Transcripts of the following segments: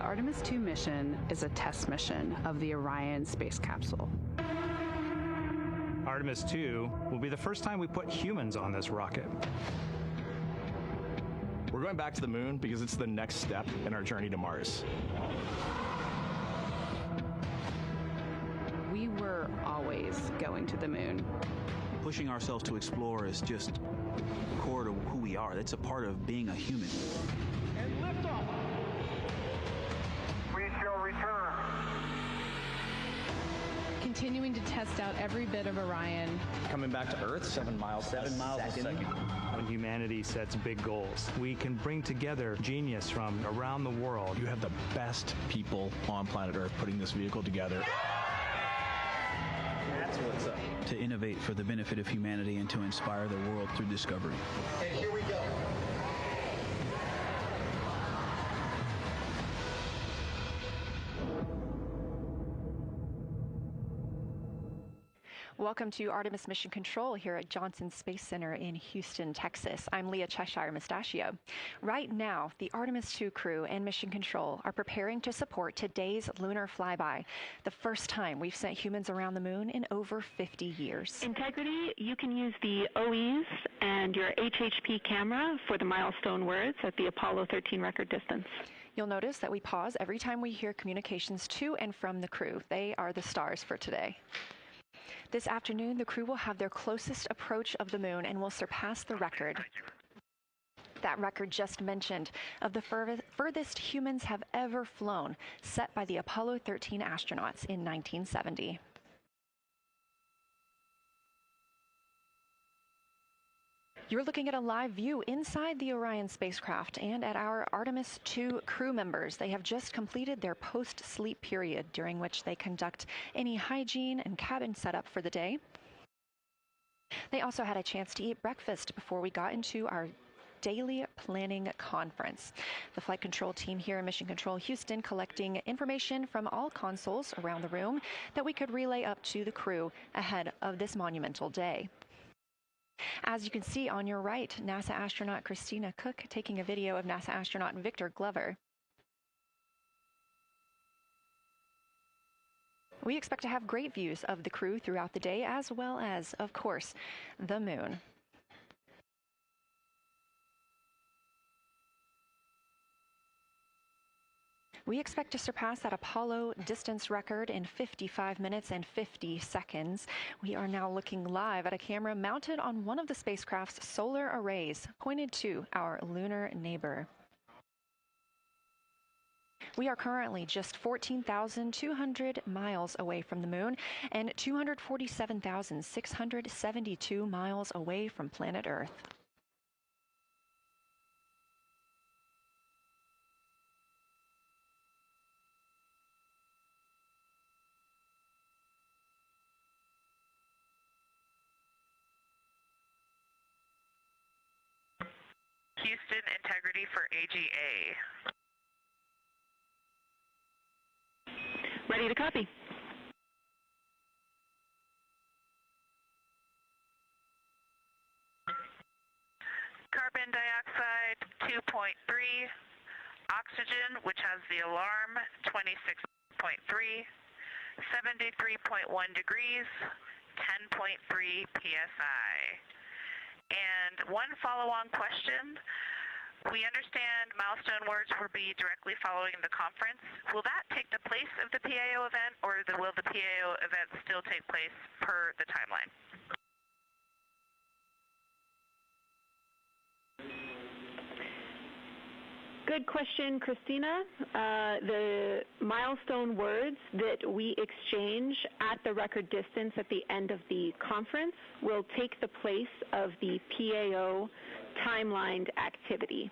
Artemis II mission is a test mission of the Orion space capsule. Artemis II will be the first time we put humans on this rocket. We're going back to the moon because it's the next step in our journey to Mars. We were always going to the moon. Pushing ourselves to explore is just core to who we are. That's a part of being a human. And liftoff. We shall return. Continuing to test out every bit of Orion. Coming back to Earth, 7 miles a second. When humanity sets big goals, we can bring together genius from around the world. You have the best people on planet Earth putting this vehicle together. That's what's up. To innovate for the benefit of humanity and to inspire the world through discovery. And here we go. Welcome to Artemis Mission Control here at Johnson Space Center in Houston, Texas. I'm Leah Cheshire Mustachio. Right now, the Artemis II crew and Mission Control are preparing to support today's lunar flyby, the first time we've sent humans around the moon in over 50 years. Integrity, you can use the OEs and your HHP camera for the milestone words at the Apollo 13 record distance. You'll notice that we pause every time we hear communications to and from the crew. They are the stars for today. This afternoon, the crew will have their closest approach of the moon and will surpass the record. That record just mentioned of the furthest humans have ever flown, set by the Apollo 13 astronauts in 1970. You're looking at a live view inside the Orion spacecraft and at our Artemis II crew members. They have just completed their post-sleep period, during which they conduct any hygiene and cabin setup for the day. They also had a chance to eat breakfast before we got into our daily planning conference. The flight control team here in Mission Control Houston collecting information from all consoles around the room that we could relay up to the crew ahead of this monumental day. As you can see on your right, NASA astronaut Christina Koch taking a video of NASA astronaut Victor Glover. We expect to have great views of the crew throughout the day, as well as, of course, the moon. We expect to surpass that Apollo distance record in 55 minutes and 50 seconds. We are now looking live at a camera mounted on one of the spacecraft's solar arrays, pointed to our lunar neighbor. We are currently just 14,200 miles away from the moon and 247,672 miles away from planet Earth. Houston, integrity for AGA. Ready to copy. Carbon dioxide 2.3, oxygen, which has the alarm, 26.3, 73.1 degrees, 10.3 psi. And one follow-on question. We understand milestone words will be directly following the conference. Will that take the place of the PAO event, or will the PAO event still take place per the timeline? Good question, Christina. The milestone words that we exchange at the record distance at the end of the conference will take the place of the PAO timelined activity.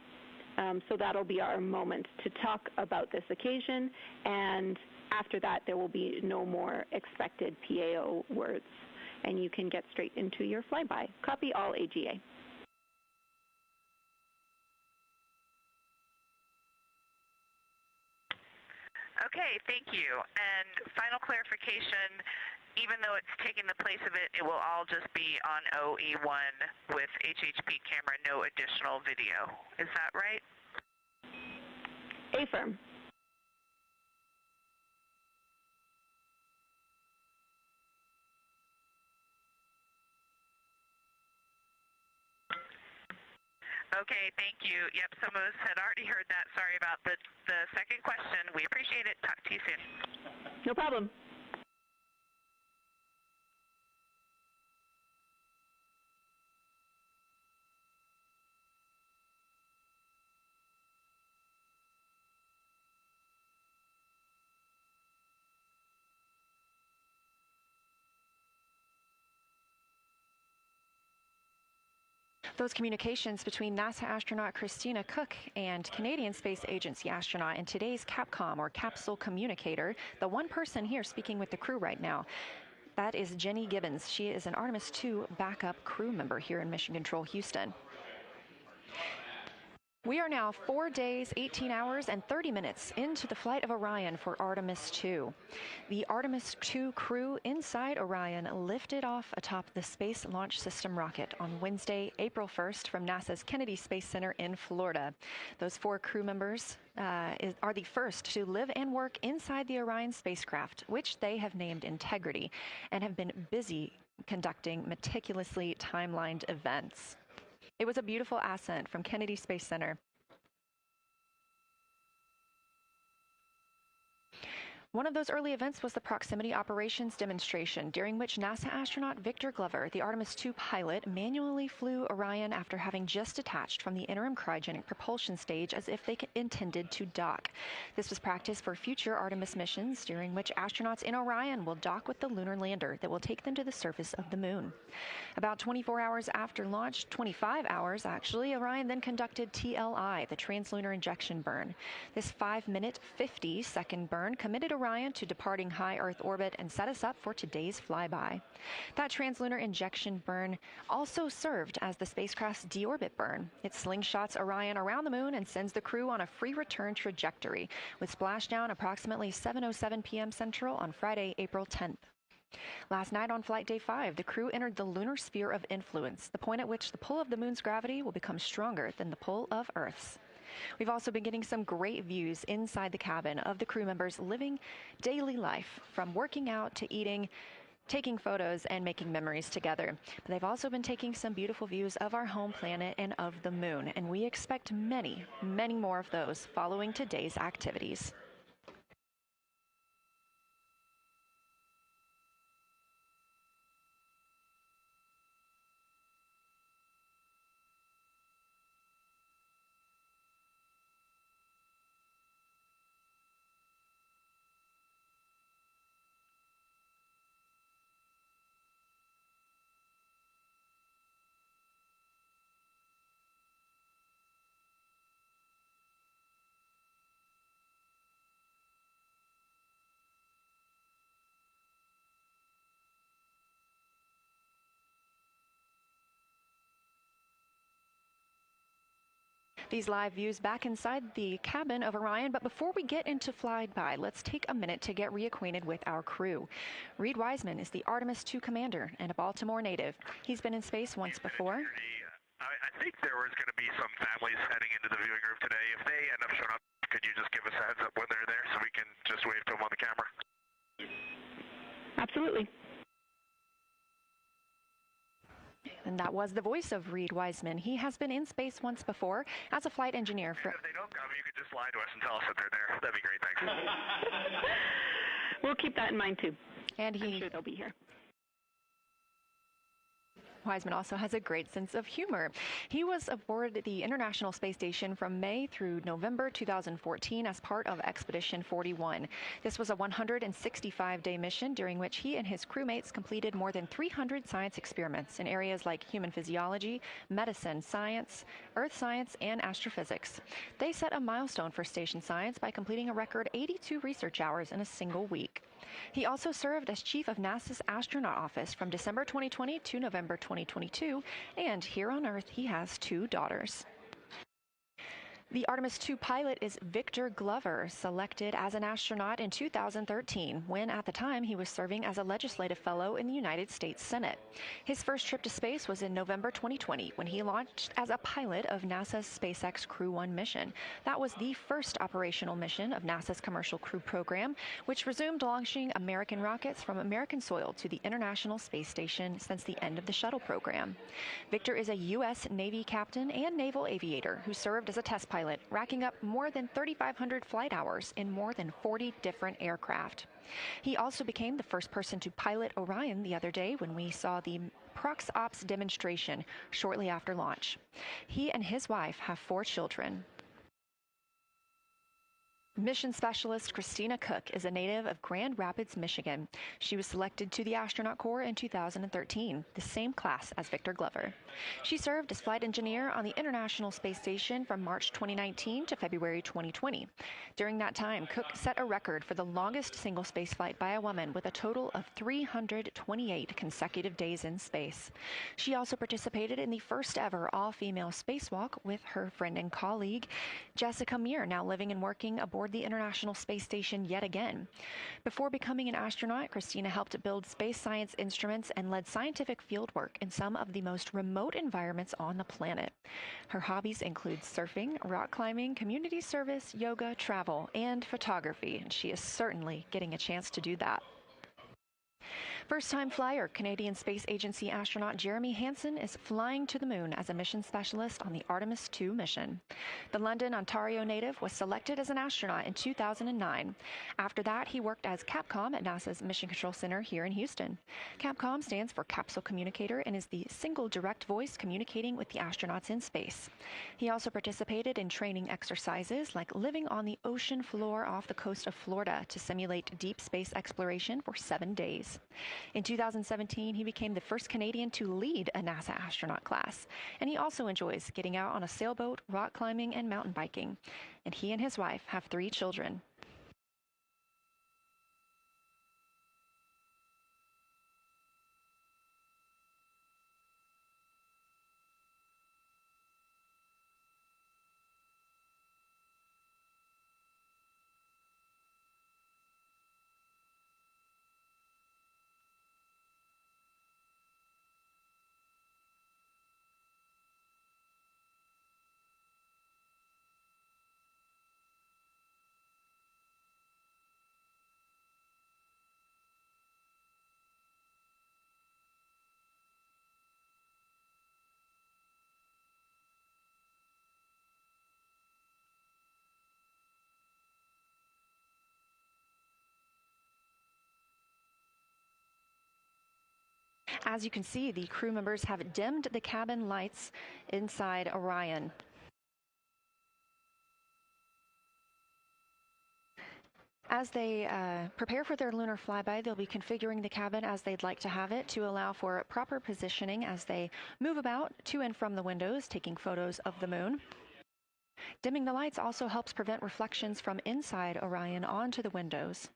So that'll be our moment to talk about this occasion, and after that there will be no more expected PAO words, and you can get straight into your flyby. Copy all AGA. Okay, thank you. And final clarification, even though it's taking the place of it, it will all just be on OE1 with HHP camera, no additional video. Is that right? Affirm. Okay, thank you. Yep, some of us had already heard that. Sorry about the second question. We appreciate it. Talk to you soon. No problem. Those communications between NASA astronaut Christina Koch and Canadian Space Agency astronaut and today's Capcom, or capsule communicator, the one person here speaking with the crew right now, that is Jenny Gibbons. She is an Artemis II backup crew member here in Mission Control Houston. We are now 4 days, 18 hours, and 30 minutes into the flight of Orion for Artemis II. The Artemis II crew inside Orion lifted off atop the Space Launch System rocket on Wednesday, April 1st from NASA's Kennedy Space Center in Florida. Those 4 crew members are the first to live and work inside the Orion spacecraft, which they have named Integrity, and have been busy conducting meticulously timelined events. It was a beautiful ascent from Kennedy Space Center. One of those early events was the proximity operations demonstration, during which NASA astronaut Victor Glover, the Artemis II pilot, manually flew Orion after having just detached from the interim cryogenic propulsion stage as if they intended to dock. This was practice for future Artemis missions, during which astronauts in Orion will dock with the lunar lander that will take them to the surface of the moon. About 24 hours after launch, 25 hours actually, Orion then conducted TLI, the translunar injection burn. This 5-minute, 50-second burn committed Orion to departing high Earth orbit and set us up for today's flyby. That translunar injection burn also served as the spacecraft's deorbit burn. It slingshots Orion around the moon and sends the crew on a free return trajectory, with splashdown approximately 7:07 p.m. Central on Friday, April 10th. Last night on Flight Day 5, the crew entered the lunar sphere of influence, the point at which the pull of the moon's gravity will become stronger than the pull of Earth's. We've also been getting some great views inside the cabin of the crew members living daily life, from working out to eating, taking photos, and making memories together. But they've also been taking some beautiful views of our home planet and of the moon, and we expect many, many more of those following today's activities. These live views back inside the cabin of Orion, but before we get into flyby, let's take a minute to get reacquainted with our crew. Reid Wiseman is the Artemis II commander and a Baltimore native. He's been in space once before. I think there was going to be some families heading into the viewing room today. If they end up showing up, could you just give us a heads up when they're there so we can just wave to them on the camera? Absolutely. And that was the voice of Reid Wiseman. He has been in space once before as a flight engineer. And if they don't come, you could just lie to us and tell us that they're there. That'd be great, thanks. We'll keep that in mind, too. And I'm sure they'll be here. Wiseman also has a great sense of humor. He was aboard the International Space Station from May through November 2014 as part of Expedition 41. This was a 165-day mission during which he and his crewmates completed more than 300 science experiments in areas like human physiology, medicine, science, earth science, and astrophysics. They set a milestone for station science by completing a record 82 research hours in a single week. He also served as chief of NASA's astronaut office from December 2020 to November 2022, and here on Earth he has 2 daughters. The Artemis II pilot is Victor Glover, selected as an astronaut in 2013, when at the time he was serving as a legislative fellow in the United States Senate. His first trip to space was in November 2020, when he launched as a pilot of NASA's SpaceX Crew 1 mission. That was the first operational mission of NASA's Commercial Crew program, which resumed launching American rockets from American soil to the International Space Station since the end of the shuttle program. Victor is a U.S. Navy captain and naval aviator who served as a test pilot, racking up more than 3,500 flight hours in more than 40 different aircraft. He also became the first person to pilot Orion the other day when we saw the Prox Ops demonstration shortly after launch. He and his wife have 4 children. Mission specialist Christina Koch is a native of Grand Rapids, Michigan. She was selected to the Astronaut Corps in 2013, the same class as Victor Glover. She served as flight engineer on the International Space Station from March 2019 to February 2020. During that time, Koch set a record for the longest single spaceflight by a woman with a total of 328 consecutive days in space. She also participated in the first ever all-female spacewalk with her friend and colleague, Jessica Meir, now living and working aboard the International Space Station yet again. Before becoming an astronaut, Christina helped build space science instruments and led scientific fieldwork in some of the most remote environments on the planet. Her hobbies include surfing, rock climbing, community service, yoga, travel, and photography, and she is certainly getting a chance to do that. First-time flyer, Canadian Space Agency astronaut Jeremy Hansen is flying to the moon as a mission specialist on the Artemis II mission. The London, Ontario native was selected as an astronaut in 2009. After that, he worked as Capcom at NASA's Mission Control Center here in Houston. Capcom stands for Capsule Communicator and is the single direct voice communicating with the astronauts in space. He also participated in training exercises like living on the ocean floor off the coast of Florida to simulate deep space exploration for 7 days. In 2017, he became the first Canadian to lead a NASA astronaut class, and he also enjoys getting out on a sailboat, rock climbing, and mountain biking. And he and his wife have 3 children. As you can see, the crew members have dimmed the cabin lights inside Orion. As they prepare for their lunar flyby, they'll be configuring the cabin as they'd like to have it to allow for proper positioning as they move about to and from the windows, taking photos of the moon. Dimming the lights also helps prevent reflections from inside Orion onto the windows.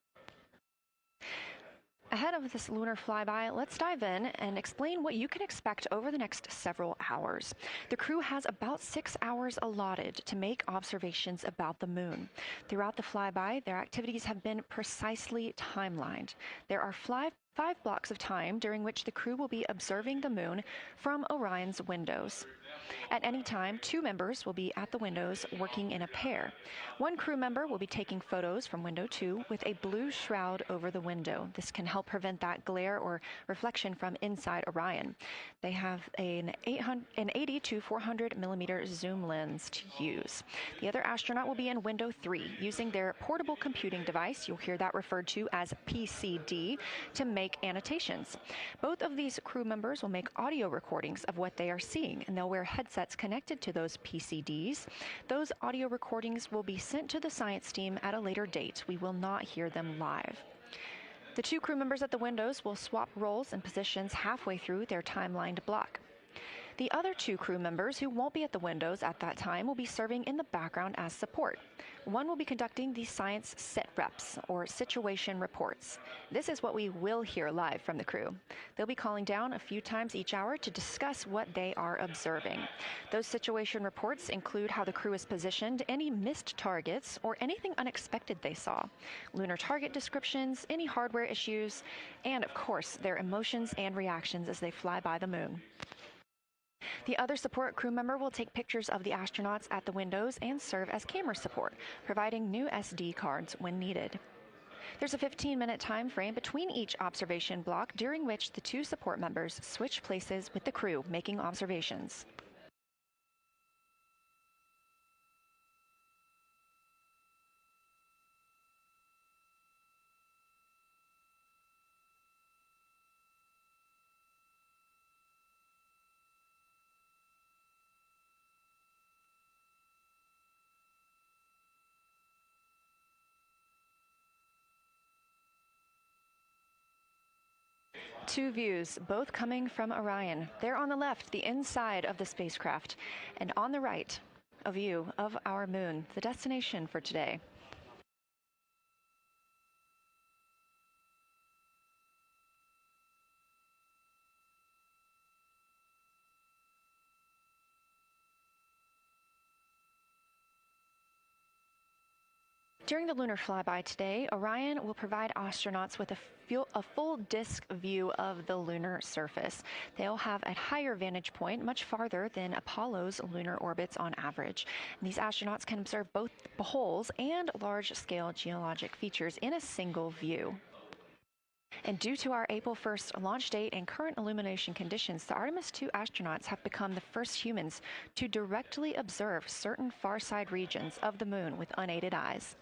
Ahead of this lunar flyby, let's dive in and explain what you can expect over the next several hours. The crew has about 6 hours allotted to make observations about the moon. Throughout the flyby, their activities have been precisely timelined. There are 5 blocks of time during which the crew will be observing the moon from Orion's windows. At any time, 2 members will be at the windows working in a pair. One crew member will be taking photos from window 2 with a blue shroud over the window. This can help prevent that glare or reflection from inside Orion. They have an 80 to 400 millimeter zoom lens to use. The other astronaut will be in window 3 using their portable computing device, you'll hear that referred to as PCD, to make annotations. Both of these crew members will make audio recordings of what they are seeing, and they'll wear headsets connected to those PCDs. Those audio recordings will be sent to the science team at a later date. We will not hear them live. The 2 crew members at the windows will swap roles and positions halfway through their timelined block. The other 2 crew members who won't be at the windows at that time will be serving in the background as support. One will be conducting the science sit reps, or situation reports. This is what we will hear live from the crew. They'll be calling down a few times each hour to discuss what they are observing. Those situation reports include how the crew is positioned, any missed targets, or anything unexpected they saw, lunar target descriptions, any hardware issues, and of course, their emotions and reactions as they fly by the moon. The other support crew member will take pictures of the astronauts at the windows and serve as camera support, providing new SD cards when needed. There's a 15-minute time frame between each observation block, during which the 2 support members switch places with the crew making observations. Two views, both coming from Orion. There on the left, the inside of the spacecraft, and on the right, a view of our moon, the destination for today. During the lunar flyby today, Orion will provide astronauts with a full disk view of the lunar surface. They'll have a higher vantage point, much farther than Apollo's lunar orbits on average. And these astronauts can observe both holes and large-scale geologic features in a single view. And due to our April 1st launch date and current illumination conditions, the Artemis II astronauts have become the first humans to directly observe certain far-side regions of the moon with unaided eyes.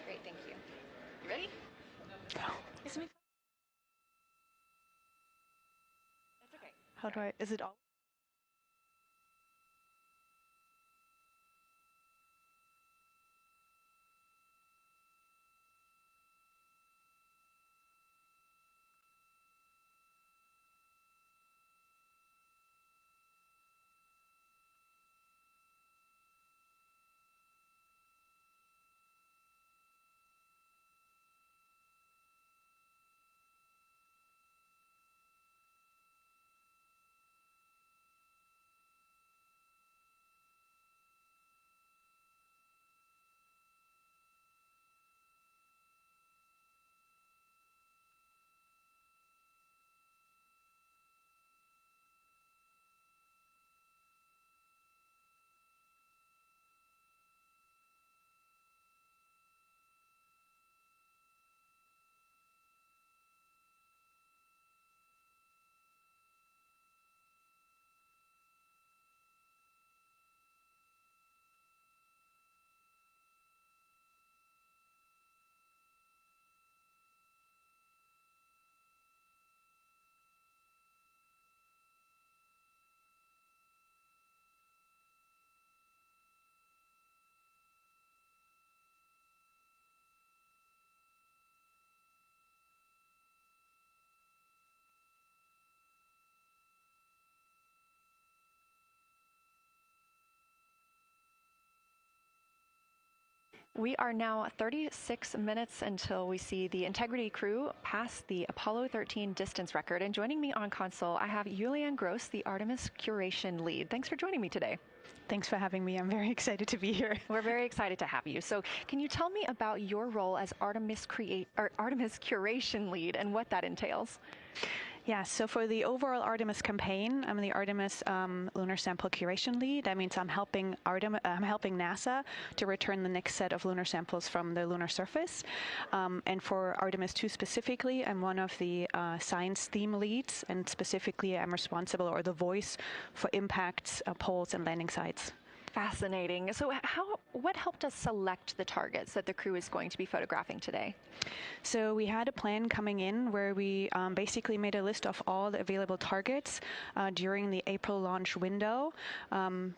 Great, thank you. You ready? No. It's gonna be fun. That's okay. How do I, is it all? We are now 36 minutes until we see the Integrity crew pass the Apollo 13 distance record. And joining me on console, I have Julianne Gross, the Artemis curation lead. Thanks for joining me today. Thanks for having me. I'm very excited to be here. We're very excited to have you. So can you tell me about your role as Artemis curation lead and what that entails? Yeah, so for the overall Artemis campaign, I'm the Artemis lunar sample curation lead. That means I'm helping NASA to return the next set of lunar samples from the lunar surface. And for Artemis II specifically, I'm one of the science theme leads, and specifically I'm responsible, or the voice, for impacts, poles, and landing sites. Fascinating. So what helped us select the targets that the crew is going to be photographing today? So we had a plan coming in where we basically made a list of all the available targets during the April launch window,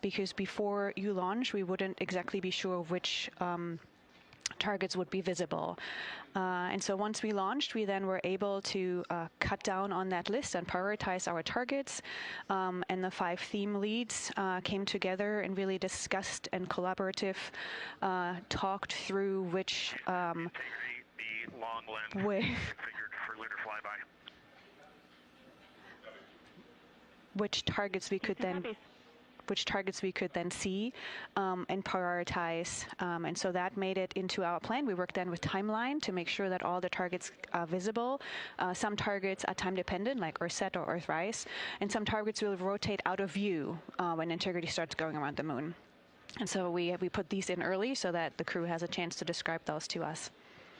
because before you launch, we wouldn't exactly be sure which targets would be visible. And so once we launched, we then were able to cut down on that list and prioritize our targets. And the 5 theme leads came together and really discussed and talked through which the long lens configured for lunar flyby. Which targets we could then see and prioritize. And so that made it into our plan. We worked then with timeline to make sure that all the targets are visible. Some targets are time dependent, like Earthset or Earthrise, and some targets will rotate out of view when Integrity starts going around the moon. And so we put these in early so that the crew has a chance to describe those to us.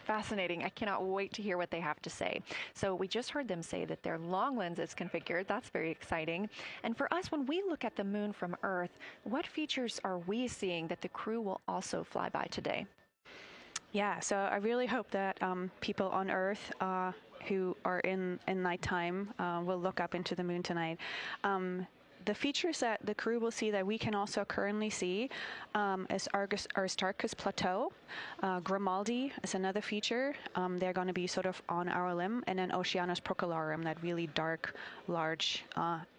Fascinating. I cannot wait to hear what they have to say. So we just heard them say that their long lens is configured. That's very exciting. And for us, when we look at the moon from Earth, what features are we seeing that the crew will also fly by today? Yeah, so I really hope that people on Earth who are in nighttime will look up into the moon tonight. The features that the crew will see that we can also currently see is Aristarchus Plateau. Grimaldi is another feature. They're going to be sort of on our limb. And then Oceanus Procellarum, that really dark, large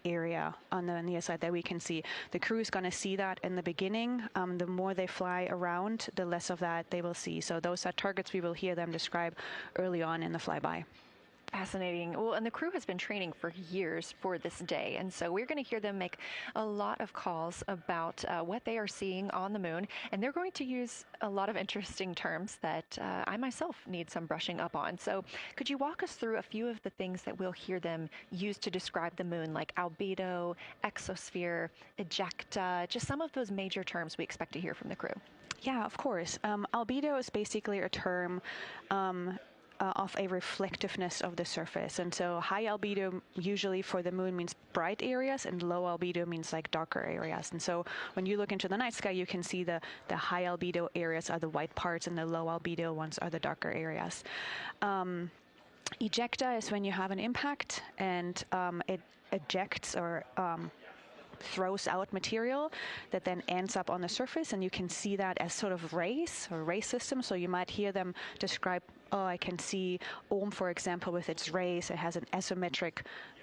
area on the near side that we can see. The crew is going to see that in the beginning. The more they fly around, the less of that they will see. So those are targets we will hear them describe early on in the flyby. Fascinating. Well, and the crew has been training for years for this day. And so we're going to hear them make a lot of calls about what they are seeing on the moon. And they're going to use a lot of interesting terms that I myself need some brushing up on. So could you walk us through a few of the things that we'll hear them use to describe the moon, like albedo, exosphere, ejecta, just some of those major terms we expect to hear from the crew? Yeah, of course. Albedo is basically a term of a reflectiveness of the surface. And so high albedo usually for the moon means bright areas, and low albedo means like darker areas. And so when you look into the night sky, you can see the high albedo areas are the white parts and the low albedo ones are the darker areas. Ejecta is when you have an impact and it ejects or throws out material that then ends up on the surface, and you can see that as sort of rays or ray systems. So you might hear them describe, I can see Ohm, for example, with its rays. It has an asymmetric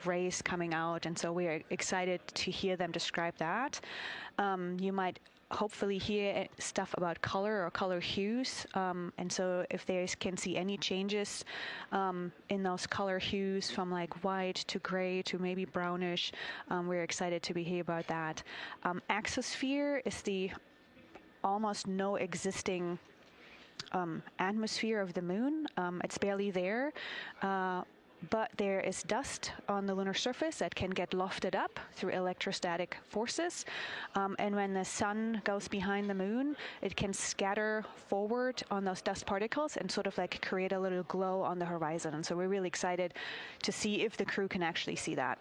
rays coming out, and so we are excited to hear them describe that. You might hopefully hear stuff about color or color hues, and so if they can see any changes in those color hues from like white to gray to maybe brownish, we're excited to hear about that. Exosphere is the almost no existing atmosphere of the moon. It's barely there. But there is dust on the lunar surface that can get lofted up through electrostatic forces. And when the sun goes behind the moon, it can scatter forward on those dust particles and sort of like create a little glow on the horizon. And so we're really excited to see if the crew can actually see that.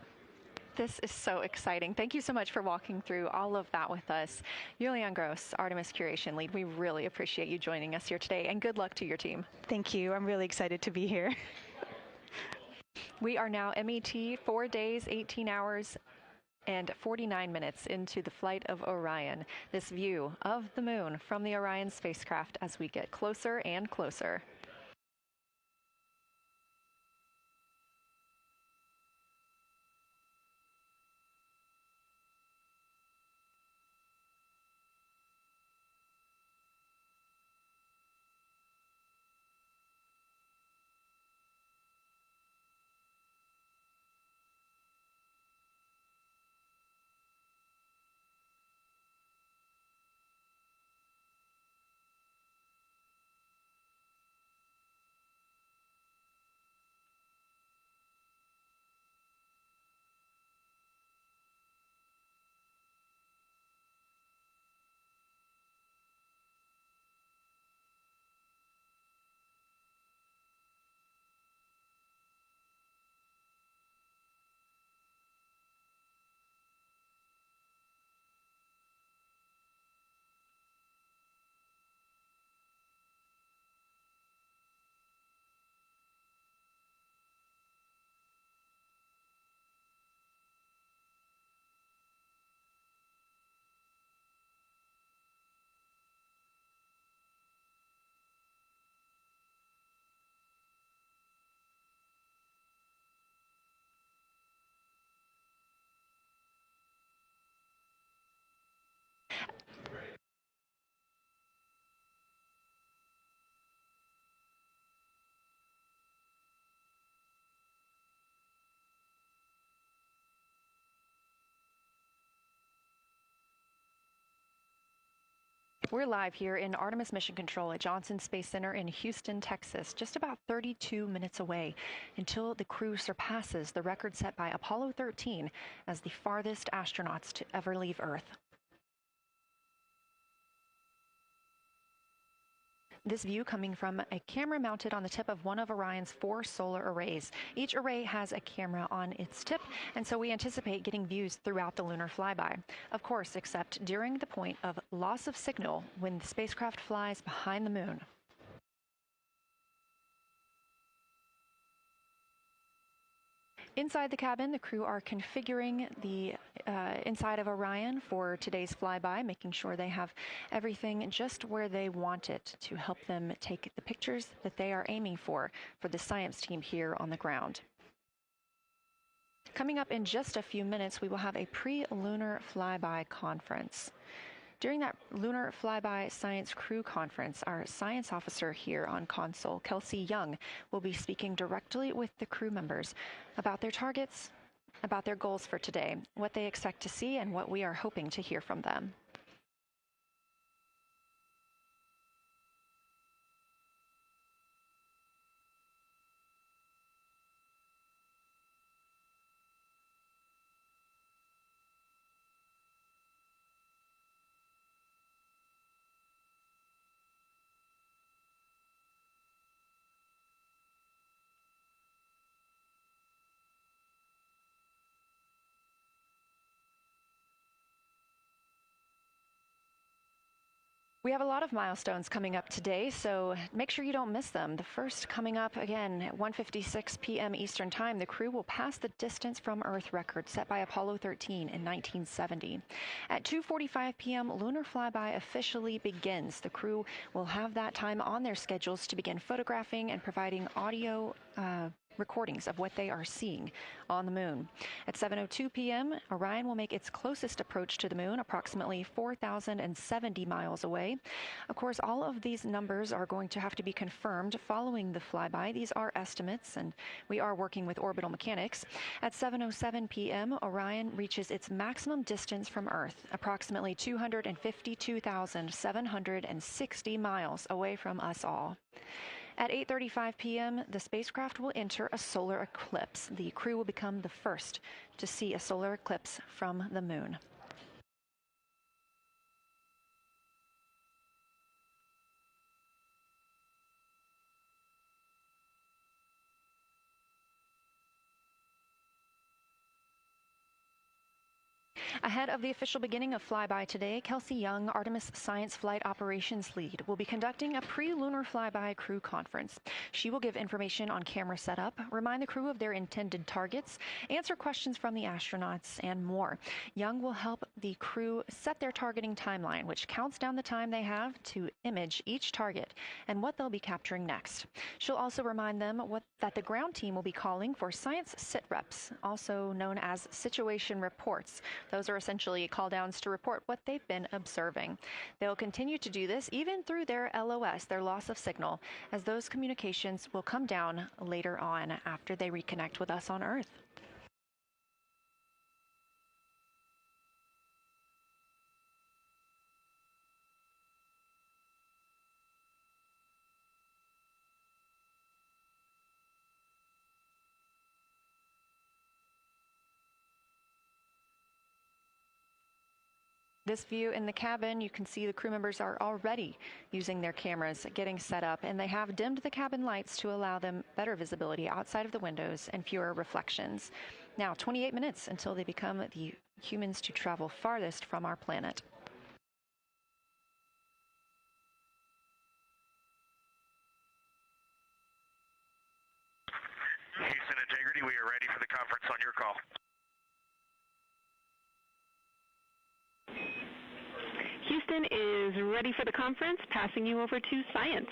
This is so exciting. Thank you so much for walking through all of that with us. Julianne Gross, Artemis Curation Lead, we really appreciate you joining us here today, and good luck to your team. Thank you. I'm really excited to be here. We are now MET 4 days, 18 hours, and 49 minutes into the flight of Orion. This view of the moon from the Orion spacecraft as we get closer and closer. We're live here in Artemis Mission Control at Johnson Space Center in Houston, Texas, just about 32 minutes away until the crew surpasses the record set by Apollo 13 as the farthest astronauts to ever leave Earth. This view coming from a camera mounted on the tip of one of Orion's 4 solar arrays. Each array has a camera on its tip, and so we anticipate getting views throughout the lunar flyby. Of course, except during the point of loss of signal when the spacecraft flies behind the moon. Inside the cabin, the crew are configuring the inside of Orion for today's flyby, making sure they have everything just where they want it to help them take the pictures that they are aiming for the science team here on the ground. Coming up in just a few minutes, we will have a pre-lunar flyby conference. During that Lunar Flyby Science Crew Conference, our science officer here on console, Kelsey Young, will be speaking directly with the crew members about their targets, about their goals for today, what they expect to see, and what we are hoping to hear from them. We have a lot of milestones coming up today, so make sure you don't miss them. The first coming up again at 1:56 p.m. Eastern Time, the crew will pass the distance from Earth record set by Apollo 13 in 1970. At 2:45 p.m., lunar flyby officially begins. The crew will have that time on their schedules to begin photographing and providing audio recordings of what they are seeing on the moon. At 7:02 p.m., Orion will make its closest approach to the moon, approximately 4,070 miles away. Of course, all of these numbers are going to have to be confirmed following the flyby. These are estimates, and we are working with orbital mechanics. At 7:07 p.m., Orion reaches its maximum distance from Earth, approximately 252,760 miles away from us all. At 8:35 p.m., the spacecraft will enter a solar eclipse. The crew will become the first to see a solar eclipse from the moon. Ahead of the official beginning of flyby today, Kelsey Young, Artemis Science Flight Operations Lead, will be conducting a pre-lunar flyby crew conference. She will give information on camera setup, remind the crew of their intended targets, answer questions from the astronauts, and more. Young will help the crew set their targeting timeline, which counts down the time they have to image each target and what they'll be capturing next. She'll also remind them that the ground team will be calling for science sit reps, also known as situation reports. Those are essentially call-downs to report what they've been observing. They'll continue to do this even through their LOS, their loss of signal, as those communications will come down later on after they reconnect with us on Earth. This view in the cabin, you can see the crew members are already using their cameras, getting set up, and they have dimmed the cabin lights to allow them better visibility outside of the windows and fewer reflections. Now, 28 minutes until they become the humans to travel farthest from our planet. Houston Integrity, we are ready for the conference on your call. Houston is ready for the conference, passing you over to Science.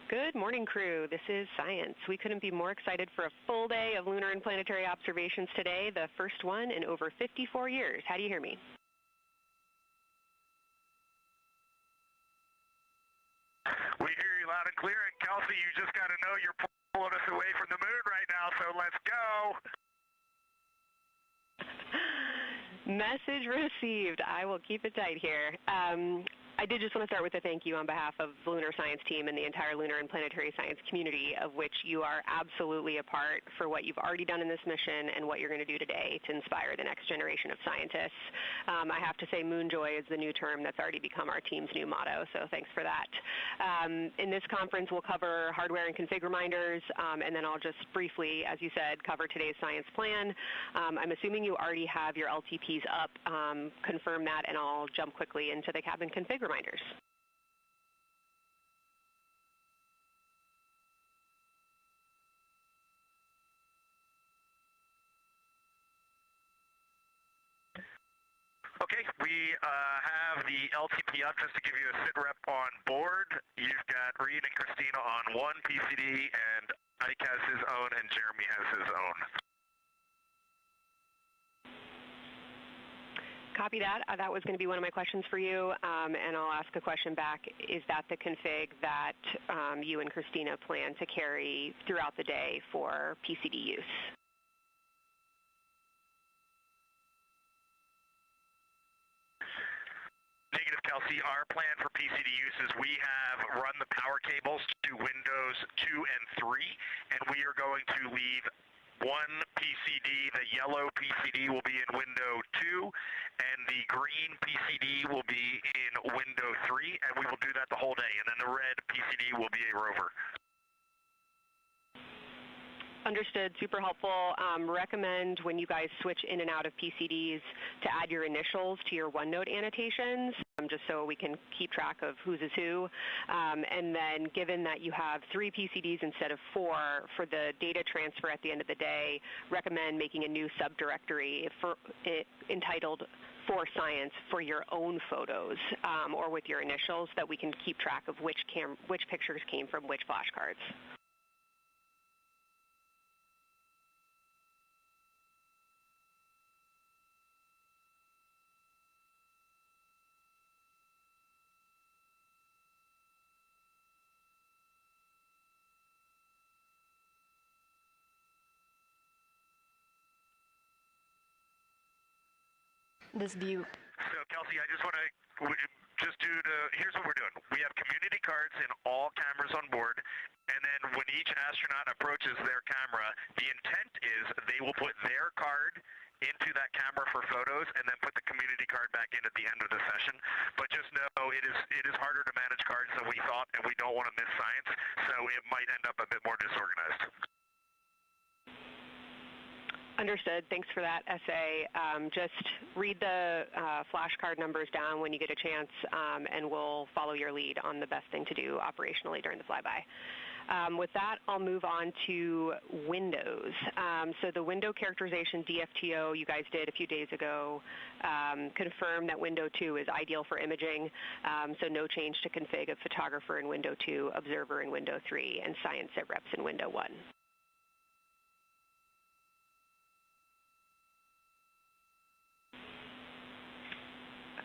Good morning, crew. This is Science. We couldn't be more excited for a full day of lunar and planetary observations today, the first one in over 54 years. How do you hear me? We hear you loud and clear, and Kelsey, you just got to know you're pulling us away from the moon right now, so let's go. Message received. I will keep it tight here. I did just want to start with a thank you on behalf of the Lunar Science team and the entire lunar and planetary science community, of which you are absolutely a part, for what you've already done in this mission and what you're going to do today to inspire the next generation of scientists. I have to say Moonjoy is the new term that's already become our team's new motto, so thanks for that. In this conference, we'll cover hardware and config reminders, and then I'll just briefly, as you said, cover today's science plan. I'm assuming you already have your LTPs up. Confirm that, and I'll jump quickly into the cabin config reminders. Okay, we have the LTP up just to give you a sit rep on board. You've got Reid and Christina on one PCD, and Ike has his own, and Jeremy has his own. Copy that. That was going to be one of my questions for you, and I'll ask a question back. Is that the config that you and Christina plan to carry throughout the day for PCD use? Negative, Kelsey. Our plan for PCD use is we have run the power cables to Windows 2 and 3, and we are going to leave one PCD. The yellow PCD will be in window 2, and the green PCD will be in window 3, and we will do that the whole day. And then the red PCD will be a rover. Understood. Super helpful. Recommend when you guys switch in and out of PCDs to add your initials to your OneNote annotations, just so we can keep track of whose is who. And then given that you have 3 PCDs instead of 4, for the data transfer at the end of the day, recommend making a new subdirectory entitled For Science for your own photos, or with your initials, that we can keep track of which pictures came from which flashcards. This view. So, Kelsey, I just want to here's what we're doing. We have community cards in all cameras on board, and then when each astronaut approaches their camera, the intent is they will put their card into that camera for photos and then put the community card back in at the end of the session. But just know it is harder to manage cards than we thought, and we don't want to miss science, so it might end up a bit more disorganized. Understood. Thanks for that essay. Just read the flashcard numbers down when you get a chance, and we'll follow your lead on the best thing to do operationally during the flyby. With that, I'll move on to Windows. So the window characterization DFTO you guys did a few days ago confirmed that window 2 is ideal for imaging, so no change to config of photographer in window 2, observer in window 3, and science sit reps in window 1.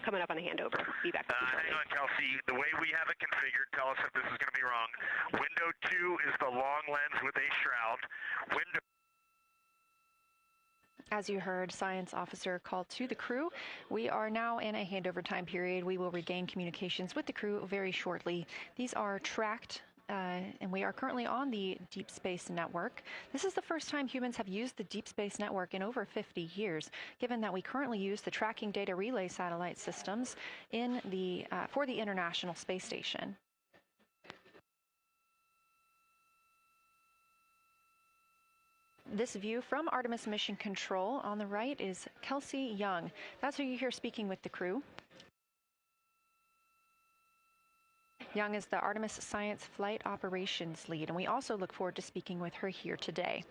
Coming up on a handover. Be back. Hang on, Kelsey. The way we have it configured, tell us if this is going to be wrong. Window 2 is the long lens with a shroud. Window. As you heard, Science Officer called to the crew. We are now in a handover time period. We will regain communications with the crew very shortly. These are tracked, and we are currently on the Deep Space Network. This is the first time humans have used the Deep Space Network in over 50 years, given that we currently use the tracking data relay satellite systems in for the International Space Station. This view from Artemis Mission Control on the right is Kelsey Young. That's who you hear speaking with the crew. Young is the Artemis Science Flight Operations Lead, and we also look forward to speaking with her here today.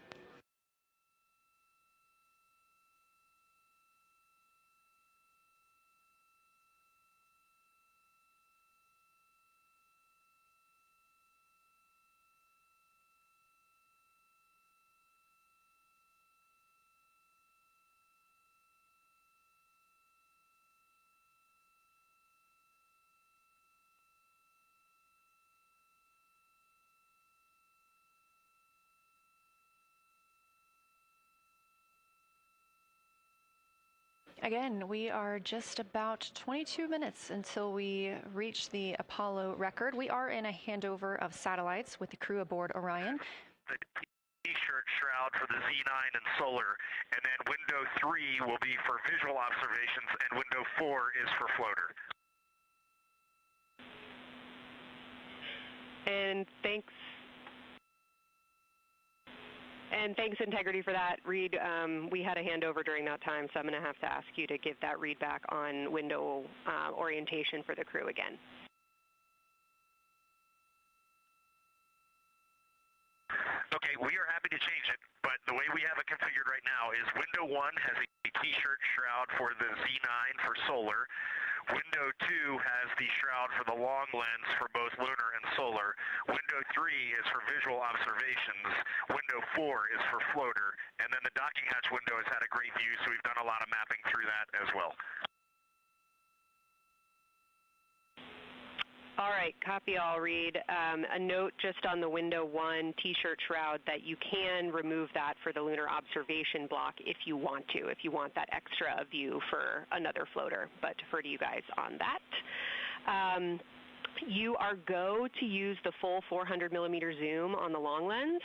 Again, we are just about 22 minutes until we reach the Apollo record. We are in a handover of satellites with the crew aboard Orion. The T-shirt shroud for the Z9 and solar, and then window 3 will be for visual observations, and window 4 is for floater. And thanks, Integrity, for that. Reid, we had a handover during that time, so I'm going to have to ask you to give that read back on window orientation for the crew again. Okay, we are happy to change it, but the way we have it configured right now is window 1 has a T-shirt shroud for the Z9 for solar. Window 2 has the shroud for the long lens for both lunar and solar. Window 3 is for visual observations. Window 4 is for floater. And then the docking hatch window has had a great view, so we've done a lot of mapping through that as well. All right, copy all, Reid. A note just on the window 1 T-shirt shroud that you can remove that for the lunar observation block if you want to, if you want that extra view for another floater, but defer to you guys on that. You are go to use the full 400 millimeter zoom on the long lens,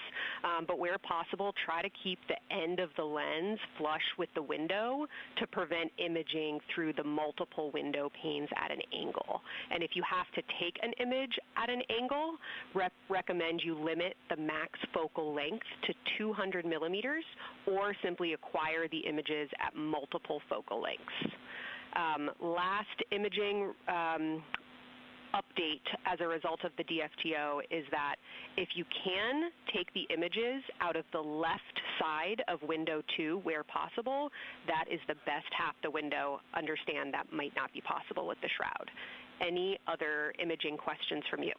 but where possible, try to keep the end of the lens flush with the window to prevent imaging through the multiple window panes at an angle. And if you have to take an image at an angle, recommend you limit the max focal length to 200 millimeters or simply acquire the images at multiple focal lengths. Last imaging update as a result of the DFTO is that if you can take the images out of the left side of window 2 where possible, that is the best half the window. Understand that might not be possible with the shroud. Any other imaging questions from you?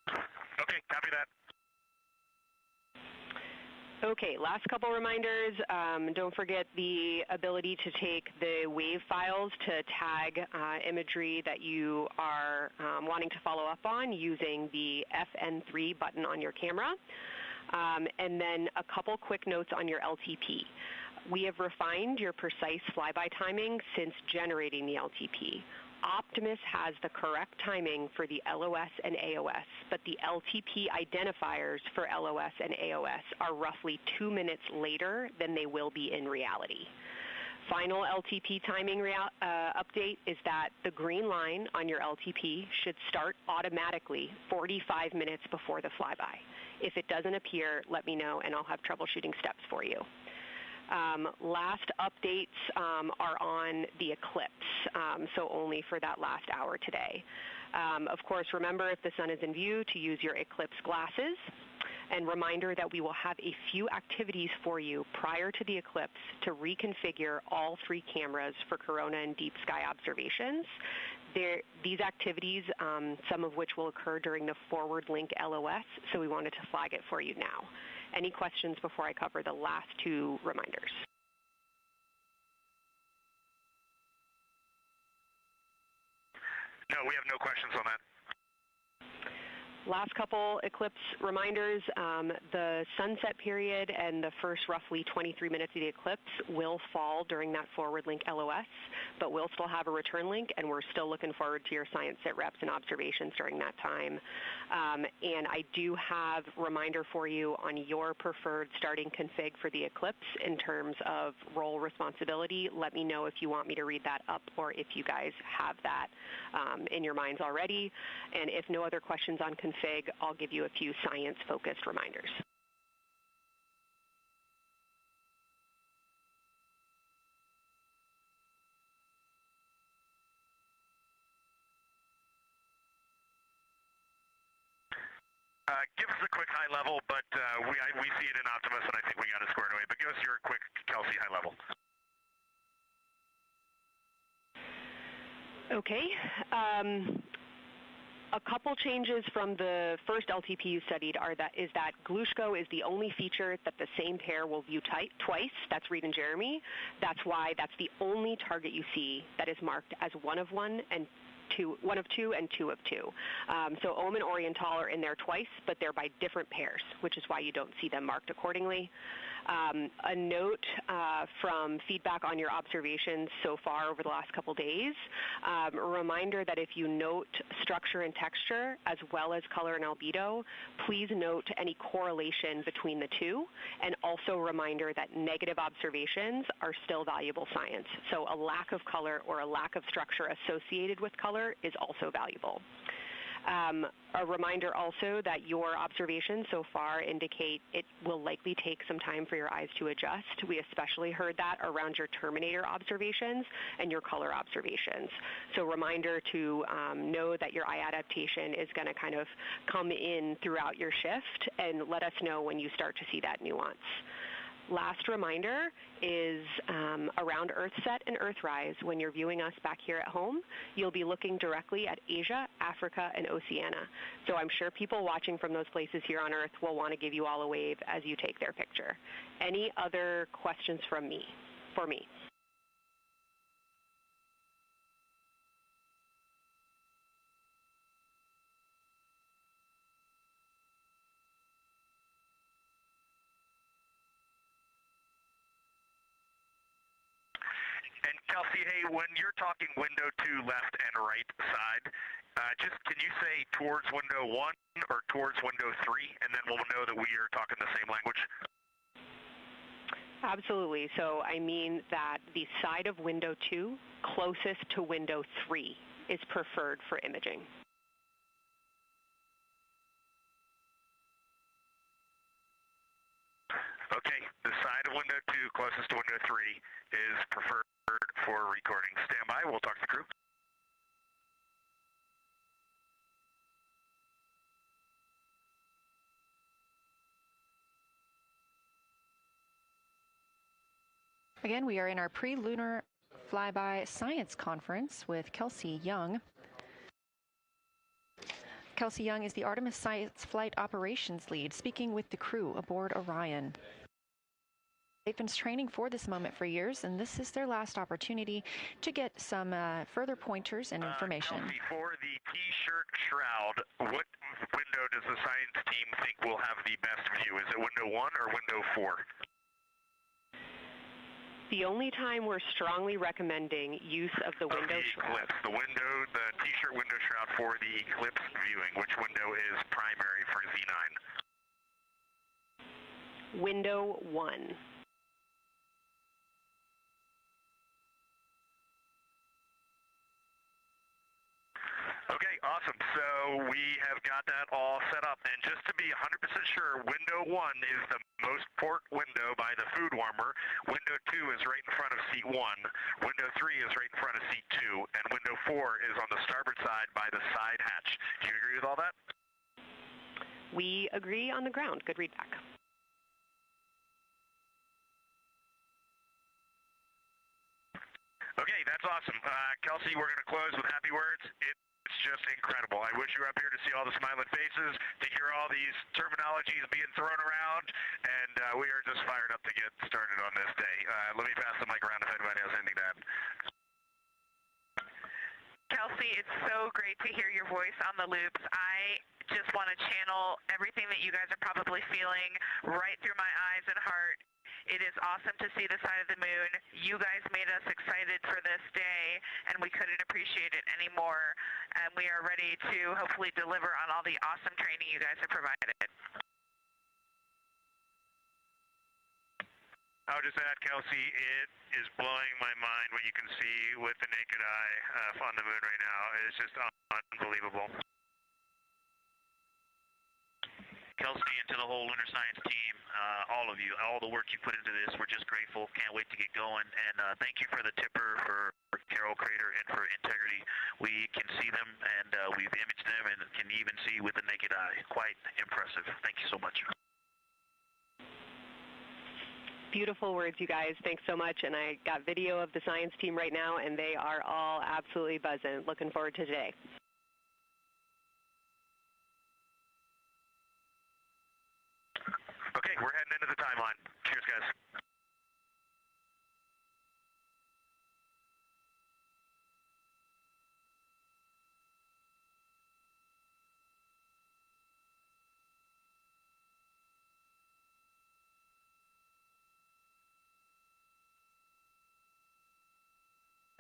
Okay, copy that. Okay, last couple reminders. Don't forget the ability to take the wave files to tag imagery that you are wanting to follow up on using the FN3 button on your camera. And then a couple quick notes on your LTP. We have refined your precise flyby timing since generating the LTP. Optimus has the correct timing for the LOS and AOS, but the LTP identifiers for LOS and AOS are roughly 2 minutes later than they will be in reality. Final LTP timing update is that the green line on your LTP should start automatically 45 minutes before the flyby. If it doesn't appear, let me know and I'll have troubleshooting steps for you. Last updates are on the eclipse, so only for that last hour today. Of course, remember if the sun is in view to use your eclipse glasses. And reminder that we will have a few activities for you prior to the eclipse to reconfigure all 3 cameras for corona and deep sky observations. These activities, some of which will occur during the forward link LOS, so we wanted to flag it for you now. Any questions before I cover the last 2 reminders? No, we have no questions on that. Last couple eclipse reminders, the sunset period and the first roughly 23 minutes of the eclipse will fall during that forward link LOS, but we'll still have a return link, and we're still looking forward to your science sit reps and observations during that time. And I do have a reminder for you on your preferred starting config for the eclipse in terms of role responsibility. Let me know if you want me to read that up or if you guys have that in your minds already. And if no other questions on config, I'll give you a few science-focused reminders. Give us a quick high level, but we see it in Optimus, and I think we got it squared away. But give us your quick Kelsey high level. Okay. A couple changes from the first LTP you studied is that Glushko is the only feature that the same pair will view twice. That's Reid and Jeremy. That's why that's the only target you see that is marked as 1 of 1 and one of two and two of two. So Ohm and Oriental are in there twice, but they're by different pairs, which is why you don't see them marked accordingly. A note from feedback on your observations so far over the last couple days, a reminder that if you note structure and texture as well as color and albedo, please note any correlation between the two, and also a reminder that negative observations are still valuable science. So a lack of color or a lack of structure associated with color is also valuable. A reminder also that your observations so far indicate it will likely take some time for your eyes to adjust. We especially heard that around your terminator observations and your color observations. So reminder to know that your eye adaptation is going to kind of come in throughout your shift, and let us know when you start to see that nuance. Last reminder is around Earthset and Earthrise. When you're viewing us back here at home, you'll be looking directly at Asia, Africa, and Oceania. So I'm sure people watching from those places here on Earth will want to give you all a wave as you take their picture. Any other questions for me? And Kelsey, hey, when you're talking window 2 left and right side, just can you say towards window 1 or towards window 3, and then we'll know that we are talking the same language? Absolutely. So I mean that the side of window 2 closest to window 3 is preferred for imaging. Okay, the side of window 2 closest to window 3 is preferred for recording. Stand by, we'll talk to the crew. Again, we are in our pre-lunar flyby science conference with Kelsey Young. Kelsey Young is the Artemis Science Flight Operations Lead, speaking with the crew aboard Orion. They've been training for this moment for years, and this is their last opportunity to get some further pointers and information. Kelsey, for the T-shirt shroud, what window does the science team think will have the best view? Is it window 1 or window 4? The only time we're strongly recommending use of the window shroud. The T-shirt window shroud for the eclipse viewing, which window is primary for Z9? Window 1. Okay, awesome. So we have got that all set up. And just to be 100% sure, window 1 is the most port window by the food warmer. Window 2 is right in front of seat 1. Window 3 is right in front of seat 2. And window 4 is on the starboard side by the side hatch. Do you agree with all that? We agree on the ground. Good readback. Okay, that's awesome. Kelsey, we're going to close with happy words. It's just incredible. I wish you were up here to see all the smiling faces, to hear all these terminologies being thrown around, and we are just fired up to get started on this day. Let me pass the mic around if anybody has anything to add. Kelsey, it's so great to hear your voice on the loops. I just want to channel everything that you guys are probably feeling right through my eyes and heart. It is awesome to see the side of the moon. You guys made us excited for this day, and we couldn't appreciate it anymore. And we are ready to hopefully deliver on all the awesome training you guys have provided. I'll just add, Kelsey, it is blowing my mind what you can see with the naked eye on the moon right now. It's just unbelievable. Kelsey, and to the whole Lunar Science team, all of you, all the work you put into this, we're just grateful. Can't wait to get going. And thank you for the tipper, for Carol Crater, and for Integrity. We can see them, and we've imaged them, and can even see with the naked eye. Quite impressive. Thank you so much. Beautiful words, you guys. Thanks so much. And I got video of the science team right now, and they are all absolutely buzzing. Looking forward to today. Okay, we're heading into the timeline. Cheers, guys.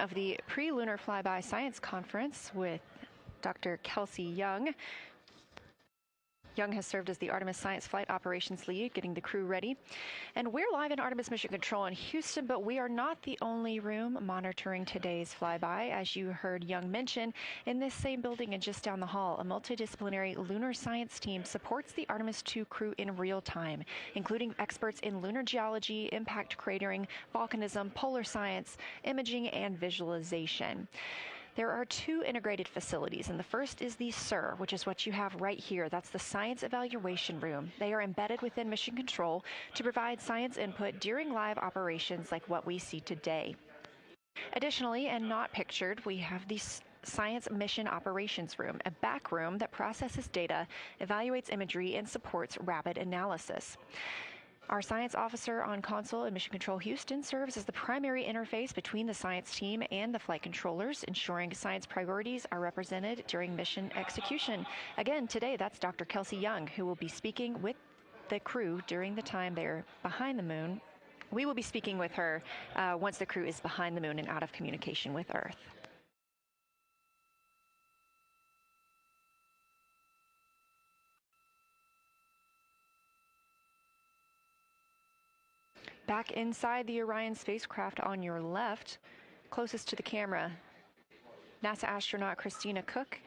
of the Pre-Lunar Flyby Science Conference with Dr. Kelsey Young. Young has served as the Artemis Science Flight Operations Lead, getting the crew ready. And we're live in Artemis Mission Control in Houston, but we are not the only room monitoring today's flyby. As you heard Young mention, in this same building and just down the hall, a multidisciplinary lunar science team supports the Artemis II crew in real time, including experts in lunar geology, impact cratering, volcanism, polar science, imaging, and visualization. There are two integrated facilities, and the first is the SIR, which is what you have right here. That's the Science Evaluation Room. They are embedded within Mission Control to provide science input during live operations like what we see today. Additionally, and not pictured, we have the Science Mission Operations Room, a back room that processes data, evaluates imagery, and supports rapid analysis. Our science officer on console in Mission Control Houston serves as the primary interface between the science team and the flight controllers, ensuring science priorities are represented during mission execution. Again, today, that's Dr. Kelsey Young, who will be speaking with the crew during the time they're behind the moon. We will be speaking with her once the crew is behind the moon and out of communication with Earth. Back inside the Orion spacecraft on your left, closest to the camera, NASA astronaut Christina Koch.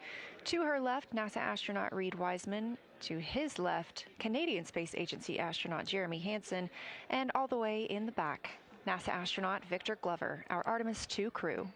To her left, NASA astronaut Reid Wiseman. To his left, Canadian Space Agency astronaut Jeremy Hansen. And all the way in the back, NASA astronaut Victor Glover, our Artemis II crew.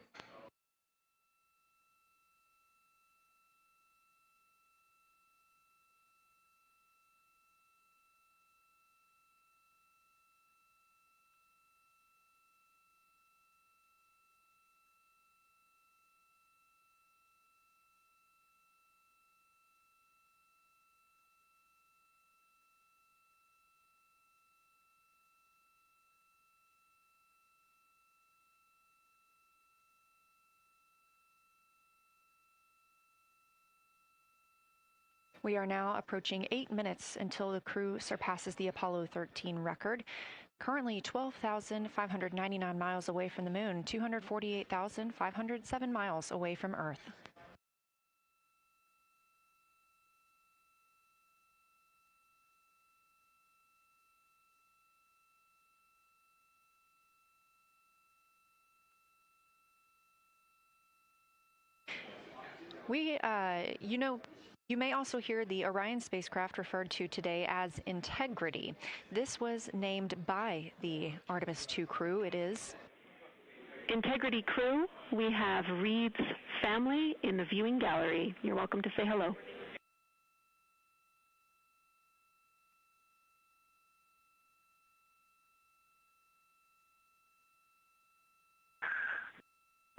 We are now approaching 8 minutes until the crew surpasses the Apollo 13 record. Currently 12,599 miles away from the moon, 248,507 miles away from Earth. You may also hear the Orion spacecraft referred to today as Integrity. This was named by the Artemis II crew. It is Integrity crew. We have Reid's family in the viewing gallery. You're welcome to say hello.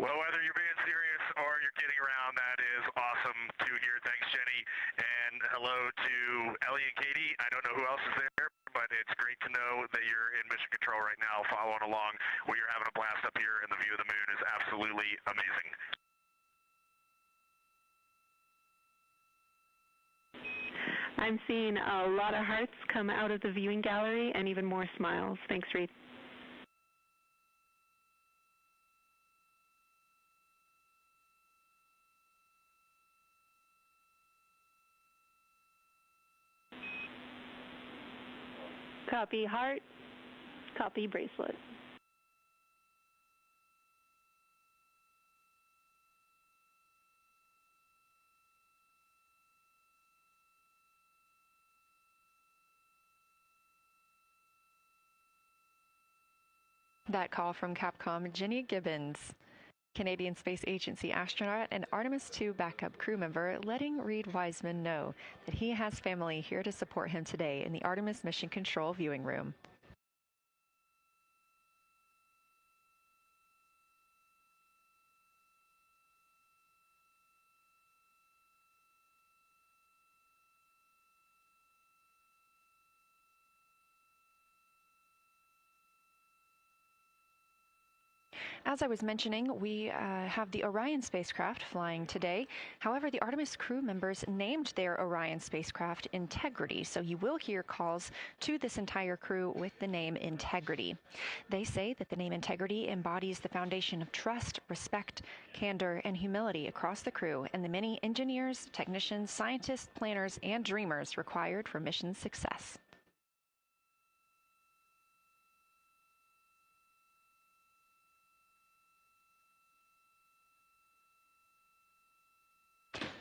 Well, whether you're being serious or you're kidding around, that is awesome to hear. Thanks, Jenny. And hello to Ellie and Katie. I don't know who else is there, but it's great to know that you're in mission control right now, following along. We are having a blast up here, and the view of the moon is absolutely amazing. I'm seeing a lot of hearts come out of the viewing gallery and even more smiles. Thanks, Reid. Copy heart, copy bracelet. that call from Capcom Jenny Gibbons, Canadian Space Agency astronaut and Artemis II backup crew member, letting Reid Wiseman know that he has family here to support him today in the Artemis Mission Control viewing room. As I was mentioning, we have the Orion spacecraft flying today. However, the Artemis crew members named their Orion spacecraft Integrity, so you will hear calls to this entire crew with the name Integrity. They say that the name Integrity embodies the foundation of trust, respect, candor, and humility across the crew and the many engineers, technicians, scientists, planners, and dreamers required for mission success.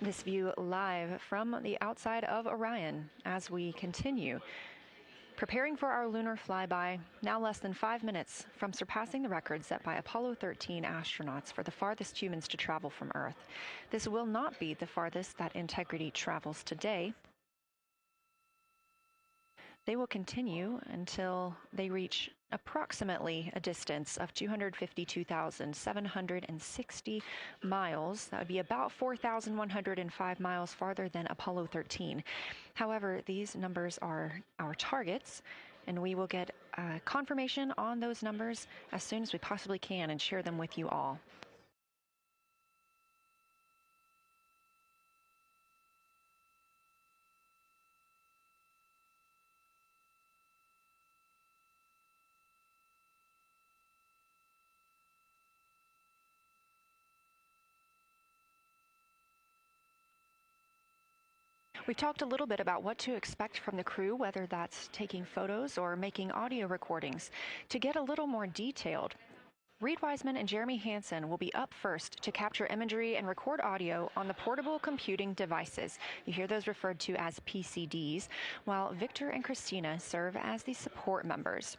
This view live from the outside of Orion as we continue. Preparing for our lunar flyby, now less than 5 minutes from surpassing the record set by Apollo 13 astronauts for the farthest humans to travel from Earth. This will not be the farthest that Integrity travels today. They will continue until they reach approximately a distance of 252,760 miles. That would be about 4,105 miles farther than Apollo 13. However, these numbers are our targets, and we will get confirmation on those numbers as soon as we possibly can and share them with you all. We've talked a little bit about what to expect from the crew, whether that's taking photos or making audio recordings. To get a little more detailed, Reid Wiseman and Jeremy Hansen will be up first to capture imagery and record audio on the portable computing devices. You hear those referred to as PCDs, while Victor and Christina serve as the support members.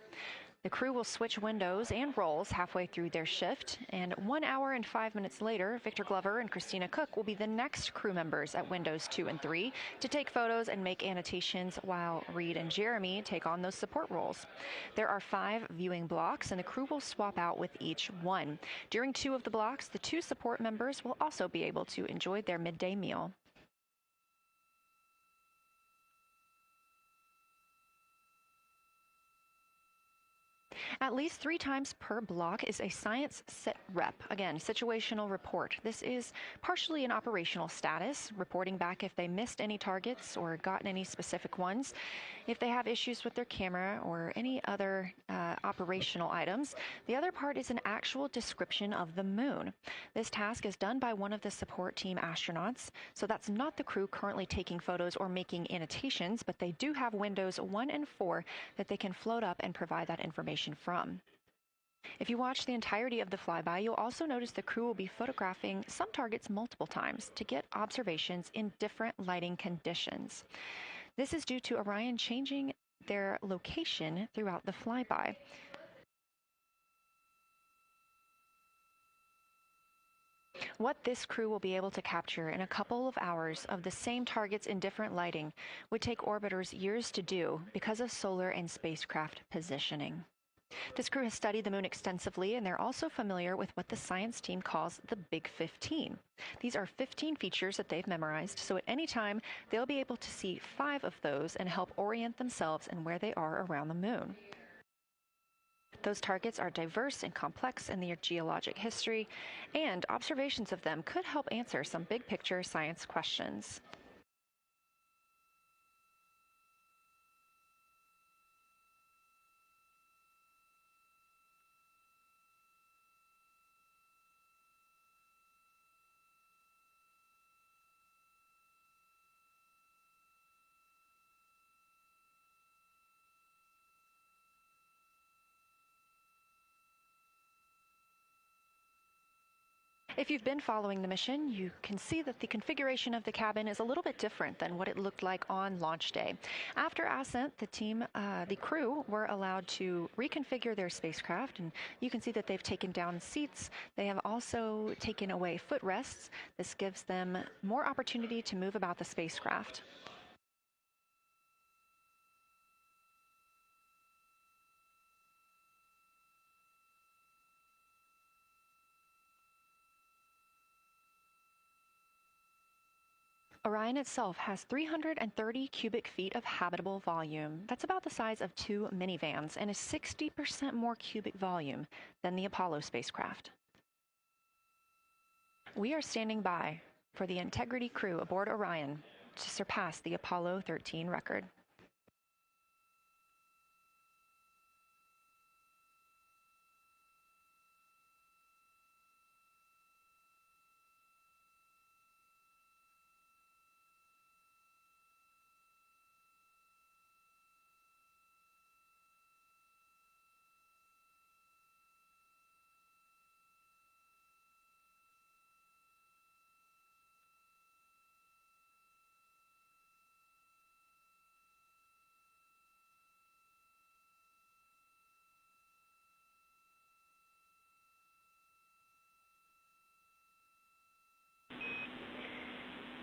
The crew will switch windows and roles halfway through their shift, and 1 hour and 5 minutes later, Victor Glover and Christina Koch will be the next crew members at windows 2 and 3 to take photos and make annotations, while Reid and Jeremy take on those support roles. There are 5 viewing blocks, and the crew will swap out with each one. During 2 of the blocks, the 2 support members will also be able to enjoy their midday meal. At least 3 times per block is a science sit rep. Again, situational report. This is partially an operational status, reporting back if they missed any targets or gotten any specific ones, if they have issues with their camera or any other operational items. The other part is an actual description of the moon. This task is done by one of the support team astronauts, so that's not the crew currently taking photos or making annotations, but they do have windows 1 and 4 that they can float up and provide that information from. If you watch the entirety of the flyby, you'll also notice the crew will be photographing some targets multiple times to get observations in different lighting conditions. This is due to Orion changing their location throughout the flyby. What this crew will be able to capture in a couple of hours of the same targets in different lighting would take orbiters years to do because of solar and spacecraft positioning. This crew has studied the moon extensively, and they're also familiar with what the science team calls the Big 15. These are 15 features that they've memorized, so at any time, they'll be able to see 5 of those and help orient themselves and where they are around the moon. Those targets are diverse and complex in their geologic history, and observations of them could help answer some big-picture science questions. If you've been following the mission, you can see that the configuration of the cabin is a little bit different than what it looked like on launch day. After ascent, the crew were allowed to reconfigure their spacecraft, and you can see that they've taken down seats. They have also taken away footrests. This gives them more opportunity to move about the spacecraft. Orion itself has 330 cubic feet of habitable volume. That's about the size of 2 minivans and is 60% more cubic volume than the Apollo spacecraft. We are standing by for the Integrity crew aboard Orion to surpass the Apollo 13 record.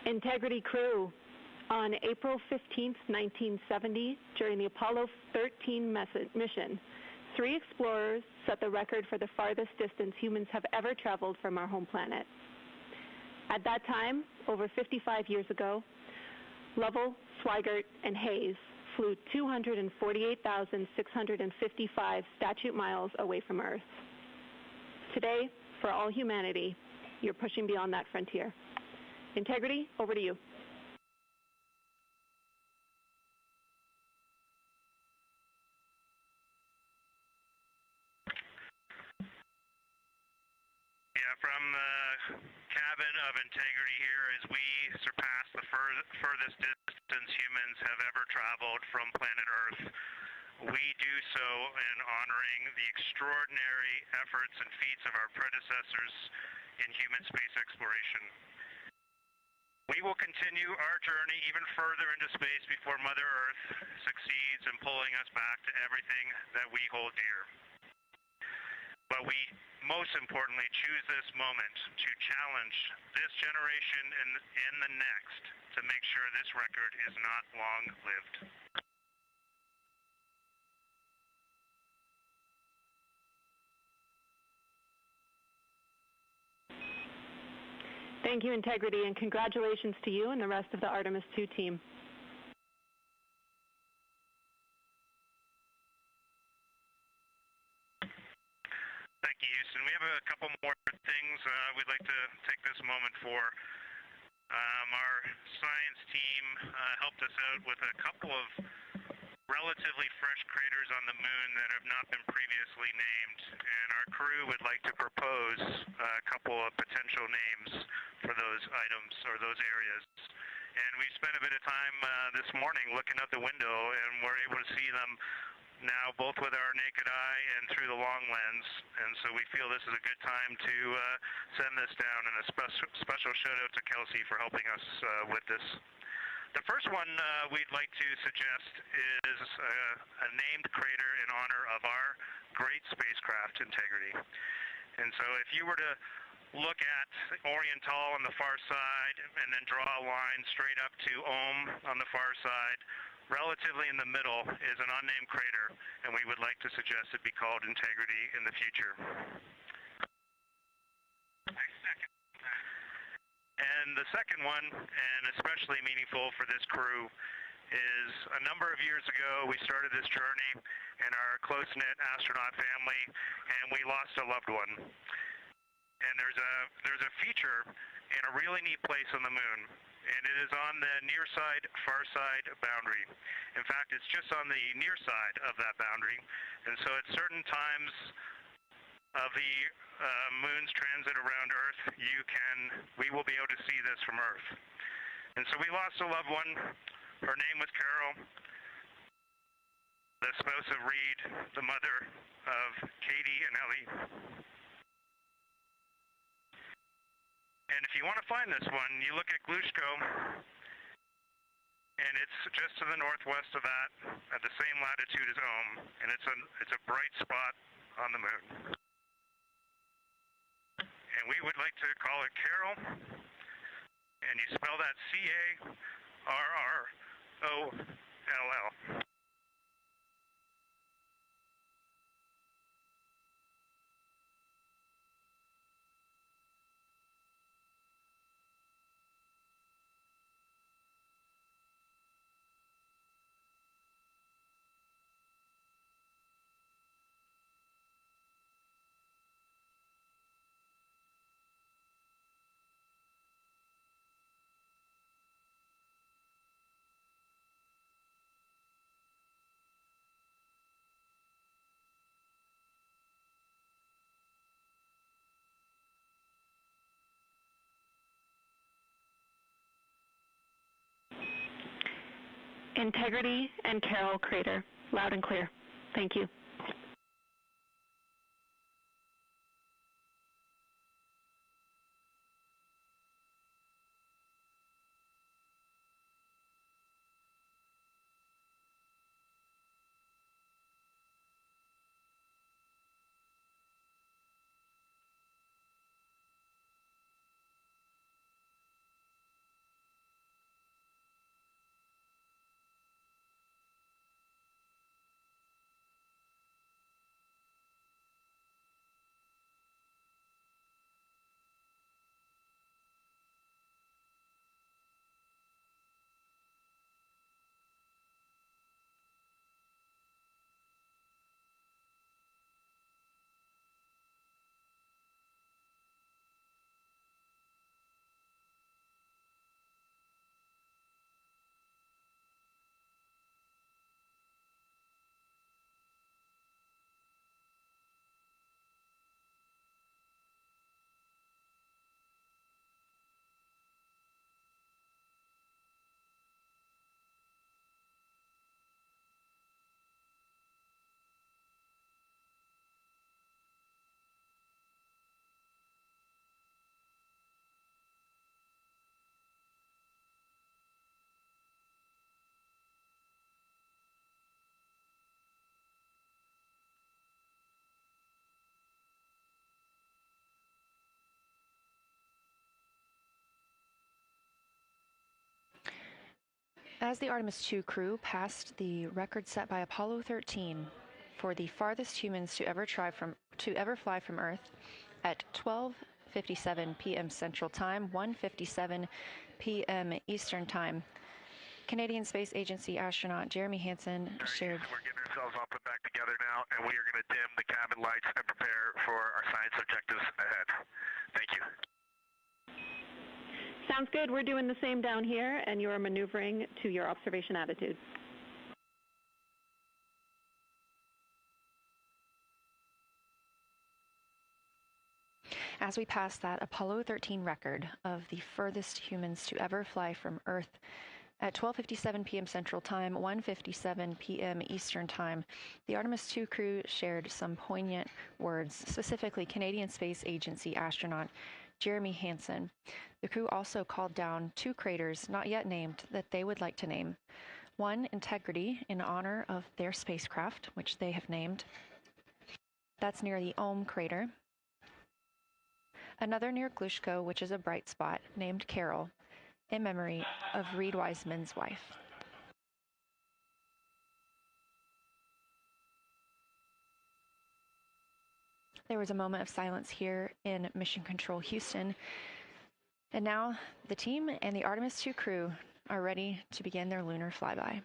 Integrity crew, on April 15, 1970, during the Apollo 13 mission, 3 explorers set the record for the farthest distance humans have ever traveled from our home planet. At that time, over 55 years ago, Lovell, Swigert, and Hayes flew 248,655 statute miles away from Earth. Today, for all humanity, you're pushing beyond that frontier. Integrity, over to you. Yeah, from the cabin of Integrity here as we surpass the furthest distance humans have ever traveled from planet Earth. We do so in honoring the extraordinary efforts and feats of our predecessors in human space exploration. We will continue our journey even further into space before Mother Earth succeeds in pulling us back to everything that we hold dear. But we, most importantly, choose this moment to challenge this generation and the next to make sure this record is not long-lived. Thank you, Integrity, and congratulations to you and the rest of the Artemis II team. Thank you, Houston. We have a couple more things we'd like to take this moment for. Our science team helped us out with a couple of relatively fresh craters on the moon that have not been previously named, and our crew would like to propose a couple of potential names for those items or those areas. And we spent a bit of time this morning looking out the window, and we're able to see them now both with our naked eye and through the long lens, and so we feel this is a good time to send this down, and a special shout out to Kelsey for helping us with this. The first one we'd like to suggest is a named crater in honor of our great spacecraft, Integrity. And so if you were to look at Oriental on the far side and then draw a line straight up to Ohm on the far side, relatively in the middle is an unnamed crater, and we would like to suggest it be called Integrity in the future. And the second one, and especially meaningful for this crew, is a number of years ago we started this journey in our close-knit astronaut family, and we lost a loved one. And there's a feature in a really neat place on the moon, and it is on the near side, far side boundary. In fact, it's just on the near side of that boundary, and so at certain times of the moon's transit around Earth, we will be able to see this from Earth. And so we lost a loved one. Her name was Carol, the spouse of Reid, the mother of Katie and Ellie. And if you want to find this one, you look at Glushko, and it's just to the northwest of that, at the same latitude as Ohm, and it's a bright spot on the moon. And we would like to call it Carol, and you spell that C-A-R-R-O-L-L. Integrity and Carroll Crater. Loud and clear. Thank you. As the Artemis II crew passed the record set by Apollo 13 for the farthest humans to ever fly from Earth at 12:57 p.m. Central Time, 1:57 p.m. Eastern Time, Canadian Space Agency astronaut Jeremy Hansen shared. We're getting ourselves all put back together now, and we are going to dim the cabin lights and prepare for our science objectives ahead. Thank you. Sounds good. We're doing the same down here, and you are maneuvering to your observation attitude. As we pass that Apollo 13 record of the furthest humans to ever fly from Earth at 12:57 p.m. Central Time, 1:57 p.m. Eastern Time, the Artemis II crew shared some poignant words, specifically Canadian Space Agency astronaut Jeremy Hansen. The crew also called down 2 craters not yet named that they would like to name. One, Integrity, in honor of their spacecraft, which they have named. That's near the Ohm crater. Another near Glushko, which is a bright spot, named Carroll, in memory of Reid Wiseman's wife. There was a moment of silence here in Mission Control Houston. And now the team and the Artemis II crew are ready to begin their lunar flyby.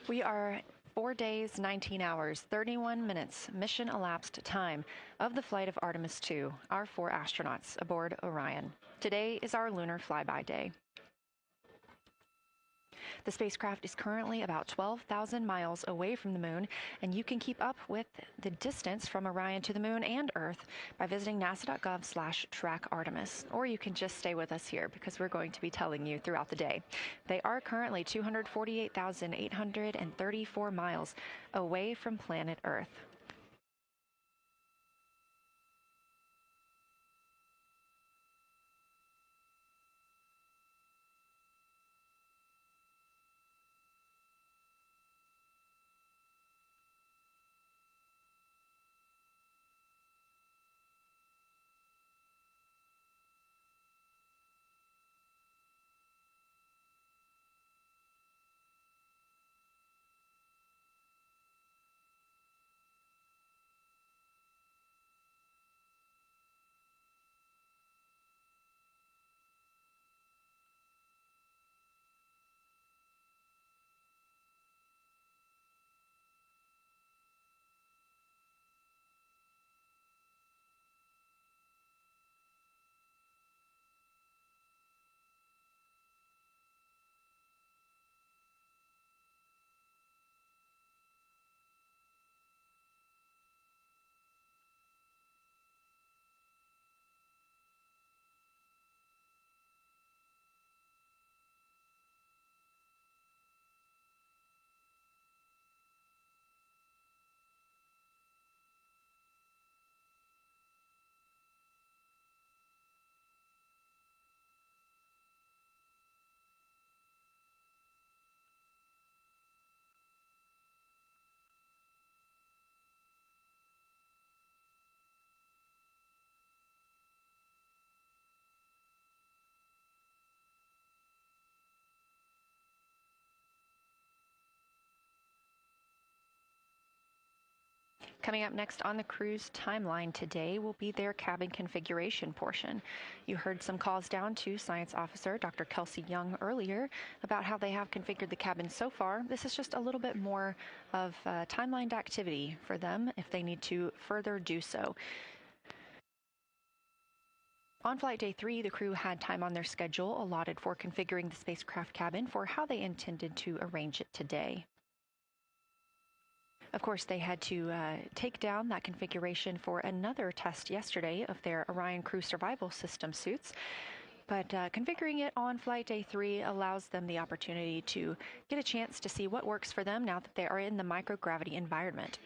We are 4 days, 19 hours, 31 minutes mission elapsed time of the flight of Artemis II, our 4 astronauts aboard Orion. Today is our lunar flyby day. The spacecraft is currently about 12,000 miles away from the moon, and you can keep up with the distance from Orion to the moon and Earth by visiting nasa.gov/track-Artemis. Or you can just stay with us here because we're going to be telling you throughout the day. They are currently 248,834 miles away from planet Earth. Coming up next on the crew's timeline today will be their cabin configuration portion. You heard some calls down to Science Officer Dr. Kelsey Young earlier about how they have configured the cabin so far. This is just a little bit more of timelined activity for them if they need to further do so. On flight day 3, the crew had time on their schedule allotted for configuring the spacecraft cabin for how they intended to arrange it today. Of course, they had to take down that configuration for another test yesterday of their Orion Crew Survival System suits. But configuring it on flight day 3 allows them the opportunity to get a chance to see what works for them now that they are in the microgravity environment.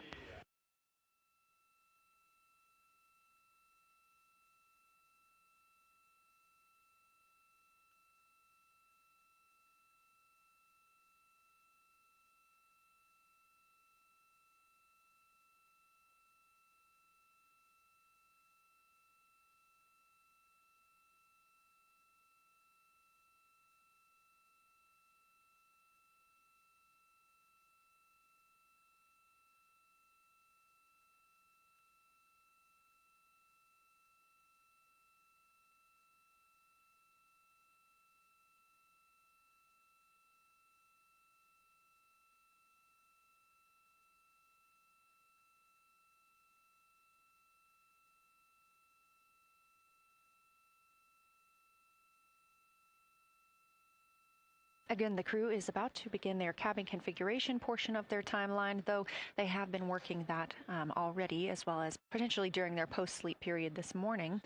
Again, the crew is about to begin their cabin configuration portion of their timeline, though they have been working that already, as well as potentially during their post-sleep period this morning.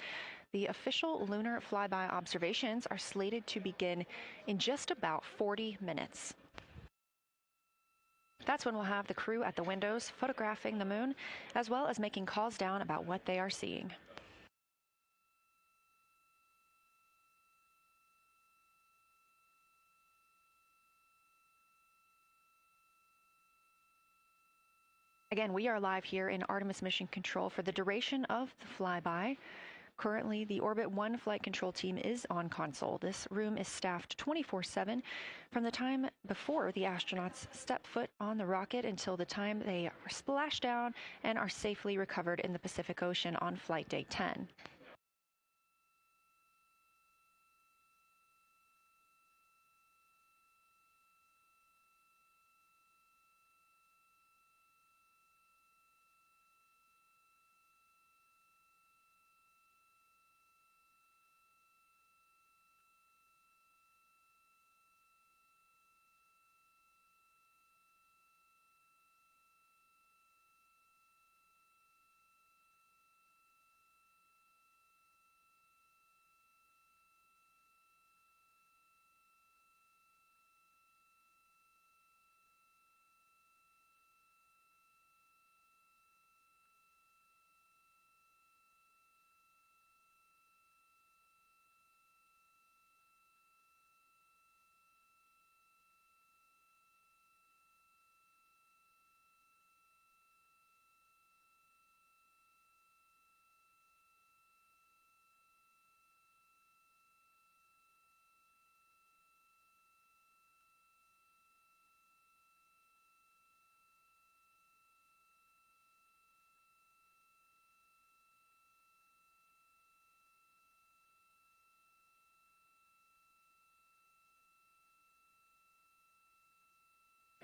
The official lunar flyby observations are slated to begin in just about 40 minutes. That's when we'll have the crew at the windows photographing the moon, as well as making calls down about what they are seeing. Again, we are live here in Artemis Mission Control for the duration of the flyby. Currently, the Orbit 1 flight control team is on console. This room is staffed 24/7 from the time before the astronauts step foot on the rocket until the time they are splashed down and are safely recovered in the Pacific Ocean on flight day 10.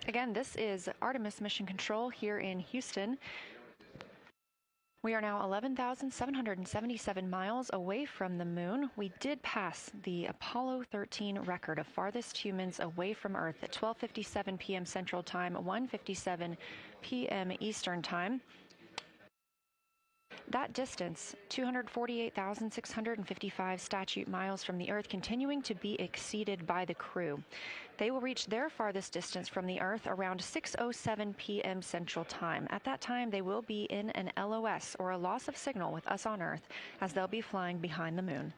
Again, this is Artemis Mission Control here in Houston. We are now 11,777 miles away from the moon. We did pass the Apollo 13 record of farthest humans away from Earth at 12:57 p.m. Central Time, 1:57 p.m. Eastern Time. That distance, 248,655 statute miles from the Earth, continuing to be exceeded by the crew. They will reach their farthest distance from the Earth around 6:07 p.m. Central Time. At that time, they will be in an LOS, or a loss of signal, with us on Earth, as they'll be flying behind the moon.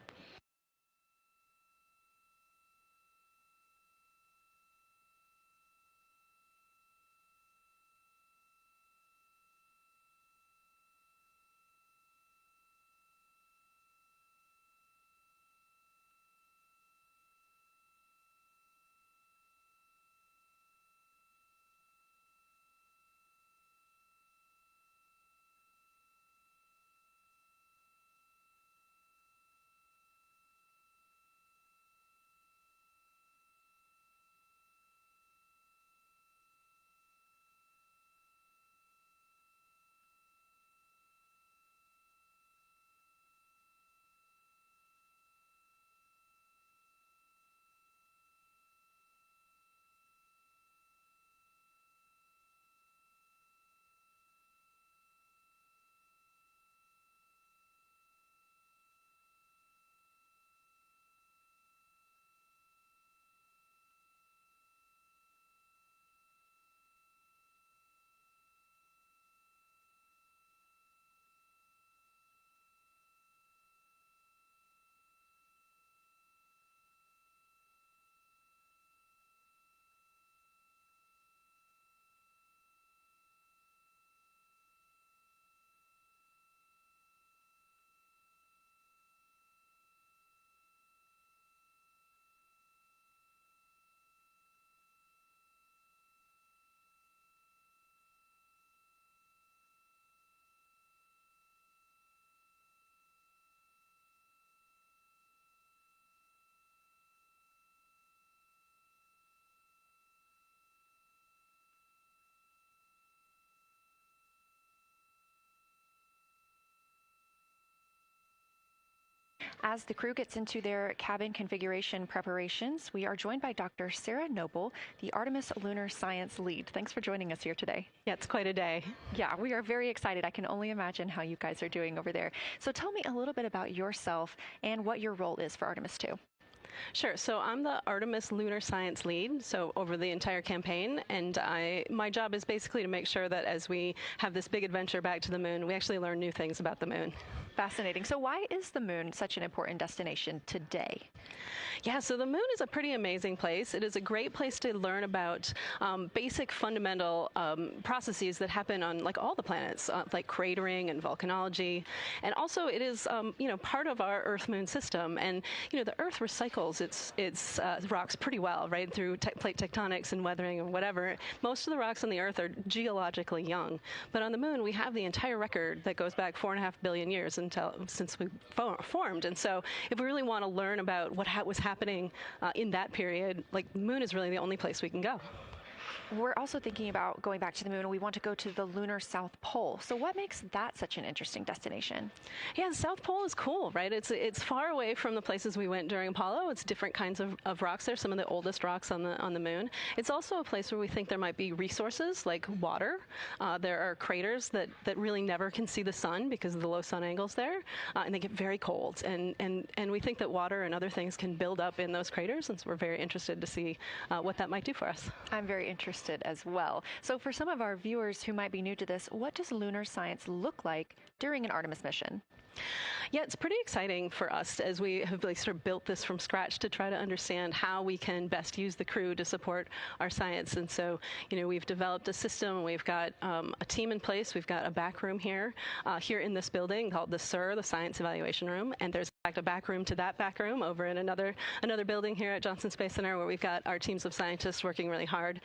As the crew gets into their cabin configuration preparations, we are joined by Dr. Sarah Noble, the Artemis Lunar Science Lead. Thanks for joining us here today. Yeah, it's quite a day. Yeah, we are very excited. I can only imagine how you guys are doing over there. So tell me a little bit about yourself and what your role is for Artemis II. Sure. So I'm the Artemis Lunar Science Lead, so over the entire campaign, and my job is basically to make sure that as we have this big adventure back to the moon, we actually learn new things about the moon. Fascinating. So why is the moon such an important destination today? Yeah, so the moon is a pretty amazing place. It is a great place to learn about basic fundamental processes that happen on like all the planets, like cratering and volcanology. And also it is, part of our Earth-Moon system. And, the Earth recycles its rocks pretty well, right, through plate tectonics and weathering and whatever. Most of the rocks on the Earth are geologically young. But on the moon, we have the entire record that goes back 4.5 billion years since we formed. And so if we really want to learn about what was happening in that period, like the moon is really the only place we can go. We're also thinking about going back to the moon, and we want to go to the lunar South Pole. So what makes that such an interesting destination? Yeah, the South Pole is cool, right? It's far away from the places we went during Apollo. It's different kinds of rocks there, some of the oldest rocks on the moon. It's also a place where we think there might be resources like water. There are craters that really never can see the sun because of the low sun angles there, and they get very cold. And we think that water and other things can build up in those craters, and so we're very interested to see what that might do for us. I'm very interested as well. So for some of our viewers who might be new to this, what does lunar science look like during an Artemis mission? Yeah, it's pretty exciting for us as we have sort of built this from scratch to try to understand how we can best use the crew to support our science. And so, we've developed a system. We've got a team in place. We've got a back room here in this building called the SIR, the Science Evaluation Room. And there's in fact a back room to that back room over in another building here at Johnson Space Center where we've got our teams of scientists working really hard.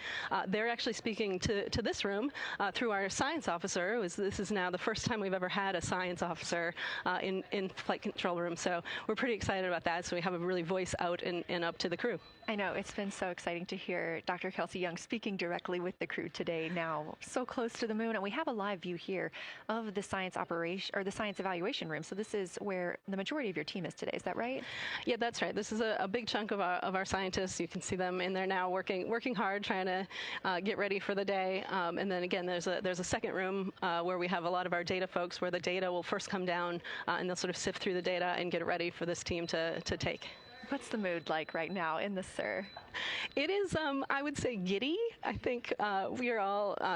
They're actually speaking to this room through our science officer. This is now the first time we've ever had a science officer in flight control room. So we're pretty excited about that. So we have a really voice out and up to the crew. I know, it's been so exciting to hear Dr. Kelsey Young speaking directly with the crew today, now so close to the moon. And we have a live view here of the science operation, or the science evaluation room. So this is where the majority of your team is today. Is that right? Yeah, that's right. This is a big chunk of our scientists. You can see them in there now working hard, trying to get ready for the day. And then again, there's a second room where we have a lot of our data folks, where the data will first come down and they'll sort of sift through the data and get it ready for this team to take. What's the mood like right now in the SIR? It is, I would say, giddy. I think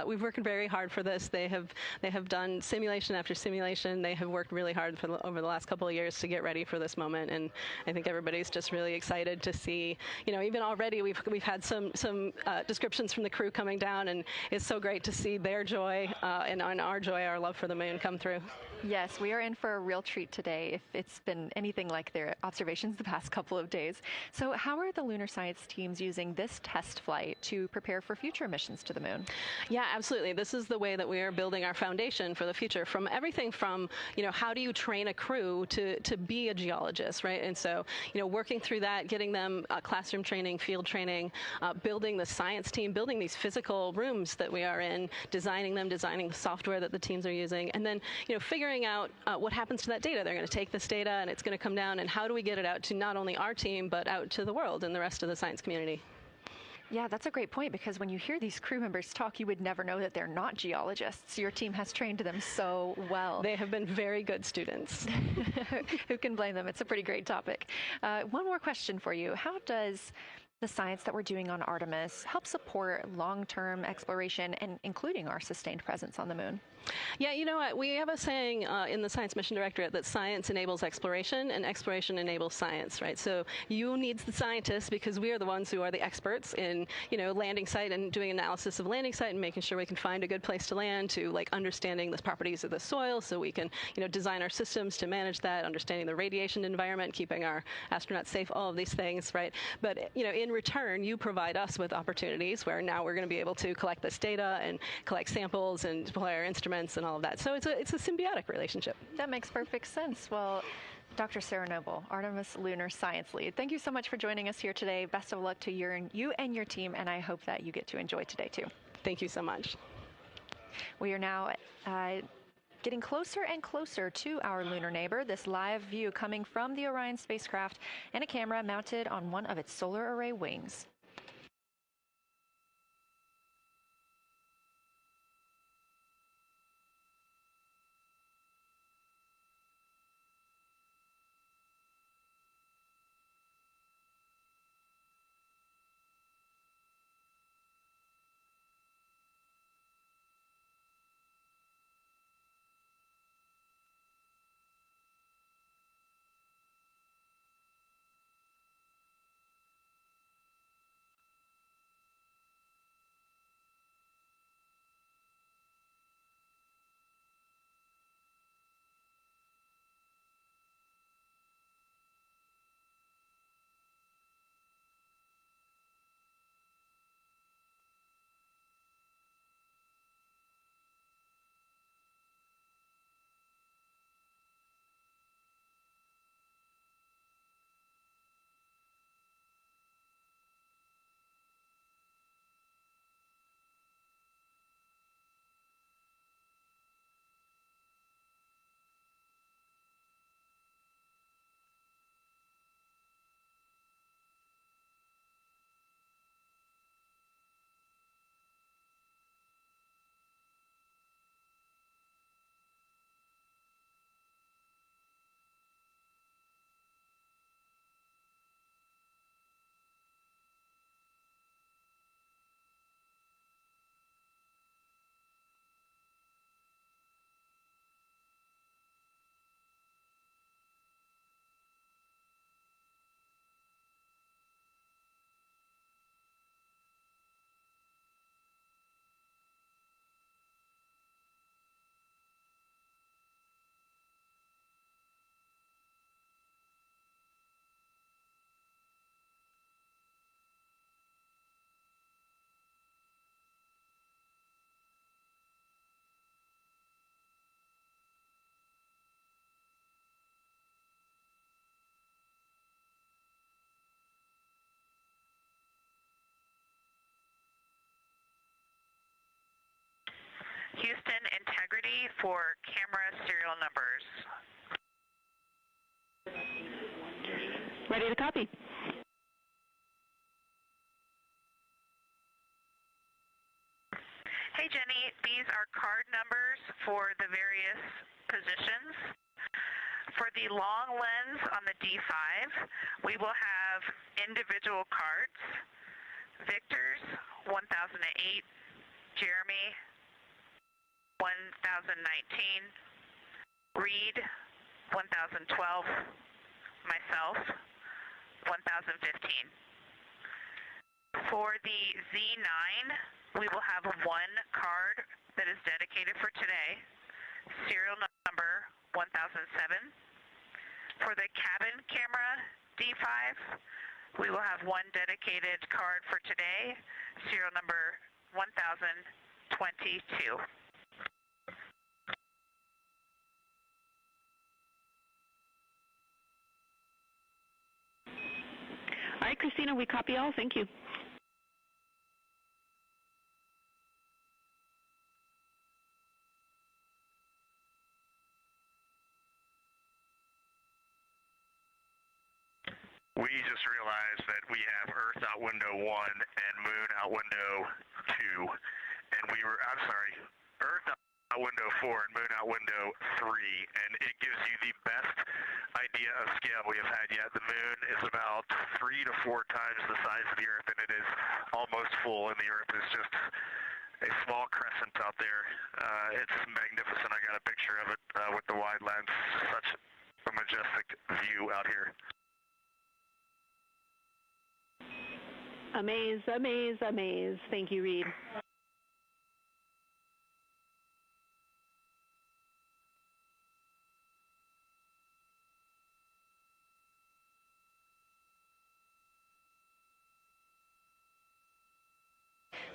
we've worked very hard for this. They have done simulation after simulation. They have worked really hard over the last couple of years to get ready for this moment, and I think everybody's just really excited to see. Even already we've had some descriptions from the crew coming down, and it's so great to see their joy and our joy, our love for the moon come through. Yes, we are in for a real treat today, if it's been anything like their observations the past couple of days. So how are the lunar science teams using this test flight to prepare for future missions to the moon? Yeah, absolutely. This is the way that we are building our foundation for the future, from everything from, how do you train a crew to be a geologist, right? And so, working through that, getting them classroom training, field training, building the science team, building these physical rooms that we are in, designing the software that the teams are using, and then, figuring out what happens to that data. They're going to take this data and it's going to come down, and how do we get it out to not only our team, but out to the world and the rest of the science community? Yeah, that's a great point, because when you hear these crew members talk, you would never know that they're not geologists. Your team has trained them so well. They have been very good students. Who can blame them? It's a pretty great topic. One more question for you. How does the science that we're doing on Artemis help support long-term exploration, and including our sustained presence on the moon? Yeah, we have a saying in the Science Mission Directorate that science enables exploration and exploration enables science, right? So you need the scientists, because we are the ones who are the experts in, landing site and doing analysis of landing site and making sure we can find a good place to land, to understanding the properties of the soil so we can, design our systems to manage that, understanding the radiation environment, keeping our astronauts safe, all of these things, right? But, in return, you provide us with opportunities where now we're going to be able to collect this data and collect samples and deploy our instruments and all of that. So it's a symbiotic relationship. That makes perfect sense. Well, Dr. Sarah Noble, Artemis Lunar Science Lead, thank you so much for joining us here today. Best of luck to you and your team, and I hope that you get to enjoy today too. Thank you so much. We are now getting closer and closer to our lunar neighbor. This live view coming from the Orion spacecraft and a camera mounted on one of its solar array wings. ready for camera serial numbers. Ready to copy. Hey Jenny, these are card numbers for the various positions. For the long lens on the D5, we will have individual cards. Victor's 1008, Jeremy 1019, Reid 1012, myself 1015. For the Z9, we will have one card that is dedicated for today, serial number 1007. For the cabin camera D5, we will have one dedicated card for today, serial number 1022. All right, Christina, we copy all. Thank you. We just realized that we have Earth out window 1 and Moon out window 2, and Earth out window 4 and Moon out window 3, and it gives you the best idea of scale we have had yet. The Moon is about 3 to 4 times the size of the Earth, and it is almost full, and the Earth is just a small crescent out there. It's magnificent. I got a picture of it with the wide lens. Such a majestic view out here. Amaze, amaze, amaze. Thank you, Reid.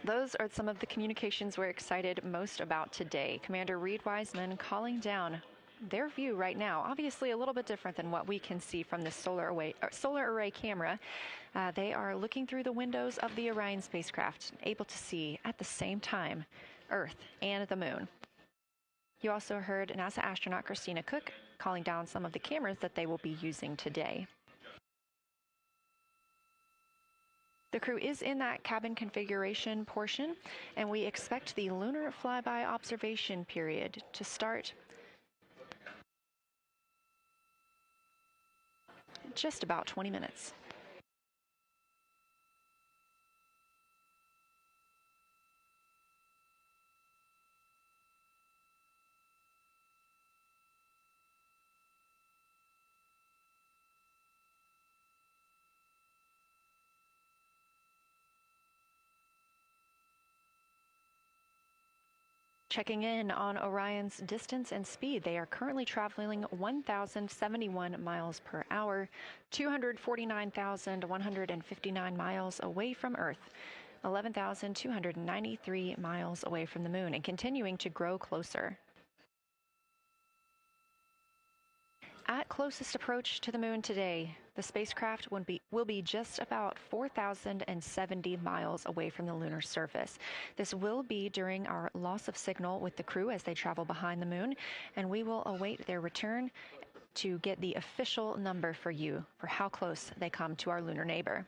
Those are some of the communications we're excited most about today. Commander Reid Wiseman calling down their view right now, obviously a little bit different than what we can see from the solar array camera. They are looking through the windows of the Orion spacecraft, able to see at the same time Earth and the Moon. You also heard NASA astronaut Christina Koch calling down some of the cameras that they will be using today. The crew is in that cabin configuration portion, and we expect the lunar flyby observation period to start just about 20 minutes. Checking in on Orion's distance and speed, they are currently traveling 1,071 miles per hour, 249,159 miles away from Earth, 11,293 miles away from the Moon, and continuing to grow closer. At closest approach to the Moon today, the spacecraft will be just about 4,070 miles away from the lunar surface. This will be during our loss of signal with the crew as they travel behind the Moon, and we will await their return to get the official number for you for how close they come to our lunar neighbor.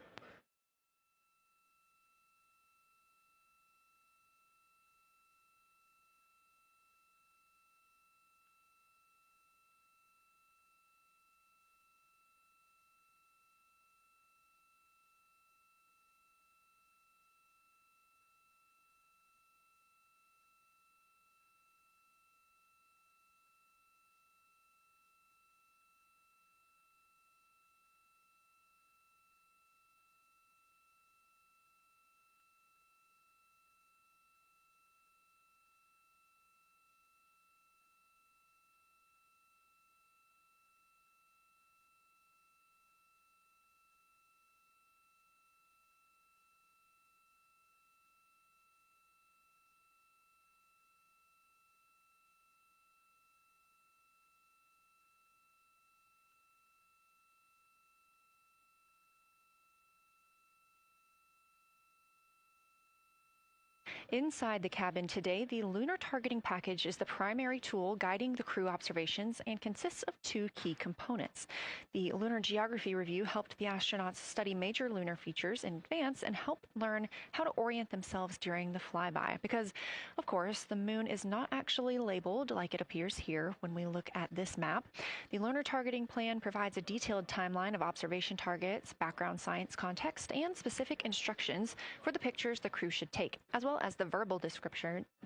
Inside the cabin today, the lunar targeting package is the primary tool guiding the crew observations and consists of two key components. The Lunar Geography Review helped the astronauts study major lunar features in advance and help learn how to orient themselves during the flyby. Because, of course, the moon is not actually labeled like it appears here when we look at this map. The lunar targeting plan provides a detailed timeline of observation targets, background science context, and specific instructions for the pictures the crew should take, as well as the verbal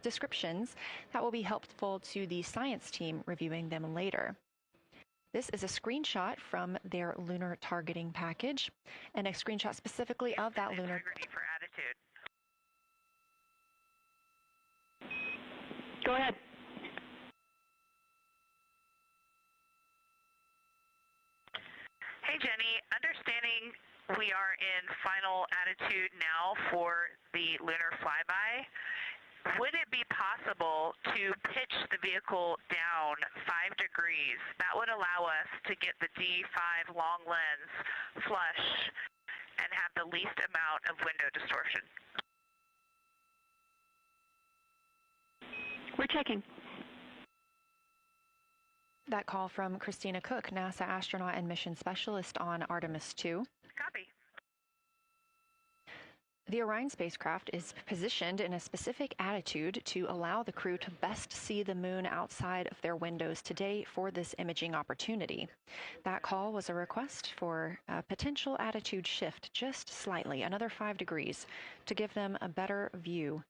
descriptions that will be helpful to the science team reviewing them later. This is a screenshot from their lunar targeting package, and a screenshot specifically of that lunar. For attitude. Go ahead. Hey, Jenny. Understanding we are in final attitude now for the lunar flyby, would it be possible to pitch the vehicle down 5 degrees? That would allow us to get the D5 long lens flush and have the least amount of window distortion. We're checking. That call from Christina Koch, NASA astronaut and mission specialist on Artemis II. Copy. The Orion spacecraft is positioned in a specific attitude to allow the crew to best see the moon outside of their windows today for this imaging opportunity. That call was a request for a potential attitude shift just slightly, another 5 degrees, to give them a better view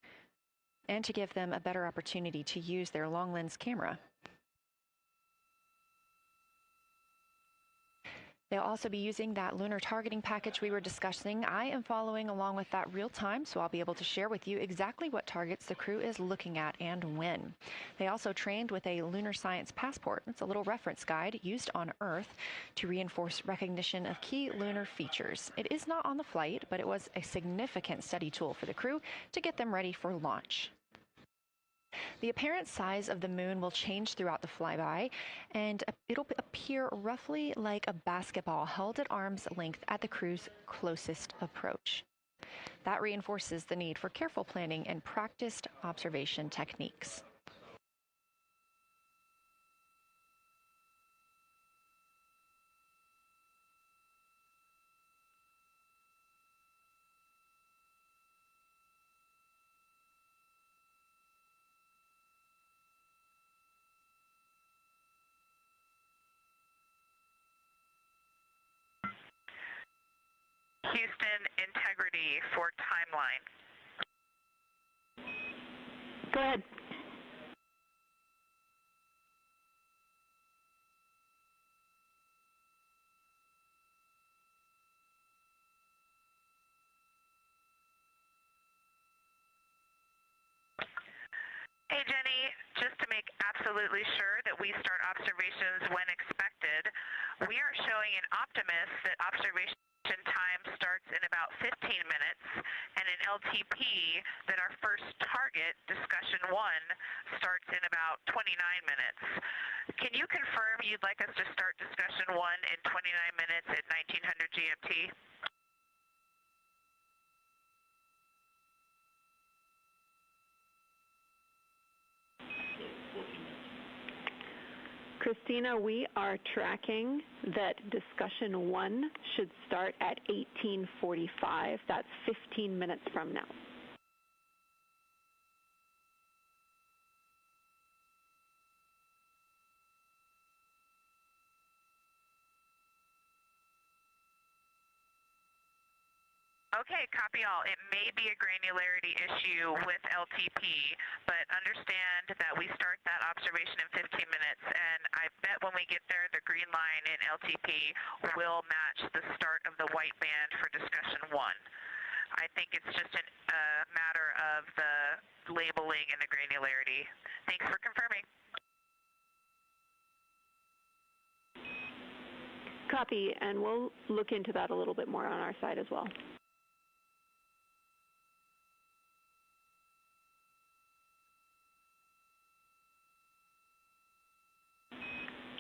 and to give them a better opportunity to use their long lens camera. They'll also be using that lunar targeting package we were discussing. I am following along with that real time, so I'll be able to share with you exactly what targets the crew is looking at and when. They also trained with a lunar science passport. It's a little reference guide used on Earth to reinforce recognition of key lunar features. It is not on the flight, but it was a significant study tool for the crew to get them ready for launch. The apparent size of the moon will change throughout the flyby, and it'll appear roughly like a basketball held at arm's length at the crew's closest approach. That reinforces the need for careful planning and practiced observation techniques. Houston, integrity for timeline. Go ahead. Hey, Jenny, just to make absolutely sure that we start observations when expected, we are showing in Optimus that observation time starts in about 15 minutes, and in LTP that our first target, discussion 1, starts in about 29 minutes. Can you confirm you'd like us to start discussion 1 in 29 minutes at 1900 GMT? Christina, we are tracking that discussion 1 should start at 18:45. That's 15 minutes from now. Okay, copy all. It may be a granularity issue with LTP, but understand that we start that observation in 15 minutes, and I bet when we get there, the green line in LTP will match the start of the white band for discussion 1. I think it's just a matter of the labeling and the granularity. Thanks for confirming. Copy, and we'll look into that a little bit more on our side as well.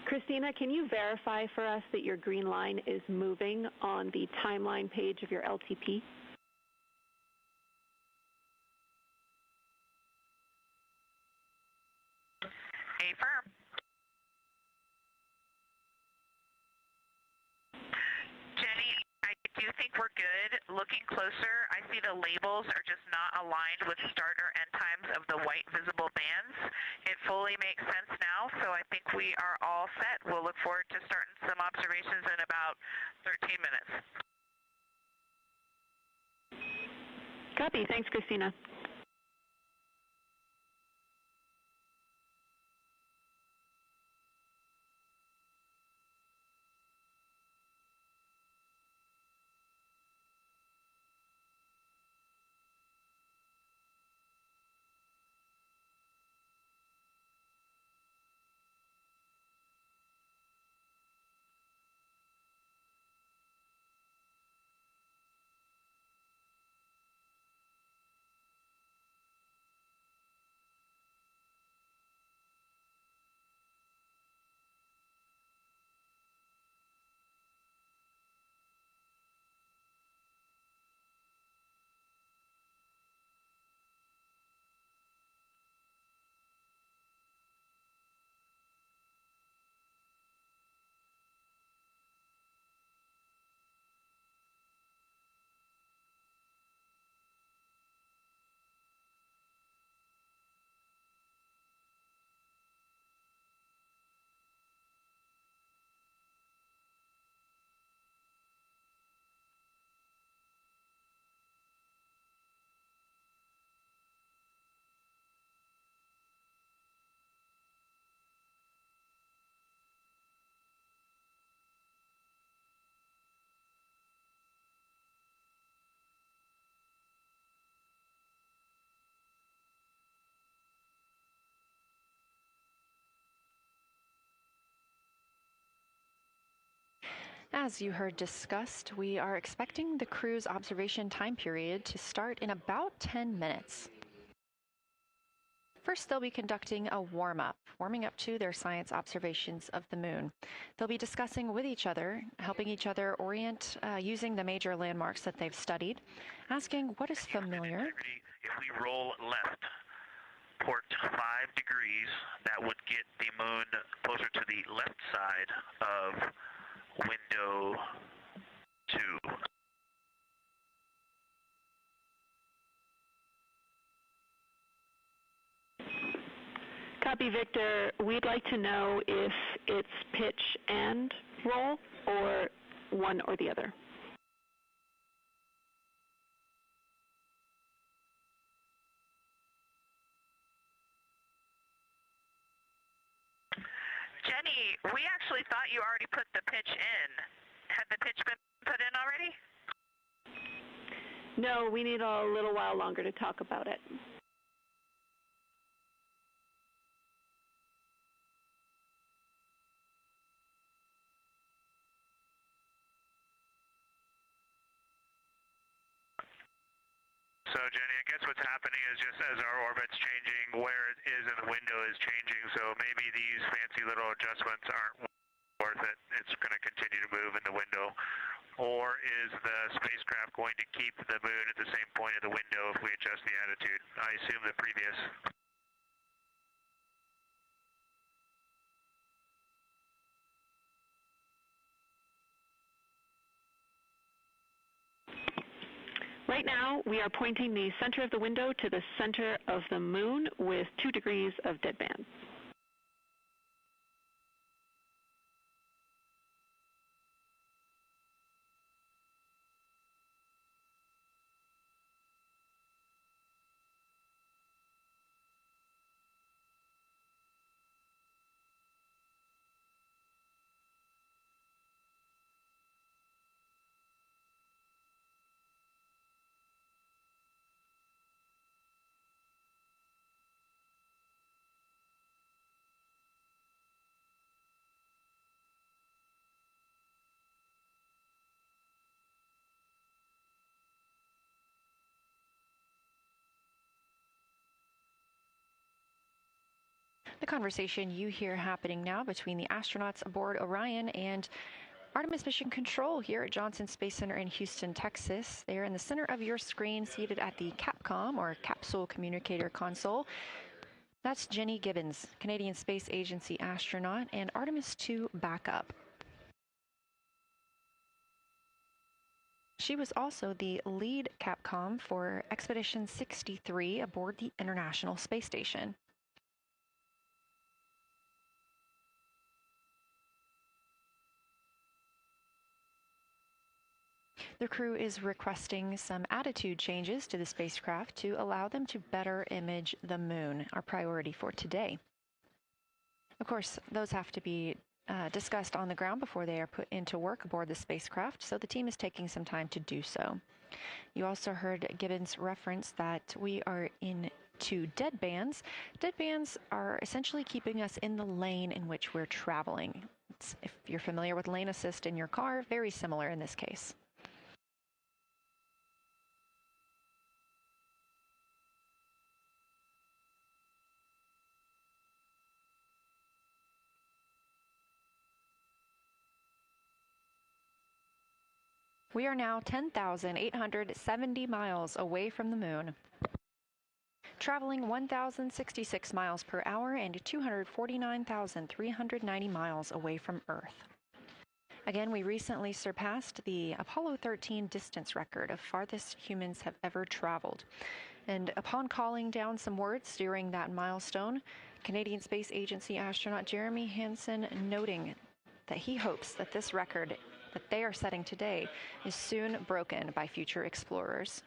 Christina, can you verify for us that your green line is moving on the timeline page of your LTP? good. Looking closer, I see the labels are just not aligned with start or end times of the white visible bands. It fully makes sense now, so I think we are all set. We'll look forward to starting some observations in about 13 minutes. Copy. Thanks, Christina. As you heard discussed, we are expecting the crew's observation time period to start in about 10 minutes. First, they'll be conducting a warm-up, warming up to their science observations of the moon. They'll be discussing with each other, helping each other orient using the major landmarks that they've studied, asking what is familiar. If we roll left, port 5 degrees, that would get the moon closer to the left side of window 2. Copy, Victor. We'd like to know if it's pitch and roll or one or the other. Jenny, we actually thought you already put the pitch in. Had the pitch been put in already? No, we need a little while longer to talk about it. So, Jenny, I guess what's happening is just as our orbit's changing, where it is in the window is changing, so maybe these fancy little adjustments aren't worth it. It's going to continue to move in the window. Or is the spacecraft going to keep the moon at the same point of the window if we adjust the attitude? I assume the previous. Right now, we are pointing the center of the window to the center of the moon with 2 degrees of deadband. The conversation you hear happening now between the astronauts aboard Orion and Artemis Mission Control here at Johnson Space Center in Houston, Texas. They're in the center of your screen, seated at the CAPCOM, or Capsule Communicator Console. That's Jenny Gibbons, Canadian Space Agency astronaut and Artemis II backup. She was also the lead Capcom for Expedition 63 aboard the International Space Station. The crew is requesting some attitude changes to the spacecraft to allow them to better image the moon, our priority for today. Of course, those have to be discussed on the ground before they are put into work aboard the spacecraft, so the team is taking some time to do so. You also heard Gibbons reference that we are into dead bands. Dead bands are essentially keeping us in the lane in which we're traveling. If you're familiar with lane assist in your car, very similar in this case. We are now 10,870 miles away from the moon, traveling 1,066 miles per hour and 249,390 miles away from Earth. Again, we recently surpassed the Apollo 13 distance record of farthest humans have ever traveled. And upon calling down some words during that milestone, Canadian Space Agency astronaut Jeremy Hansen noting that he hopes that this record that they are setting today is soon broken by future explorers.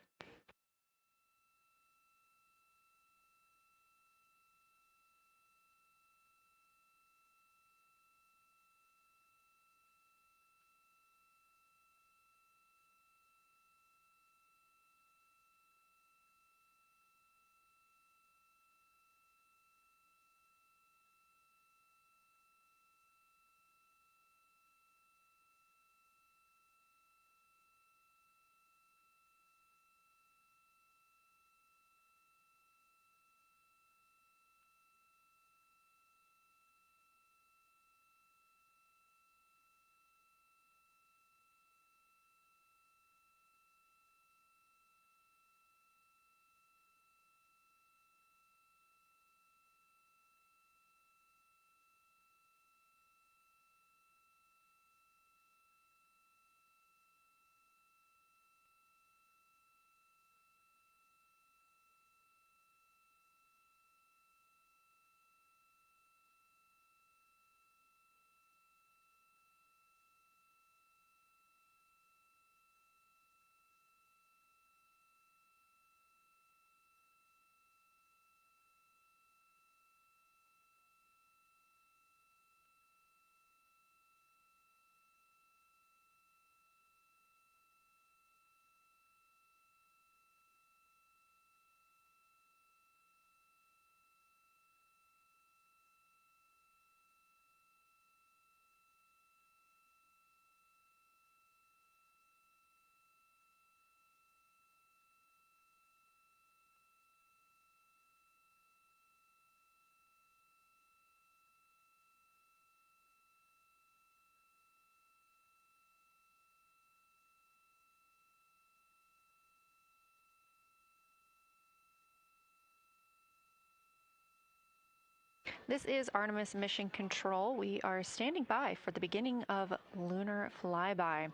This is Artemis Mission Control. We are standing by for the beginning of Lunar Flyby.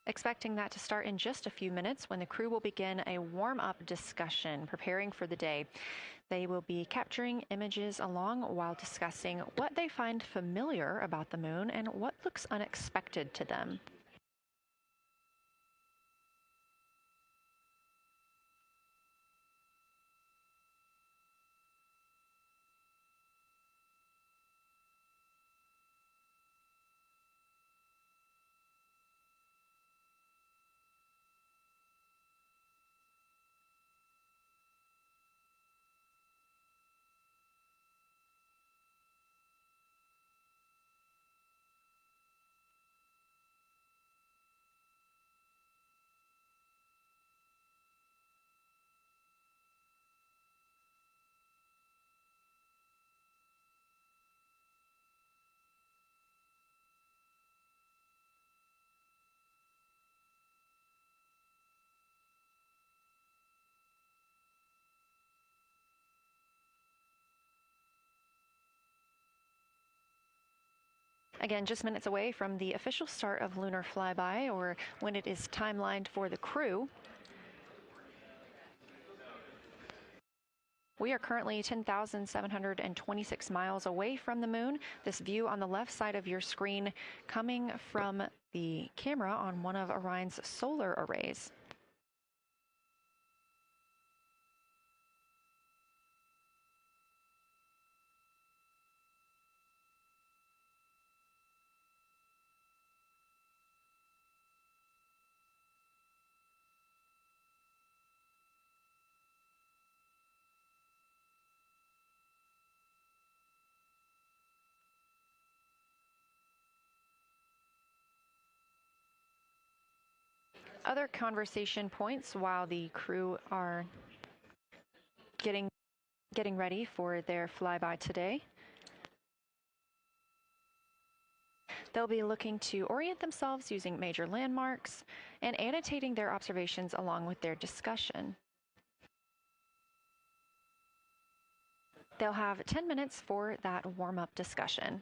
Expecting that to start in just a few minutes when the crew will begin a warm-up discussion, preparing for the day. They will be capturing images along while discussing what they find familiar about the moon and what looks unexpected to them. Again, just minutes away from the official start of Lunar Flyby, or when it is timelined for the crew. We are currently 10,726 miles away from the moon. This view on the left side of your screen coming from the camera on one of Orion's solar arrays. Other conversation points while the crew are getting ready for their flyby today. They'll be looking to orient themselves using major landmarks and annotating their observations along with their discussion. They'll have 10 minutes for that warm-up discussion.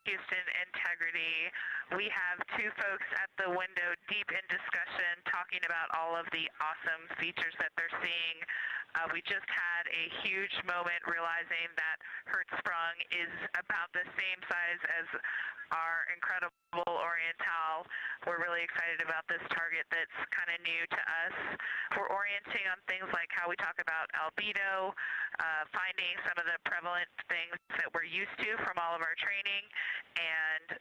Houston integrity. We have two folks at the window deep in discussion talking about all of the awesome features that they're seeing. We just had a huge moment realizing that Hertzsprung is about the same size as our incredible Oriental. We're really excited about this target that's kind of new to us. We're orienting on things like how we talk about albedo, finding some of the prevalent things that we're used to from all of our training, and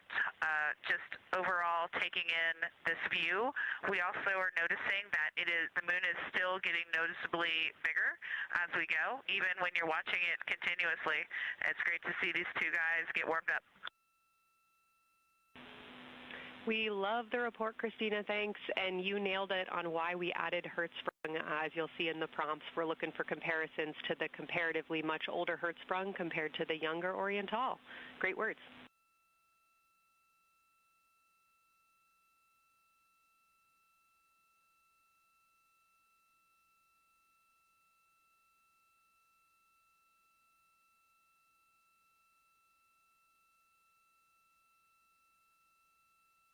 just overall taking in this view. We also are noticing that the moon is still getting noticeably bigger as we go, even when you're watching it continuously. It's great to see these two guys get warmed up. We love the report, Christina, thanks. And you nailed it on why we added Hertzsprung. As you'll see in the prompts, we're looking for comparisons to the comparatively much older Hertzsprung compared to the younger Oriental. Great words.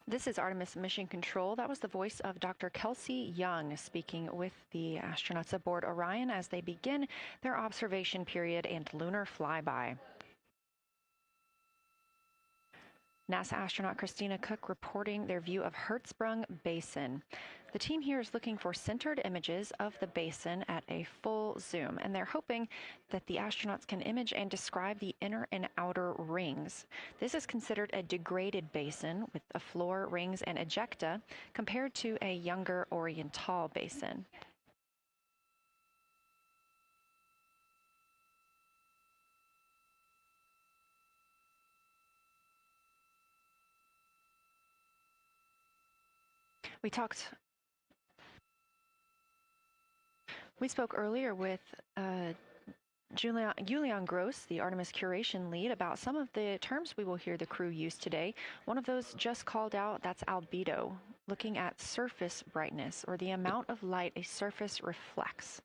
This is Artemis Mission Control. That was the voice of Dr. Kelsey Young speaking with the astronauts aboard Orion as they begin their observation period and lunar flyby. NASA astronaut Christina Koch reporting their view of Hertzsprung Basin. The team here is looking for centered images of the basin at a full zoom, and they're hoping that the astronauts can image and describe the inner and outer rings. This is considered a degraded basin with a floor, rings, and ejecta compared to a younger Oriental basin. We spoke earlier with Julian Gross, the Artemis curation lead, about some of the terms we will hear the crew use today. One of those just called out, that's albedo, looking at surface brightness, or the amount of light a surface reflects.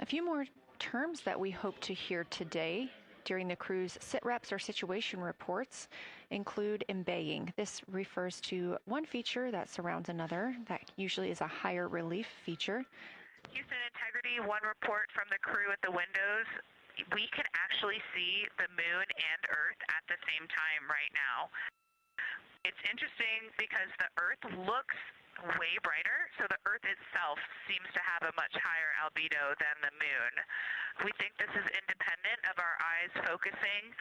A few more terms that we hope to hear today during the crew's sit-reps or situation reports include embaying. This refers to one feature that surrounds another. That usually is a higher relief feature. Houston Integrity, one report from the crew at the windows. We can actually see the moon and Earth at the same time right now. It's interesting because the Earth looks way brighter, so the Earth itself seems to have a much higher albedo than the moon. We think this is independent of our eyes focusing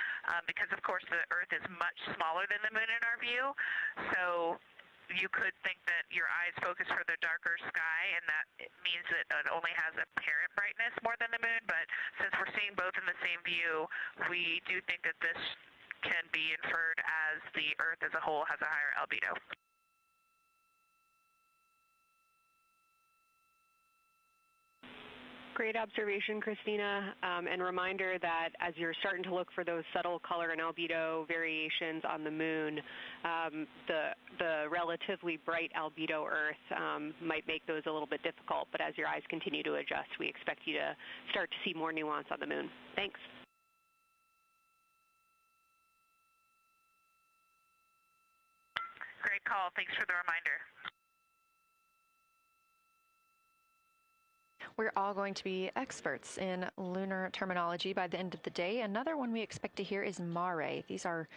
because, of course, the Earth is much smaller than the moon in our view, so you could think that your eyes focus for the darker sky, and that it means that it only has apparent brightness more than the moon, but since we're seeing both in the same view, we do think that this can be inferred as the Earth as a whole has a higher albedo. Great observation, Christina, and reminder that as you're starting to look for those subtle color and albedo variations on the moon, the relatively bright albedo Earth might make those a little bit difficult, but as your eyes continue to adjust, we expect you to start to see more nuance on the moon. Thanks. Great call. Thanks for the reminder. We're all going to be experts in lunar terminology by the end of the day. Another one we expect to hear is mare. These are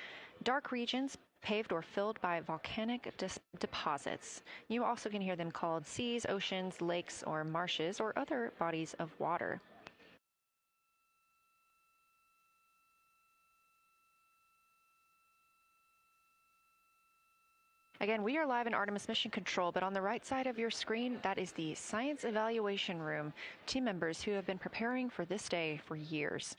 dark regions paved or filled by volcanic deposits. You also can hear them called seas, oceans, lakes, or marshes, or other bodies of water. Again, we are live in Artemis Mission Control, but on the right side of your screen, that is the Science Evaluation Room, team members who have been preparing for this day for years.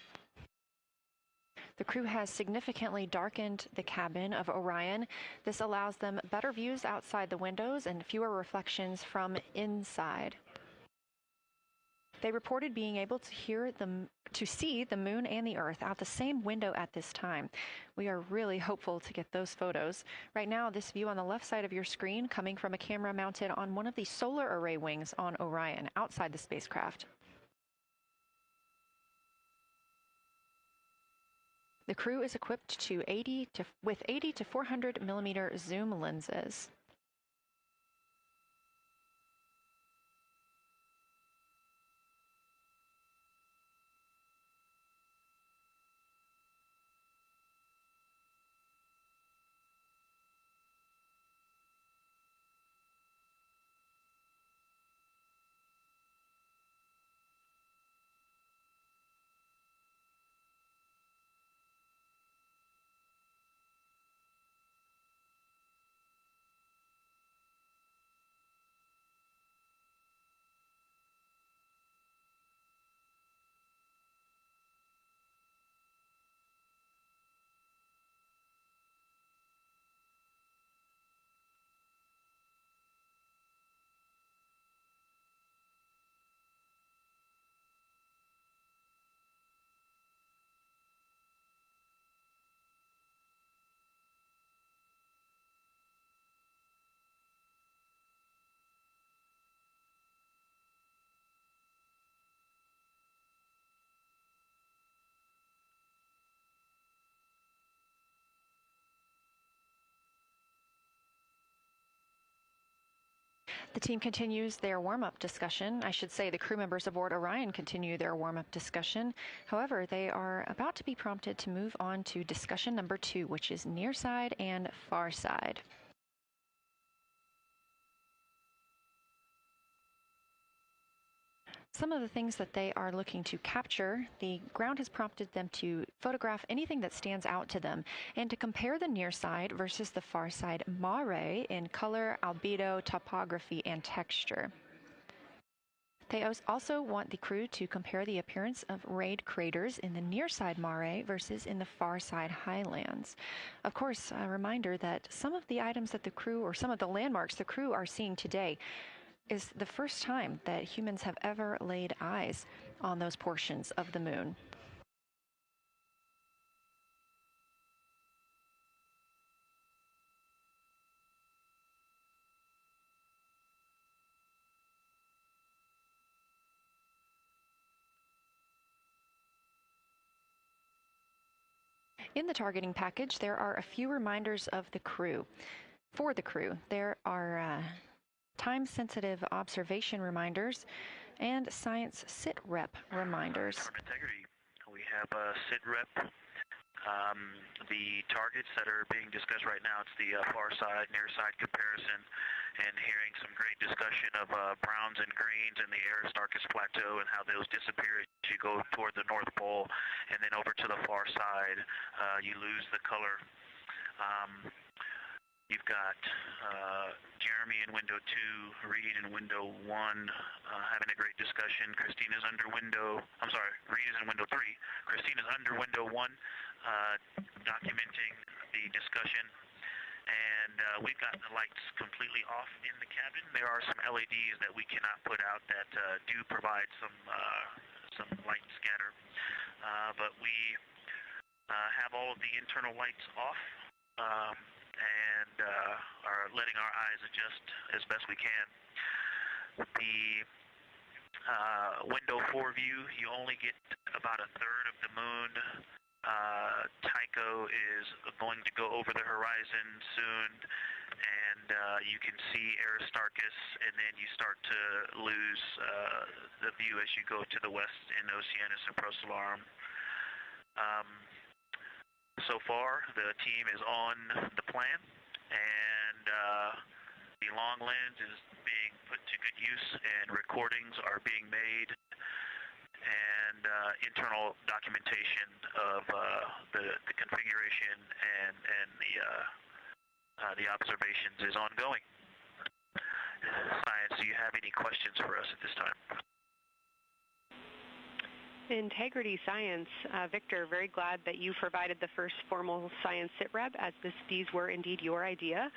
The crew has significantly darkened the cabin of Orion. This allows them better views outside the windows and fewer reflections from inside. They reported being able to see the moon and the Earth out the same window at this time. We are really hopeful to get those photos. Right now, this view on the left side of your screen coming from a camera mounted on one of the solar array wings on Orion outside the spacecraft. The crew is equipped with 80 to 400 millimeter zoom lenses. The team continues their warm-up discussion. I should say the crew members aboard Orion continue their warm-up discussion. However, they are about to be prompted to move on to discussion number 2, which is near side and far side. Some of the things that they are looking to capture, the ground has prompted them to photograph anything that stands out to them and to compare the near side versus the far side mare in color, albedo, topography, and texture. They also want the crew to compare the appearance of rayed craters in the near side mare versus in the far side highlands. Of course, a reminder that some of the items that the crew, or some of the landmarks the crew are seeing today, is the first time that humans have ever laid eyes on those portions of the moon. In the targeting package, there are a few reminders of the crew. For the crew, there are time-sensitive observation reminders and science sit-rep reminders. Integrity. We have sit-rep. The targets that are being discussed right now, it's the far side, near side comparison, and hearing some great discussion of browns and greens in the Aristarchus Plateau and how those disappear as you go toward the North Pole, and then over to the far side, you lose the color. You've got Jeremy in window 2, Reid in window 1, having a great discussion. Christina's under window, I'm sorry, Reid is in window 3. Christina's under window 1, documenting the discussion. And we've got the lights completely off in the cabin. There are some LEDs that we cannot put out that do provide some light scatter. But we have all of the internal lights off. And are letting our eyes adjust as best we can. The window 4 view, you only get about a third of the moon. Tycho is going to go over the horizon soon, and you can see Aristarchus, and then you start to lose the view as you go to the west in Oceanus and Procellarum. So far, the team is on the plan, and the long lens is being put to good use, and recordings are being made, and internal documentation of the configuration and the observations is ongoing. Science, do you have any questions for us at this time? Integrity Science. Victor, very glad that you provided the first formal science sit-rep, as these were indeed your idea.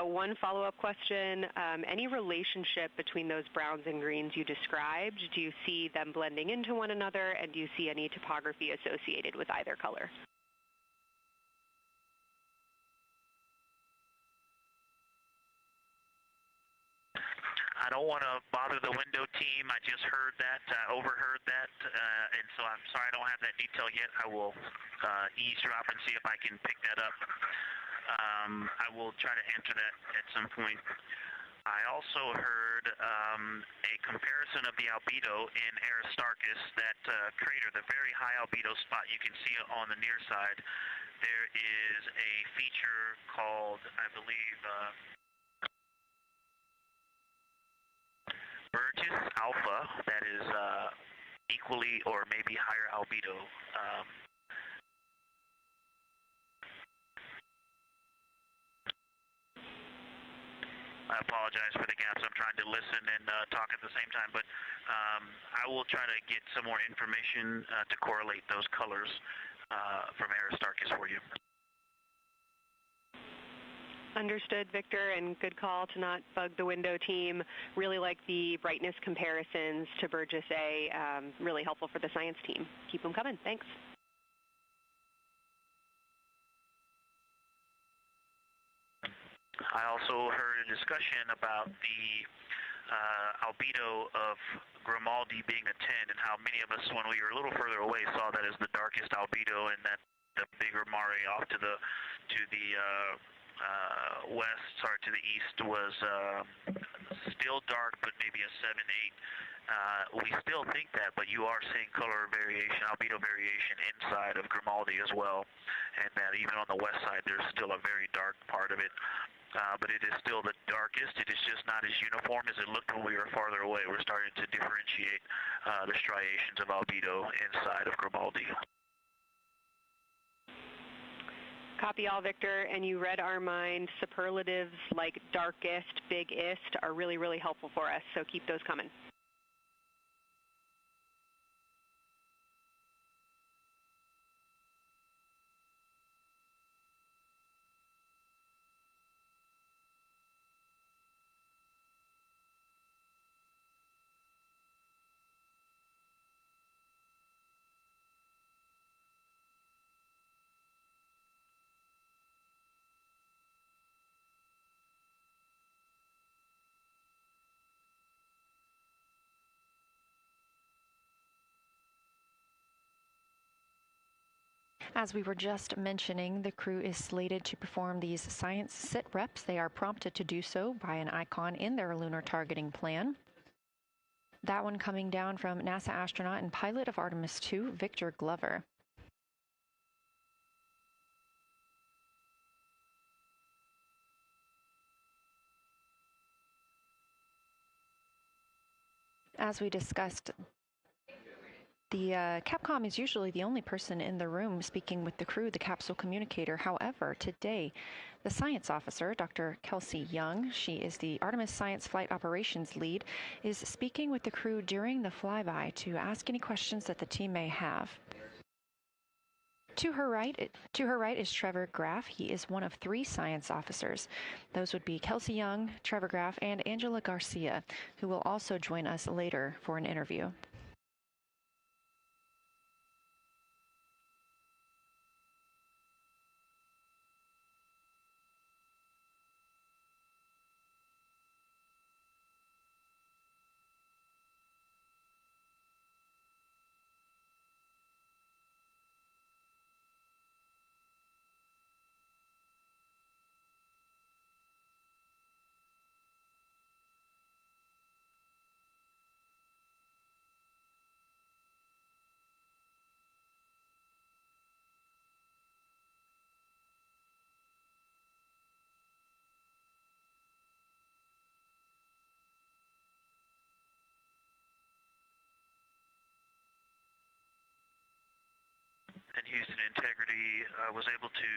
One follow-up question, any relationship between those browns and greens you described? Do you see them blending into one another, and do you see any topography associated with either color? I don't want to bother the window team. I just heard that, overheard that, and so I'm sorry I don't have that detail yet. I will eavesdrop and see if I can pick that up. I will try to answer that at some point. I also heard a comparison of the albedo in Aristarchus, that crater, the very high albedo spot you can see on the near side. There is a feature called, I believe, Burgess Alpha, that is equally or maybe higher albedo. I apologize for the gaps. I'm trying to listen and talk at the same time, but I will try to get some more information to correlate those colors from Aristarchus for you. Understood, Victor, and good call to not bug the window team. Really like the brightness comparisons to Burgess A. Really helpful for the science team. Keep them coming. Thanks. I also heard a discussion about the albedo of Grimaldi being a 10, and how many of us, when we were a little further away, saw that as the darkest albedo, and that the bigger mare off to the to the east was still dark, but maybe a 7-8. We still think that, but you are seeing color variation, albedo variation inside of Grimaldi as well, and that even on the west side there's still a very dark part of it. but it is still the darkest. It is just not as uniform as it looked when we were farther away. We're starting to differentiate the striations of albedo inside of Grimaldi. Copy all, Victor, and you read our mind. Superlatives like darkest, biggest are really, really helpful for us, so keep those coming. As we were just mentioning, the crew is slated to perform these science sit reps. They are prompted to do so by an icon in their lunar targeting plan. That one coming down from NASA astronaut and pilot of Artemis II, Victor Glover. As we discussed, the Capcom is usually the only person in the room speaking with the crew, the capsule communicator. However, today, the science officer, Dr. Kelsey Young, she is the Artemis Science Flight Operations Lead, is speaking with the crew during the flyby to ask any questions that the team may have. To her right is Trevor Graff. He is one of 3 science officers. Those would be Kelsey Young, Trevor Graff, and Angela Garcia, who will also join us later for an interview. And Houston Integrity was able to,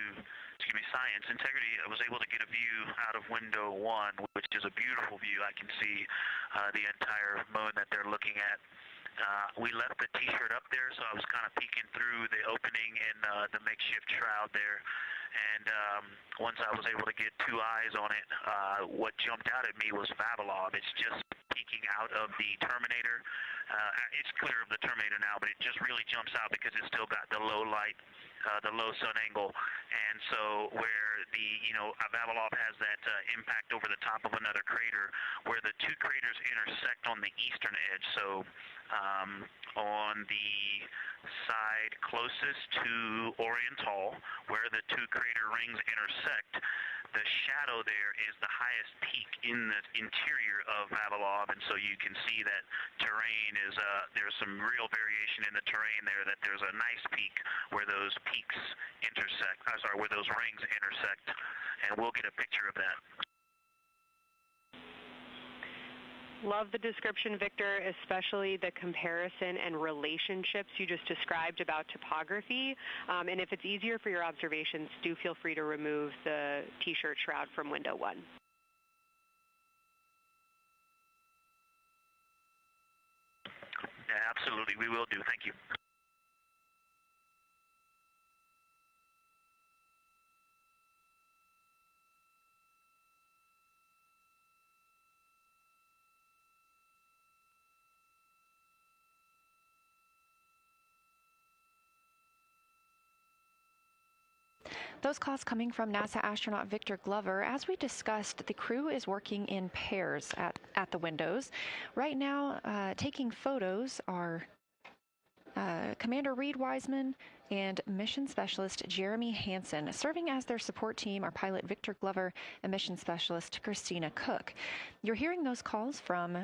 Science Integrity was able to get a view out of window 1, which is a beautiful view. I can see the entire moon that they're looking at. We left the T-shirt up there, so I was kind of peeking through the opening in the makeshift shroud there. And once I was able to get 2 eyes on it, what jumped out at me was Vavilov. It's just peeking out of the Terminator. It's clear of the Terminator now, but it just really jumps out because it's still got the low light, the low sun angle. And so where the, Vavilov has that impact over the top of another crater, where the 2 craters intersect on the eastern edge. So on the side closest to Oriental, where the 2 crater rings intersect, the shadow there is the highest peak in the interior of Vavilov, and so you can see that terrain is, there's some real variation in the terrain there, that there's a nice peak where those peaks intersect, where those rings intersect, and we'll get a picture of that. Love the description, Victor, especially the comparison and relationships you just described about topography. And if it's easier for your observations, do feel free to remove the T-shirt shroud from window 1. Yeah, absolutely, we will do. Thank you. Those calls coming from NASA astronaut Victor Glover. As we discussed, the crew is working in pairs at the windows. Right now, taking photos are Commander Reid Wiseman and Mission Specialist Jeremy Hansen. Serving as their support team are pilot Victor Glover and Mission Specialist Christina Koch. You're hearing those calls from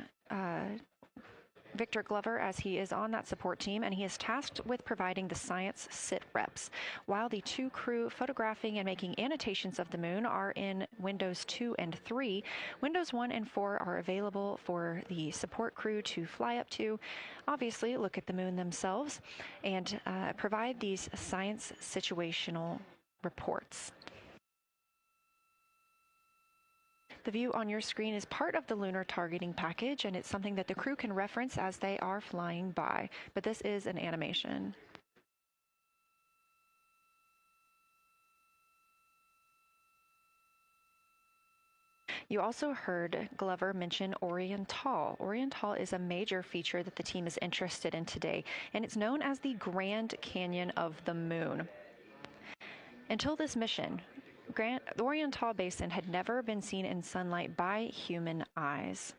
Victor Glover, as he is on that support team, and he is tasked with providing the science sit reps, while the 2 crew photographing and making annotations of the moon are in Windows 2 and 3. Windows 1 and 4 are available for the support crew to fly up to, obviously look at the moon themselves, and provide these science situational reports. The view on your screen is part of the lunar targeting package, and it's something that the crew can reference as they are flying by, but this is an animation. You also heard Glover mention Oriental. Oriental is a major feature that the team is interested in today, and it's known as the Grand Canyon of the Moon. Until this mission, the Oriental Basin had never been seen in sunlight by human eyes.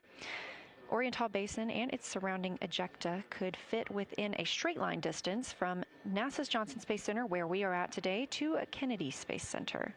Oriental Basin and its surrounding ejecta could fit within a straight line distance from NASA's Johnson Space Center, where we are at today, to Kennedy Space Center.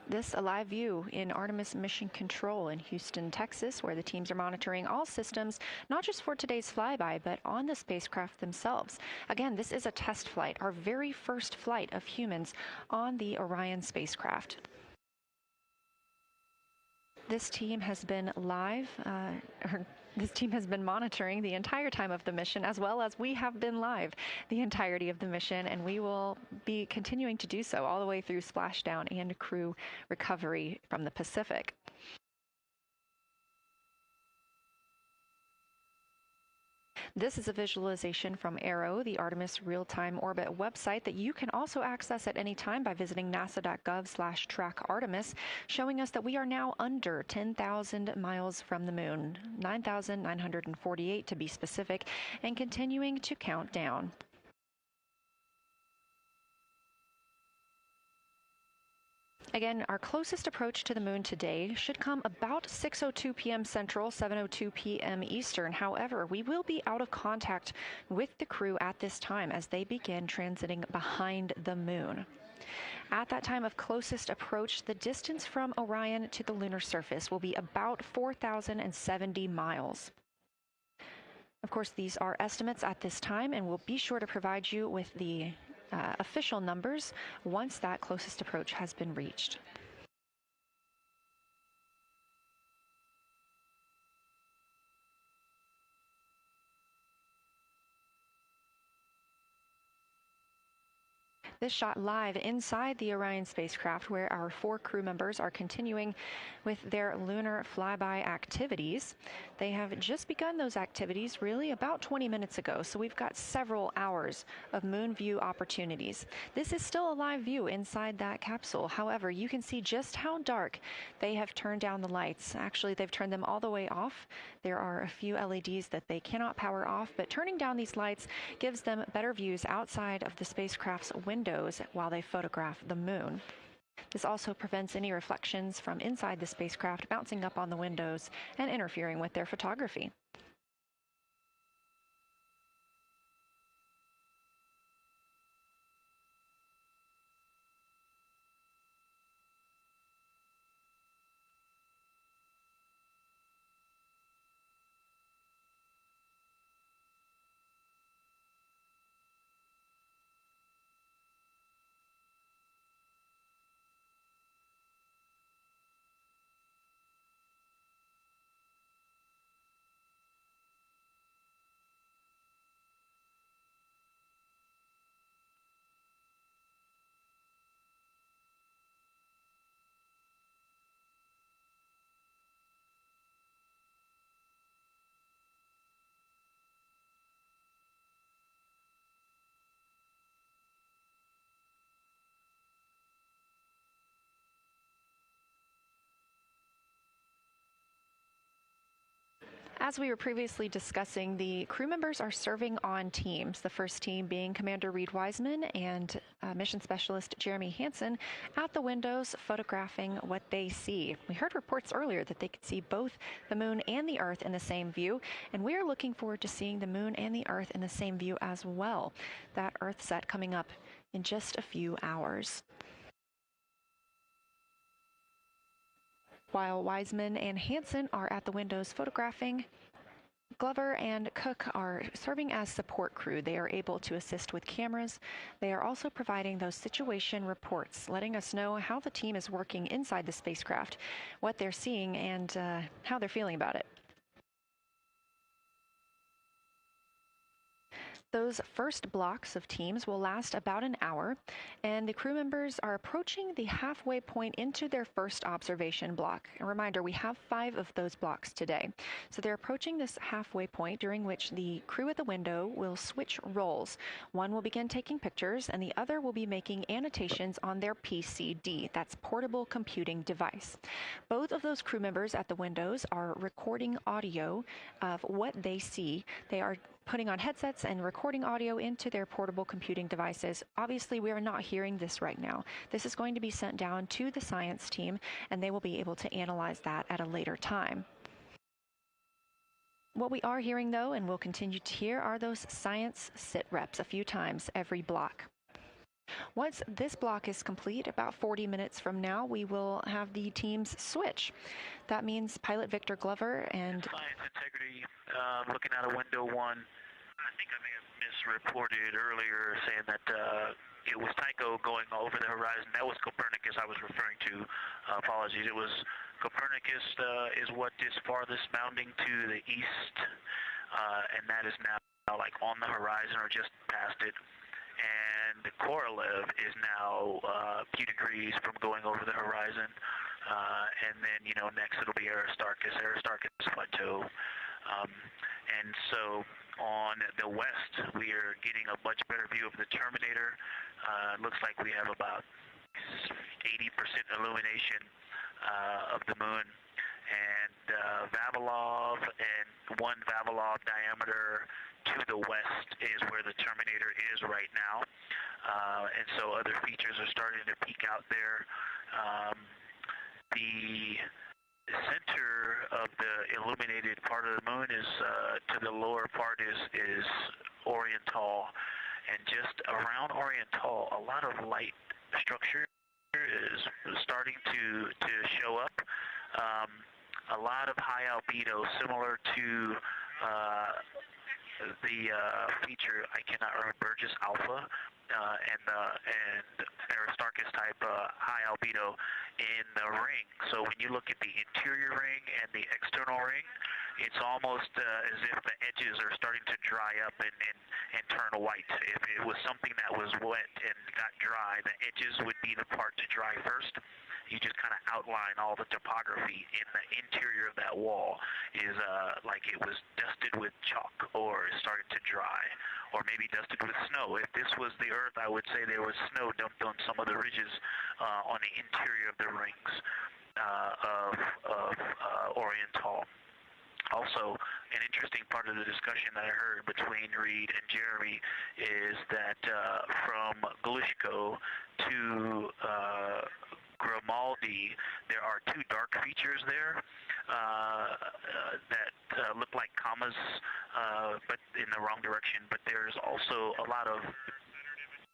This a live view in Artemis Mission Control in Houston, Texas, where the teams are monitoring all systems, not just for today's flyby, but on the spacecraft themselves. Again, this is a test flight, our very first flight of humans on the Orion spacecraft. This team has been this team has been monitoring the entire time of the mission, as well as we have been live the entirety of the mission, and we will be continuing to do so all the way through splashdown and crew recovery from the Pacific. This is a visualization from ARROW, the Artemis Real-Time Orbit website that you can also access at any time by visiting nasa.gov/trackartemis, showing us that we are now under 10,000 miles from the moon, 9,948 to be specific, and continuing to count down. Again, our closest approach to the moon today should come about 6:02 p.m. Central, 7:02 p.m. Eastern. However, we will be out of contact with the crew at this time as they begin transiting behind the moon. At that time of closest approach, the distance from Orion to the lunar surface will be about 4,070 miles. Of course, these are estimates at this time, and we'll be sure to provide you with the official numbers once that closest approach has been reached. This shot live inside the Orion spacecraft, where our 4 crew members are continuing with their lunar flyby activities. They have just begun those activities really about 20 minutes ago, so we've got several hours of moon view opportunities. This is still a live view inside that capsule. However, you can see just how dark they have turned down the lights. Actually, they've turned them all the way off. There are a few LEDs that they cannot power off, but turning down these lights gives them better views outside of the spacecraft's windows while they photograph the moon. This also prevents any reflections from inside the spacecraft bouncing up on the windows and interfering with their photography. As we were previously discussing, the crew members are serving on teams, the first team being Commander Reid Wiseman and Mission Specialist Jeremy Hansen at the windows photographing what they see. We heard reports earlier that they could see both the moon and the Earth in the same view, and we are looking forward to seeing the moon and the Earth in the same view as well. That Earth set coming up in just a few hours. While Wiseman and Hansen are at the windows photographing, Glover and Cook are serving as support crew. They are able to assist with cameras. They are also providing those situation reports, letting us know how the team is working inside the spacecraft, what they're seeing, and how they're feeling about it. Those first blocks of teams will last about an hour, and the crew members are approaching the halfway point into their first observation block. A reminder, we have 5 of those blocks today. So they're approaching this halfway point during which the crew at the window will switch roles. One will begin taking pictures, and the other will be making annotations on their PCD, that's portable computing device. Both of those crew members at the windows are recording audio of what they see. They are putting on headsets and recording audio into their portable computing devices. Obviously, we are not hearing this right now. This is going to be sent down to the science team, and they will be able to analyze that at a later time. What we are hearing, though, and will continue to hear, are those science sit reps a few times every block. Once this block is complete, about 40 minutes from now, we will have the teams switch. That means pilot Victor Glover and Science integrity, looking out of window 1. I think I may have misreported earlier saying that it was Tycho going over the horizon. That was Copernicus I was referring to. Apologies. It was Copernicus is what is farthest bounding to the east, and that is now like on the horizon or just past it. And the Korolev is now a few degrees from going over the horizon. And then, next it'll be Aristarchus Plateau. And so on the west, we are getting a much better view of the Terminator. It looks like we have about 80% illumination of the moon. And Vavilov and 1 Vavilov diameter to the west is where the Terminator is right now. And so other features are starting to peek out there. The center of the illuminated part of the moon is, to the lower part is Oriental. And just around Oriental, a lot of light structure is starting to show up. A lot of high albedo, similar to the feature, I cannot remember, Burgess Alpha and Aristarchus type high albedo in the ring. So when you look at the interior ring and the external ring, it's almost as if the edges are starting to dry up and turn white. If it was something that was wet and got dry, the edges would be the part to dry first. You just kind of outline all the topography in the interior of that wall is like it was dusted with chalk or is starting to dry, or maybe dusted with snow. If this was the Earth, I would say there was snow dumped on some of the ridges on the interior of the rings of Oriental. Also, an interesting part of the discussion that I heard between Reid and Jeremy is that from Glushko to Grimaldi, there are 2 dark features there that look like commas, but in the wrong direction. But there's also a lot of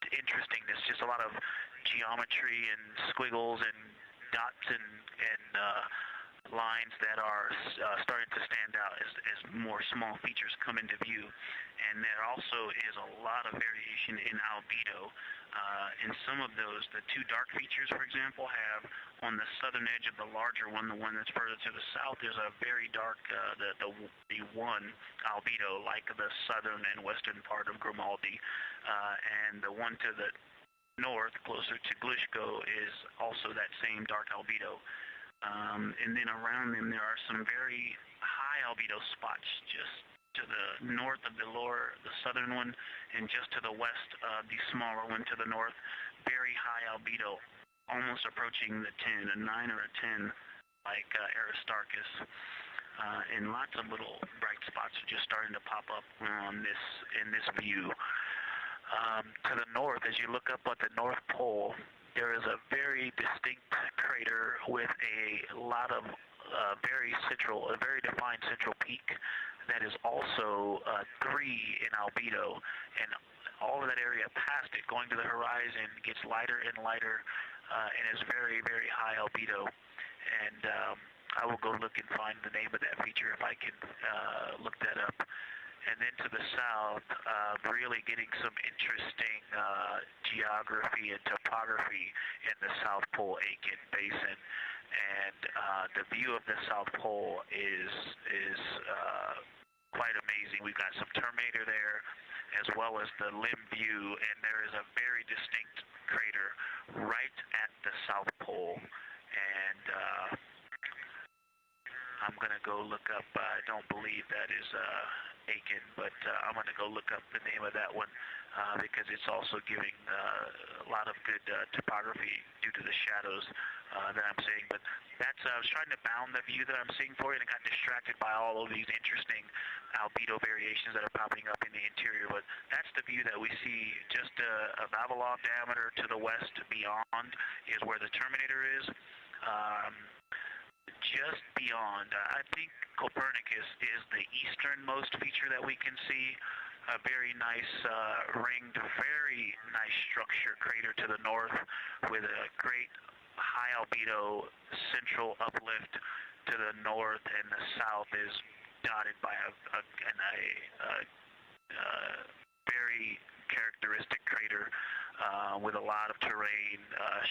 interestingness, just a lot of geometry and squiggles and dots and lines that are starting to stand out as more small features come into view. And there also is a lot of variation in albedo. And some of those, the 2 dark features, for example, have on the southern edge of the larger one, the one that's further to the south, there's a very dark, the 1 albedo, like the southern and western part of Grimaldi. And the one to the north, closer to Glushko, is also that same dark albedo. And then around them there are some very high albedo spots just to the north of the southern one, and just to the west of the smaller one to the north. Very high albedo, almost approaching the 10, a 9 or a 10, like Aristarchus. and lots of little bright spots are just starting to pop up in this view. To the north, as you look up at the North Pole, there is a very distinct crater with a lot of a very defined central peak that is also 3 in albedo, and all of that area past it, going to the horizon, gets lighter and lighter, and is very, very high albedo. And I will go look and find the name of that feature if I can look that up. And then to the south, really getting some interesting geography and topography in the South Pole Aitken Basin. And the view of the South Pole is quite amazing. We've got some Terminator there, as well as the limb view, and there is a very distinct crater right at the South Pole. And I'm going to go look up, I don't believe that is Aiken, but I'm going to go look up the name of that one because it's also giving a lot of good topography due to the shadows that I'm seeing. But that's, I was trying to bound the view that I'm seeing for it and got distracted by all of these interesting albedo variations that are popping up in the interior. But that's the view that we see just a Vavilov diameter to the west beyond is where the Terminator is. Just beyond, I think Copernicus is the easternmost feature that we can see. A very nice ringed, very nice structure crater to the north with a great high albedo central uplift to the north, and the south is dotted by a very characteristic crater with a lot of terrain,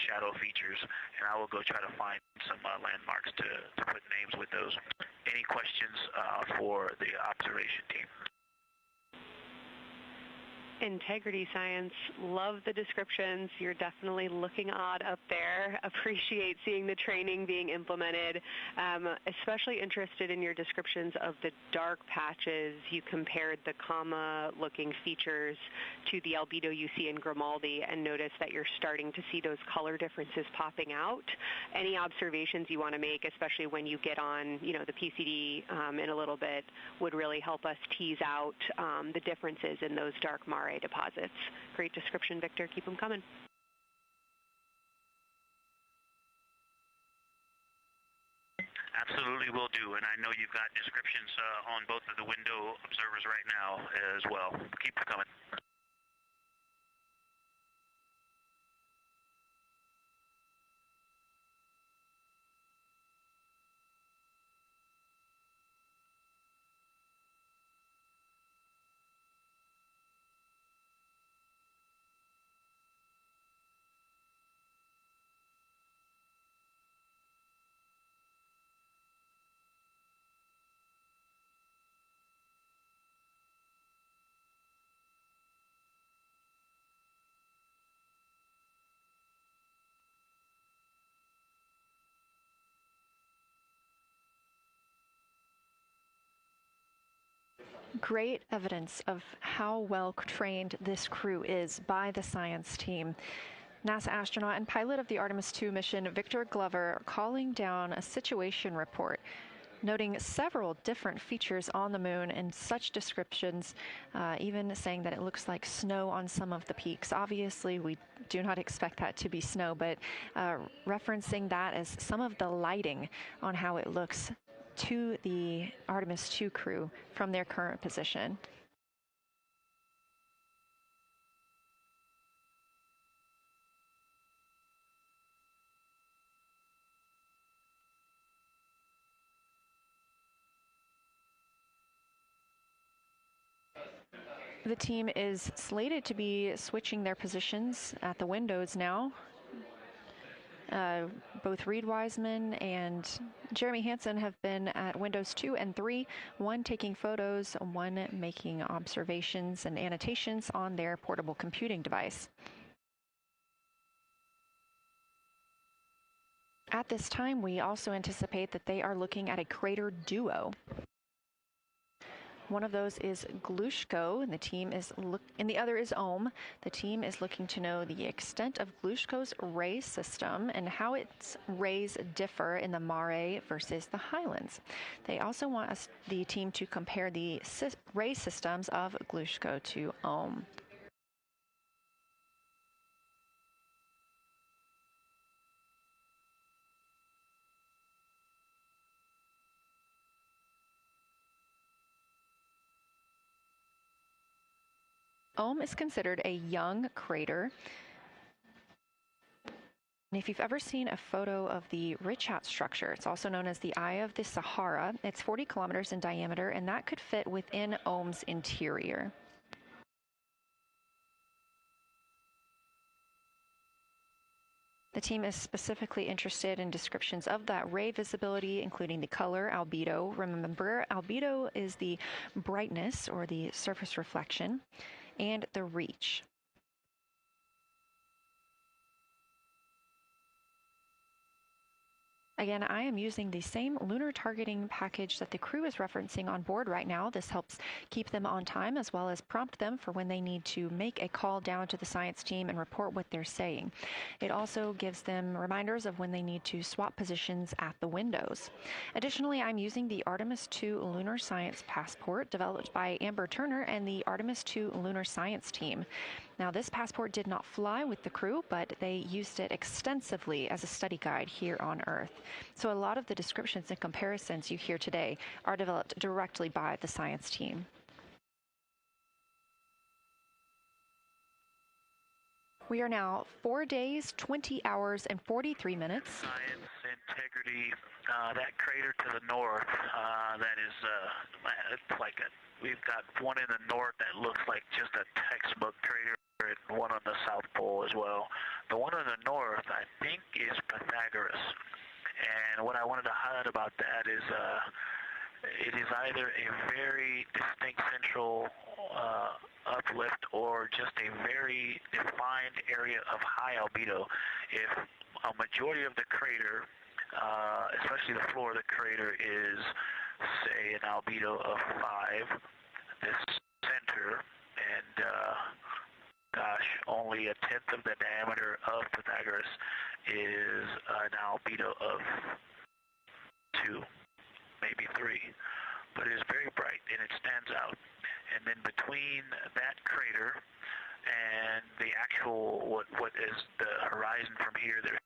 shadow features, and I will go try to find some landmarks to put names with those. Any questions for the observation team? Integrity Science, love the descriptions. You're definitely looking odd up there. Appreciate seeing the training being implemented. Especially interested in your descriptions of the dark patches. You compared the comma-looking features to the albedo you see in Grimaldi and noticed that you're starting to see those color differences popping out. Any observations you want to make, especially when you get on, the PCD in a little bit, would really help us tease out the differences in those dark Mare deposits. Great description, Victor. Keep them coming. Absolutely will do, and I know you've got descriptions on both of the window observers right now as well. Keep them coming. Great evidence of how well trained this crew is by the science team. NASA astronaut and pilot of the Artemis II mission, Victor Glover, calling down a situation report, noting several different features on the moon and such descriptions, even saying that it looks like snow on some of the peaks. Obviously, we do not expect that to be snow, but referencing that as some of the lighting on how it looks to the Artemis II crew from their current position. The team is slated to be switching their positions at the windows now. Both Reid Wiseman and Jeremy Hansen have been at windows 2 and 3, one taking photos, one making observations and annotations on their portable computing device. At this time, we also anticipate that they are looking at a crater duo. One of those is Glushko, and the other is Ohm. The team is looking to know the extent of Glushko's ray system and how its rays differ in the Mare versus the Highlands. They also want the team to compare the ray systems of Glushko to Ohm. Ohm is considered a young crater. And if you've ever seen a photo of the Richat structure, it's also known as the Eye of the Sahara. It's 40 kilometers in diameter, and that could fit within Ohm's interior. The team is specifically interested in descriptions of that ray visibility, including the color, albedo. Remember, albedo is the brightness or the surface reflection, and the reach. Again, I am using the same lunar targeting package that the crew is referencing on board right now. This helps keep them on time as well as prompt them for when they need to make a call down to the science team and report what they're saying. It also gives them reminders of when they need to swap positions at the windows. Additionally, I'm using the Artemis II Lunar Science Passport developed by Amber Turner and the Artemis II Lunar Science team. Now, this passport did not fly with the crew, but they used it extensively as a study guide here on Earth. So a lot of the descriptions and comparisons you hear today are developed directly by the science team. We are now 4 days, 20 hours, and 43 minutes. Science, integrity, that crater to the north, that is, it's like we've got one in the north that looks like just a textbook crater, and one on the South Pole as well. The one on the north, I think, is Pythagoras. And what I wanted to highlight about that is it is either a very distinct central uplift or just a very defined area of high albedo. If a majority of the crater, especially the floor of the crater, is, say, an albedo of 5, this center, and gosh, only a tenth of the diameter of Pythagoras is an albedo of 2, maybe 3, but it is very bright and it stands out. And then between that crater and the actual, what is the horizon from here, there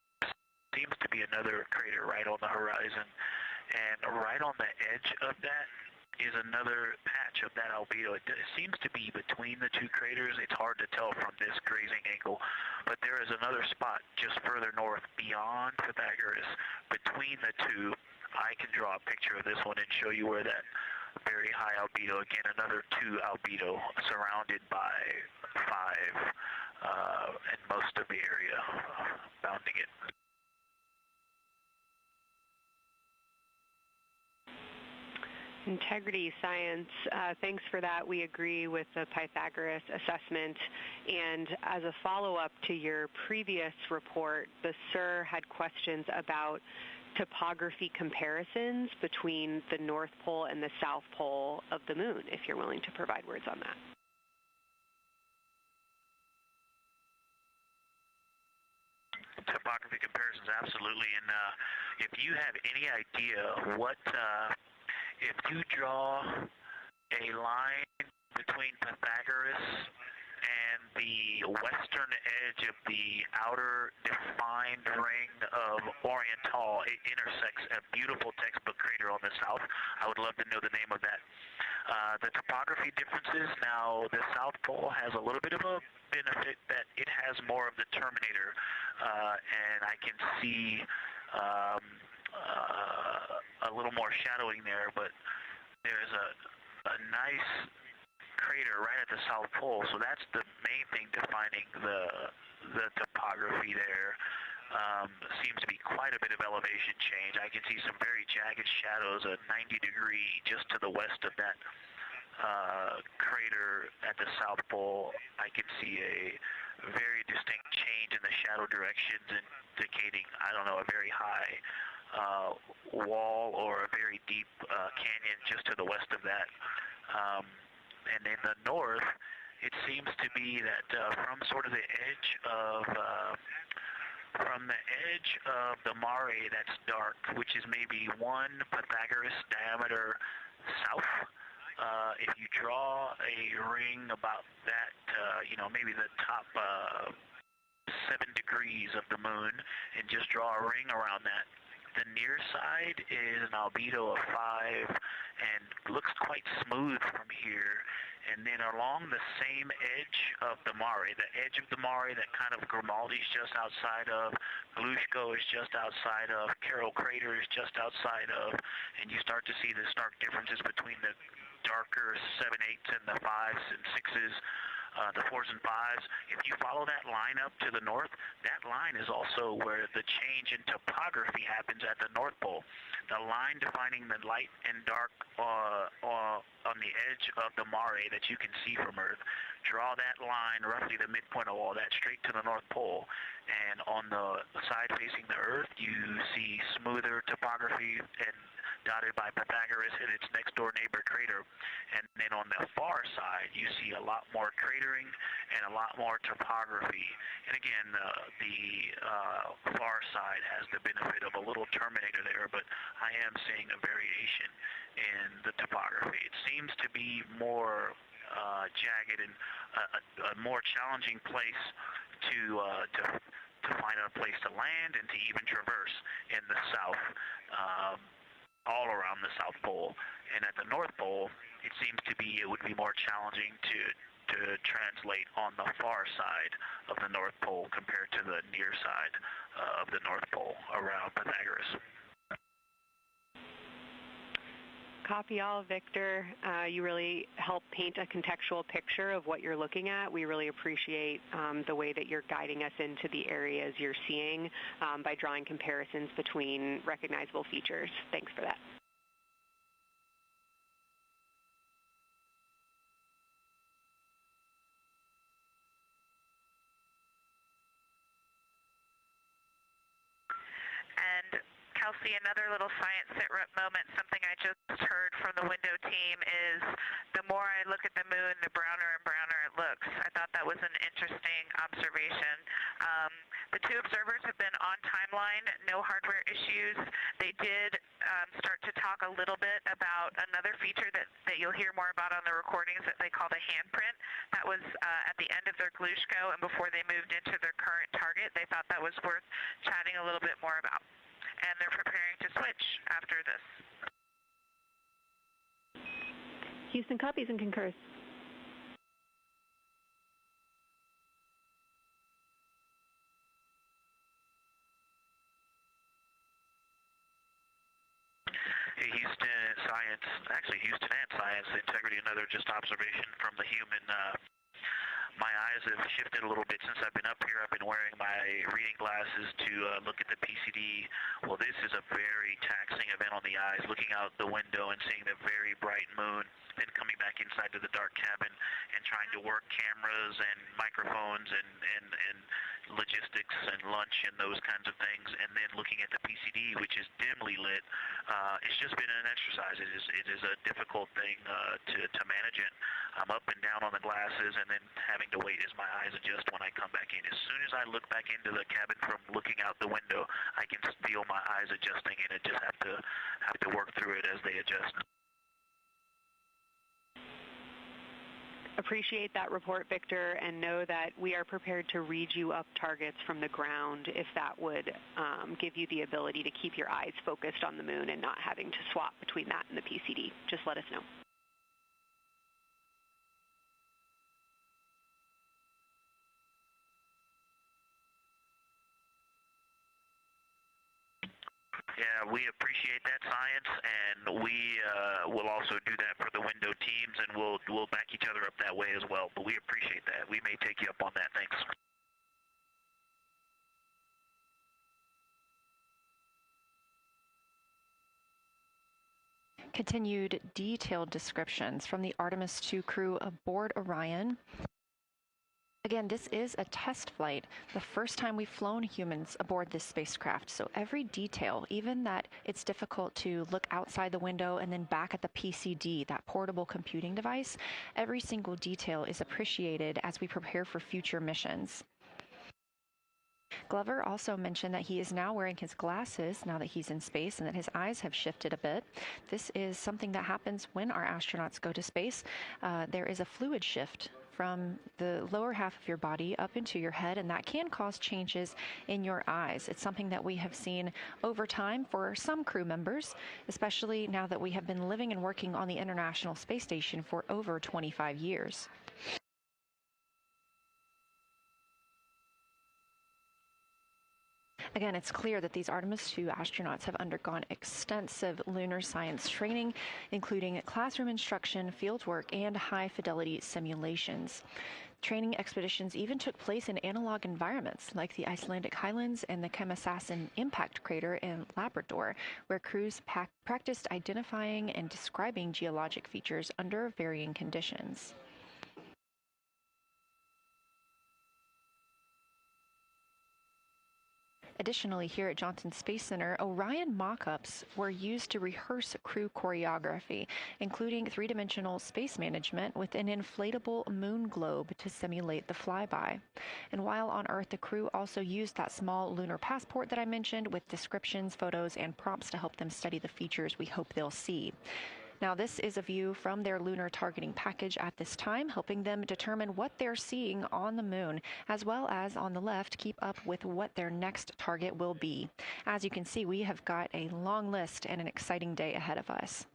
seems to be another crater right on the horizon, and right on the edge of that is another patch of that albedo. It seems to be between the two craters. It's hard to tell from this grazing angle, but there is another spot just further north beyond Pythagoras. Between the two, I can draw a picture of this one and show you where that very high albedo, again, another 2 albedo surrounded by 5 and most of the area bounding it. Integrity Science, thanks for that. We agree with the Pythagoras assessment. And as a follow-up to your previous report, the SIR had questions about topography comparisons between the North Pole and the South Pole of the Moon, if you're willing to provide words on that. Topography comparisons, absolutely. And if you have any idea what... if you draw a line between Pythagoras and the western edge of the outer defined ring of Orion, it intersects a beautiful textbook crater on the south. I would love to know the name of that. The topography differences, now the South Pole has a little bit of a benefit that it has more of the terminator, and I can see a little more shadowing there, but there's a nice crater right at the South Pole, so that's the main thing defining the topography there. Seems to be quite a bit of elevation change. I can see some very jagged shadows, a 90-degree just to the west of that crater at the South Pole. I can see a very distinct change in the shadow directions, indicating, I don't know, a very high wall or a very deep canyon just to the west of that. And in the north, it seems to be that from sort of the edge of the mare that's dark, which is maybe 1 Pythagoras diameter south. If you draw a ring about that, maybe the top 7 degrees of the moon, and just draw a ring around that, the near side is an albedo of 5 and looks quite smooth from here. And then along the same edge of the mare, the edge of the mare that kind of Grimaldi's just outside of, Glushko is just outside of, Carroll Crater is just outside of, and you start to see the stark differences between the darker 7/8 and the 5s and 6s, the 4s and 5s. If you follow that line up to the north, that line is also where the change in topography happens at the North Pole. The line defining the light and dark on the edge of the mare that you can see from Earth. Draw that line, roughly the midpoint of all that, straight to the North Pole. And on the side facing the Earth, you see smoother topography and dotted by Pythagoras and its next-door neighbor crater. And then on the far side, you see a lot more cratering and a lot more topography. And again, the far side has the benefit of a little terminator there, but I am seeing a variation in the topography. It seems to be more jagged and a more challenging place to find a place to land and to even traverse in the south, all around the South Pole. And at the North Pole, it seems to be, it would be more challenging to translate on the far side of the North Pole compared to the near side of the North Pole around Pythagoras. Copy all, Victor. You really help paint a contextual picture of what you're looking at. We really appreciate the way that you're guiding us into the areas you're seeing by drawing comparisons between recognizable features. Thanks for that. And Kelsey, another little science sit rep moment, something I just heard from the window team is the more I look at the moon, the browner and browner it looks. I thought that was an interesting observation. The 2 observers have been on timeline, no hardware issues. They did start to talk a little bit about another feature that you'll hear more about on the recordings that they call the handprint. That was at the end of their Glushko and before they moved into their current target. They thought that was worth chatting a little bit more about. And they're preparing to switch after this. Houston copies and concurs. Hey, Houston and Science Integrity, another just observation from the human. My eyes have shifted a little bit since I've been up here. I've been wearing my reading glasses to look at the PCD. Well, this is a very taxing event on the eyes, looking out the window and seeing the very bright moon, then coming back inside to the dark cabin and trying to work cameras and microphones and logistics and lunch and those kinds of things, and then looking at the PCD, which is dimly lit. It's just been an exercise. It is a difficult thing to manage it. I'm up and down on the glasses and then having to wait as my eyes adjust when I come back in. As soon as I look back into the cabin from looking out the window, I can feel my eyes adjusting, and I just have to work through it as they adjust. Appreciate that report, Victor, and know that we are prepared to read you up targets from the ground if that would give you the ability to keep your eyes focused on the moon and not having to swap between that and the PCD. Just let us know. Yeah, we appreciate that, Science, and we will also do that for the window teams, and we'll back each other up that way as well. But we appreciate that. We may take you up on that. Thanks. Continued detailed descriptions from the Artemis II crew aboard Orion. Again, this is a test flight, the first time we've flown humans aboard this spacecraft. So every detail, even that it's difficult to look outside the window and then back at the PCD, that portable computing device, every single detail is appreciated as we prepare for future missions. Glover also mentioned that he is now wearing his glasses now that he's in space and that his eyes have shifted a bit. This is something that happens when our astronauts go to space. There is a fluid shift from the lower half of your body up into your head, and that can cause changes in your eyes. It's something that we have seen over time for some crew members, especially now that we have been living and working on the International Space Station for over 25 years. Again, it's clear that these Artemis II astronauts have undergone extensive lunar science training, including classroom instruction, fieldwork, and high-fidelity simulations. Training expeditions even took place in analog environments like the Icelandic Highlands and the Kemasassen impact crater in Labrador, where crews practiced identifying and describing geologic features under varying conditions. Additionally, here at Johnson Space Center, Orion mock-ups were used to rehearse crew choreography, including three-dimensional space management with an inflatable moon globe to simulate the flyby. And while on Earth, the crew also used that small lunar passport that I mentioned with descriptions, photos, and prompts to help them study the features we hope they'll see. Now, this is a view from their lunar targeting package at this time, helping them determine what they're seeing on the moon, as well as on the left, keep up with what their next target will be. As you can see, we have got a long list and an exciting day ahead of us.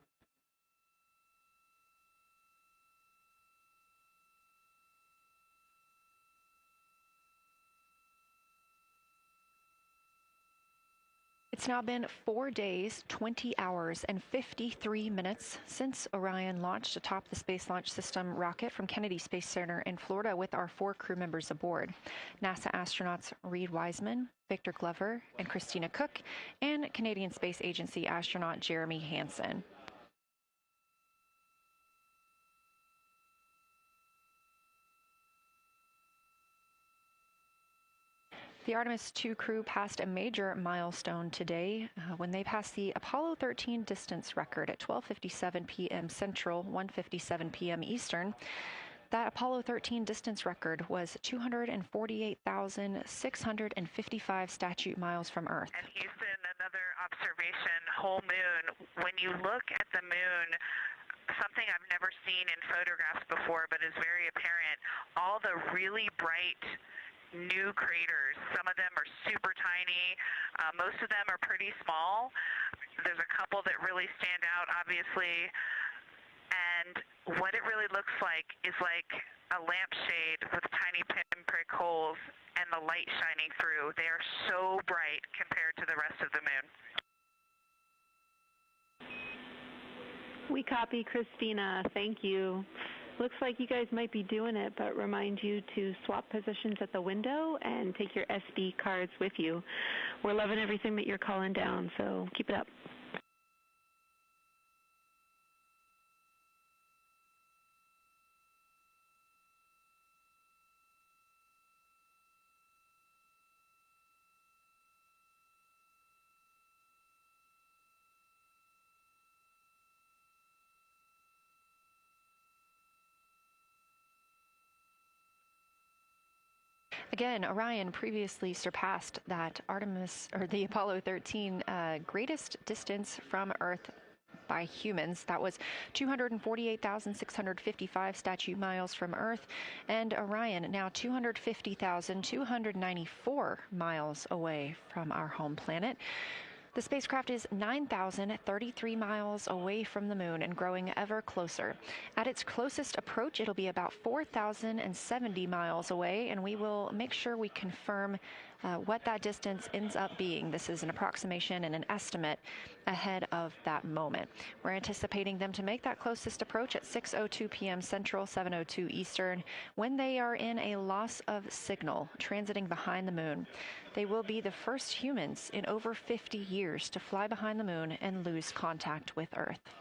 It's now been 4 days, 20 hours, and 53 minutes since Orion launched atop the Space Launch System rocket from Kennedy Space Center in Florida with our 4 crew members aboard. NASA astronauts Reid Wiseman, Victor Glover, and Christina Koch, and Canadian Space Agency astronaut Jeremy Hansen. The Artemis II crew passed a major milestone today when they passed the Apollo 13 distance record at 12:57 p.m. Central, 1:57 p.m. Eastern. That Apollo 13 distance record was 248,655 statute miles from Earth. And Houston, another observation, whole moon. When you look at the moon, something I've never seen in photographs before but is very apparent, all the really bright new craters. Some of them are super tiny. Most of them are pretty small. There's a couple that really stand out, obviously. And what it really looks like is like a lampshade with tiny pinprick holes and the light shining through. They are so bright compared to the rest of the moon. We copy, Christina. Thank you. Looks like you guys might be doing it, but remind you to swap positions at the window and take your SD cards with you. We're loving everything that you're calling down, so keep it up. Again, Orion previously surpassed that the Apollo 13 greatest distance from Earth by humans. That was 248,655 statute miles from Earth, and Orion now 250,294 miles away from our home planet. The spacecraft is 9,033 miles away from the moon and growing ever closer. At its closest approach, it'll be about 4,070 miles away, and we will make sure we confirm what that distance ends up being. This is an approximation and an estimate ahead of that moment. We're anticipating them to make that closest approach at 6:02 p.m. Central, 7:02 Eastern, when they are in a loss of signal, transiting behind the moon. They will be the first humans in over 50 years to fly behind the moon and lose contact with Earth.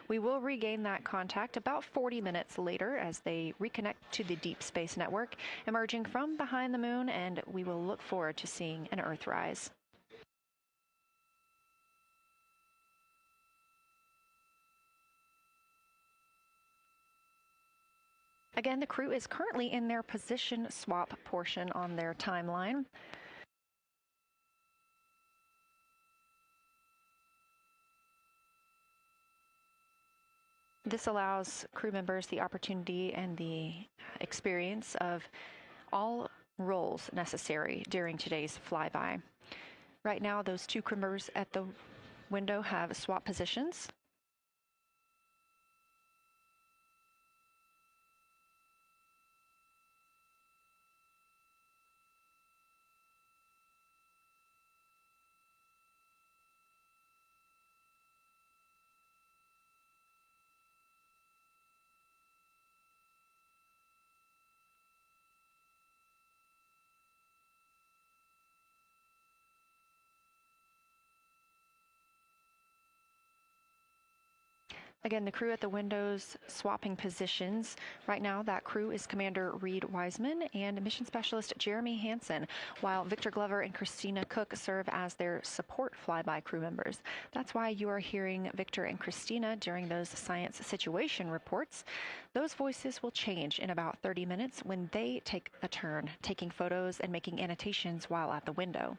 We will regain that contact about 40 minutes later as they reconnect to the Deep Space Network, emerging from behind the moon, and we will look forward to seeing an Earthrise. Again, the crew is currently in their position swap portion on their timeline. This allows crew members the opportunity and the experience of all roles necessary during today's flyby. Right now, those two crew members at the window have swap positions. Again, the crew at the windows swapping positions. Right now, that crew is Commander Reid Wiseman and Mission Specialist Jeremy Hansen, while Victor Glover and Christina Koch serve as their support flyby crew members. That's why you are hearing Victor and Christina during those science situation reports. Those voices will change in about 30 minutes when they take a turn, taking photos and making annotations while at the window.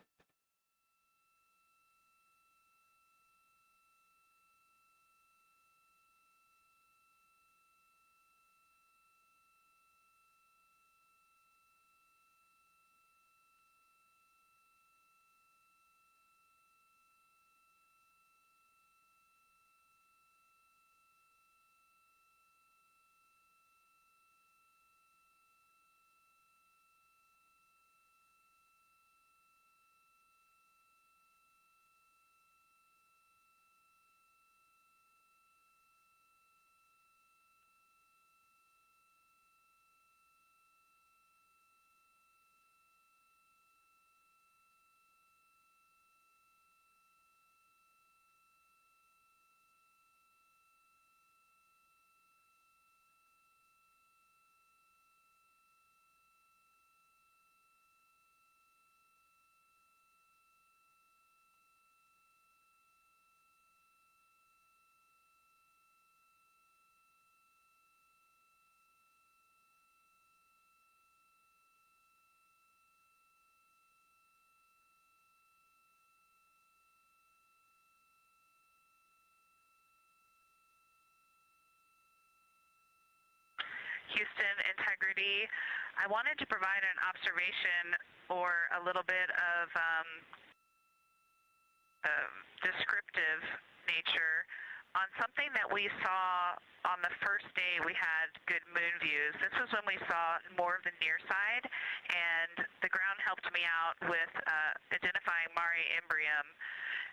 Houston integrity. I wanted to provide an observation or a little bit of descriptive nature on something that we saw on the first day we had good moon views. This was when we saw more of the near side, and the ground helped me out with identifying Mare Imbrium.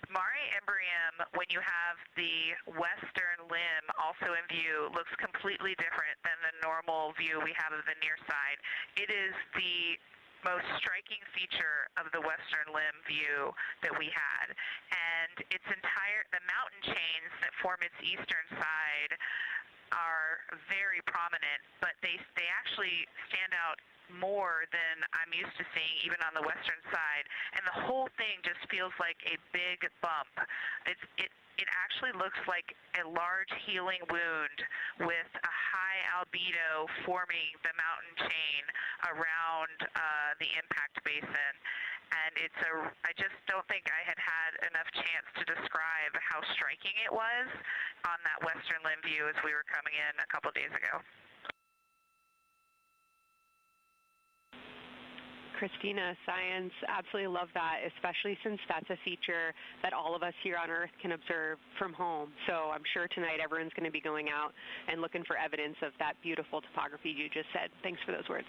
Mare Imbrium, when you have the western limb also in view, looks completely different than the normal view we have of the near side. It is the most striking feature of the western limb view that we had. And the mountain chains that form its eastern side are very prominent, but they actually stand out more than I'm used to seeing even on the western side, and the whole thing just feels like a big bump. It actually looks like a large healing wound with a high albedo forming the mountain chain around the impact basin. And I just don't think I had enough chance to describe how striking it was on that western limb view as we were coming in a couple days ago. Christina, science, absolutely love that, especially since that's a feature that all of us here on Earth can observe from home. So I'm sure tonight everyone's going to be going out and looking for evidence of that beautiful topography you just said. Thanks for those words.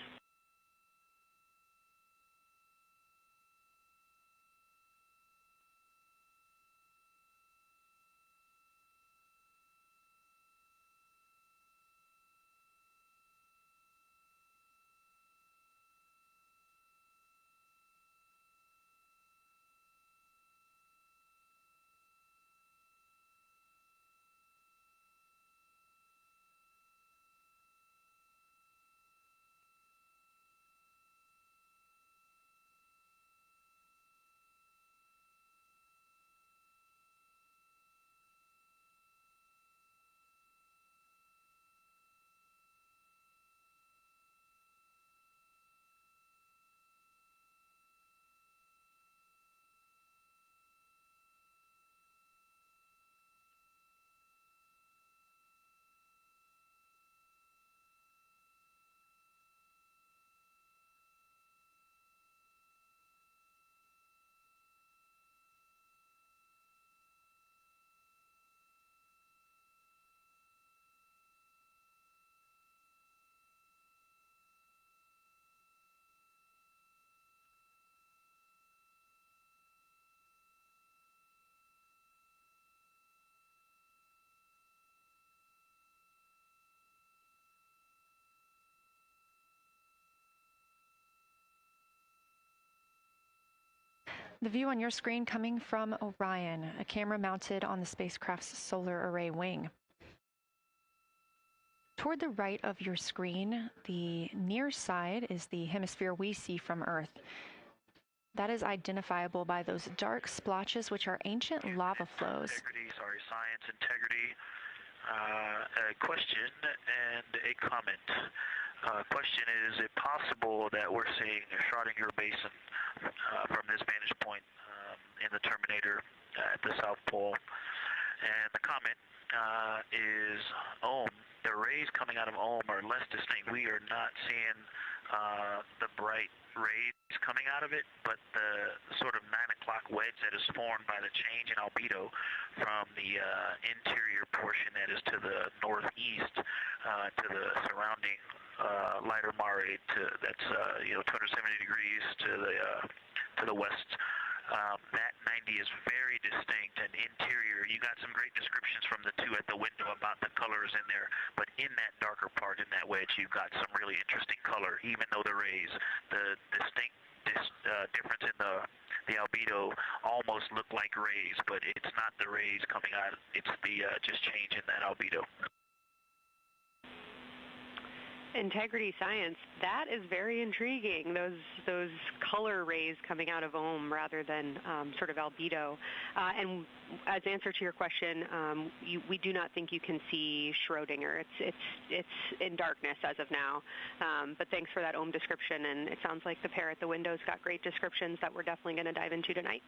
The view on your screen coming from Orion, a camera mounted on the spacecraft's solar array wing. Toward the right of your screen, the near side is the hemisphere we see from Earth. That is identifiable by those dark splotches, which are ancient lava flows. Science integrity. A question and a comment. Question is it possible that we're seeing a Schrodinger basin from this vantage point in the Terminator at the South Pole? And the comment is the rays coming out of Ohm are less distinct. We are not seeing the bright rays coming out of it, but the sort of 9 o'clock wedge that is formed by the change in albedo from the interior portion that is to the northeast to the surrounding lighter mare that's 270 degrees to the west. That 90 is very distinct and interior. You got some great descriptions from the two at the window about the colors in there, but in that darker part, in that wedge, you've got some really interesting color, even though the rays, the distinct difference in the albedo almost look like rays, but it's not the rays coming out. It's the just change in that albedo. Integrity science, that is very intriguing, those color rays coming out of Ohm rather than sort of albedo. And as answer to your question, we do not think you can see Schrodinger. It's in darkness as of now. But thanks for that Ohm description, and it sounds like the pair at the window's got great descriptions that we're definitely going to dive into tonight.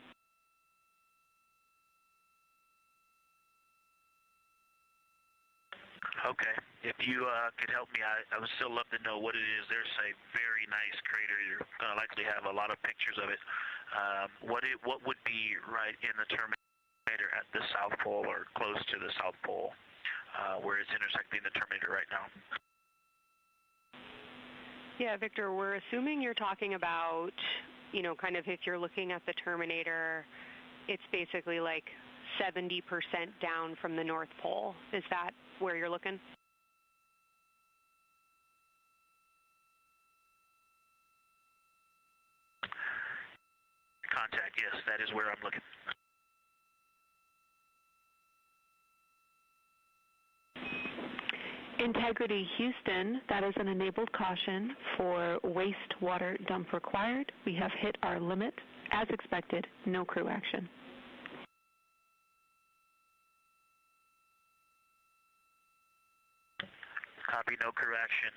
Okay. If you could help me, I would still love to know what it is. There's a very nice crater. You're going to likely have a lot of pictures of it. What would be right in the Terminator at the South Pole or close to the South Pole where it's intersecting the Terminator right now? Yeah, Victor, we're assuming you're talking about, kind of if you're looking at the Terminator, it's basically like 70% down from the North Pole. Is that where you're looking? Contact, yes, that is where I'm looking. Integrity Houston, that is an enabled caution for wastewater dump required. We have hit our limit. As expected, no crew action. Copy, no crew action.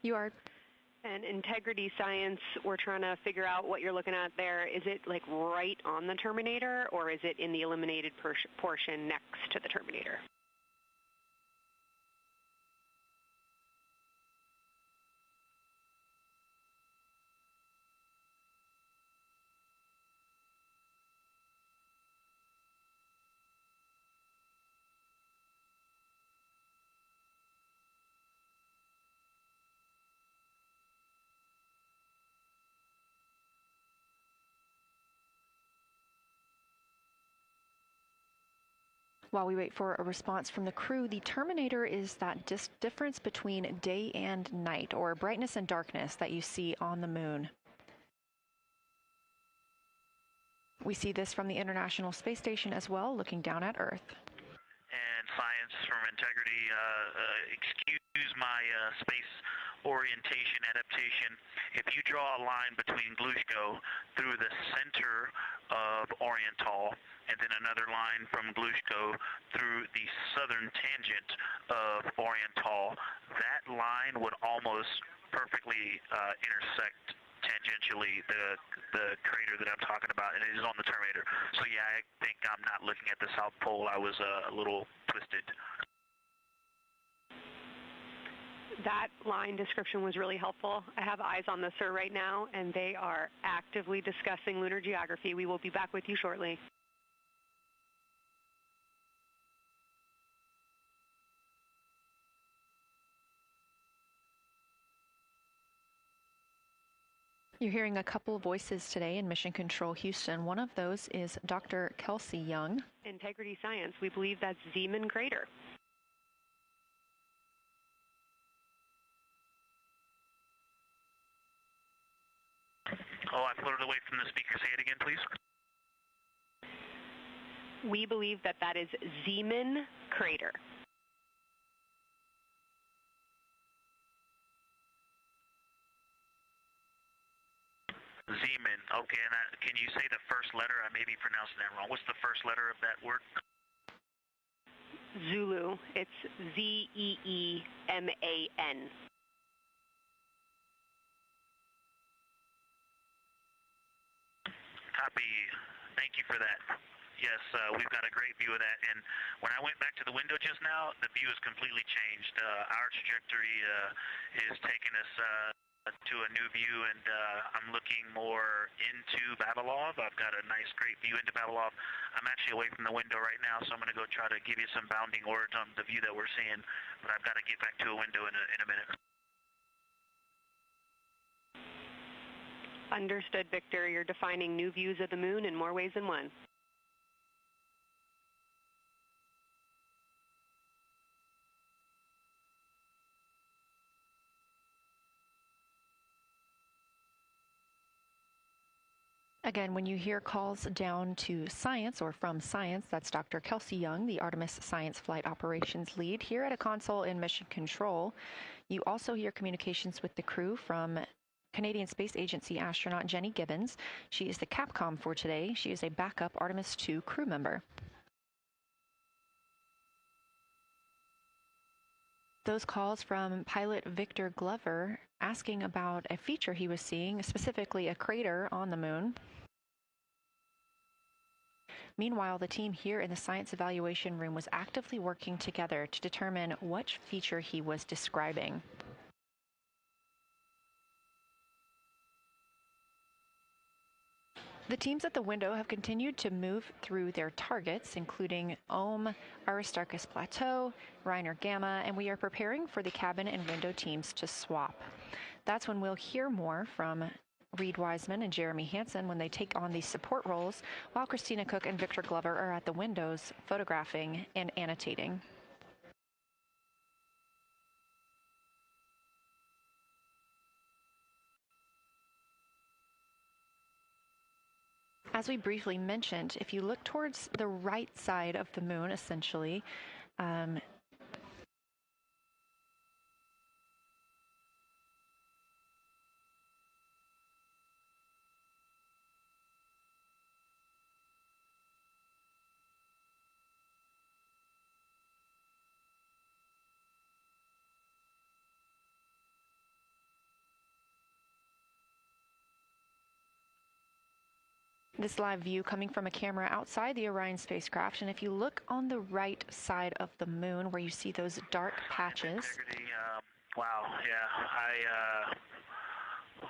You are. And integrity science, we're trying to figure out what you're looking at there. Is it like right on the Terminator, or is it in the eliminated portion next to the Terminator? While we wait for a response from the crew, the Terminator is that difference between day and night, or brightness and darkness, that you see on the moon. We see this from the International Space Station as well, looking down at Earth. And science from integrity, excuse my space orientation adaptation. If you draw a line between Glushko through the center of Oriental, and then another line from Glushko through the southern tangent of Oriental, that line would almost perfectly intersect tangentially the crater that I'm talking about, and it is on the Terminator. So yeah, I think I'm not looking at the South Pole. I was a little twisted. That line description was really helpful. I have eyes on the SIR right now, and they are actively discussing lunar geography. We will be back with you shortly. You're hearing a couple of voices today in Mission Control Houston. One of those is Dr. Kelsey Young. Integrity Science, we believe that's Zeeman Crater. Oh, I floated away from the speaker. Say it again, please. We believe that that is Zeeman Crater. Zeeman. Okay, and can you say the first letter? I may be pronouncing that wrong. What's the first letter of that word? Zulu. It's Z-E-E-M-A-N. Copy. Thank you for that. Yes, we've got a great view of that. And when I went back to the window just now, the view has completely changed. Our trajectory is taking us to a new view, and I'm looking more into Vavilov. I've got a nice, great view into Vavilov. I'm actually away from the window right now, so I'm going to go try to give you some bounding words on the view that we're seeing, but I've got to get back to a window in a minute. Understood, Victor. You're defining new views of the moon in more ways than one. Again, when you hear calls down to science or from science, that's Dr. Kelsey Young, the Artemis Science Flight Operations Lead here at a console in Mission Control. You also hear communications with the crew from Canadian Space Agency astronaut Jenny Gibbons. She is the Capcom for today. She is a backup Artemis II crew member. Those calls from pilot Victor Glover asking about a feature he was seeing, specifically a crater on the moon. Meanwhile, the team here in the science evaluation room was actively working together to determine which feature he was describing. The teams at the window have continued to move through their targets, including Ohm, Aristarchus Plateau, Reiner Gamma, and we are preparing for the cabin and window teams to swap. That's when we'll hear more from Reid Wiseman and Jeremy Hansen when they take on these support roles, while Christina Koch and Victor Glover are at the windows photographing and annotating. As we briefly mentioned, if you look towards the right side of the moon, essentially, this live view coming from a camera outside the Orion spacecraft, and if you look on the right side of the moon where you see those dark patches. Wow, yeah, I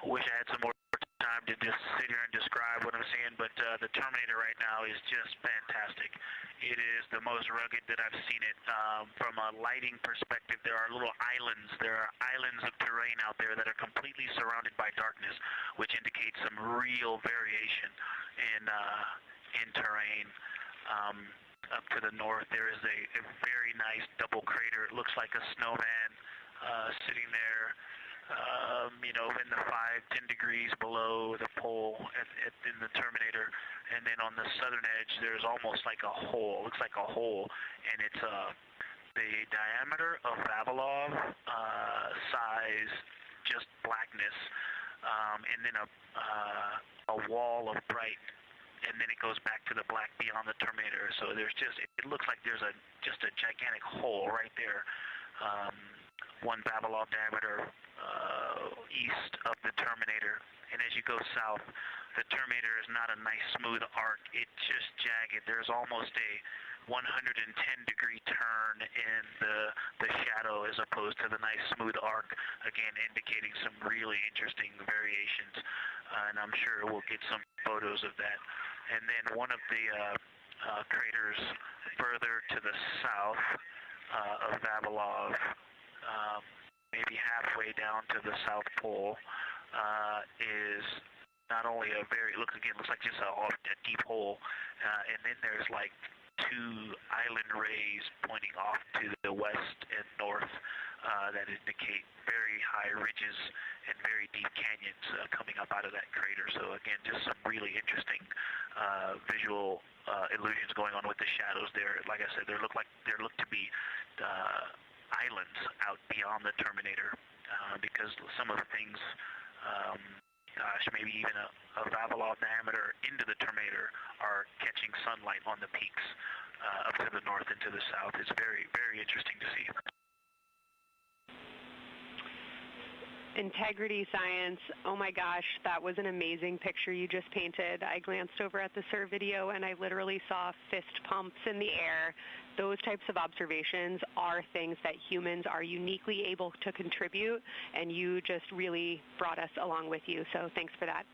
wish I had some more time to just sit here and describe what I'm seeing, but the Terminator right now is just fantastic. It is the most rugged that I've seen it. From a lighting perspective, there are little islands. There are islands of terrain out there that are completely surrounded by darkness, which indicates some real variation in terrain. Up to the north, there is a very nice double crater. It looks like a snowman sitting there, in the 5-10 degrees below the pole in the Terminator. And then on the southern edge, there's almost like a hole. Looks like a hole, and it's the diameter of Vavilov size, just blackness, and then a wall of bright, and then it goes back to the black beyond the Terminator. So there's it looks like there's just a gigantic hole right there, 1 Vavilov diameter east of the Terminator. And as you go south, the Terminator is not a nice smooth arc. It's just jagged. There's almost a 110-degree turn in the shadow as opposed to the nice smooth arc, again indicating some really interesting variations. And I'm sure we'll get some photos of that. And then one of the craters further to the south of Vavilov, maybe halfway down to the South Pole, is not only looks like just a deep hole, and then there's like 2 island rays pointing off to the west and north that indicate very high ridges and very deep canyons coming up out of that crater. So again, just some really interesting visual illusions going on with the shadows there. Like I said, there look to be islands out beyond the terminator because some of the things, maybe even a Vavilov diameter into the terminator are catching sunlight on the peaks up to the north and to the south. It's very, very interesting to see. Integrity Science, oh my gosh, that was an amazing picture you just painted. I glanced over at the SIR video and I literally saw fist pumps in the air. Those types of observations are things that humans are uniquely able to contribute, and you just really brought us along with you, so thanks for that.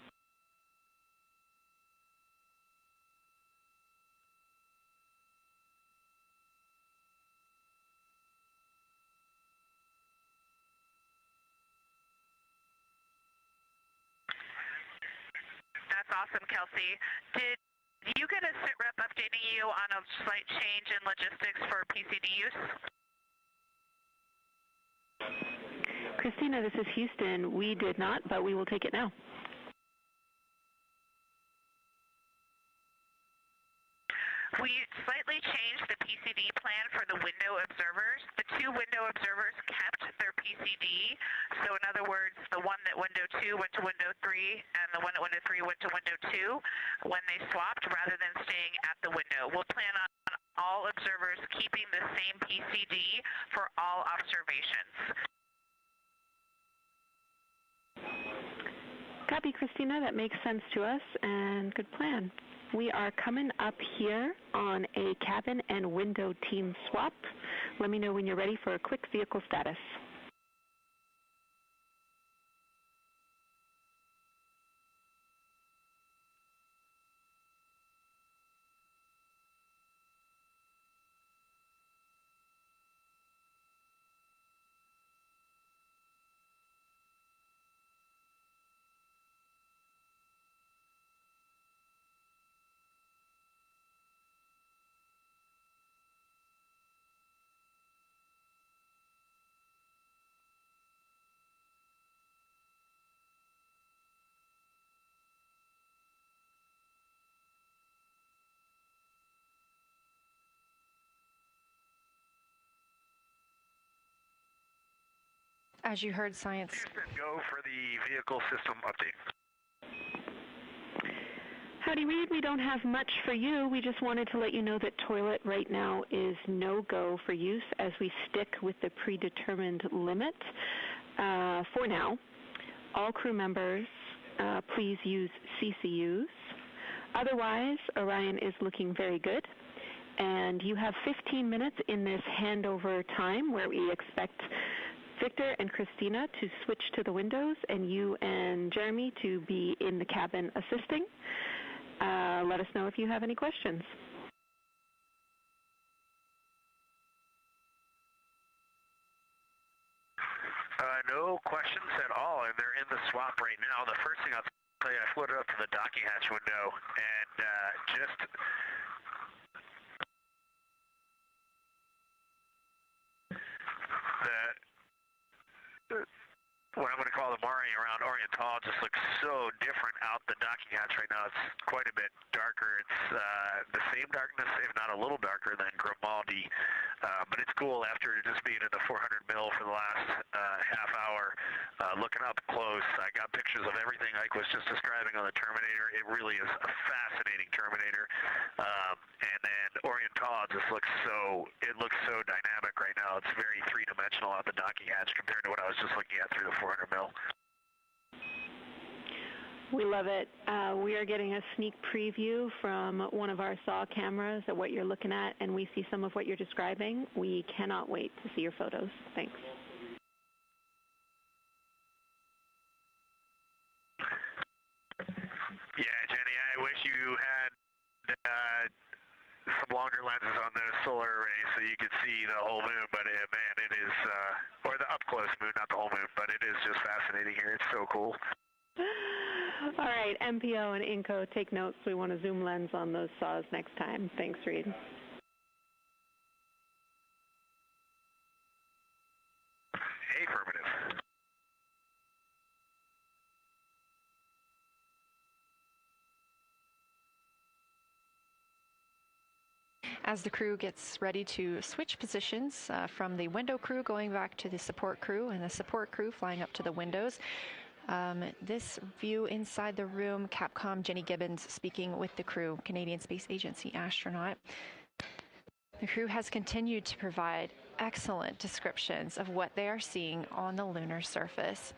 That's awesome, Kelsey. Did you get a SITREP updating you on a slight change in logistics for PCD use? Christina, this is Houston. We did not, but we will take it now. We slightly changed the PCD plan for the window observers. The two window observers kept their PCD. So in other words, the one that window 2 went to window 3 and the one at window 3 went to window 2 when they swapped rather than staying at the window. We'll plan on all observers keeping the same PCD for all observations. Copy, Christina. That makes sense to us, and good plan. We are coming up here on a cabin and window team swap. Let me know when you're ready for a quick vehicle status. As you heard, Science. Houston, go for the vehicle system update. Howdy, Reid. We don't have much for you. We just wanted to let you know that toilet right now is no-go for use as we stick with the predetermined limit for now. All crew members, please use CCUs. Otherwise, Orion is looking very good. And you have 15 minutes in this handover time where we expect Victor and Christina to switch to the windows and you and Jeremy to be in the cabin assisting. Let us know if you have any questions. No questions at all, and they're in the swap right now. The first thing I'll tell you, I floated up to the docking hatch window and just what I'm going to call the Mari around Oriental just looks so different out the docking hatch right now. It's quite a bit darker. It's the same darkness, if not a little darker than Grimaldi, but it's cool after just being in the 400 mil for the last half hour, looking up close. I got pictures of everything Ike was just describing on the Terminator. It really is a fascinating Terminator, and then Oriental just looks so dynamic right now. It's very three-dimensional out the docking hatch compared to what I was just looking at through the 400 mil. We love it. We are getting a sneak preview from one of our SAW cameras at what you're looking at, and we see some of what you're describing. We cannot wait to see your photos. Thanks. Yeah, Jenny, I wish you had some longer lenses on the solar array so you could see the whole moon, but man, it is, or the up-close moon, not the whole moon, but it is just fascinating here. It's so cool. All right, MPO and INCO, take notes. We want a zoom lens on those saws next time. Thanks, Reid. As the crew gets ready to switch positions from the window crew going back to the support crew and the support crew flying up to the windows. This view inside the room, Capcom Jenny Gibbons speaking with the crew, Canadian Space Agency astronaut. The crew has continued to provide excellent descriptions of what they are seeing on the lunar surface.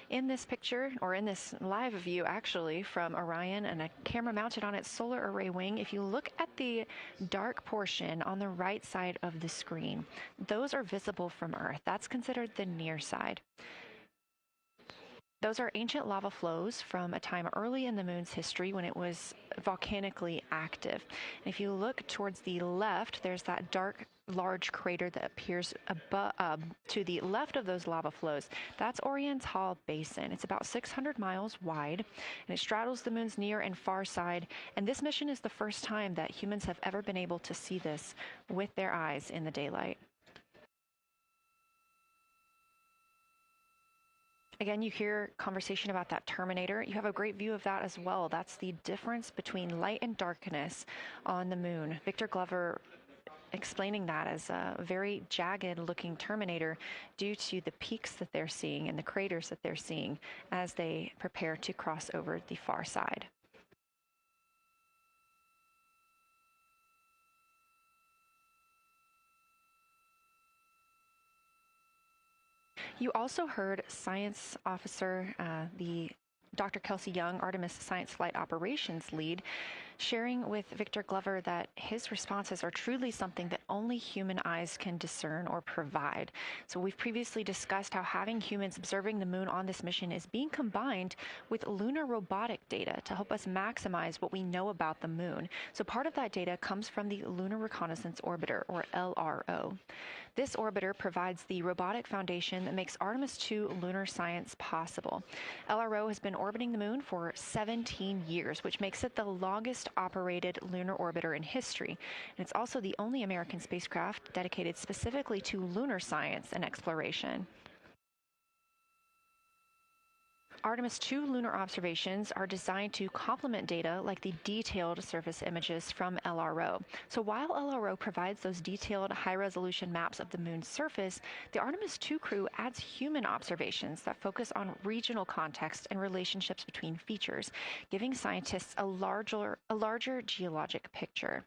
In this picture, or in this live view actually, from Orion and a camera mounted on its solar array wing, if you look at the dark portion on the right side of the screen, those are visible from Earth. That's considered the near side. Those are ancient lava flows from a time early in the moon's history when it was volcanically active. And if you look towards the left, there's that dark, large crater that appears to the left of those lava flows. That's Orion's Hall Basin. It's about 600 miles wide, and it straddles the moon's near and far side. And this mission is the first time that humans have ever been able to see this with their eyes in the daylight. Again, you hear conversation about that terminator. You have a great view of that as well. That's the difference between light and darkness on the moon. Victor Glover explaining that as a very jagged looking terminator due to the peaks that they're seeing and the craters that they're seeing as they prepare to cross over the far side. You also heard science officer, the Dr. Kelsey Young, Artemis Science Flight Operations lead, sharing with Victor Glover that his responses are truly something that only human eyes can discern or provide. So we've previously discussed how having humans observing the moon on this mission is being combined with lunar robotic data to help us maximize what we know about the moon. So part of that data comes from the Lunar Reconnaissance Orbiter, or LRO. This orbiter provides the robotic foundation that makes Artemis II lunar science possible. LRO has been orbiting the moon for 17 years, which makes it the longest operated lunar orbiter in history. And it's also the only American spacecraft dedicated specifically to lunar science and exploration. Artemis II lunar observations are designed to complement data like the detailed surface images from LRO. So while LRO provides those detailed high-resolution maps of the moon's surface, the Artemis II crew adds human observations that focus on regional context and relationships between features, giving scientists a larger geologic picture.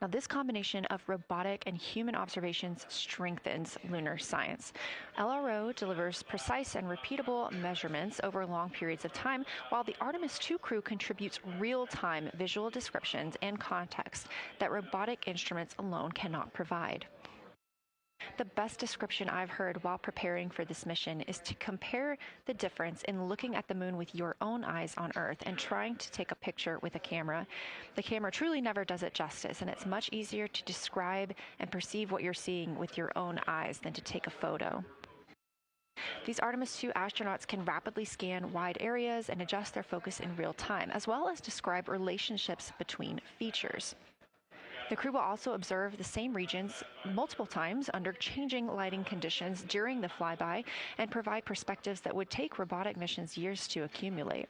Now, this combination of robotic and human observations strengthens lunar science. LRO delivers precise and repeatable measurements over long periods of time, while the Artemis II crew contributes real-time visual descriptions and context that robotic instruments alone cannot provide. The best description I've heard while preparing for this mission is to compare the difference in looking at the moon with your own eyes on Earth and trying to take a picture with a camera. The camera truly never does it justice, and it's much easier to describe and perceive what you're seeing with your own eyes than to take a photo. These Artemis II astronauts can rapidly scan wide areas and adjust their focus in real time, as well as describe relationships between features. The crew will also observe the same regions multiple times under changing lighting conditions during the flyby and provide perspectives that would take robotic missions years to accumulate.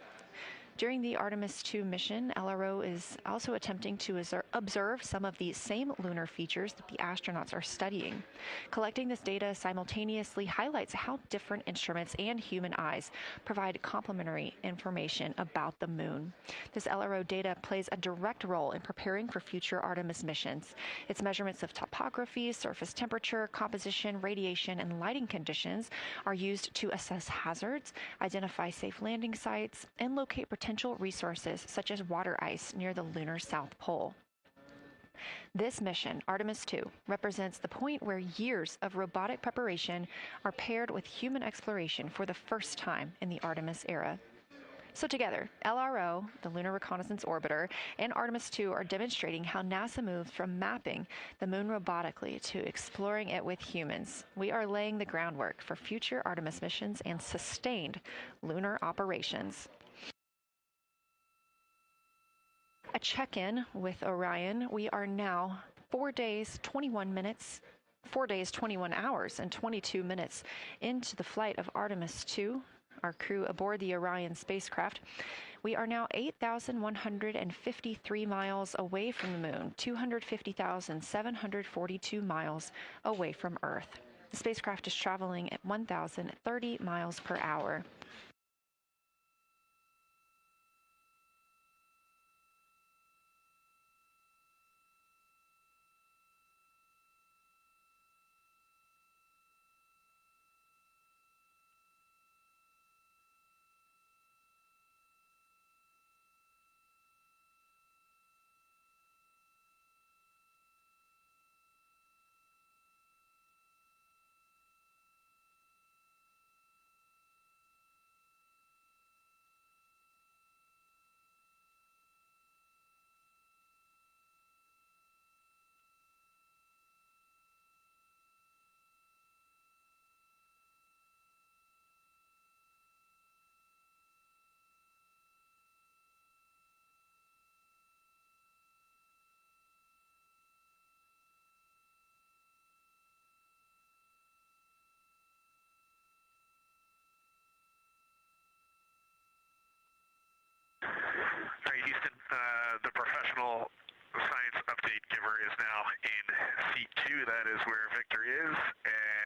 During the Artemis II mission, LRO is also attempting to observe some of the same lunar features that the astronauts are studying. Collecting this data simultaneously highlights how different instruments and human eyes provide complementary information about the moon. This LRO data plays a direct role in preparing for future Artemis missions. Its measurements of topography, surface temperature, composition, radiation, and lighting conditions are used to assess hazards, identify safe landing sites, and locate potential resources such as water ice near the lunar South Pole. This mission, Artemis II, represents the point where years of robotic preparation are paired with human exploration for the first time in the Artemis era. So together, LRO, the Lunar Reconnaissance Orbiter, and Artemis II are demonstrating how NASA moves from mapping the moon robotically to exploring it with humans. We are laying the groundwork for future Artemis missions and sustained lunar operations. A check-in with Orion. We are now 4 days, 21 hours, and 22 minutes into the flight of Artemis II. our crew aboard the Orion spacecraft. We are now 8,153 miles away from the moon, 250,742 miles away from Earth. The spacecraft is traveling at 1,030 miles per hour. All right, Houston, the professional science update giver is now in seat 2. That is where Victor is, and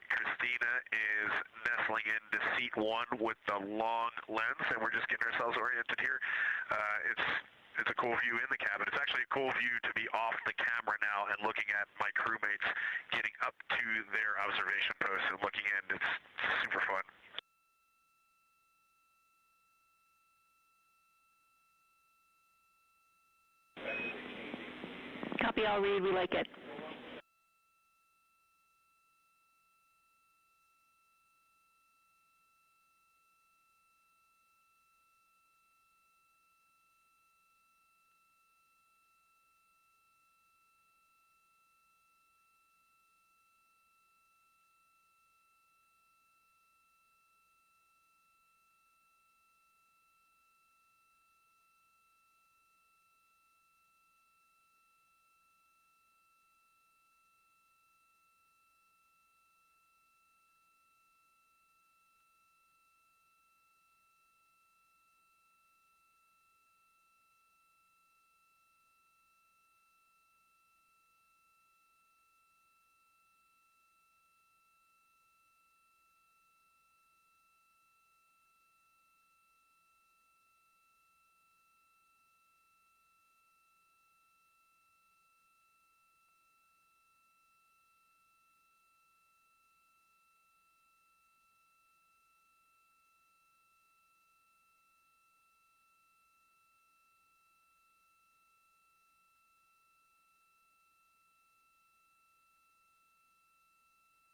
Christina is nestling into seat 1 with the long lens, and we're just getting ourselves oriented here. It's a cool view in the cabin. It's actually a cool view to be off the camera now and looking at my crewmates getting up to their observation posts and looking in. It's super fun. Copy all, Reid. We like it.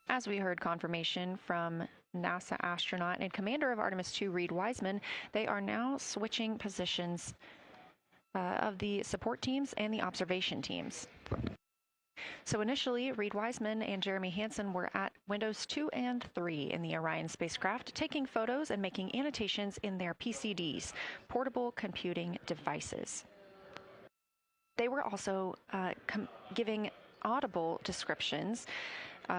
As we heard confirmation from NASA astronaut and commander of Artemis II, Reid Wiseman, they are now switching positions of the support teams and the observation teams. So initially, Reid Wiseman and Jeremy Hansen were at windows 2 and 3 in the Orion spacecraft, taking photos and making annotations in their PCDs, portable computing devices. They were also giving audible descriptions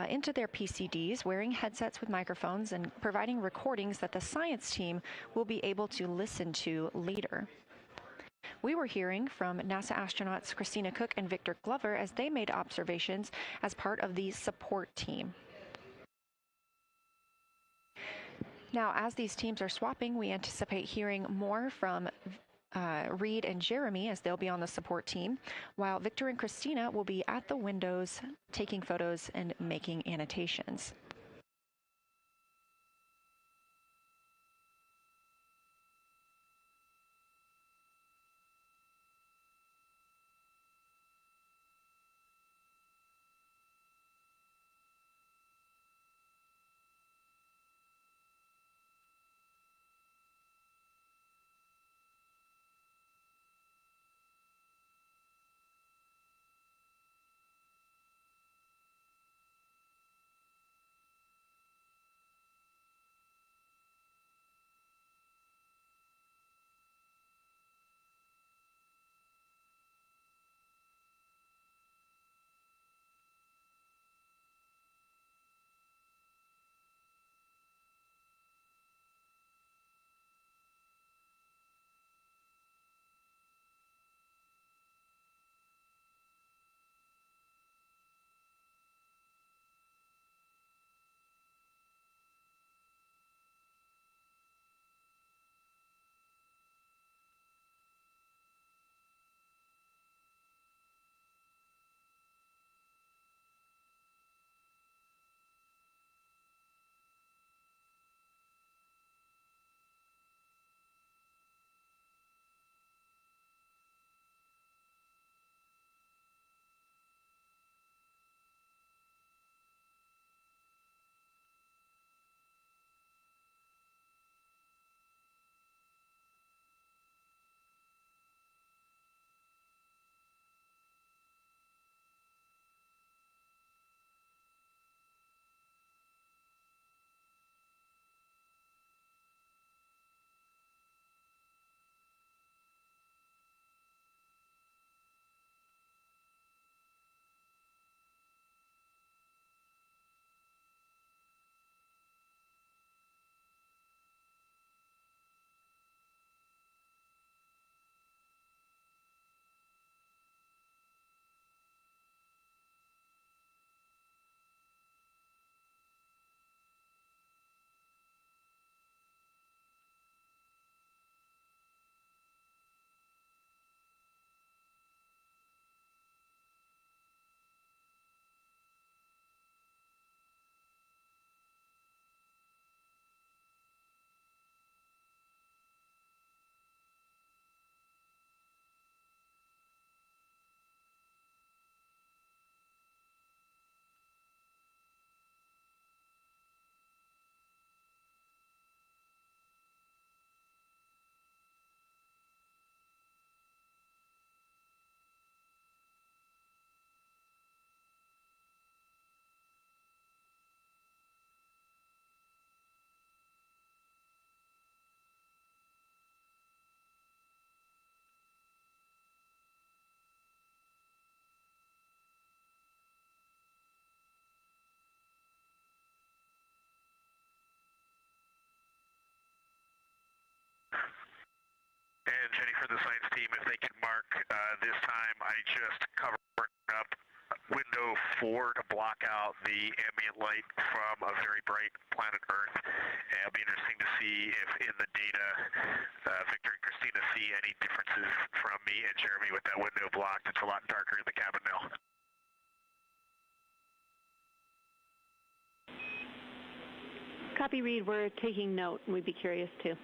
into their PCDs, wearing headsets with microphones and providing recordings that the science team will be able to listen to later. We were hearing from NASA astronauts Christina Koch and Victor Glover as they made observations as part of the support team. Now, as these teams are swapping, we anticipate hearing more from Reid and Jeremy as they'll be on the support team, while Victor and Christina will be at the windows taking photos and making annotations. the science team if they could mark this time. I just covered up window 4 to block out the ambient light from a very bright planet Earth. And it'll be interesting to see if in the data Victor and Christina see any differences from me and Jeremy with that window blocked. It's a lot darker in the cabin now. Copy, Reid. We're taking note, and we'd be curious too.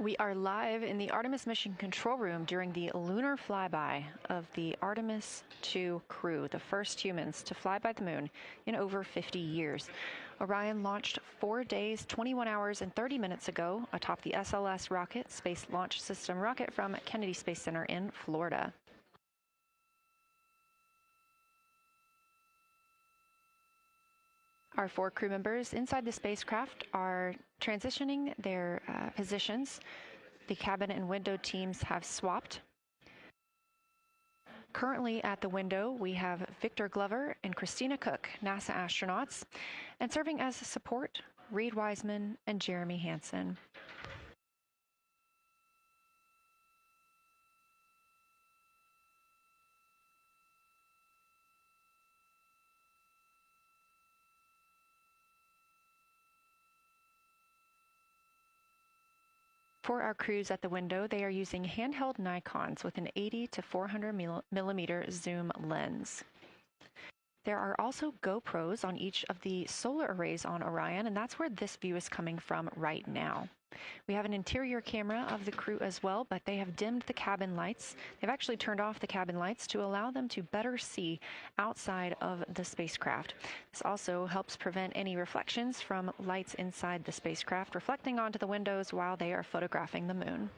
We are live in the Artemis mission control room during the lunar flyby of the Artemis II crew, the first humans to fly by the moon in over 50 years. Orion launched 4 days, 21 hours, and 30 minutes ago atop the SLS rocket, Space Launch System rocket from Kennedy Space Center in Florida. Our 4 crew members inside the spacecraft are transitioning their positions. The cabin and window teams have swapped. Currently at the window, we have Victor Glover and Christina Koch, NASA astronauts, and serving as support, Reid Wiseman and Jeremy Hansen. For our crews at the window, they are using handheld Nikons with an 80 to 400 millimeter zoom lens. There are also GoPros on each of the solar arrays on Orion, and that's where this view is coming from right now. We have an interior camera of the crew as well, but they have dimmed the cabin lights. They've actually turned off the cabin lights to allow them to better see outside of the spacecraft. This also helps prevent any reflections from lights inside the spacecraft reflecting onto the windows while they are photographing the moon.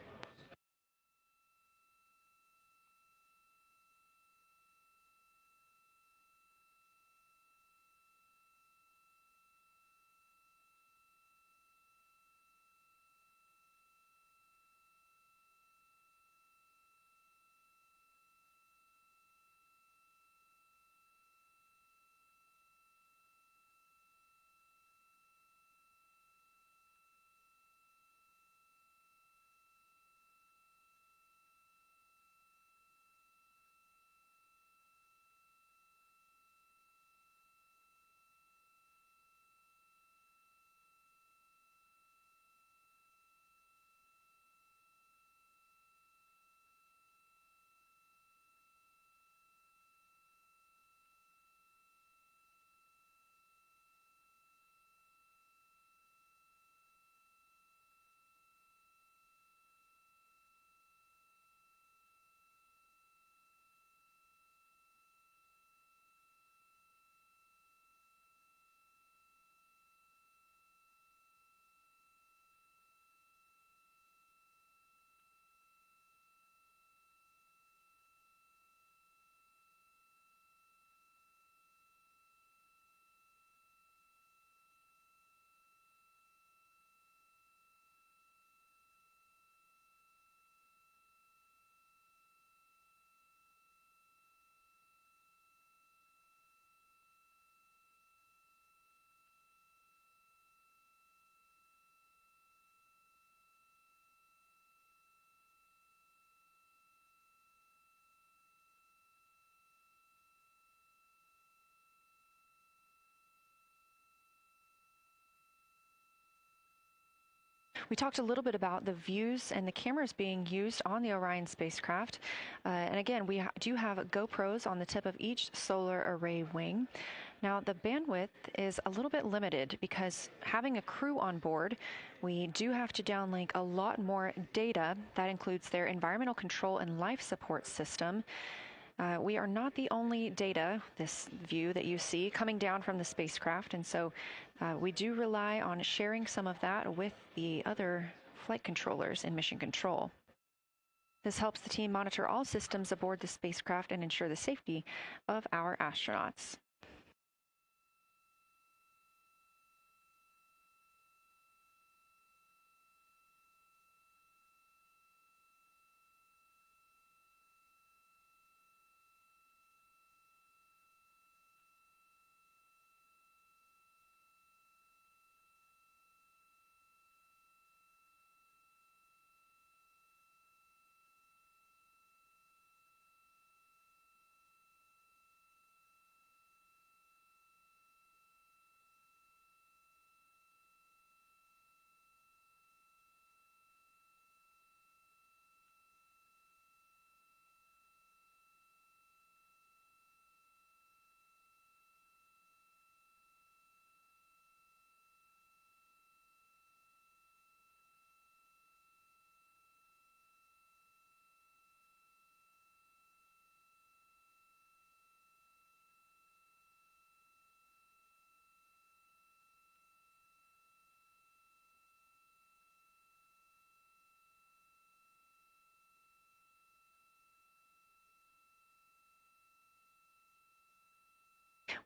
We talked a little bit about the views and the cameras being used on the Orion spacecraft. And again, we do have GoPros on the tip of each solar array wing. Now, the bandwidth is a little bit limited because having a crew on board, we do have to downlink a lot more data. That includes their environmental control and life support system. We are not the only data, this view that you see, coming down from the spacecraft, and so we do rely on sharing some of that with the other flight controllers in mission control. This helps the team monitor all systems aboard the spacecraft and ensure the safety of our astronauts.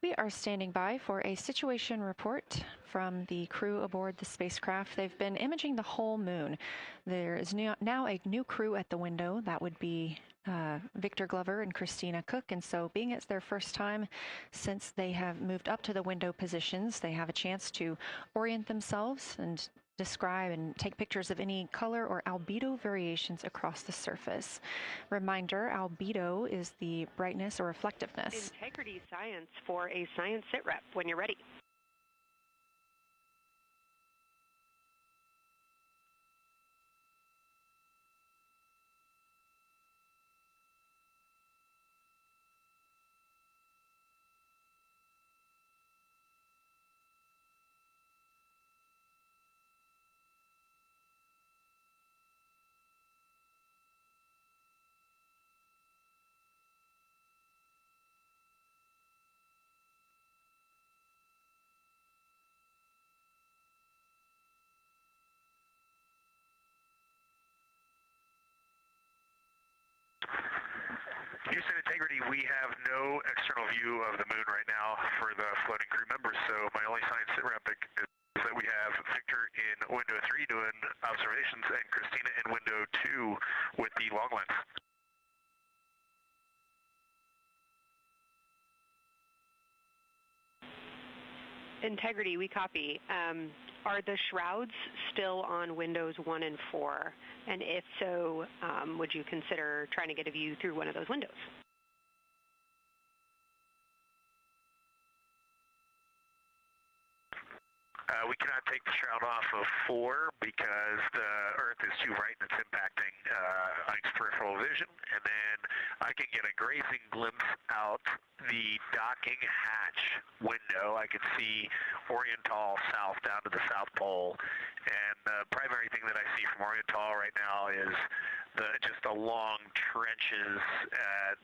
We are standing by for a situation report from the crew aboard the spacecraft. They've been imaging the whole moon. There is now a new crew at the window. That would be Victor Glover and Christina Koch. And so being it's their first time since they have moved up to the window positions, they have a chance to orient themselves and describe and take pictures of any color or albedo variations across the surface. Reminder, albedo is the brightness or reflectiveness. Integrity science for a science sit rep when you're ready. Houston Integrity, we have no external view of the moon right now for the floating crew members, so my only science sit rep is that we have Victor in window 3 doing observations and Christina in window 2 with the long lens. Integrity, we copy. Are the shrouds still on windows 1 and 4? And if so, would you consider trying to get a view through one of those windows? We cannot take the shroud off of 4 because the Earth is too bright and it's impacting Ike's peripheral vision. And then I can get a grazing glimpse out the docking hatch window. I can see Oriental south down to the South Pole. And the primary thing that I see from Oriental right now is just the long trenches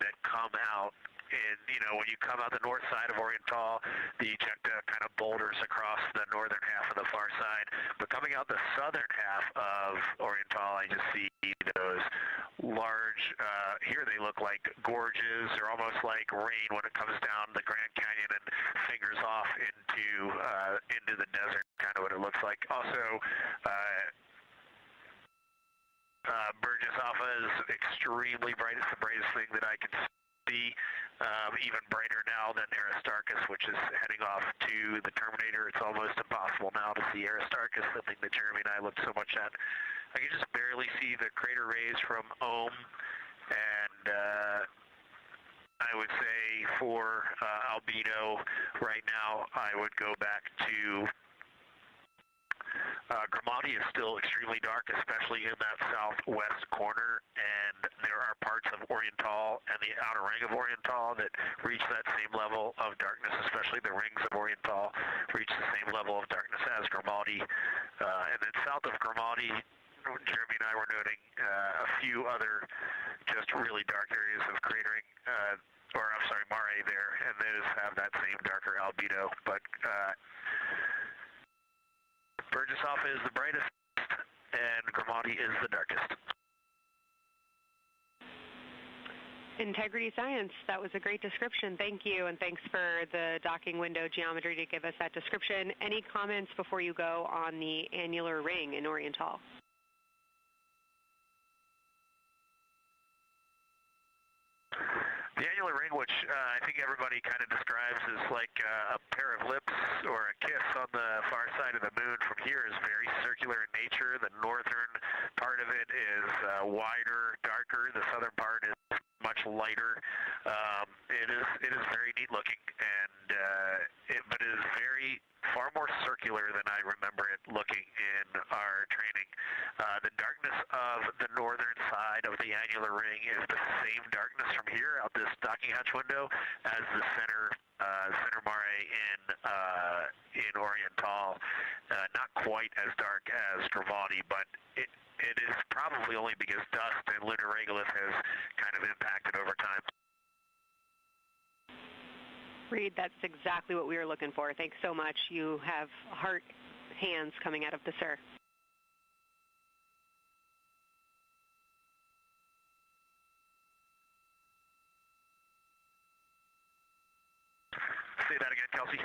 that come out. And, you know, when you come out the north side of Oriental, the ejecta kind of boulders across the northern half of the far side. But coming out the southern half of Oriental, I just see those large, here they look like gorges. They're almost like rain when it comes down the Grand Canyon and fingers off into the desert, kind of what it looks like. Also, Burgess Alpha is extremely bright. It's the brightest thing that I can see. Even brighter now than Aristarchus, which is heading off to the Terminator. It's almost impossible now to see Aristarchus, the thing that Jeremy and I looked so much at. I can just barely see the crater rays from Ohm, and I would say for albedo right now, I would go back to Grimati is still extremely dark, especially in that southwest corner, and there are parts of Oriental and the outer ring of Oriental that reach that same level of darkness, especially the rings of Oriental reach the same level of darkness as Grimati. And then south of Grimati, Jeremy and I were noting a few other just really dark areas of cratering, mare there, and those have that same darker albedo. But Burgesshoff is the brightest, and Grimati is the darkest. Integrity Science, that was a great description. Thank you, and thanks for the docking window geometry to give us that description. Any comments before you go on the annular ring in Oriental? The annular ring, which I think everybody kind of describes as like a pair of lips or a kiss on the far side of the moon from here, is very circular in nature. The northern part of it is wider, darker. The southern part is much lighter. It is very neat looking, and but it is far more circular than I remember it looking in our training. The darkness of the northern side of the annular ring is the same darkness from here out this docking hatch window as the center mare in Oriental. Not quite as dark as Grimati, but it is probably only because dust and lunar regolith has kind of impacted over time. Reid, that's exactly what we were looking for. Thanks so much. You have heart hands coming out of the SIR. Say that again, Kelsey.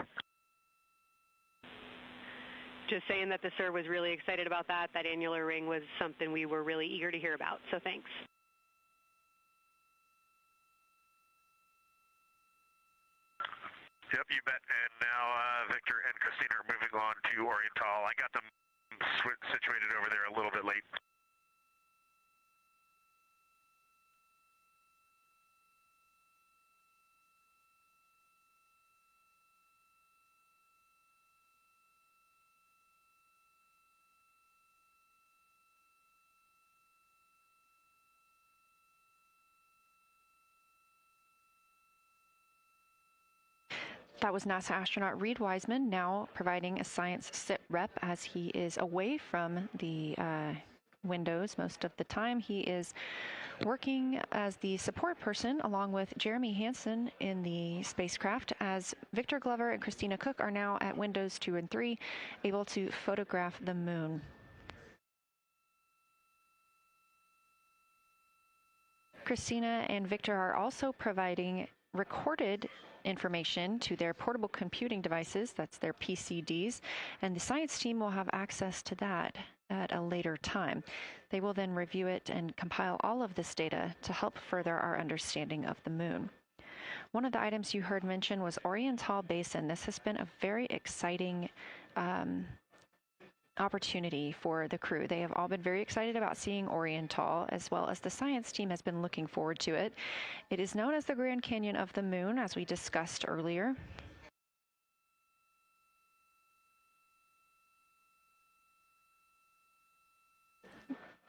Just saying that the SIR was really excited about that. That annular ring was something we were really eager to hear about, so thanks. Yep, you bet. And now Victor and Christina are moving on to Oriental. I got them situated over there a little bit late. That was NASA astronaut Reid Wiseman, now providing a science sit rep as he is away from the windows most of the time. He is working as the support person along with Jeremy Hansen in the spacecraft, as Victor Glover and Christina Koch are now at windows 2 and 3, able to photograph the moon. Christina and Victor are also providing recorded information to their portable computing devices, that's their PCDs, and the science team will have access to that at a later time. They will then review it and compile all of this data to help further our understanding of the moon. One of the items you heard mentioned was Oriental Basin. This has been a very exciting opportunity for the crew. They have all been very excited about seeing Oriental, as well as the science team has been looking forward to it. It is known as the Grand Canyon of the Moon, as we discussed earlier.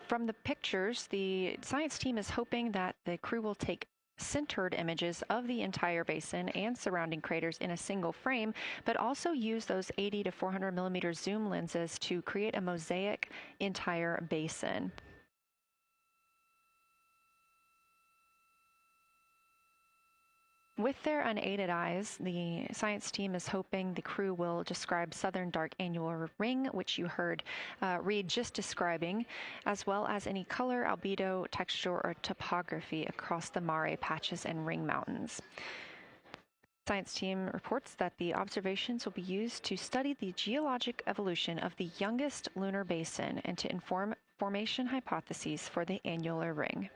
From the pictures, the science team is hoping that the crew will take centered images of the entire basin and surrounding craters in a single frame, but also use those 80 to 400 millimeter zoom lenses to create a mosaic entire basin. With their unaided eyes, the science team is hoping the crew will describe southern dark annular ring, which you heard Reid just describing, as well as any color, albedo, texture, or topography across the mare patches and ring mountains. Science team reports that the observations will be used to study the geologic evolution of the youngest lunar basin and to inform formation hypotheses for the annular ring.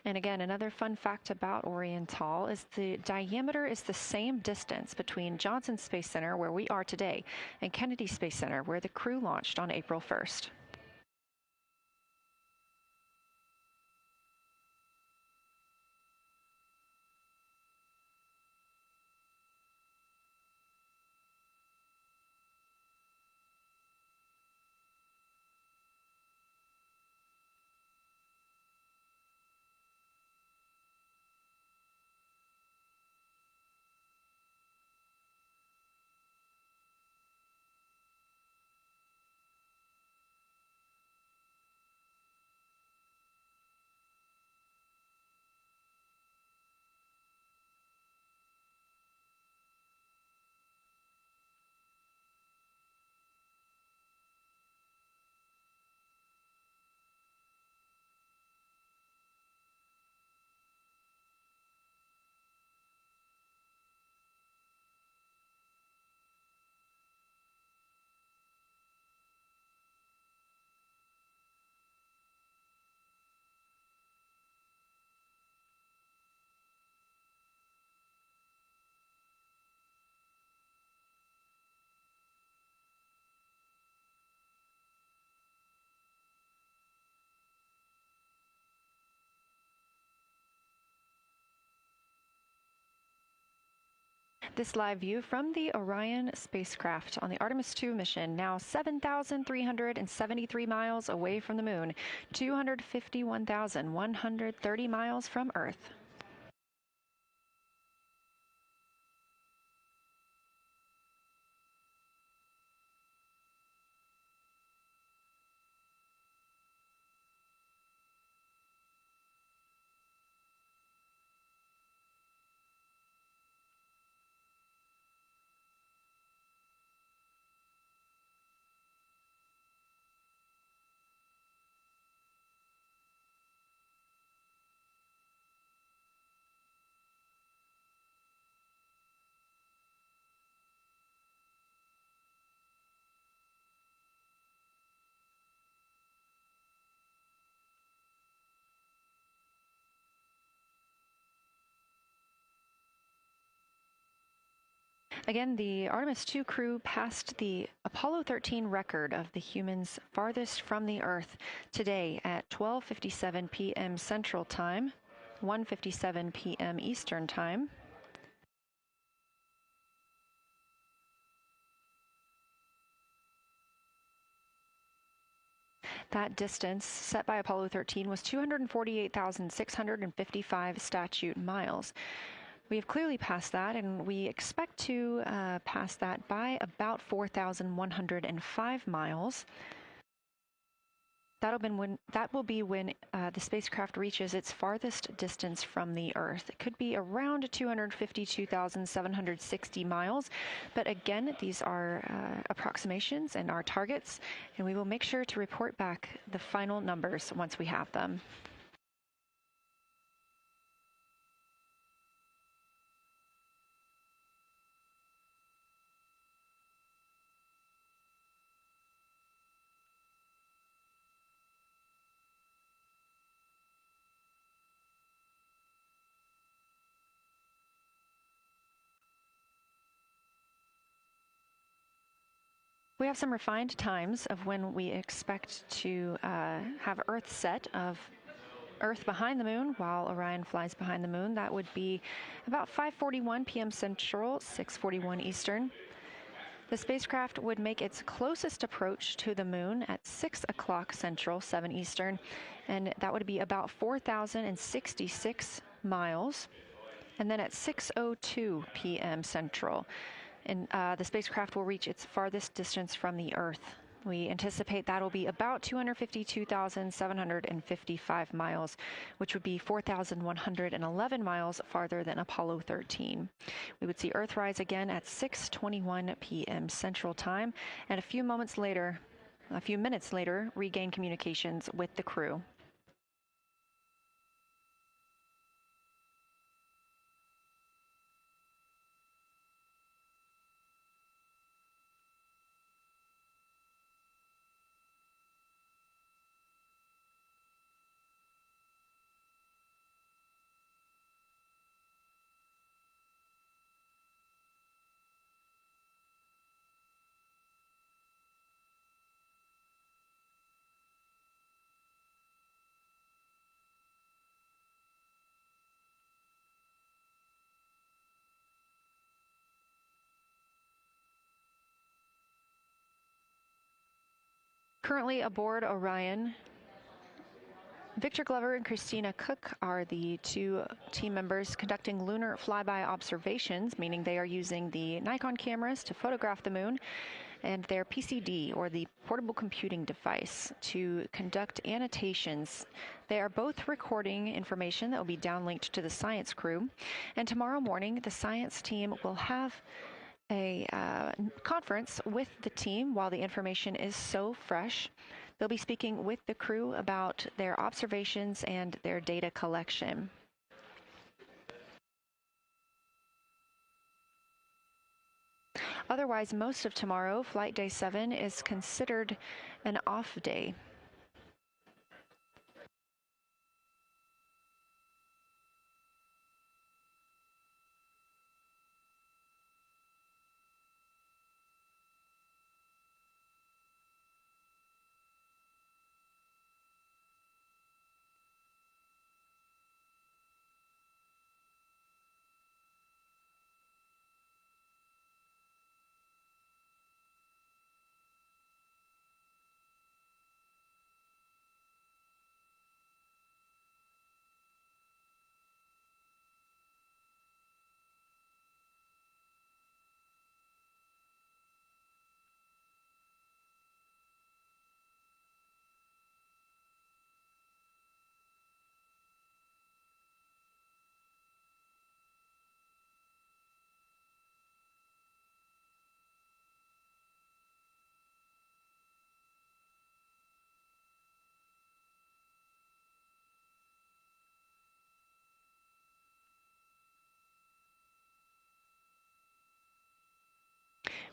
And again, another fun fact about Oriental is the diameter is the same distance between Johnson Space Center, where we are today, and Kennedy Space Center, where the crew launched on April 1st. This live view from the Orion spacecraft on the Artemis II mission, now 7,373 miles away from the moon, 251,130 miles from Earth. Again, the Artemis II crew passed the Apollo 13 record of the humans farthest from the Earth today at 12:57 p.m. Central Time, 1:57 p.m. Eastern Time. That distance set by Apollo 13 was 248,655 statute miles. We have clearly passed that, and we expect to pass that by about 4,105 miles. That will be when the spacecraft reaches its farthest distance from the Earth. It could be around 252,760 miles, but again, these are approximations and our targets, and we will make sure to report back the final numbers once we have them. We have some refined times of when we expect to have Earth set of Earth behind the moon while Orion flies behind the moon. That would be about 5:41 p.m. Central, 6:41 Eastern. The spacecraft would make its closest approach to the moon at 6 o'clock Central, 7 Eastern, and that would be about 4,066 miles. And then at 6:02 p.m. Central, and the spacecraft will reach its farthest distance from the Earth. We anticipate that'll be about 252,755 miles, which would be 4,111 miles farther than Apollo 13. We would see Earthrise again at 6:21 p.m. Central Time, and a few minutes later, regain communications with the crew. Currently aboard Orion, Victor Glover and Christina Koch are the two team members conducting lunar flyby observations, meaning they are using the Nikon cameras to photograph the moon, and their PCD, or the portable computing device, to conduct annotations. They are both recording information that will be downlinked to the science crew, and tomorrow morning the science team will have a conference with the team while the information is so fresh. They'll be speaking with the crew about their observations and their data collection. Otherwise, most of tomorrow, Flight Day 7, is considered an off day.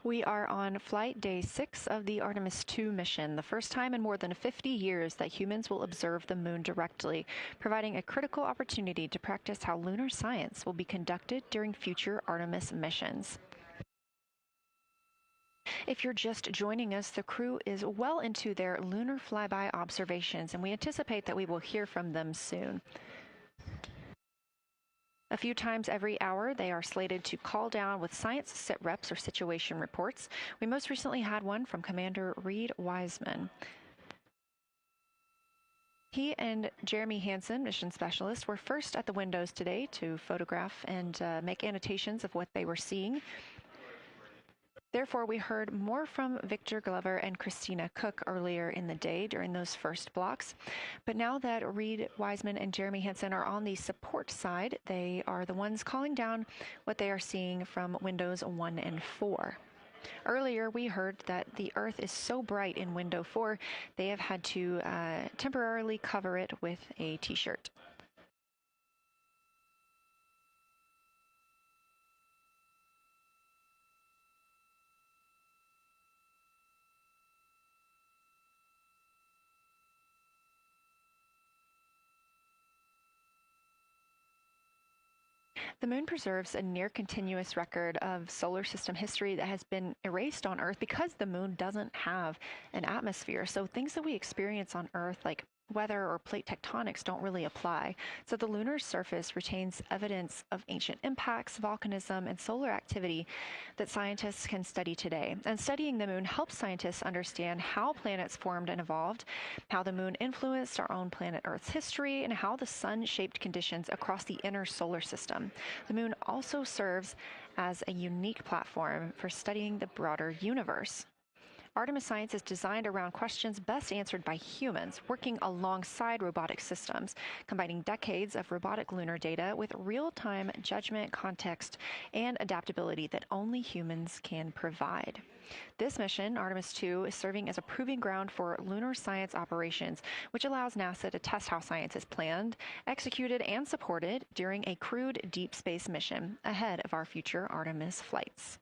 We are on flight day 6 of the Artemis II mission, the first time in more than 50 years that humans will observe the moon directly, providing a critical opportunity to practice how lunar science will be conducted during future Artemis missions. If you're just joining us, the crew is well into their lunar flyby observations, and we anticipate that we will hear from them soon. A few times every hour, they are slated to call down with science sit reps or situation reports. We most recently had one from Commander Reid Wiseman. He and Jeremy Hansen, mission specialist, were first at the windows today to photograph and make annotations of what they were seeing. Therefore, we heard more from Victor Glover and Christina Koch earlier in the day during those first blocks. But now that Reid Wiseman and Jeremy Hansen are on the support side, they are the ones calling down what they are seeing from windows 1 and 4. Earlier, we heard that the Earth is so bright in window 4, they have had to temporarily cover it with a t-shirt. The moon preserves a near-continuous record of solar system history that has been erased on Earth because the moon doesn't have an atmosphere. So things that we experience on Earth, like weather or plate tectonics, don't really apply. So the lunar surface retains evidence of ancient impacts, volcanism, and solar activity that scientists can study today. And studying the moon helps scientists understand how planets formed and evolved, how the moon influenced our own planet Earth's history, and how the sun shaped conditions across the inner solar system. The moon also serves as a unique platform for studying the broader universe. Artemis science is designed around questions best answered by humans, working alongside robotic systems, combining decades of robotic lunar data with real-time judgment, context, and adaptability that only humans can provide. This mission, Artemis II, is serving as a proving ground for lunar science operations, which allows NASA to test how science is planned, executed, and supported during a crewed deep space mission ahead of our future Artemis flights.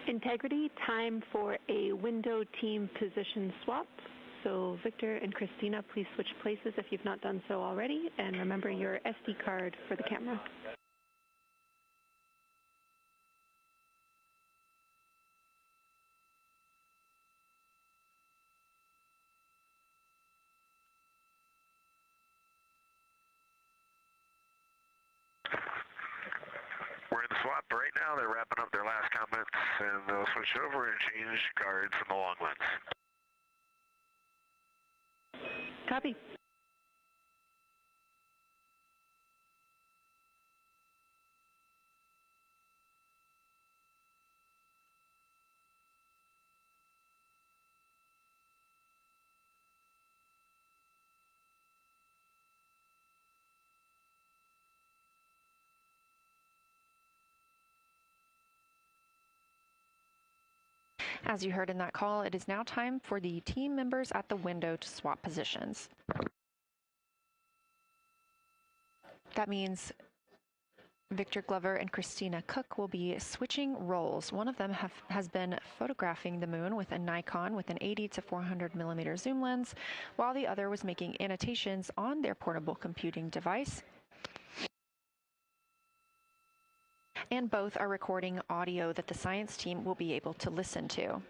Integrity, time for a window team position swap. So Victor and Christina, please switch places if you've not done so already, and remember your SD card for the camera. We're in the swap right now. They're wrapping up their last comments, and they'll switch over and change guards from the long lens. Copy. As you heard in that call, it is now time for the team members at the window to swap positions. That means Victor Glover and Christina Koch will be switching roles. One of them has been photographing the moon with a Nikon with an 80 to 400 millimeter zoom lens, while the other was making annotations on their portable computing device. And both are recording audio that the science team will be able to listen to.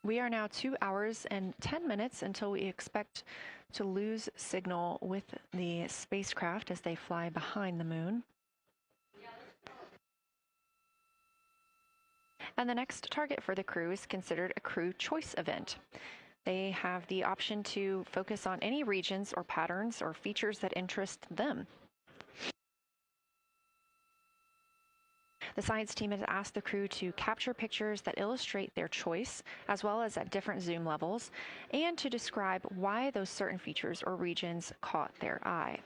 We are now 2 hours and 10 minutes until we expect to lose signal with the spacecraft as they fly behind the moon. And the next target for the crew is considered a crew choice event. They have the option to focus on any regions or patterns or features that interest them. The science team has asked the crew to capture pictures that illustrate their choice, as well as at different zoom levels, and to describe why those certain features or regions caught their eye.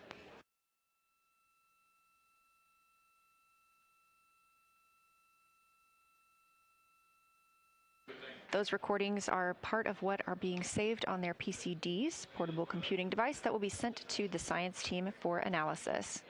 Those recordings are part of what are being saved on their PCDs, portable computing device, that will be sent to the science team for analysis.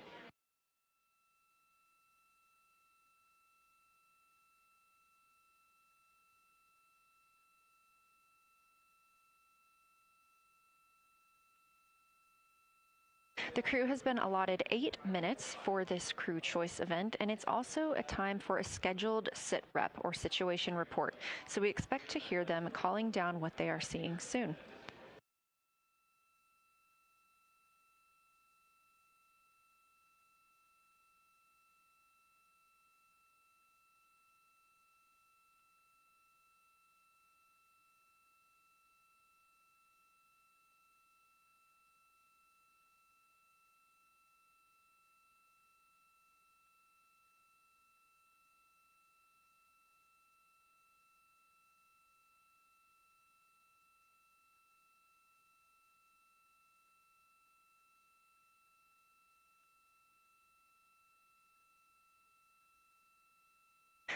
The crew has been allotted 8 minutes for this crew choice event, and it's also a time for a scheduled sit rep or situation report. So we expect to hear them calling down what they are seeing soon.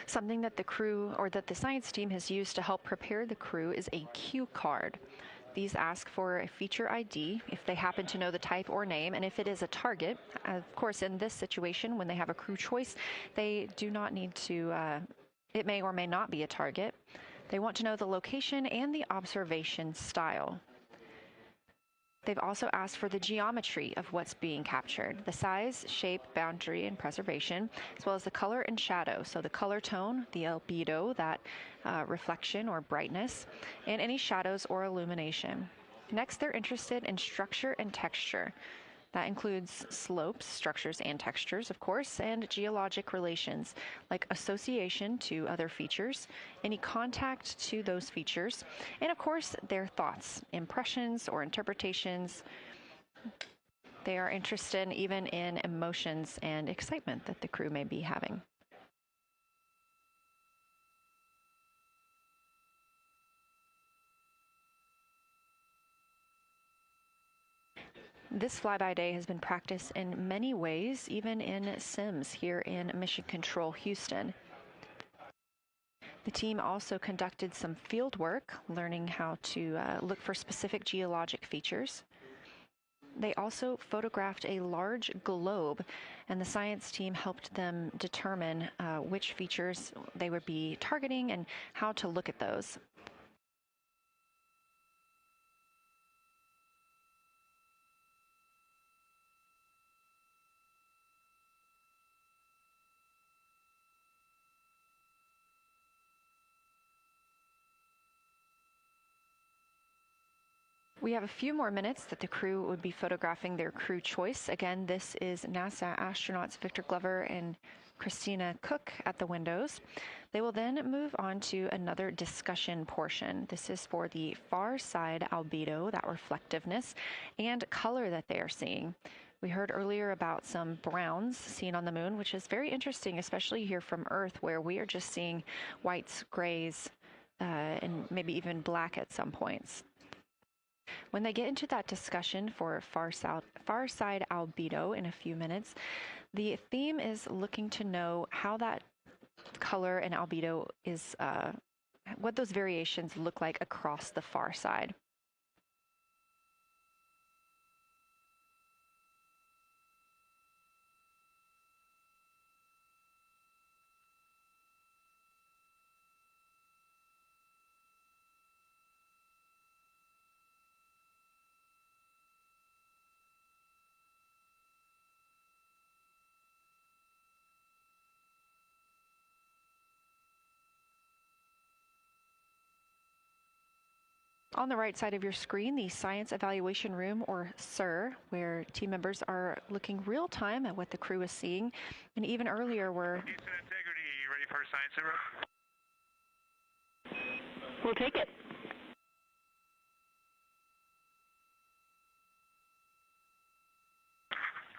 Something that the crew or that the science team has used to help prepare the crew is a cue card. These ask for a feature ID if they happen to know the type or name, and if it is a target. Of course, in this situation, when they have a crew choice, they do not need to, it may or may not be a target. They want to know the location and the observation style. They've also asked for the geometry of what's being captured, the size, shape, boundary, and preservation, as well as the color and shadow. So the color tone, the albedo, that reflection or brightness, and any shadows or illumination. Next, they're interested in structure and texture. That includes slopes, structures, and textures, of course, and geologic relations, like association to other features, any contact to those features, and of course, their thoughts, impressions, or interpretations. They are interested even in emotions and excitement that the crew may be having. This flyby day has been practiced in many ways, even in sims here in Mission Control Houston. The team also conducted some field work, learning how to look for specific geologic features. They also photographed a large globe, and the science team helped them determine which features they would be targeting and how to look at those. We have a few more minutes that the crew would be photographing their crew choice. Again, this is NASA astronauts Victor Glover and Christina Koch at the windows. They will then move on to another discussion portion. This is for the far side albedo, that reflectiveness, and color that they are seeing. We heard earlier about some browns seen on the moon, which is very interesting, especially here from Earth, where we are just seeing whites, grays, and maybe even black at some points. When they get into that discussion for far side albedo in a few minutes, the theme is looking to know how that color and albedo is, what those variations look like across the far side. On the right side of your screen, the Science Evaluation Room, or SIR, where team members are looking real time at what the crew is seeing. And even earlier, we're... Houston Integrity, you ready for science room? We'll take it.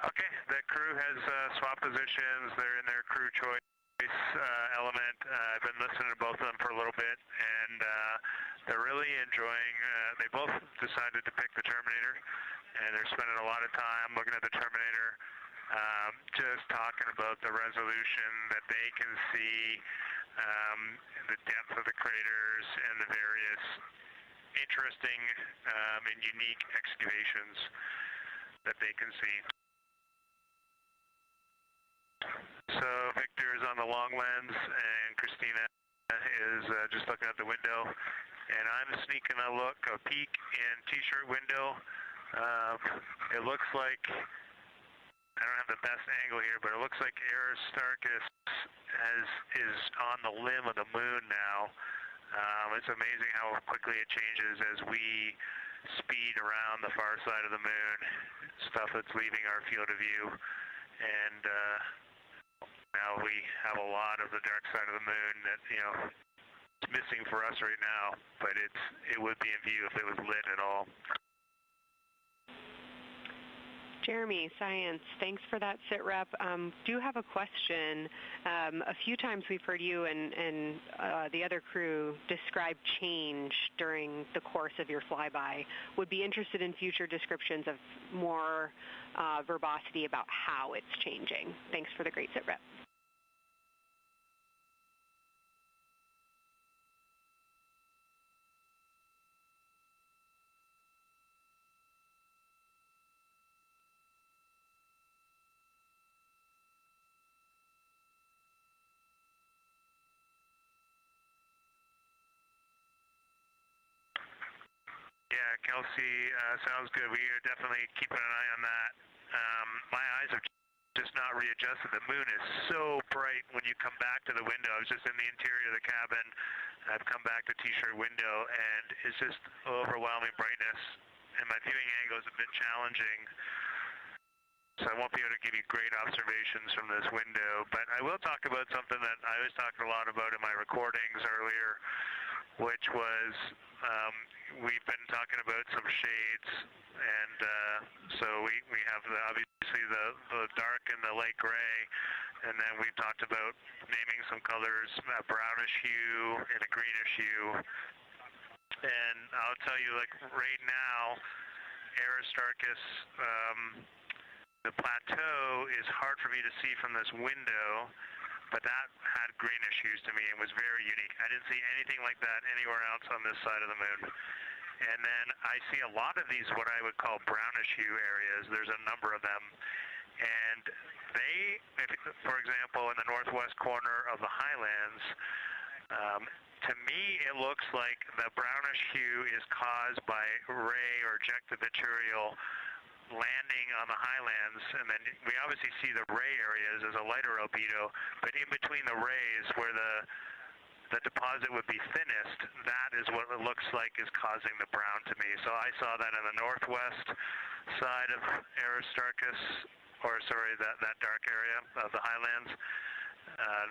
Okay, the crew has swapped positions. They're in their crew choice. element. I've been listening to both of them for a little bit, and they're really enjoying. They both decided to pick the Terminator, and they're spending a lot of time looking at the Terminator, just talking about the resolution that they can see, the depth of the craters, and the various interesting and unique excavations that they can see. So Victor is on the long lens, and Christina is just looking out the window, and I'm sneaking a peek in T-shirt window. It looks like, I don't have the best angle here, but it looks like Aristarchus is on the limb of the moon now. It's amazing how quickly it changes as we speed around the far side of the moon, stuff that's leaving our field of view, and now we have a lot of the dark side of the moon that, it's missing for us right now, but it would be in view if it was lit at all. Jeremy, Science, thanks for that sit rep. Do have a question. A few times we've heard you and the other crew describe change during the course of your flyby. Would be interested in future descriptions of more verbosity about how it's changing. Thanks for the great sit rep. Yeah, Kelsey, sounds good. We are definitely keeping an eye on that. My eyes have just not readjusted. The moon is so bright when you come back to the window. I was just in the interior of the cabin. I've come back to T-shirt window, and it's just overwhelming brightness, and my viewing angle is a bit challenging, so I won't be able to give you great observations from this window. But I will talk about something that I was talking a lot about in my recordings earlier, which was we've been talking about some shades, and so we have obviously the dark and the light gray, and then we've talked about naming some colors, a brownish hue and a greenish hue. And I'll tell you, like right now, Aristarchus, the plateau is hard for me to see from this window, but that had greenish hues to me and was very unique. I didn't see anything like that anywhere else on this side of the moon. And then I see a lot of these, what I would call brownish hue areas. There's a number of them. And they, for example, in the northwest corner of the highlands, to me it looks like the brownish hue is caused by ray or ejected material landing on the highlands, and then we obviously see the ray areas as a lighter albedo, but in between the rays where the deposit would be thinnest, that is what it looks like is causing the brown to me. So I saw that in the northwest side of Aristarchus, or sorry, that dark area of the highlands,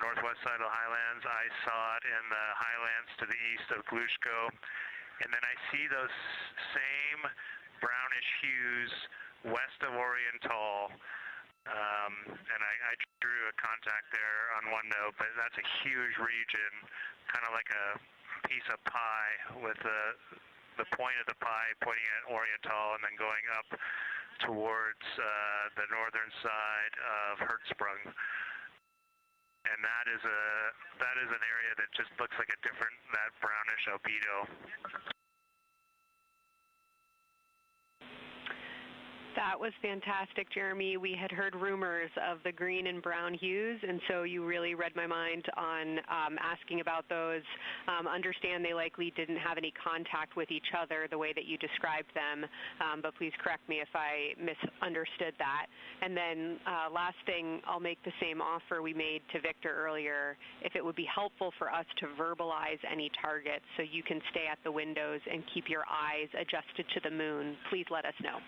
northwest side of the highlands. I saw it in the highlands to the east of Glushko, and then I see those same brownish hues west of Oriental, and I drew a contact there on OneNote, but that's a huge region, kind of like a piece of pie with the point of the pie pointing at Oriental and then going up towards the northern side of Hertzsprung. And that is an area that just looks like that brownish albedo. That was fantastic, Jeremy. We had heard rumors of the green and brown hues, and so you really read my mind on asking about those. Understand they likely didn't have any contact with each other the way that you described them, but please correct me if I misunderstood that. And then last thing, I'll make the same offer we made to Victor earlier. If it would be helpful for us to verbalize any targets so you can stay at the windows and keep your eyes adjusted to the moon, please let us know.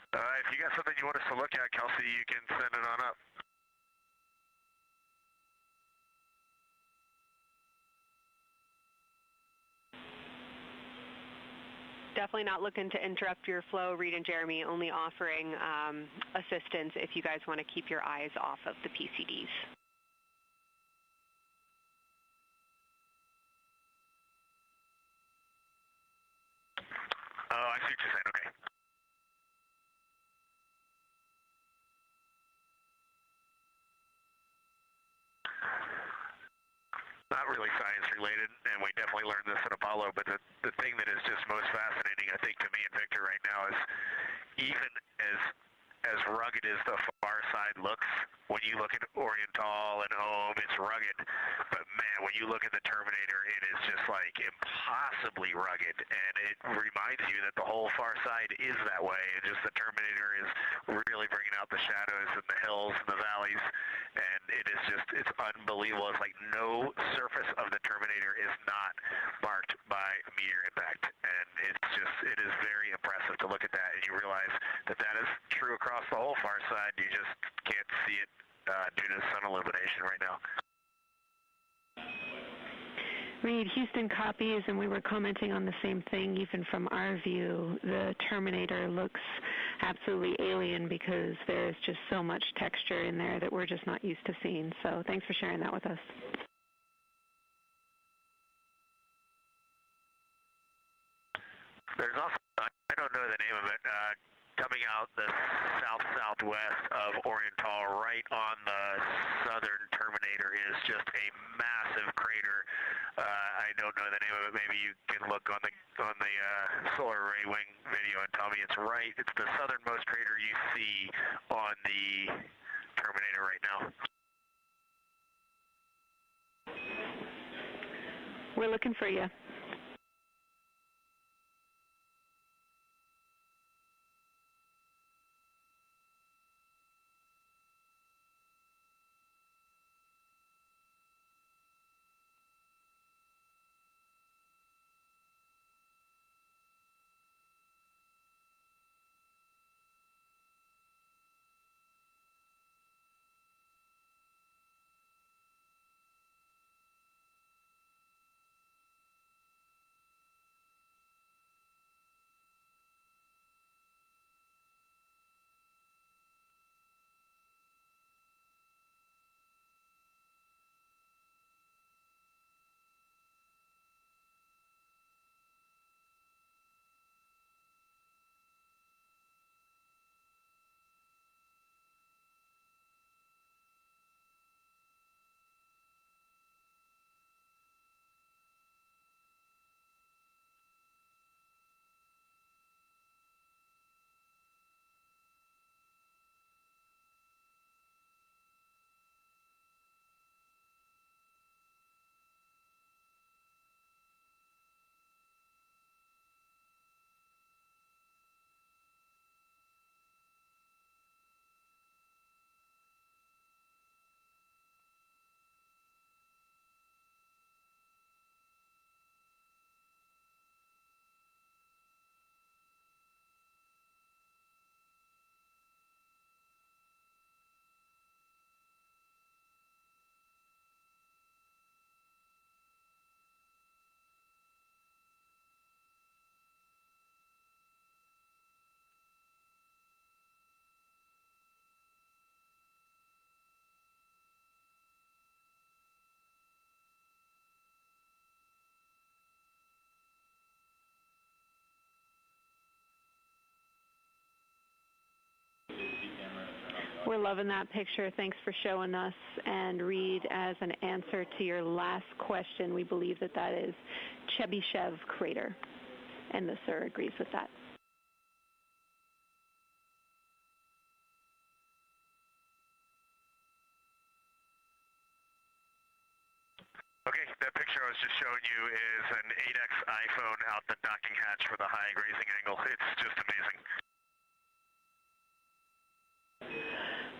If you got something you want us to look at, Kelsey, you can send it on up. definitely not looking to interrupt your flow, Reid and Jeremy, only offering assistance if you guys want to keep your eyes off of the PCDs. Oh, I see what you're saying. Okay. Not really science related, and we definitely learned this at Apollo, but the thing that is just most fascinating, I think, to me and Victor right now is even as rugged as the far side looks, when you look at Oriental and Home, it's rugged. But man, when you look at the Terminator, it is just like impossibly rugged, and it reminds you that the whole far side is that way, and just the Terminator is really bringing out the shadows and the hills and the valleys, and it is just, it's unbelievable. It's like no surface of the Terminator is not marked by a meteor impact, and it's just, it is very impressive to look at that, and you realize that that is true across the whole far side. You just can't see it due to sun illumination right now. Reid, Houston copies, and we were commenting on the same thing. Even from our view, the Terminator looks absolutely alien because there's just so much texture in there that we're just not used to seeing. So thanks for sharing that with us. There's also, I don't know the name of it, coming out the south-southwest of Oriental, right on the southern Terminator, is just a massive crater. I don't know the name of it. Maybe you can look on the solar array wing video and tell me it's right. It's the southernmost crater you see on the Terminator right now. We're looking for you. We're loving that picture. Thanks for showing us. And Reid, as an answer to your last question, we believe that that is Chebyshev crater. And the sir agrees with that. Okay, that picture I was just showing you is an 8X iPhone out the docking hatch for the high grazing angle. It's just amazing.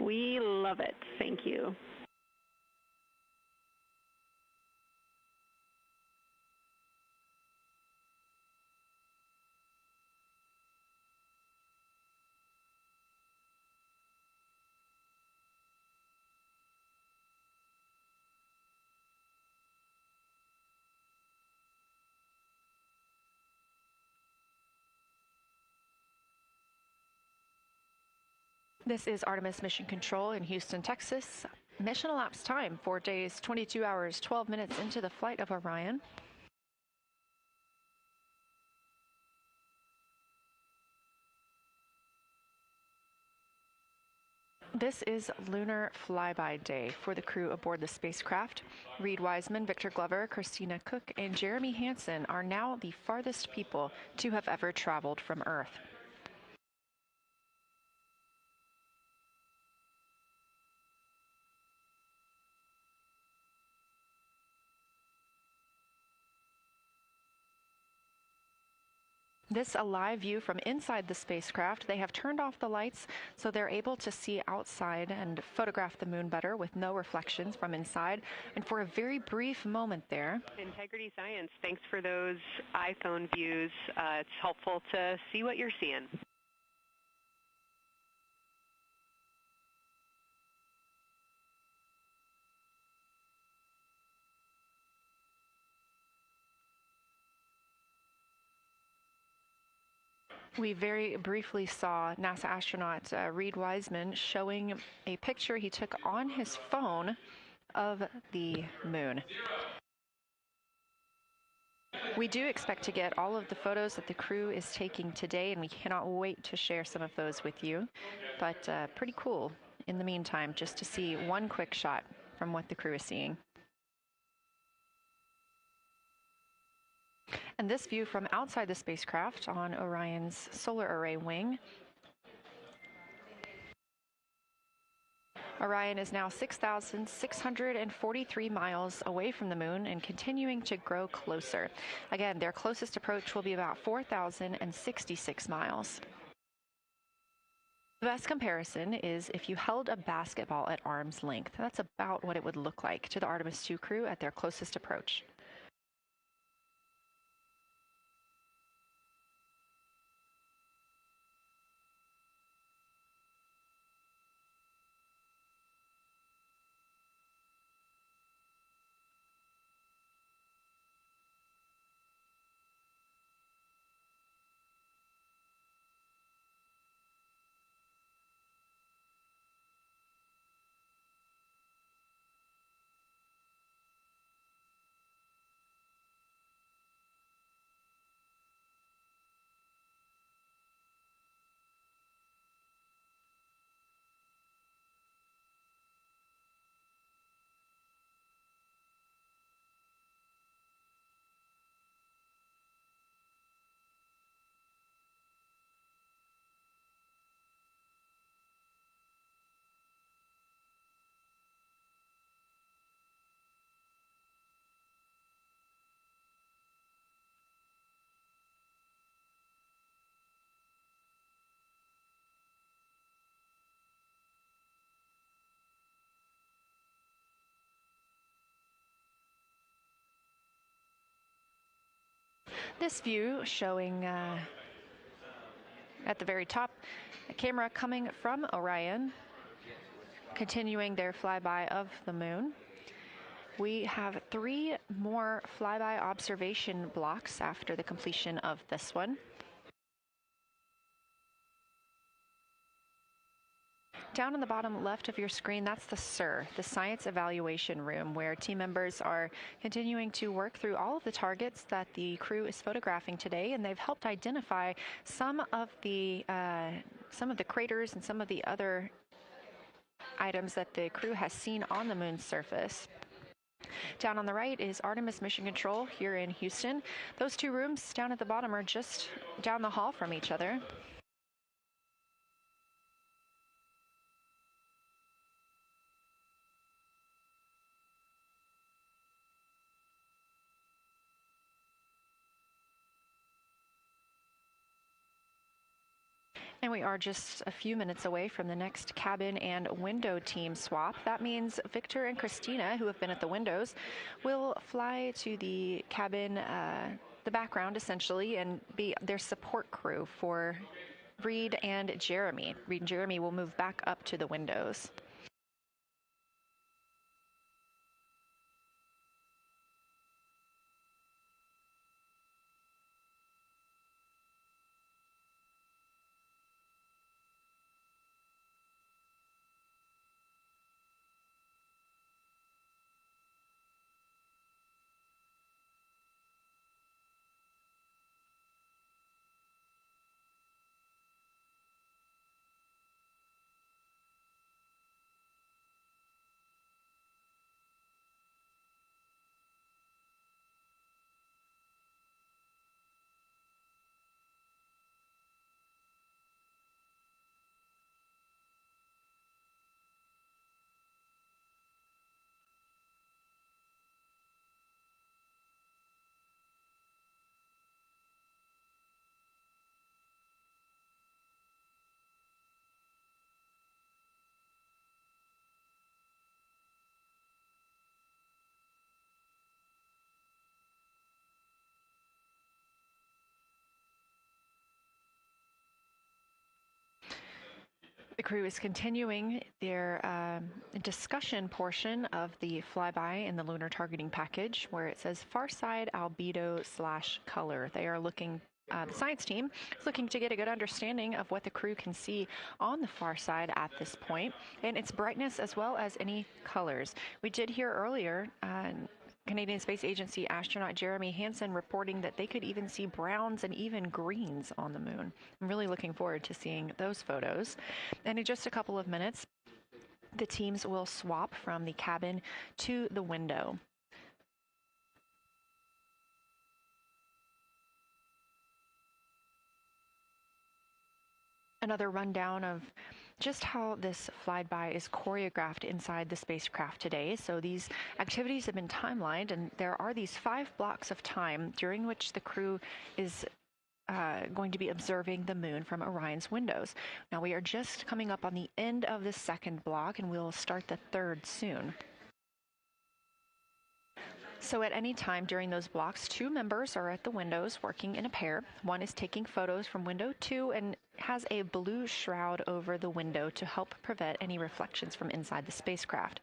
We love it. Thank you. This is Artemis Mission Control in Houston, Texas. Mission elapsed time, 4 days, 22 hours, 12 minutes into the flight of Orion. This is Lunar Flyby Day for the crew aboard the spacecraft. Reid Wiseman, Victor Glover, Christina Koch, and Jeremy Hansen are now the farthest people to have ever traveled from Earth. This a live view from inside the spacecraft. They have turned off the lights so they're able to see outside and photograph the moon better with no reflections from inside. And for a very brief moment there. Integrity Science, thanks for those iPhone views. It's helpful to see what you're seeing. We very briefly saw NASA astronaut Reid Wiseman showing a picture he took on his phone of the moon. We do expect to get all of the photos that the crew is taking today, and we cannot wait to share some of those with you. But pretty cool in the meantime, just to see one quick shot from what the crew is seeing. And this view from outside the spacecraft on Orion's solar array wing. Orion is now 6,643 miles away from the moon and continuing to grow closer. Again, their closest approach will be about 4,066 miles. The best comparison is if you held a basketball at arm's length. That's about what it would look like to the Artemis II crew at their closest approach. This view showing at the very top, a camera coming from Orion, continuing their flyby of the moon. We have 3 more flyby observation blocks after the completion of this one. Down on the bottom left of your screen, that's the SIR, the Science Evaluation Room, where team members are continuing to work through all of the targets that the crew is photographing today, and they've helped identify some of the craters and some of the other items that the crew has seen on the moon's surface. Down on the right is Artemis Mission Control here in Houston. Those 2 rooms down at the bottom are just down the hall from each other. And we are just a few minutes away from the next cabin and window team swap. That means Victor and Christina, who have been at the windows, will fly to the cabin, the background essentially, and be their support crew for Reid and Jeremy. Reid and Jeremy will move back up to the windows. crew is continuing their discussion portion of the flyby in the lunar targeting package, where it says far side albedo/color. They are looking, the science team is looking to get a good understanding of what the crew can see on the far side at this point, and its brightness as well as any colors. We did hear earlier Canadian Space Agency astronaut Jeremy Hansen reporting that they could even see browns and even greens on the moon. I'm really looking forward to seeing those photos. And in just a couple of minutes, the teams will swap from the cabin to the window. Another rundown of just how this flyby is choreographed inside the spacecraft today. So these activities have been timelined, and there are these 5 blocks of time during which the crew is going to be observing the moon from Orion's windows. Now we are just coming up on the end of the 2nd block, and we'll start the 3rd soon. So at any time during those blocks, 2 members are at the windows working in a pair. One is taking photos from window 2 and has a blue shroud over the window to help prevent any reflections from inside the spacecraft.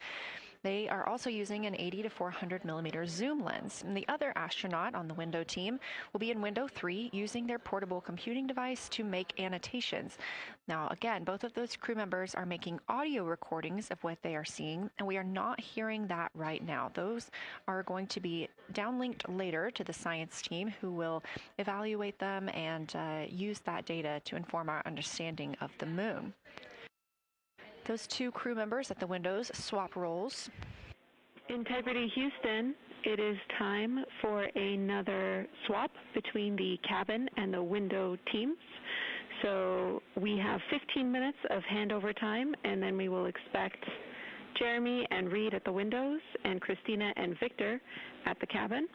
They are also using an 80 to 400 millimeter zoom lens. And the other astronaut on the window team will be in window 3 using their portable computing device to make annotations. Now, again, both of those crew members are making audio recordings of what they are seeing, and we are not hearing that right now. Those are going to be downlinked later to the science team, who will evaluate them and use that data to inform our understanding of the moon. Those 2 crew members at the windows swap roles. Integrity Houston, it is time for another swap between the cabin and the window teams. So we have 15 minutes of handover time, and then we will expect Jeremy and Reid at the windows and Christina and Victor at the cabin.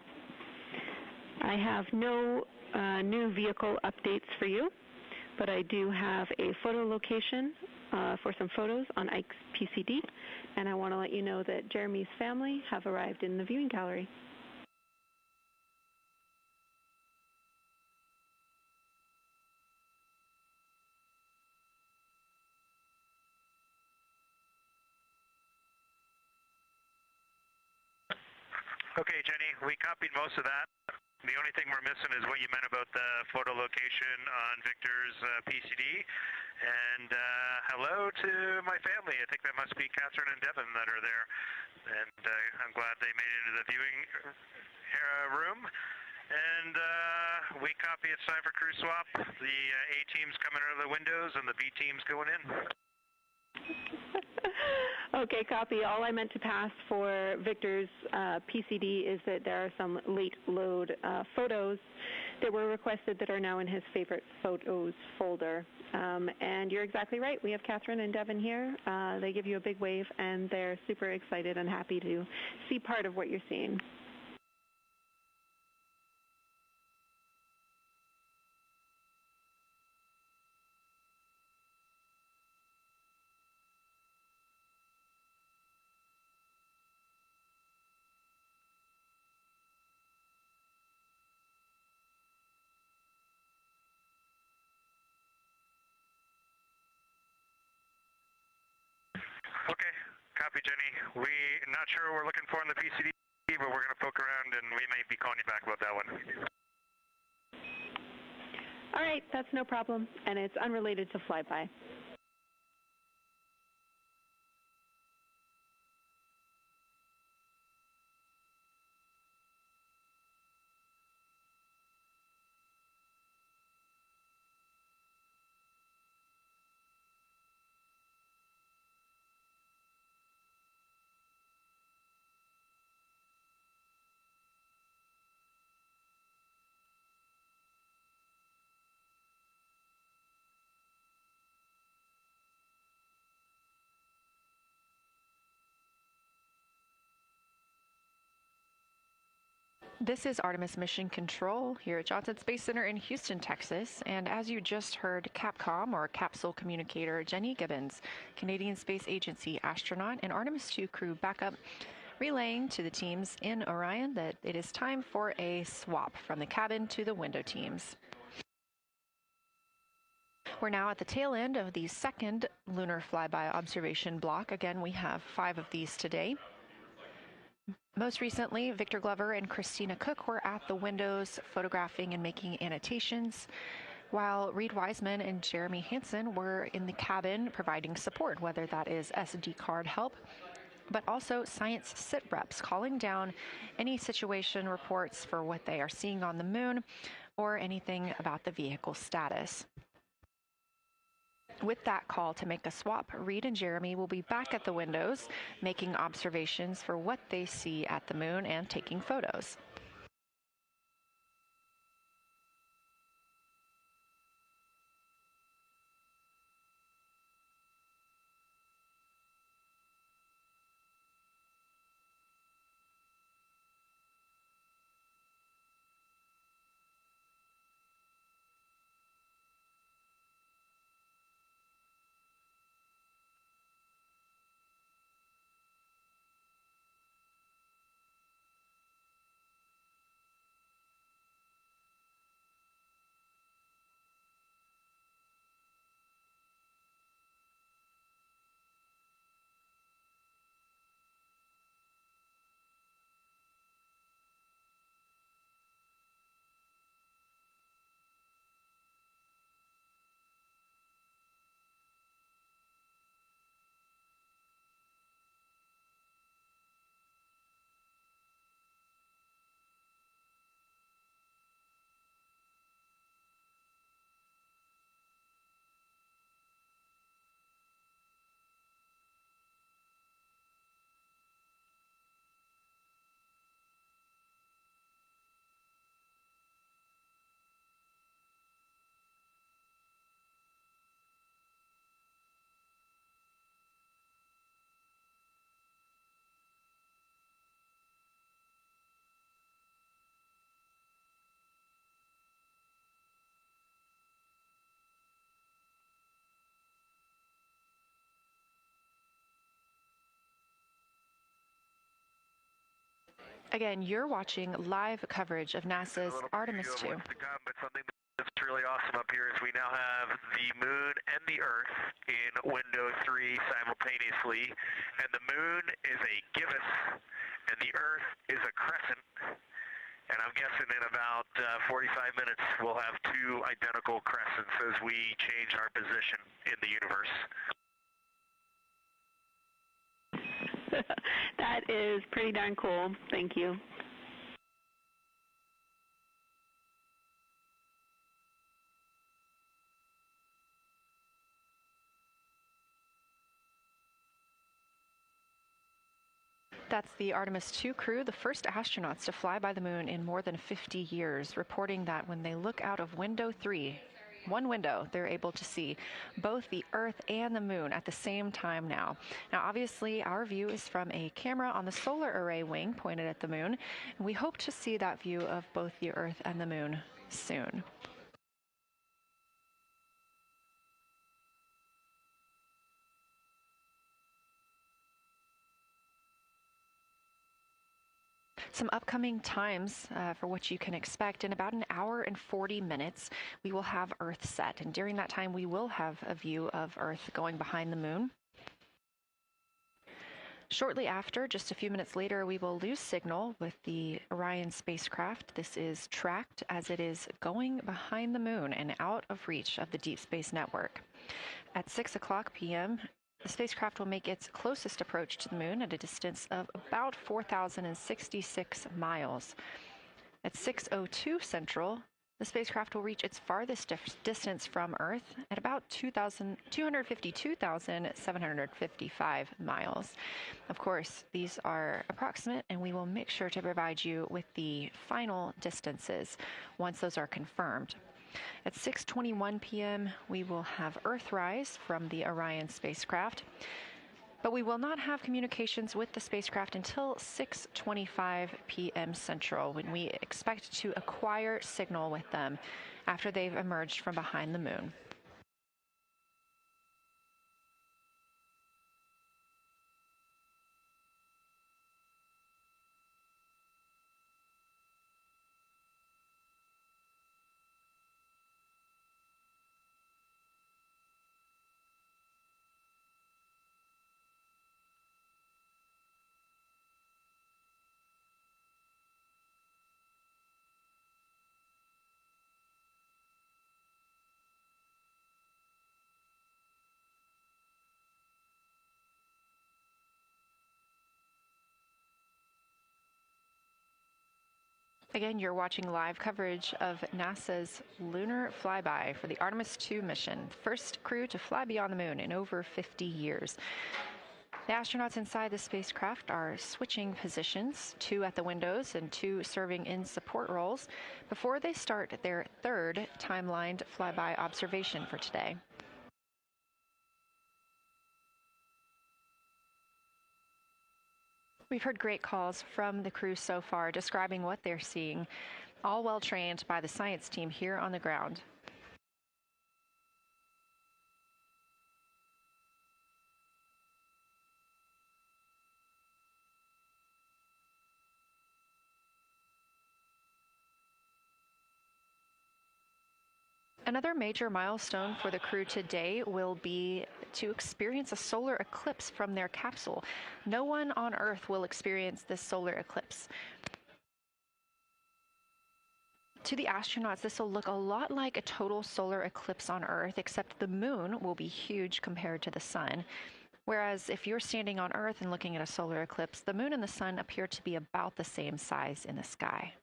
I have no new vehicle updates for you, but I do have a photo location for some photos on Ike's PCD, and I want to let you know that Jeremy's family have arrived in the viewing gallery. Okay, Jenny, we copied most of that. The only thing we're missing is what you meant about the photo location on Victor's PCD. And hello to my family. I think that must be Catherine and Devin that are there. And I'm glad they made it into the viewing room. And we copy, it's time for crew swap. The A team's coming out of the windows and the B team's going in. Okay, copy. All I meant to pass for Victor's PCD is that there are some late load photos that were requested that are now in his favorite photos folder. And you're exactly right. We have Catherine and Devin here. They give you a big wave, and they're super excited and happy to see part of what you're seeing. Okay, copy, Jenny. We're not sure what we're looking for in the PCD, but we're going to poke around, and we may be calling you back about that one. All right, that's no problem, and it's unrelated to flyby. This is Artemis Mission Control here at Johnson Space Center in Houston, Texas. And as you just heard, Capcom, or Capsule Communicator Jenny Gibbons, Canadian Space Agency astronaut and Artemis II crew backup, relaying to the teams in Orion that it is time for a swap from the cabin to the window teams. We're now at the tail end of the second lunar flyby observation block. Again, we have 5 of these today. Most recently, Victor Glover and Christina Koch were at the windows photographing and making annotations, while Reid Wiseman and Jeremy Hansen were in the cabin providing support, whether that is SD card help, but also science sit reps, calling down any situation reports for what they are seeing on the moon or anything about the vehicle status. With that call to make a swap, Reid and Jeremy will be back at the windows, making observations for what they see at the moon and taking photos. Again, you're watching live coverage of NASA's Artemis II. But something that's truly awesome up here is we now have the moon and the Earth in window 3 simultaneously, and the moon is a gibbous, and the Earth is a crescent. And I'm guessing in about 45 minutes we'll have 2 identical crescents as we change our position in the universe. That is pretty darn cool. Thank you. That's the Artemis II crew, the first astronauts to fly by the moon in more than 50 years, reporting that when they look out of window 3, one window, they're able to see both the Earth and the moon at the same time now. Now, obviously, our view is from a camera on the solar array wing pointed at the moon, and we hope to see that view of both the Earth and the moon soon. Some upcoming times for what you can expect. In about an hour and 40 minutes, we will have Earth set. And during that time, we will have a view of Earth going behind the moon. Shortly after, just a few minutes later, we will lose signal with the Orion spacecraft. This is tracked as it is going behind the moon and out of reach of the Deep Space Network. At 6 o'clock p.m., the spacecraft will make its closest approach to the moon at a distance of about 4,066 miles. At 6:02 Central, the spacecraft will reach its farthest distance from Earth at about 252,755 miles. Of course, these are approximate, and we will make sure to provide you with the final distances once those are confirmed. At 6:21 p.m., we will have Earthrise from the Orion spacecraft, but we will not have communications with the spacecraft until 6:25 p.m. Central, when we expect to acquire signal with them after they've emerged from behind the moon. Again, you're watching live coverage of NASA's lunar flyby for the Artemis II mission, first crew to fly beyond the moon in over 50 years. The astronauts inside the spacecraft are switching positions, 2 at the windows and 2 serving in support roles, before they start their third timelined flyby observation for today. We've heard great calls from the crew so far describing what they're seeing, all well trained by the science team here on the ground. Another major milestone for the crew today will be to experience a solar eclipse from their capsule. No one on Earth will experience this solar eclipse. To the astronauts, this will look a lot like a total solar eclipse on Earth, except the moon will be huge compared to the sun. Whereas if you're standing on Earth and looking at a solar eclipse, the moon and the sun appear to be about the same size in the sky.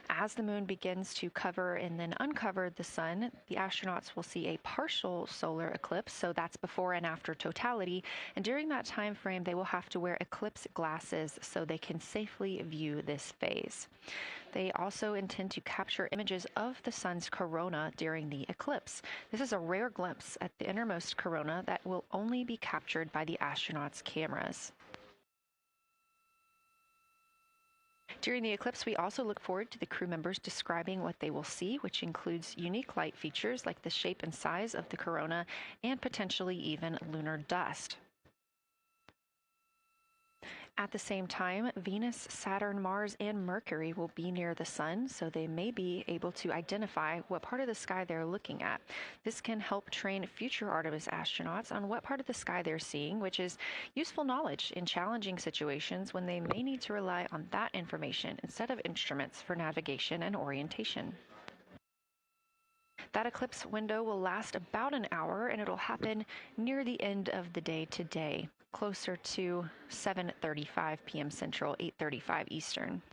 As the moon begins to cover and then uncover the sun, the astronauts will see a partial solar eclipse, so that's before and after totality, and during that time frame they will have to wear eclipse glasses so they can safely view this phase. They also intend to capture images of the sun's corona during the eclipse. This is a rare glimpse at the innermost corona that will only be captured by the astronauts' cameras. During the eclipse, we also look forward to the crew members describing what they will see, which includes unique light features like the shape and size of the corona and potentially even lunar dust. At the same time, Venus, Saturn, Mars, and Mercury will be near the sun, so they may be able to identify what part of the sky they're looking at. This can help train future Artemis astronauts on what part of the sky they're seeing, which is useful knowledge in challenging situations when they may need to rely on that information instead of instruments for navigation and orientation. That eclipse window will last about an hour, and it'll happen near the end of the day today, closer to 7:35 p.m. Central, 8:35 Eastern.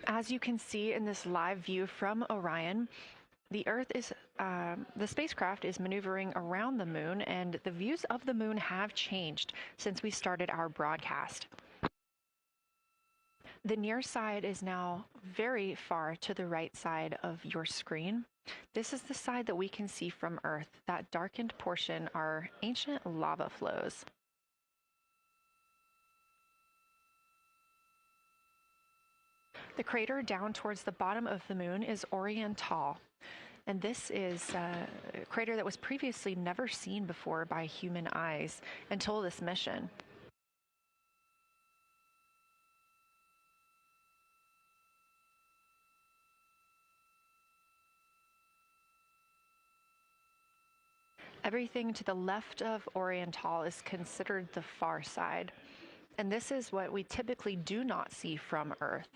As you can see in this live view from Orion, the spacecraft is maneuvering around the moon, and the views of the moon have changed since we started our broadcast. The near side is now very far to the right side of your screen. This is the side that we can see from Earth. That darkened portion are ancient lava flows. The crater down towards the bottom of the moon is Orion, and this is a crater that was previously never seen before by human eyes until this mission. Everything to the left of Orion is considered the far side. And this is what we typically do not see from Earth.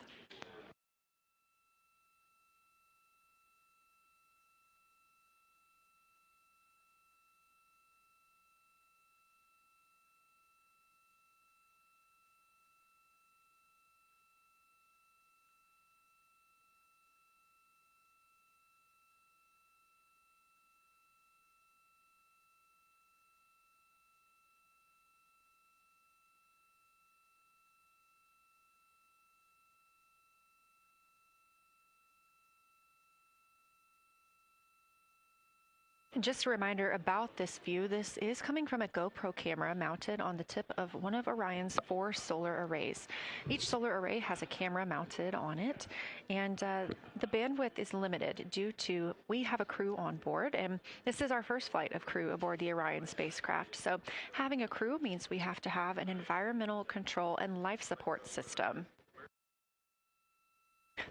Just a reminder about this view. This is coming from a GoPro camera mounted on the tip of one of Orion's 4 solar arrays. Each solar array has a camera mounted on it, and the bandwidth is limited due to we have a crew on board, and this is our first flight of crew aboard the Orion spacecraft. So having a crew means we have to have an environmental control and life support system.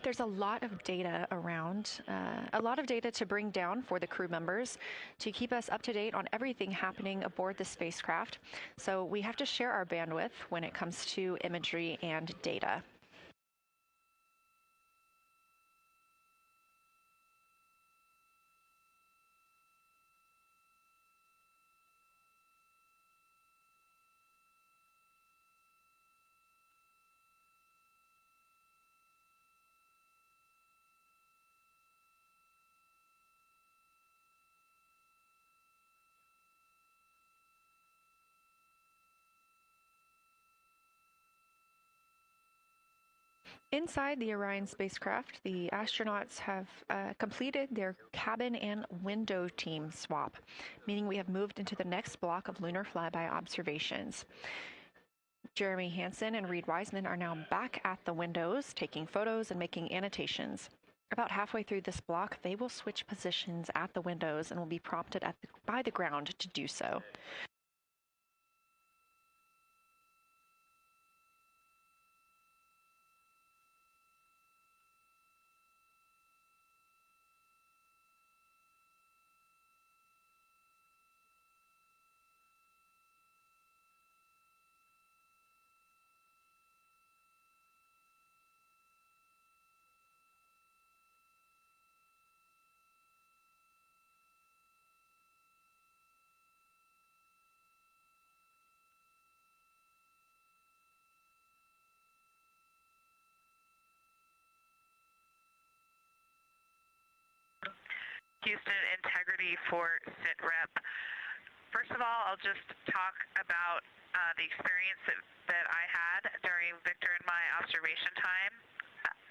There's a lot of data around, a lot of data to bring down for the crew members to keep us up to date on everything happening aboard the spacecraft. So we have to share our bandwidth when it comes to imagery and data. Inside the Orion spacecraft, the astronauts have completed their cabin and window team swap, meaning we have moved into the next block of lunar flyby observations. Jeremy Hansen and Reid Wiseman are now back at the windows, taking photos and making annotations. About halfway through this block, they will switch positions at the windows and will be prompted by the ground to do so. Houston Integrity for SITREP. First of all, I'll just talk about the experience that I had during Victor and my observation time.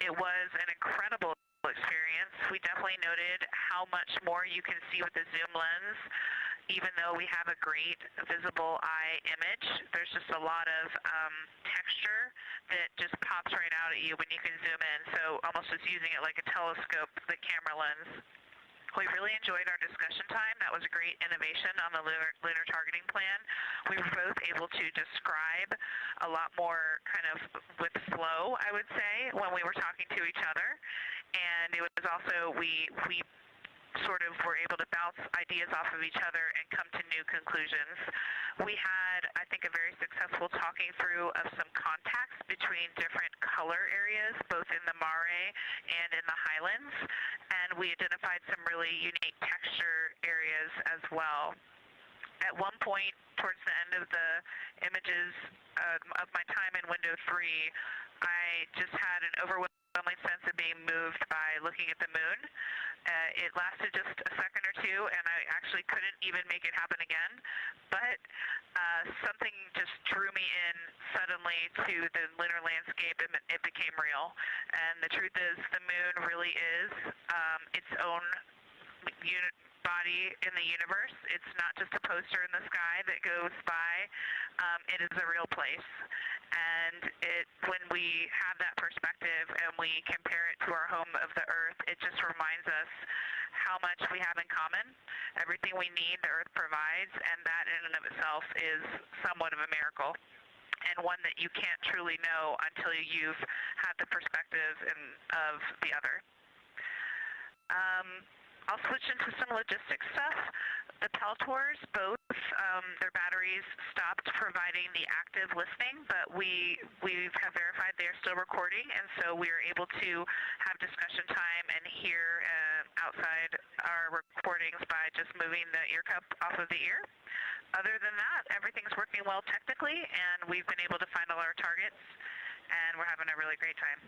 It was an incredible experience. We definitely noted how much more you can see with the zoom lens. Even though we have a great visible eye image, there's just a lot of texture that just pops right out at you when you can zoom in. So almost just using it like a telescope, the camera lens. We really enjoyed our discussion time. That was a great innovation on the lunar targeting plan. We were both able to describe a lot more kind of with flow, I would say, when we were talking to each other. And it was also, we sort of were able to bounce ideas off of each other and come to new conclusions. We had, I think, a very successful talking through of some contacts between different color areas, both in the mare and in the highlands, and we identified some really unique texture areas as well. At one point, towards the end of the images of my time in window 3, I just had an overwhelming sense of being moved by looking at the moon. It lasted just a second or two, and I actually couldn't even make it happen again. But something just drew me in suddenly to the lunar landscape, and it became real. And the truth is, the moon really is its own body in the universe. It's not just a poster in the sky that goes by. It is a real place. And when we have that perspective and we compare it to our home of the Earth, it just reminds us how much we have in common. Everything we need, the Earth provides, and that in and of itself is somewhat of a miracle, and one that you can't truly know until you've had the perspective of the other. I'll switch into some logistics stuff. The Peltors, both, their batteries stopped providing the active listening, but we have verified they are still recording, and so we are able to have discussion time and hear outside our recordings by just moving the ear cup off of the ear. Other than that, everything's working well technically, and we've been able to find all our targets, and we're having a really great time.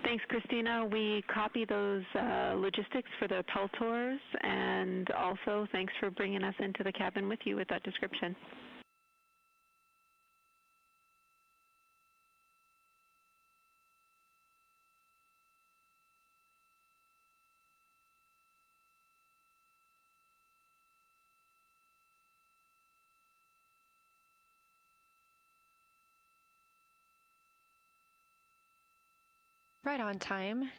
Thanks, Christina. We copy those logistics for the Peltors, and also thanks for bringing us into the cabin with you with that description. Right on time.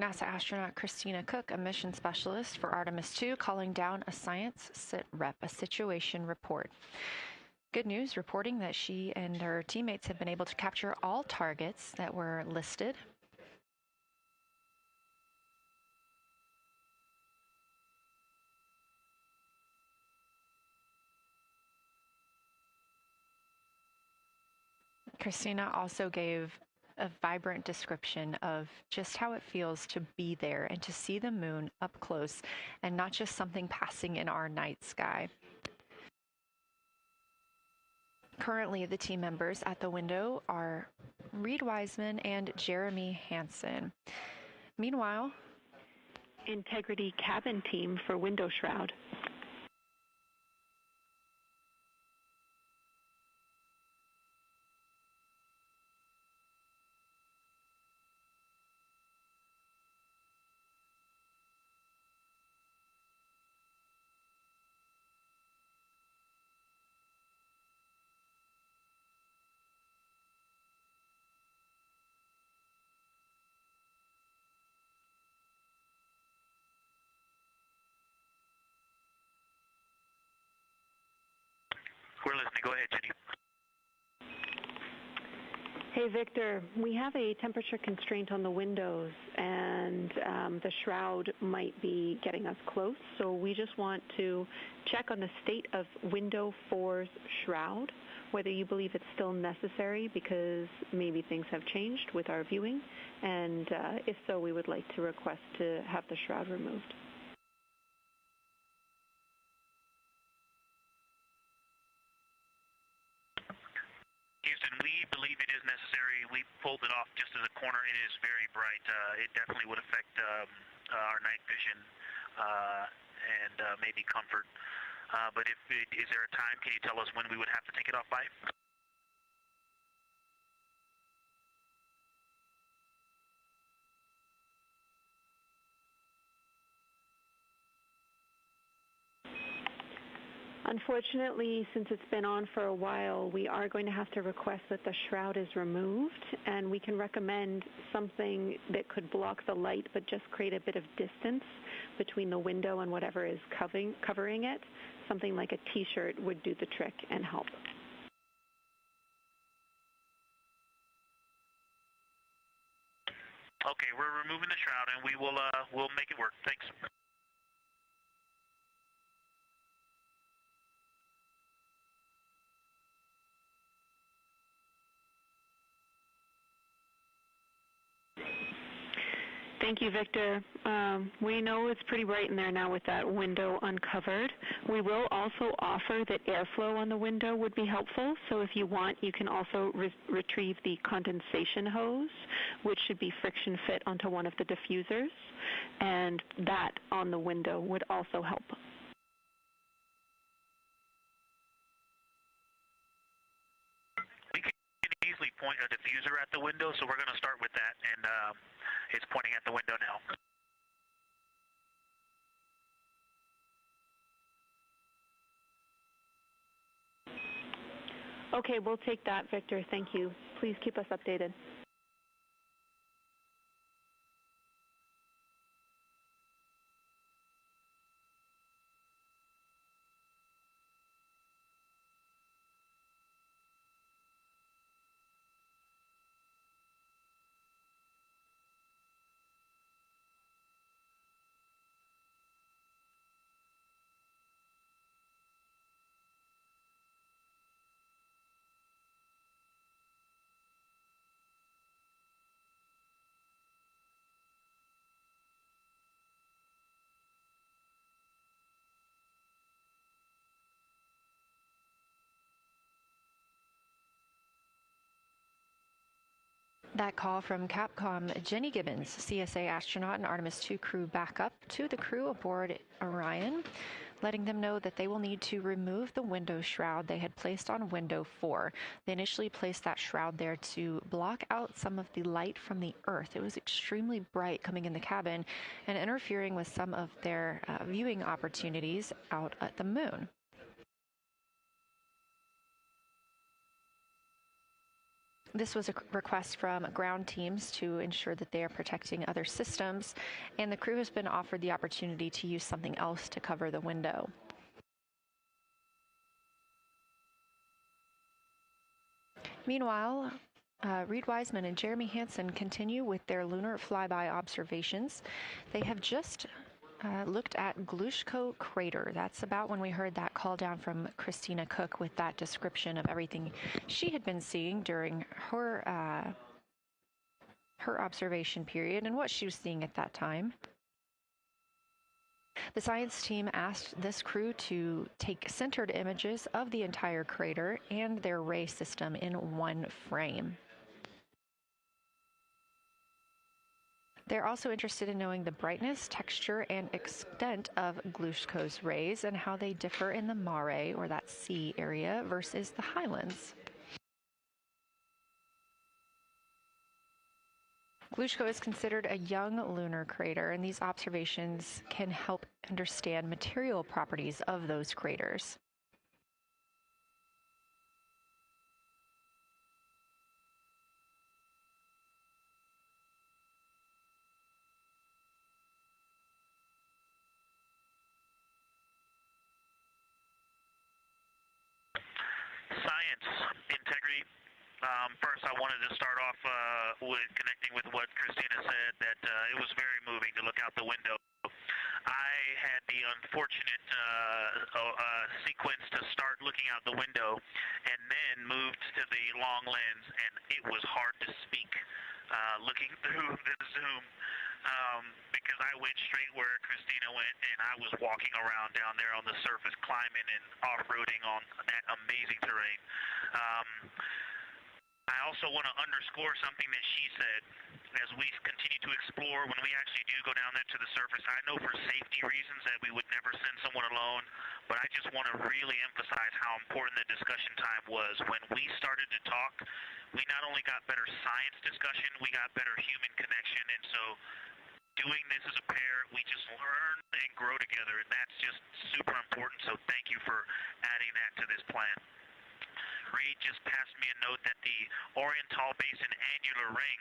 NASA astronaut Christina Koch, a mission specialist for Artemis II, calling down a science a situation report. Good news, reporting that she and her teammates have been able to capture all targets that were listed. Christina also gave a vibrant description of just how it feels to be there and to see the moon up close and not just something passing in our night sky. Currently, the team members at the window are Reid Wiseman and Jeremy Hansen. Meanwhile, Integrity cabin team for window shroud. We're listening. Go ahead, Jenny. Hey, Victor, we have a temperature constraint on the windows, and the shroud might be getting us close, so we just want to check on the state of window 4's shroud, whether you believe it's still necessary because maybe things have changed with our viewing, and if so, we would like to request to have the shroud removed. Houston, we believe it is necessary. We pulled it off just as a corner. It is very bright. It definitely would affect our night vision and maybe comfort. But is there a time? Can you tell us when we would have to take it off by? Unfortunately, since it's been on for a while, we are going to have to request that the shroud is removed, and we can recommend something that could block the light but just create a bit of distance between the window and whatever is covering it. Something like a t-shirt would do the trick and help. Okay, we're removing the shroud, and we'll make it work. Thanks. Thank you, Victor. We know it's pretty bright in there now with that window uncovered. We will also offer that airflow on the window would be helpful. So if you want, you can also retrieve the condensation hose, which should be friction fit onto one of the diffusers. And that on the window would also help. We can easily point a diffuser at the window, so we're going to start with that, and it's pointing at the window now. Okay, we'll take that, Victor. Thank you. Please keep us updated. That call from Capcom Jenny Gibbons, CSA astronaut and Artemis II crew backup, to the crew aboard Orion, letting them know that they will need to remove the window shroud they had placed on window 4. They initially placed that shroud there to block out some of the light from the Earth. It was extremely bright coming in the cabin and interfering with some of their viewing opportunities out at the moon. This was a request from ground teams to ensure that they are protecting other systems, and the crew has been offered the opportunity to use something else to cover the window. Meanwhile, Reid Wiseman and Jeremy Hansen continue with their lunar flyby observations. They have just looked at Glushko Crater. That's about when we heard that call down from Christina Koch with that description of everything she had been seeing during her observation period and what she was seeing at that time. The science team asked this crew to take centered images of the entire crater and their ray system in one frame. They're also interested in knowing the brightness, texture, and extent of Glushko's rays and how they differ in the mare, or that sea area, versus the highlands. Glushko is considered a young lunar crater, and these observations can help understand material properties of those craters. Integrity. First, I wanted to start off with connecting with what Christina said, that it was very moving to look out the window. I had the unfortunate sequence to start looking out the window and then moved to the long lens, and it was hard to speak looking through the zoom. Because I went straight where Christina went, and I was walking around down there on the surface, climbing and off-roading on that amazing terrain. I also want to underscore something that she said. As we continue to explore, when we actually do go down there to the surface, I know for safety reasons that we would never send someone alone, but I just want to really emphasize how important the discussion time was. When we started to talk, we not only got better science discussion, we got better human connection, and so doing this as a pair, we just learn and grow together, and that's just super important, so thank you for adding that to this plan. Reid just passed me a note that the Orion Tall Basin annular ring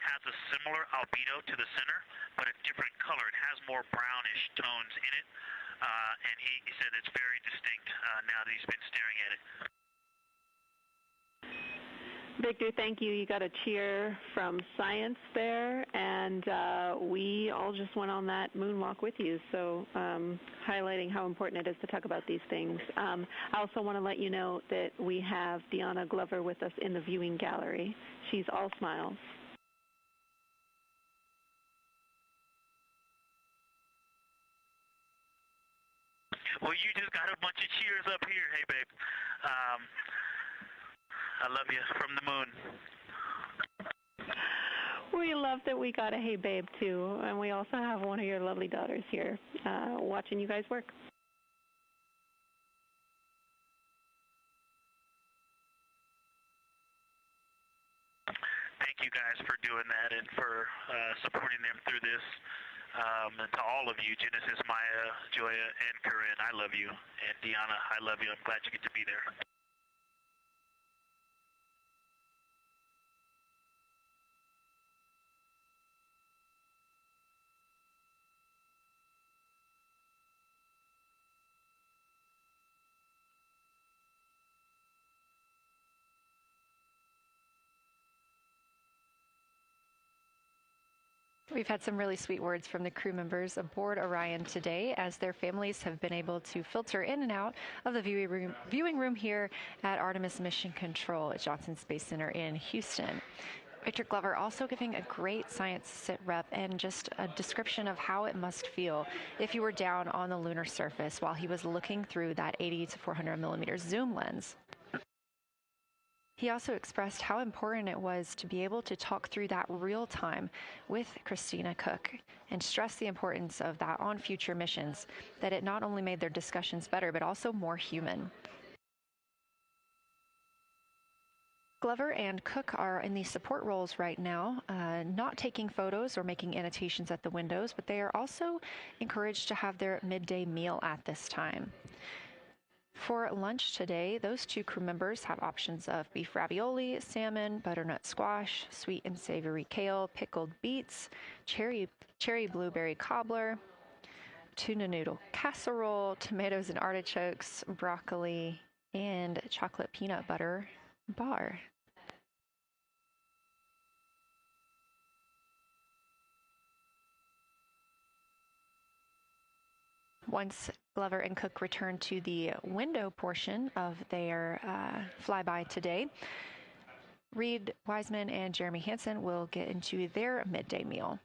has a similar albedo to the center, but a different color. It has more brownish tones in it, and he said it's very distinct now that he's been staring at it. Victor, thank you. You got a cheer from science there, and we all just went on that moonwalk with you, so highlighting how important it is to talk about these things. I also want to let you know that we have Deanna Glover with us in the viewing gallery. She's all smiles. Well, you just got a bunch of cheers up here. Hey, babe. I love you from the moon. We love that we got a hey babe too, and we also have one of your lovely daughters here watching you guys work. Thank you guys for doing that and for supporting them through this. And to all of you, Genesis, Maya, Joya, and Corinne, I love you. And Deanna, I love you. I'm glad you get to be there. We've had some really sweet words from the crew members aboard Orion today, as their families have been able to filter in and out of the viewing room here at Artemis Mission Control at Johnson Space Center in Houston. Victor Glover also giving a great science sit rep and just a description of how it must feel if you were down on the lunar surface while he was looking through that 80 to 400 millimeter zoom lens. He also expressed how important it was to be able to talk through that real time with Christina Koch and stressed the importance of that on future missions, that it not only made their discussions better, but also more human. Glover and Cook are in the support roles right now, not taking photos or making annotations at the windows, but they are also encouraged to have their midday meal at this time. For lunch today, those two crew members have options of beef ravioli, salmon, butternut squash, sweet and savory kale, pickled beets, cherry blueberry cobbler, tuna noodle casserole, tomatoes and artichokes, broccoli, and chocolate peanut butter bar. Once Glover and Cook return to the window portion of their flyby today, Reid Wiseman and Jeremy Hansen will get into their midday meal.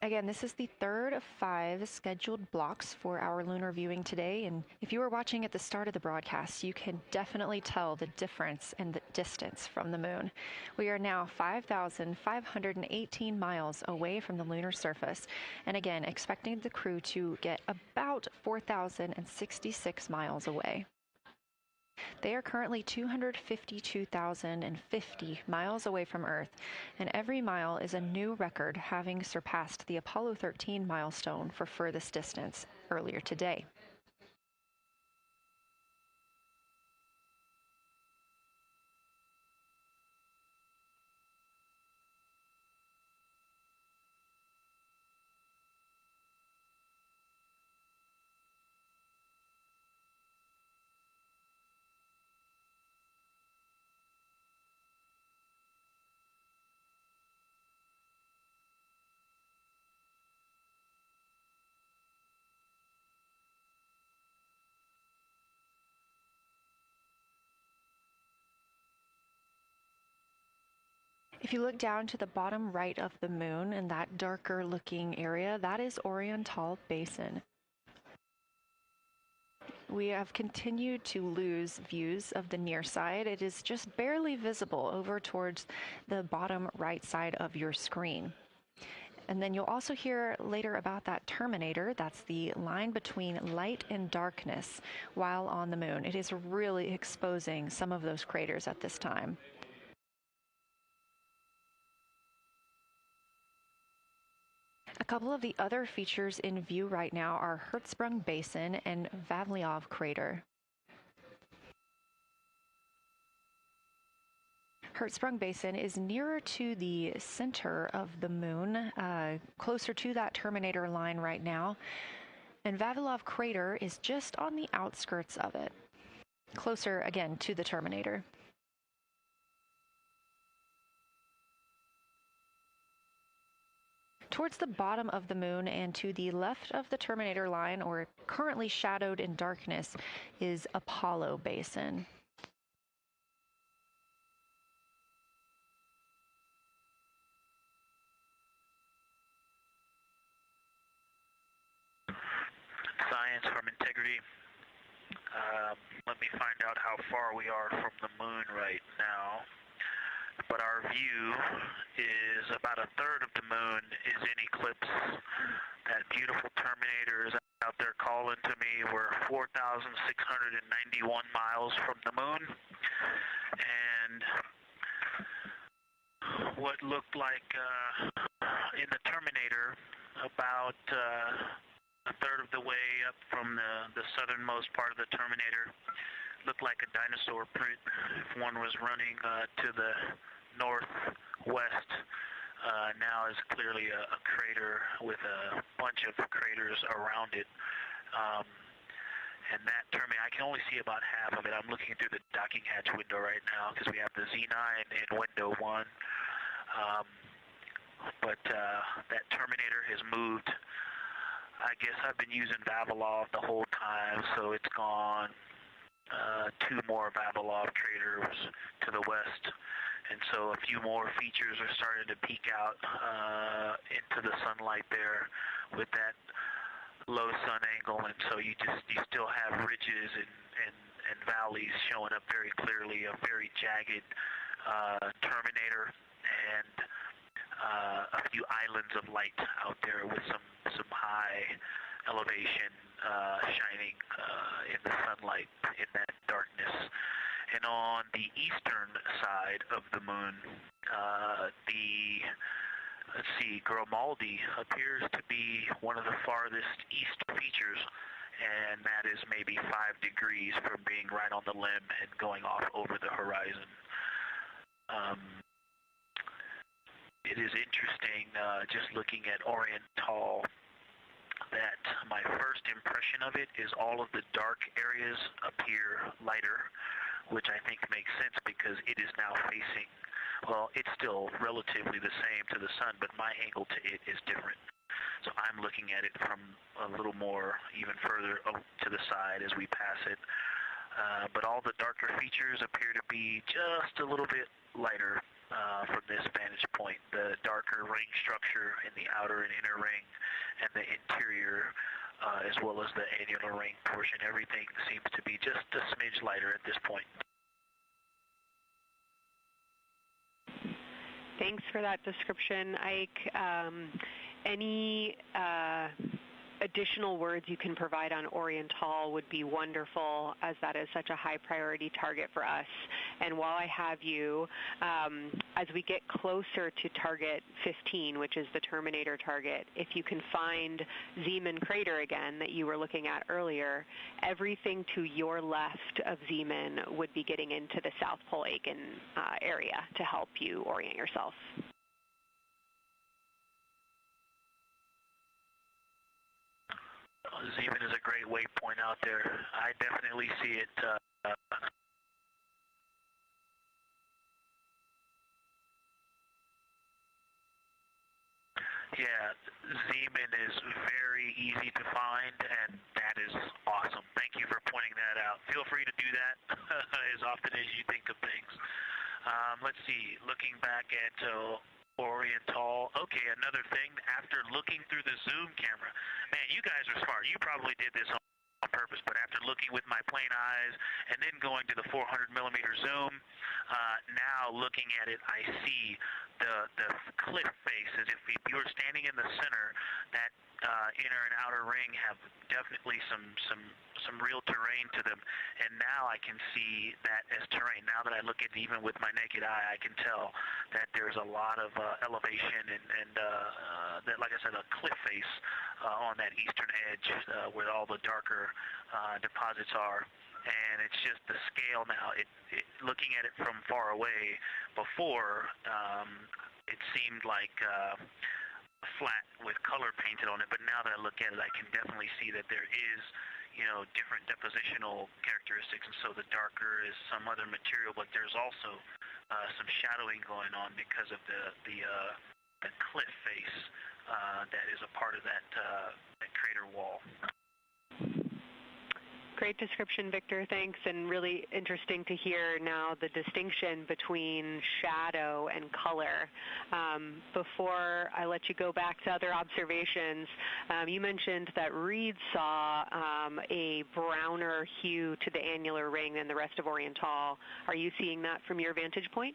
Again, this is the third of 5 scheduled blocks for our lunar viewing today, and if you were watching at the start of the broadcast, you can definitely tell the difference in the distance from the moon. We are now 5,518 miles away from the lunar surface, and again, expecting the crew to get about 4,066 miles away. They are currently 252,050 miles away from Earth, and every mile is a new record, having surpassed the Apollo 13 milestone for furthest distance earlier today. If you look down to the bottom right of the moon in that darker looking area, that is Orion Basin. We have continued to lose views of the near side. It is just barely visible over towards the bottom right side of your screen. And then you'll also hear later about that terminator. That's the line between light and darkness while on the moon. It is really exposing some of those craters at this time. A couple of the other features in view right now are Hertzsprung Basin and Vavilov Crater. Hertzsprung Basin is nearer to the center of the moon, closer to that terminator line right now, and Vavilov Crater is just on the outskirts of it, closer again to the terminator. Towards the bottom of the moon and to the left of the terminator line, or currently shadowed in darkness, is Apollo Basin. Science from integrity. Let me find out how far we are from the moon right now. But our view is about a third of the moon is in eclipse. That beautiful terminator is out there calling to me. We're 4,691 miles from the moon. And what looked like in the terminator, about a third of the way up from the southernmost part of the terminator, looked like a dinosaur print if one was running to the northwest. Now is clearly a crater with a bunch of craters around it. And that terminator, I can only see about half of it. I'm looking through the docking hatch window right now because we have the Z9 in window 1. But that terminator has moved. I guess I've been using Vavilov the whole time, so it's gone 2 more Vavilov craters to the west, and so a few more features are starting to peek out into the sunlight there with that low sun angle, and so you still have ridges and valleys showing up very clearly, a very jagged terminator, and a few islands of light out there with some high elevation shining in the sunlight in that darkness. And on the eastern side of the moon, let's see, Grimaldi appears to be one of the farthest east features, and that is maybe 5 degrees from being right on the limb and going off over the horizon. It is interesting, just looking at Oriental, that my first impression of it is all of the dark areas appear lighter, which I think makes sense because it is now facing, well, it's still relatively the same to the sun, but my angle to it is different. So I'm looking at it from a little more, even further to the side as we pass it. But all the darker features appear to be just a little bit lighter from this vantage point. The darker ring structure in the outer and inner ring and the interior, as well as the annular ring portion, everything seems to be just a smidge lighter at this point. Thanks for that description, Ike. Any additional words you can provide on Oriental would be wonderful, as that is such a high priority target for us. And while I have you, as we get closer to target 15, which is the Terminator target, if you can find Zeeman Crater again that you were looking at earlier, everything to your left of Zeeman would be getting into the South Pole Aiken area to help you orient yourself. Zeeman is a great waypoint out there. I definitely see it. Yeah, Zeeman is very easy to find, and that is awesome. Thank you for pointing that out. Feel free to do that as often as you think of things. Let's see, looking back at Oriental. Okay, another thing, after looking through the zoom camera, man, you guys are smart. You probably did this on purpose, but after looking with my plain eyes and then going to the 400 millimeter zoom, now looking at it, I see the cliff face as if you were standing in the center. That inner and outer ring have definitely some real terrain to them, and now I can see that as terrain. Now that I look at it even with my naked eye, I can tell that there's a lot of elevation and that, like I said, a cliff face on that eastern edge where all the darker deposits are. And it's just the scale now. Looking at it from far away, before it seemed like flat with color painted on it, but now that I look at it, I can definitely see that there is, different depositional characteristics, and so the darker is some other material, but there's also some shadowing going on because of the cliff face that is a part of that crater wall. Great description, Victor. Thanks, and really interesting to hear now the distinction between shadow and color. Before I let you go back to other observations, you mentioned that Reid saw a browner hue to the annular ring than the rest of Oriental. Are you seeing that from your vantage point?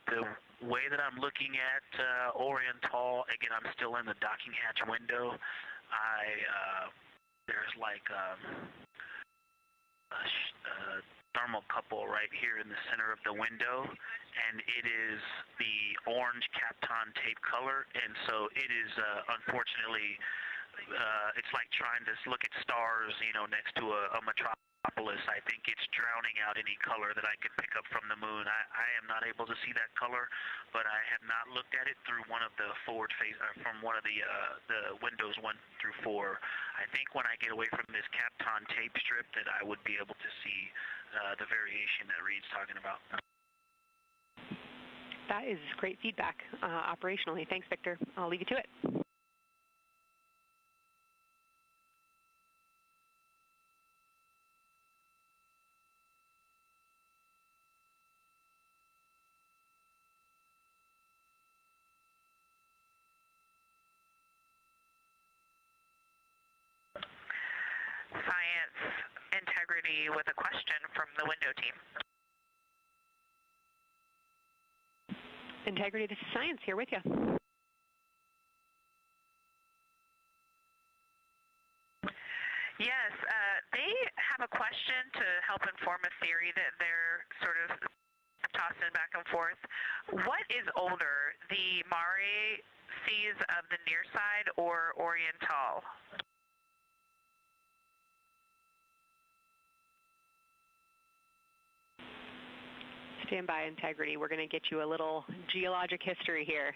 The way that I'm looking at Oriental, again, I'm still in the docking hatch window. There's like a thermocouple right here in the center of the window, and it is the orange Kapton tape color, and so it is unfortunately, it's like trying to look at stars, next to a metropolis. I think it's drowning out any color that I could pick up from the moon. I am not able to see that color, but I have not looked at it through one of the forward face, from one of the windows 1 through 4. I think when I get away from this Kapton tape strip that I would be able to see the variation that Reid's talking about. That is great feedback operationally. Thanks, Victor. I'll leave you to it. Integrity with a question from the window team. Integrity, this is Science here with you. Yes, they have a question to help inform a theory that they're sort of tossing back and forth. What is older, the Mare seas of the near side or Oriental? Stand by, Integrity. We're going to get you a little geologic history here.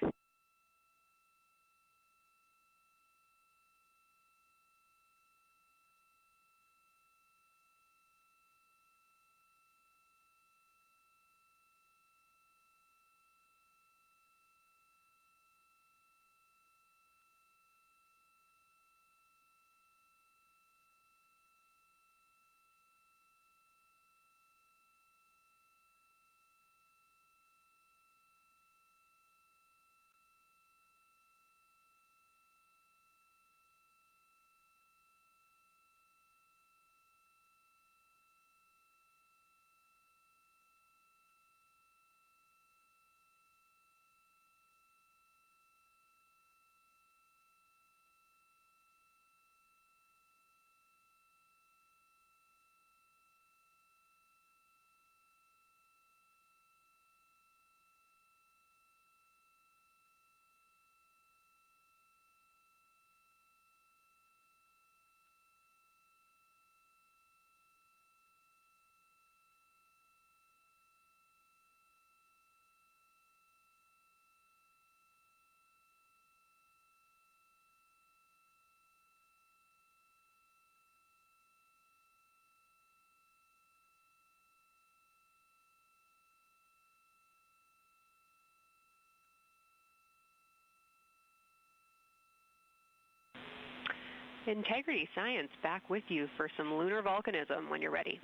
Integrity Science back with you for some lunar volcanism when you're ready.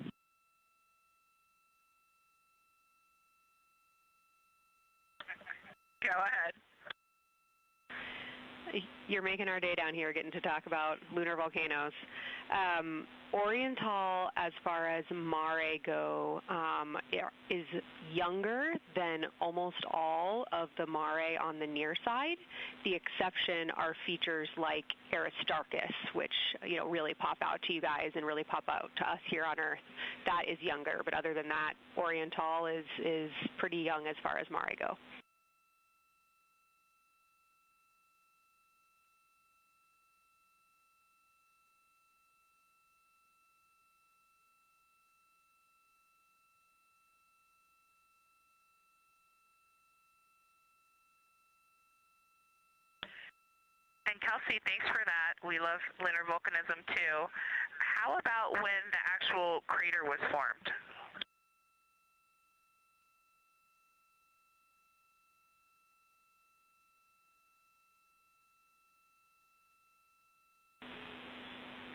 Go ahead. You're making our day down here getting to talk about lunar volcanoes. Oriental, as far as Mare go, is younger than almost all of the Mare on the near side. The exception are features like Aristarchus, which really pop out to you guys and really pop out to us here on Earth. That is younger, but other than that, Oriental is pretty young as far as Mare go. And Kelsey, thanks for that. We love lunar volcanism too. How about when the actual crater was formed?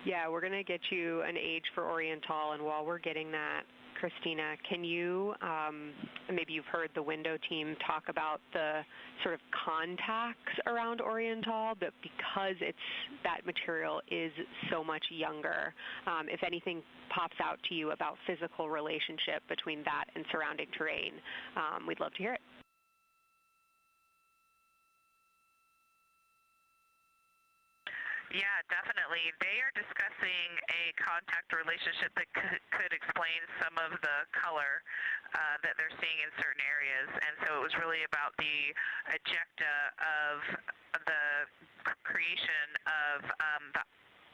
Yeah, we're going to get you an age for Oriental, and while we're getting that, Christina, can you, maybe you've heard the window team talk about the sort of contacts around Oriental, but because that material is so much younger, if anything pops out to you about physical relationship between that and surrounding terrain, we'd love to hear it. Yeah, definitely. They are discussing a contact relationship that could explain some of the color that they're seeing in certain areas. And so it was really about the ejecta of the creation of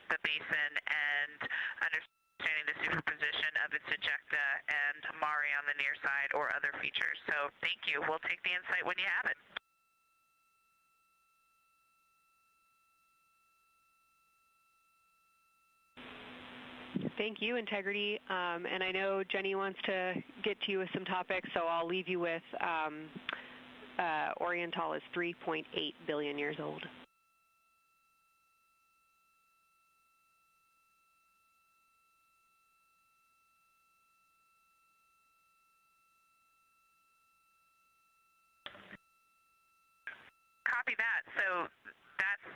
the basin and understanding the superposition of its ejecta and Mare on the near side or other features. So thank you. We'll take the insight when you have it. Thank you, Integrity. And I know Jenny wants to get to you with some topics, so I'll leave you with Oriental is 3.8 billion years old. Copy that. So that's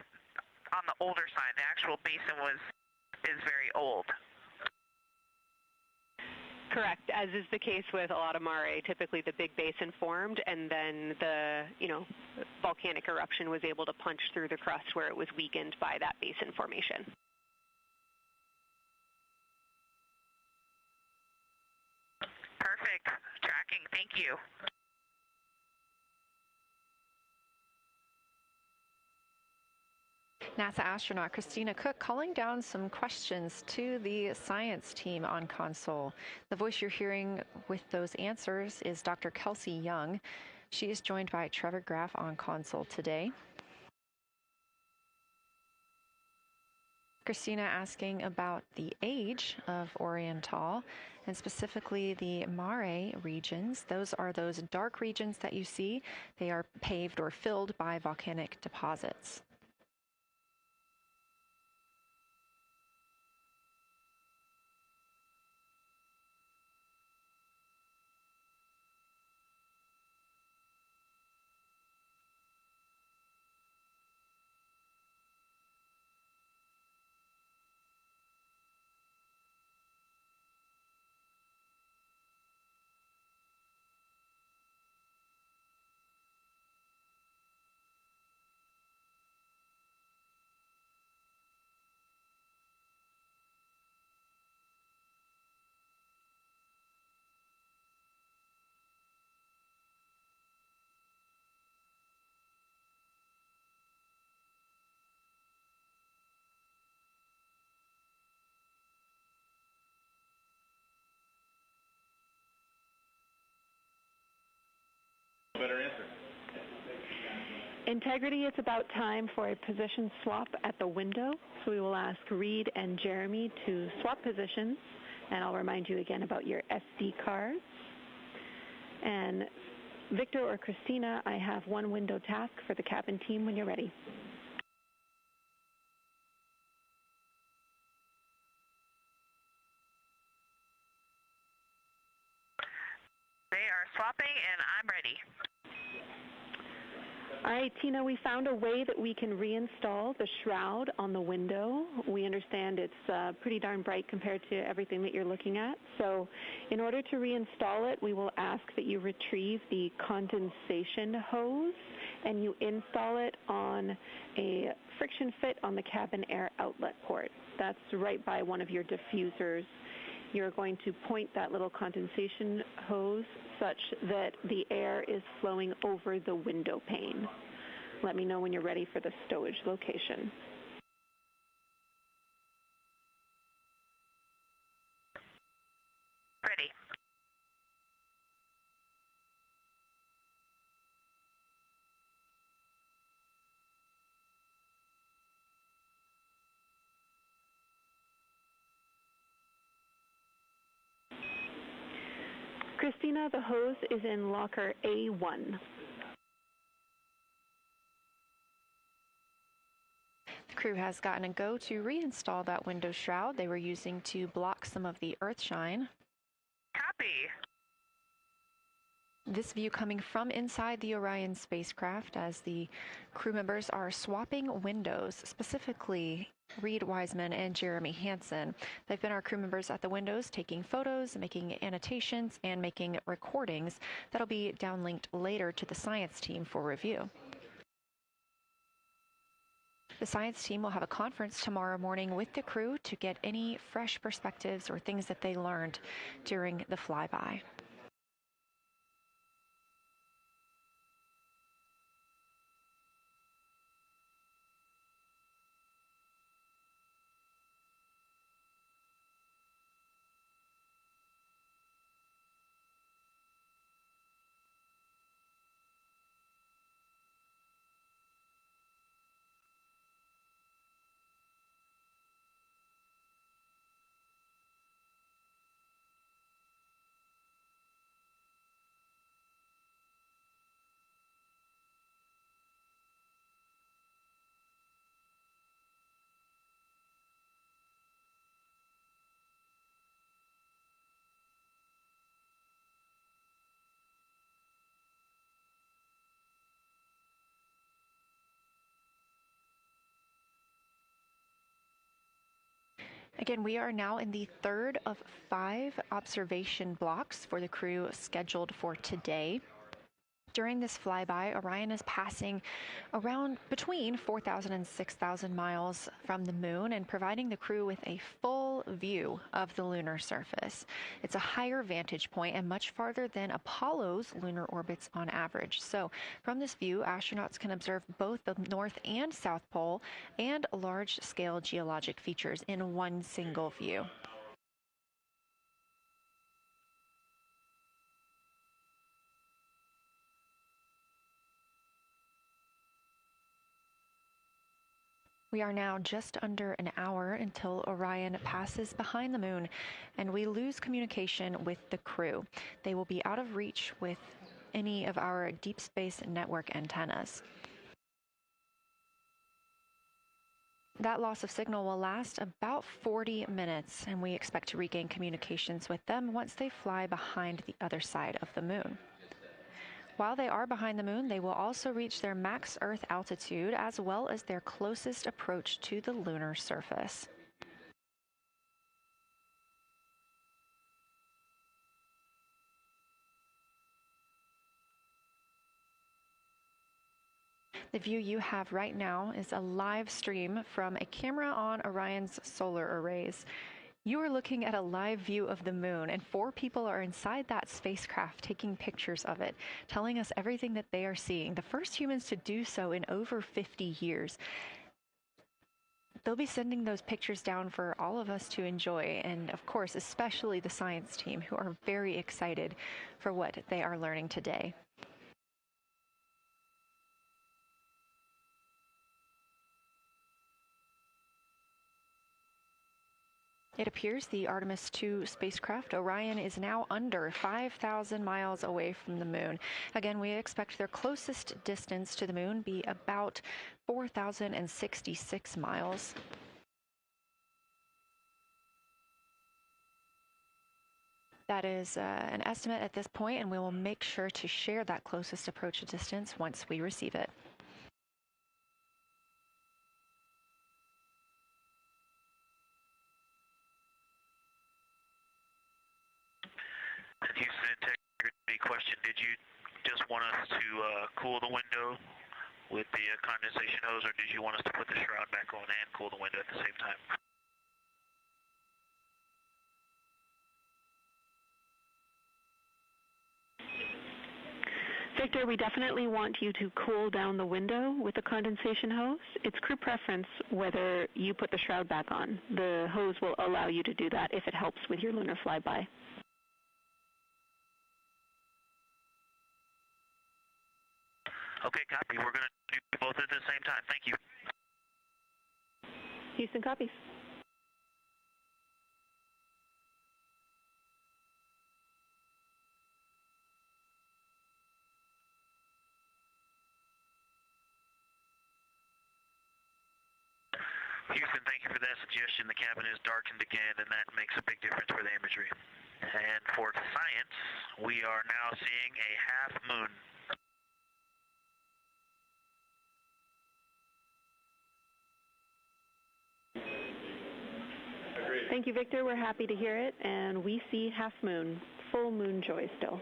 on the older side. The actual basin is very old. Correct. As is the case with a lot of mare, typically the big basin formed, and then the volcanic eruption was able to punch through the crust where it was weakened by that basin formation. Perfect. Tracking. Thank you. NASA astronaut Christina Koch calling down some questions to the science team on console. The voice you're hearing with those answers is Dr. Kelsey Young. She is joined by Trevor Graff on console today. Christina asking about the age of Orion and specifically the mare regions. Those are those dark regions that you see. They are paved or filled by volcanic deposits. Better answer. Integrity, it's about time for a position swap at the window. So we will ask Reid and Jeremy to swap positions, and I'll remind you again about your SD cards. And Victor or Christina, I have one window task for the cabin team when you're ready. They are swapping, and I'm ready. All right, Tina, we found a way that we can reinstall the shroud on the window. We understand it's pretty darn bright compared to everything that you're looking at. So in order to reinstall it, we will ask that you retrieve the condensation hose and you install it on a friction fit on the cabin air outlet port. That's right by one of your diffusers. You're going to point that little condensation hose such that the air is flowing over the window pane. Let me know when you're ready for the stowage location. Ready. Christina, the hose is in locker A1. The crew has gotten a go to reinstall that window shroud they were using to block some of the earth shine. Copy. This view coming from inside the Orion spacecraft as the crew members are swapping windows, specifically Reid Wiseman and Jeremy Hansen. They've been our crew members at the windows taking photos, making annotations, and making recordings that'll be downlinked later to the science team for review. The science team will have a conference tomorrow morning with the crew to get any fresh perspectives or things that they learned during the flyby. Again, we are now in the third of 5 observation blocks for the crew scheduled for today. During this flyby, Orion is passing around between 4,000 and 6,000 miles from the moon and providing the crew with a full view of the lunar surface. It's a higher vantage point and much farther than Apollo's lunar orbits on average. So from this view, astronauts can observe both the North and South Pole and large-scale geologic features in one single view. We are now just under an hour until Orion passes behind the moon, and we lose communication with the crew. They will be out of reach with any of our deep space network antennas. That loss of signal will last about 40 minutes, and we expect to regain communications with them once they fly behind the other side of the moon. While they are behind the moon, they will also reach their max Earth altitude as well as their closest approach to the lunar surface. The view you have right now is a live stream from a camera on Orion's solar arrays. You are looking at a live view of the moon, and 4 people are inside that spacecraft taking pictures of it, telling us everything that they are seeing. The first humans to do so in over 50 years. They'll be sending those pictures down for all of us to enjoy, and of course, especially the science team, who are very excited for what they are learning today. It appears the Artemis II spacecraft, Orion, is now under 5,000 miles away from the moon. Again, we expect their closest distance to the moon be about 4,066 miles. That is an estimate at this point, and we will make sure to share that closest approach distance once we receive it. Houston integrity question, did you just want us to cool the window with the condensation hose, or did you want us to put the shroud back on and cool the window at the same time? Victor, we definitely want you to cool down the window with the condensation hose. It's crew preference whether you put the shroud back on. The hose will allow you to do that if it helps with your lunar flyby. Okay, copy. We're going to do both at the same time. Thank you. Houston copies. Houston, thank you for that suggestion. The cabin is darkened again, and that makes a big difference for the imagery. And for science, we are now seeing a half moon. Thank you, Victor. We're happy to hear it, and we see half moon, full moon joy still.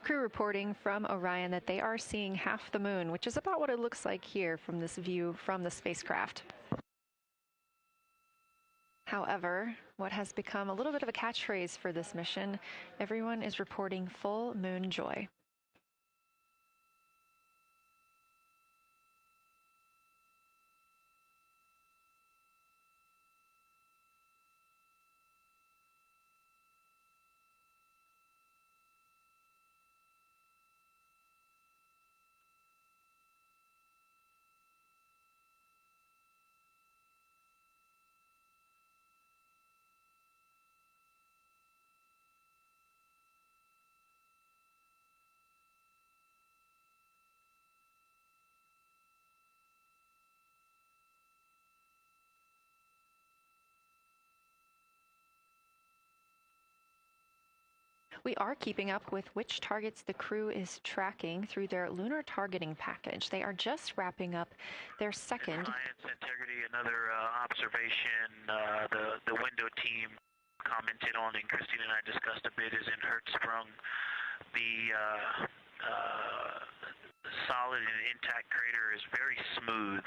Crew reporting from Orion that they are seeing half the moon, which is about what it looks like here from this view from the spacecraft. However, what has become a little bit of a catchphrase for this mission, everyone is reporting full moon joy. We are keeping up with which targets the crew is tracking through their lunar targeting package. They are just wrapping up their second. Science integrity, another observation the window team commented on and Christina and I discussed a bit is in Hertzsprung. The solid and intact crater is very smooth.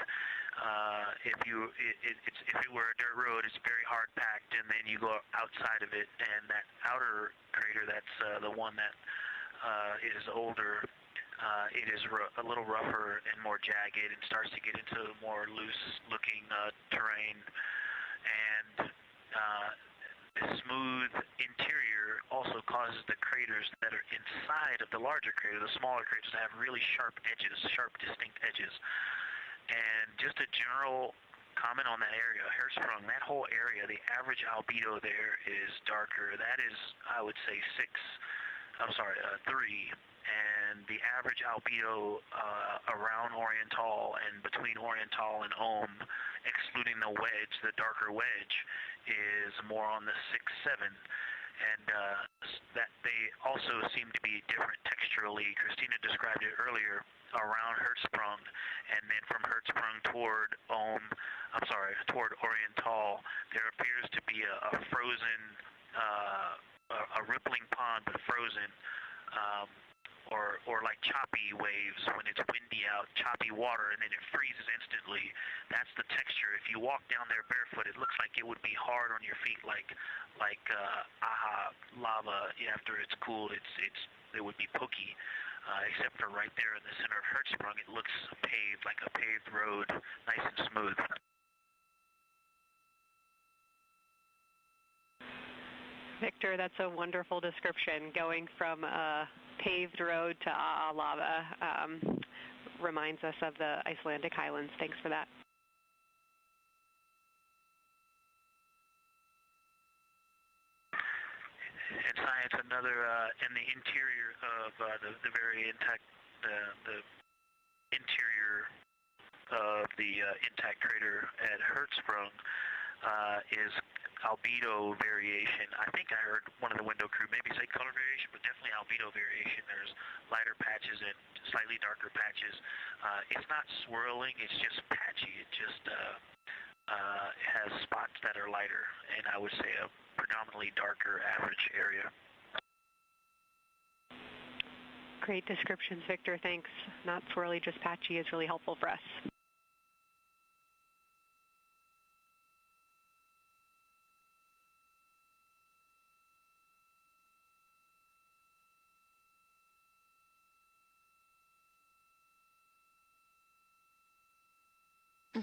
If it were a dirt road, it's very hard packed, and then you go outside of it, and that outer crater, that's the one that is older. It is a little rougher and more jagged, and starts to get into more loose-looking terrain, and the smooth interior also causes the craters that are inside of the larger crater, the smaller craters, to have really sharp edges, sharp, distinct edges. And just a general comment on that area, Hertzsprung, that whole area, the average albedo there is darker. That is, I would say, 3. And the average albedo around Oriental and between Oriental and Ohm, excluding the wedge, the darker wedge, is more on the 6-7. And that they also seem to be different texturally. Christina described it earlier around Hertzsprung, and then from Hertzsprung toward Oriental, there appears to be a frozen, a rippling pond, but frozen, or like choppy waves when it's windy out, choppy water, and then it freezes instantly. That's the texture. If you walk down there barefoot, it looks like it would be hard on your feet, like lava. After it's cooled, it would be pokey. Except for right there in the center of Hertzsprung, it looks paved, like a paved road, nice and smooth. Victor, that's a wonderful description. Going from a paved road to lava reminds us of the Icelandic highlands. Thanks for that. In science, another in the interior of the very intact, the interior of the intact crater at Hertzsprung is albedo variation. I think I heard one of the window crew maybe say color variation, but definitely albedo variation. There's lighter patches and slightly darker patches. It's not swirling, it's just patchy. It just has spots that are lighter, and I would say a predominantly darker average area. Great descriptions, Victor. Thanks. Not swirly, just patchy is really helpful for us.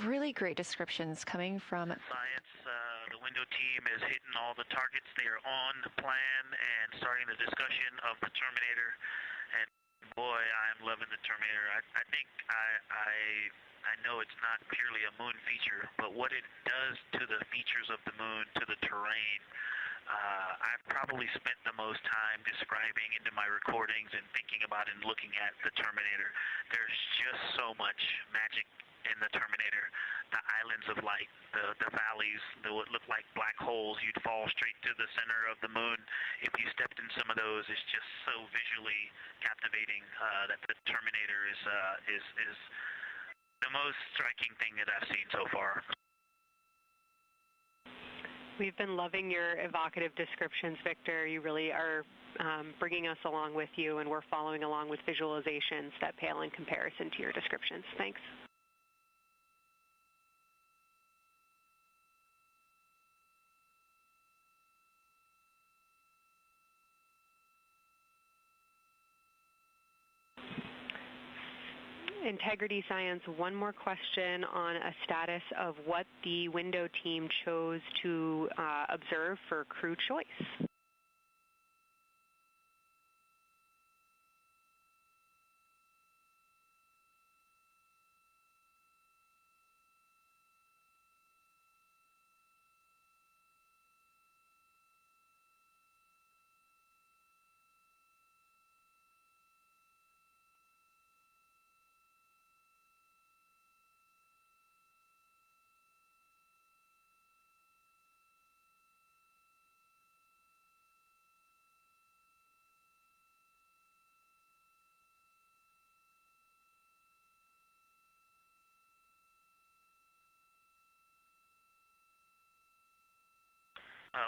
Really great descriptions coming from Science. The window team is hitting all the targets. They are on plan and starting the discussion of the Terminator. And boy, I'm loving the Terminator. I think I know it's not purely a moon feature, but what it does to the features of the moon, to the terrain, I've probably spent the most time describing into my recordings and thinking about and looking at the Terminator. There's just so much magic in the Terminator. The islands of light, the valleys, what look like black holes. You'd fall straight to the center of the moon if you stepped in some of those. It's just so visually captivating that the Terminator is the most striking thing that I've seen so far. We've been loving your evocative descriptions, Victor. You really are bringing us along with you, and we're following along with visualizations that pale in comparison to your descriptions. Thanks. Integrity Science, one more question on a status of what the window team chose to observe for crew choice.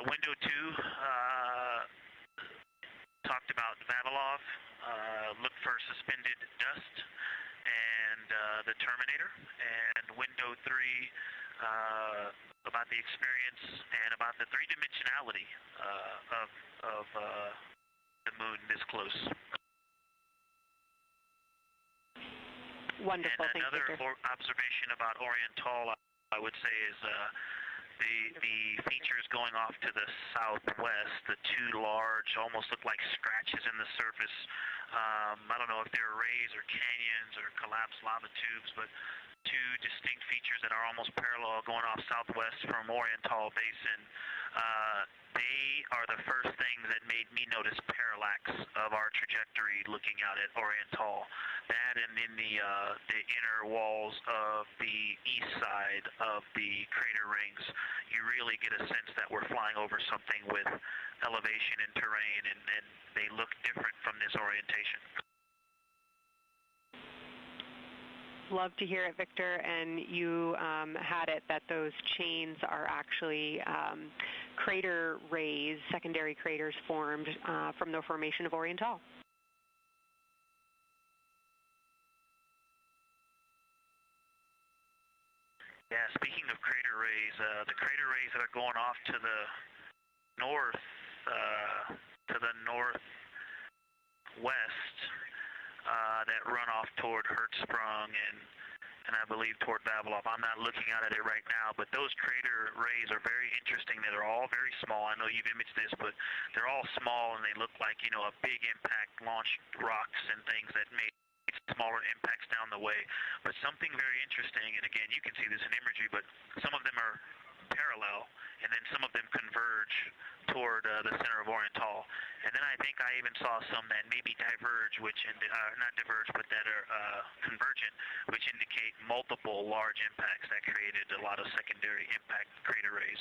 Window 2 talked about Vavilov, looked for suspended dust, and the Terminator. And window 3 about the experience and about the three-dimensionality of the moon this close. Wonderful. And another Thanks, Victor. observation about Oriental, I would say, is the features going off to the southwest, the two large, almost look like scratches in the surface. I don't know if they're rays or canyons or collapsed lava tubes, but two distinct features that are almost parallel going off southwest from Oriental Basin. They are the first things that made me notice parallax of our trajectory looking out at Oriental. That and in the inner walls of the east side of the crater rings, you really get a sense that we're flying over something with elevation and terrain, and they look different from this orientation. Love to hear it, Victor, and you had it that those chains are actually crater rays, secondary craters formed from the formation of Oriental. Yeah, speaking of crater rays, the crater rays that are going off to the northwest, that run off toward Hertzsprung and I believe toward Vavilov. I'm not looking at it right now, but those crater rays are very interesting. They're all very small. I know you've imaged this, but they're all small and they look like, you know, a big impact launched rocks and things that made smaller impacts down the way. But something very interesting, and again, you can see this in imagery, but some of them are parallel, and then some of them converge toward the center of Oriental. And then I think I even saw some that maybe diverge, which not diverge, but that are convergent, which indicate multiple large impacts that created a lot of secondary impact crater rays.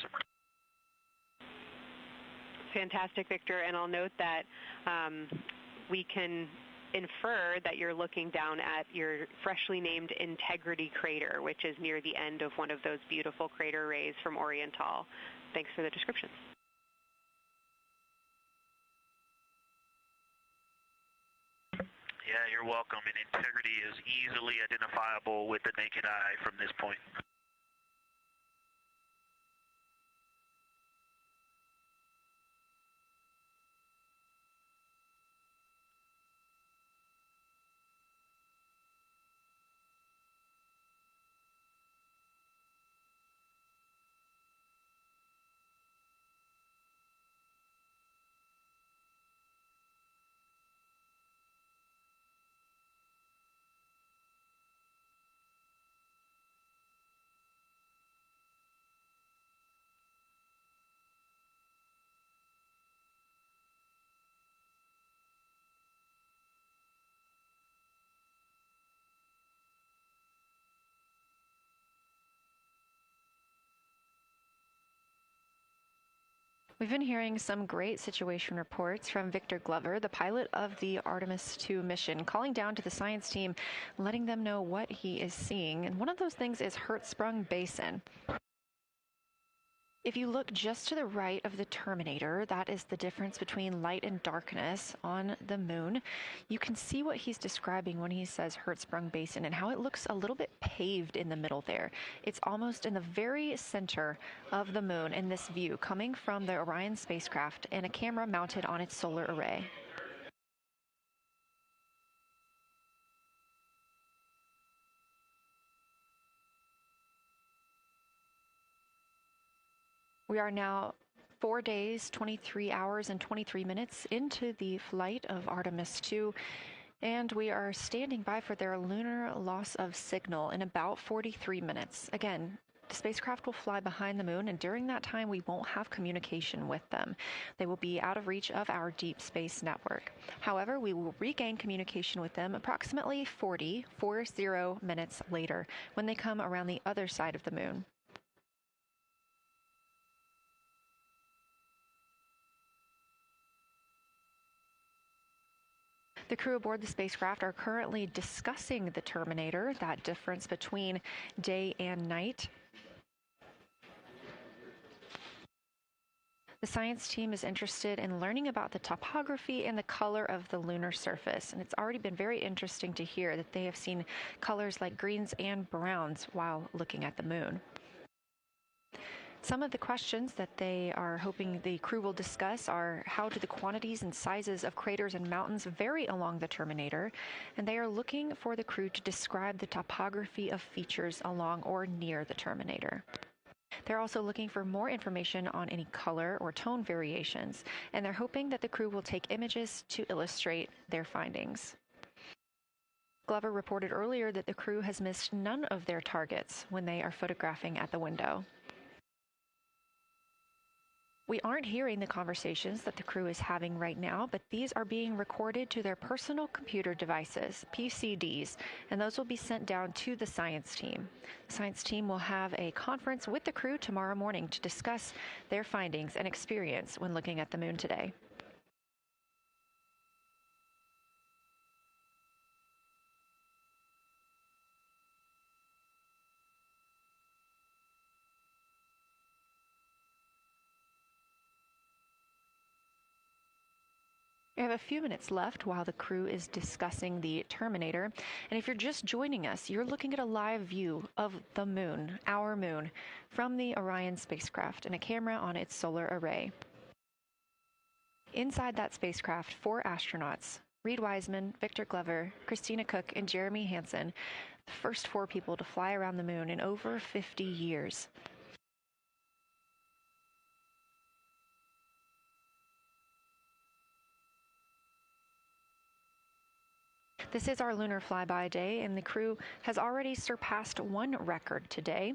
Fantastic, Victor. And I'll note that we can infer that you're looking down at your freshly named Integrity crater, which is near the end of one of those beautiful crater rays from Oriental. Thanks for the description. Yeah, you're welcome. And Integrity is easily identifiable with the naked eye from this point. We've been hearing some great situation reports from Victor Glover, the pilot of the Artemis II mission, calling down to the science team, letting them know what he is seeing. And one of those things is Hertzsprung Basin. If you look just to the right of the Terminator, that is the difference between light and darkness on the moon. You can see what he's describing when he says Hertzsprung Basin and how it looks a little bit paved in the middle there. It's almost in the very center of the moon in this view, coming from the Orion spacecraft and a camera mounted on its solar array. We are now 4 days, 23 hours, and 23 minutes into the flight of Artemis II, and we are standing by for their lunar loss of signal in about 43 minutes. Again, the spacecraft will fly behind the moon, and during that time, we won't have communication with them. They will be out of reach of our deep space network. However, we will regain communication with them approximately 40 minutes later when they come around the other side of the moon. The crew aboard the spacecraft are currently discussing the Terminator, that difference between day and night. The science team is interested in learning about the topography and the color of the lunar surface, and it's already been very interesting to hear that they have seen colors like greens and browns while looking at the moon. Some of the questions that they are hoping the crew will discuss are how do the quantities and sizes of craters and mountains vary along the terminator, and they are looking for the crew to describe the topography of features along or near the terminator. They're also looking for more information on any color or tone variations, and they're hoping that the crew will take images to illustrate their findings. Glover reported earlier that the crew has missed none of their targets when they are photographing at the window. We aren't hearing the conversations that the crew is having right now, but these are being recorded to their personal computer devices, PCDs, and those will be sent down to the science team. The science team will have a conference with the crew tomorrow morning to discuss their findings and experience when looking at the moon today. We have a few minutes left while the crew is discussing the terminator. And if you're just joining us, you're looking at a live view of the moon, our moon, from the Orion spacecraft and a camera on its solar array. Inside that spacecraft, 4 astronauts, Reid Wiseman, Victor Glover, Christina Koch, and Jeremy Hansen, the first 4 people to fly around the moon in over 50 years. This is our lunar flyby day, and the crew has already surpassed one record today.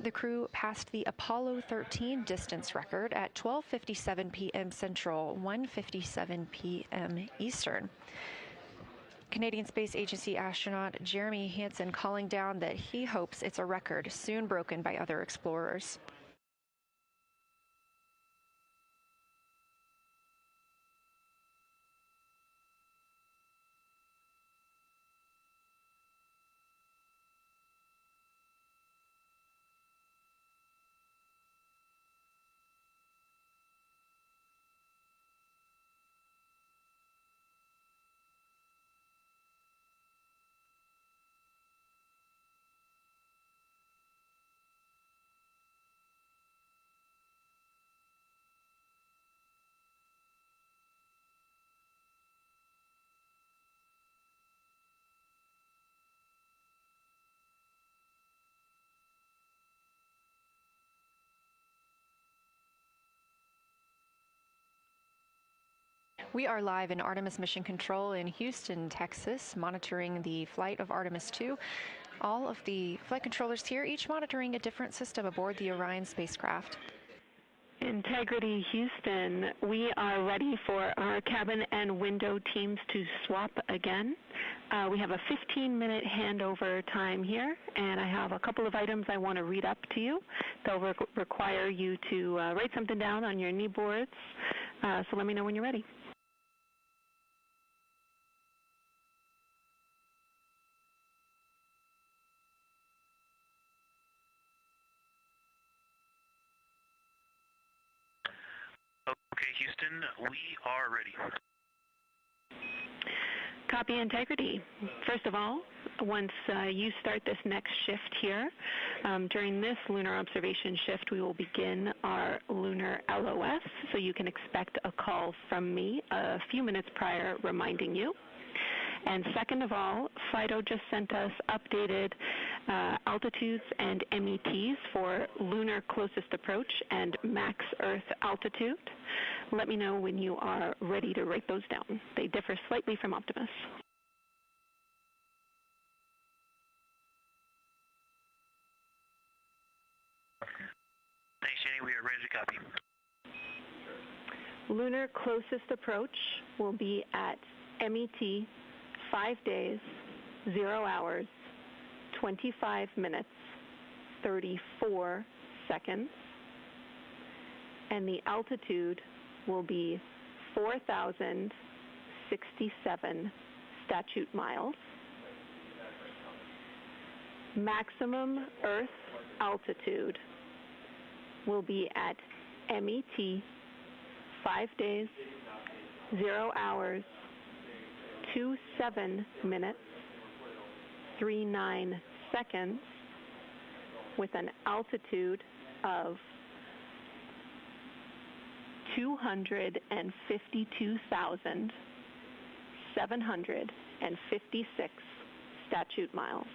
The crew passed the Apollo 13 distance record at 12:57 p.m. Central, 1:57 p.m. Eastern. Canadian Space Agency astronaut Jeremy Hansen calling down that he hopes it's a record soon broken by other explorers. We are live in Artemis Mission Control in Houston, Texas, monitoring the flight of Artemis II. All of the flight controllers here, each monitoring a different system aboard the Orion spacecraft. Integrity Houston, we are ready for our cabin and window teams to swap again. We have a 15-minute handover time here, and I have a couple of items I want to read up to you. They'll require you to write something down on your knee boards, so let me know when you're ready. Okay, Houston, we are ready. Copy, Integrity. First of all, once you start this next shift here, during this lunar observation shift, we will begin our lunar LOS, so you can expect a call from me a few minutes prior reminding you. And second of all, FIDO just sent us updated altitudes and METs for lunar closest approach and max Earth altitude. Let me know when you are ready to write those down. They differ slightly from Optimus. Thanks, Jenny. We are ready to copy. Lunar closest approach will be at MET 5 days, 0 hours, 25 minutes, 34 seconds. And the altitude will be 4,067 statute miles. Maximum Earth altitude will be at MET 5 days, 0 hours, 27 minutes, 39 seconds, with an altitude of 252,756 statute miles.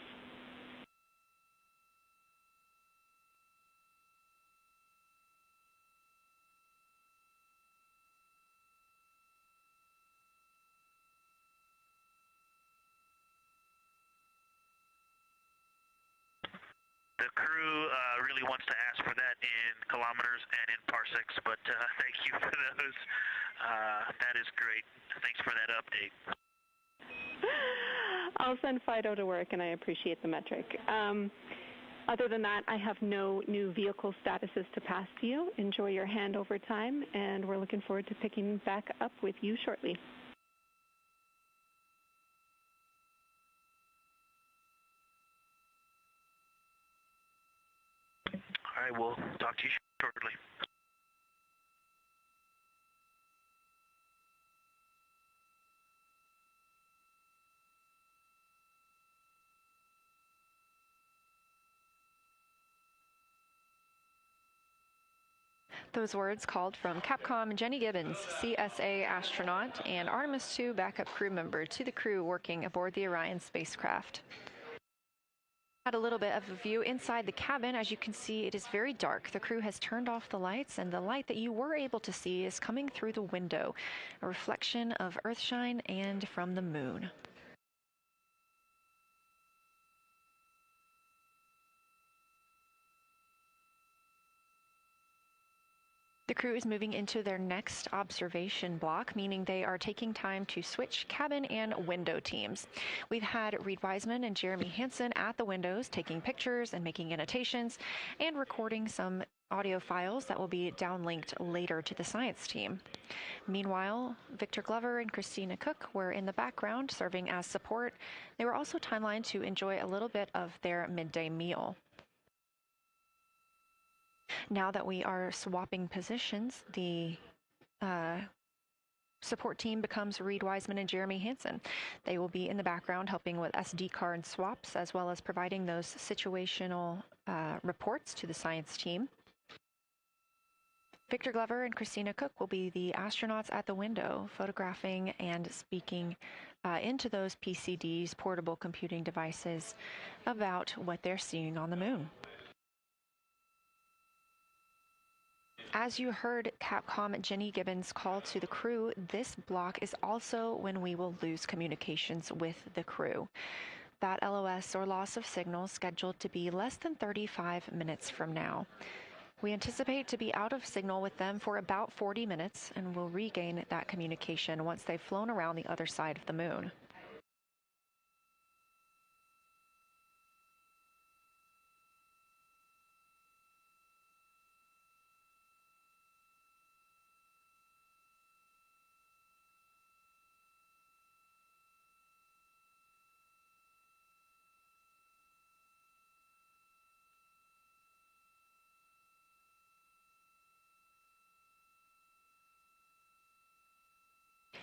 The crew really wants to ask for that in kilometers and in parsecs, but thank you for those. That is great. Thanks for that update. I'll send Fido to work, and I appreciate the metric. Other than that, I have no new vehicle statuses to pass to you. Enjoy your handover time, and we're looking forward to picking back up with you shortly. All right, we'll talk to you shortly. Those words called from Capcom Jenny Gibbons, CSA astronaut and Artemis II backup crew member, to the crew working aboard the Orion spacecraft. Had a little bit of a view inside the cabin. As you can see, it is very dark. The crew has turned off the lights, and the light that you were able to see is coming through the window, a reflection of Earthshine and from the moon. The crew is moving into their next observation block, meaning they are taking time to switch cabin and window teams. We've had Reid Wiseman and Jeremy Hansen at the windows taking pictures and making annotations and recording some audio files that will be downlinked later to the science team. Meanwhile, Victor Glover and Christina Koch were in the background serving as support. They were also timelined to enjoy a little bit of their midday meal. Now that we are swapping positions, the support team becomes Reid Wiseman and Jeremy Hansen. They will be in the background helping with SD card swaps, as well as providing those situational reports to the science team. Victor Glover and Christina Koch will be the astronauts at the window, photographing and speaking into those PCDs, portable computing devices, about what they're seeing on the moon. As you heard Capcom Jenny Gibbons call to the crew, this block is also when we will lose communications with the crew. That LOS, or loss of signal, scheduled to be less than 35 minutes from now. We anticipate to be out of signal with them for about 40 minutes, and will regain that communication once they've flown around the other side of the moon.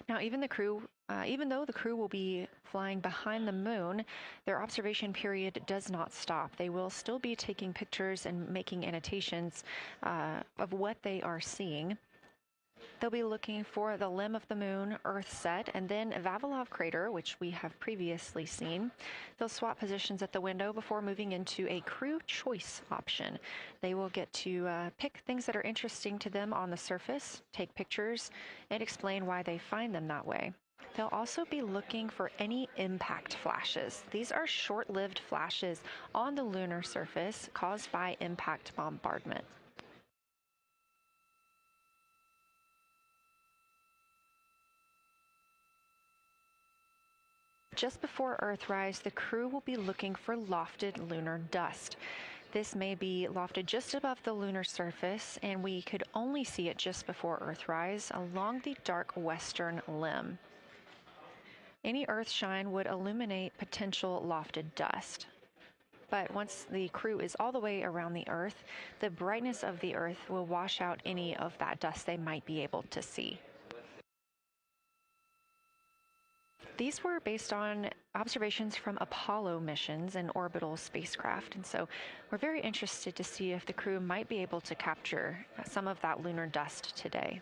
Now, even though the crew will be flying behind the moon, their observation period does not stop. They will still be taking pictures and making annotations of what they are seeing. They'll be looking for the limb of the moon, Earthset, and then Vavilov crater, which we have previously seen. They'll swap positions at the window before moving into a crew choice option. They will get to pick things that are interesting to them on the surface, take pictures, and explain why they find them that way. They'll also be looking for any impact flashes. These are short-lived flashes on the lunar surface caused by impact bombardment. Just before Earthrise, the crew will be looking for lofted lunar dust. This may be lofted just above the lunar surface, and we could only see it just before Earthrise along the dark western limb. Any Earthshine would illuminate potential lofted dust. But once the crew is all the way around the Earth, the brightness of the Earth will wash out any of that dust they might be able to see. These were based on observations from Apollo missions and orbital spacecraft, and so we're very interested to see if the crew might be able to capture some of that lunar dust today.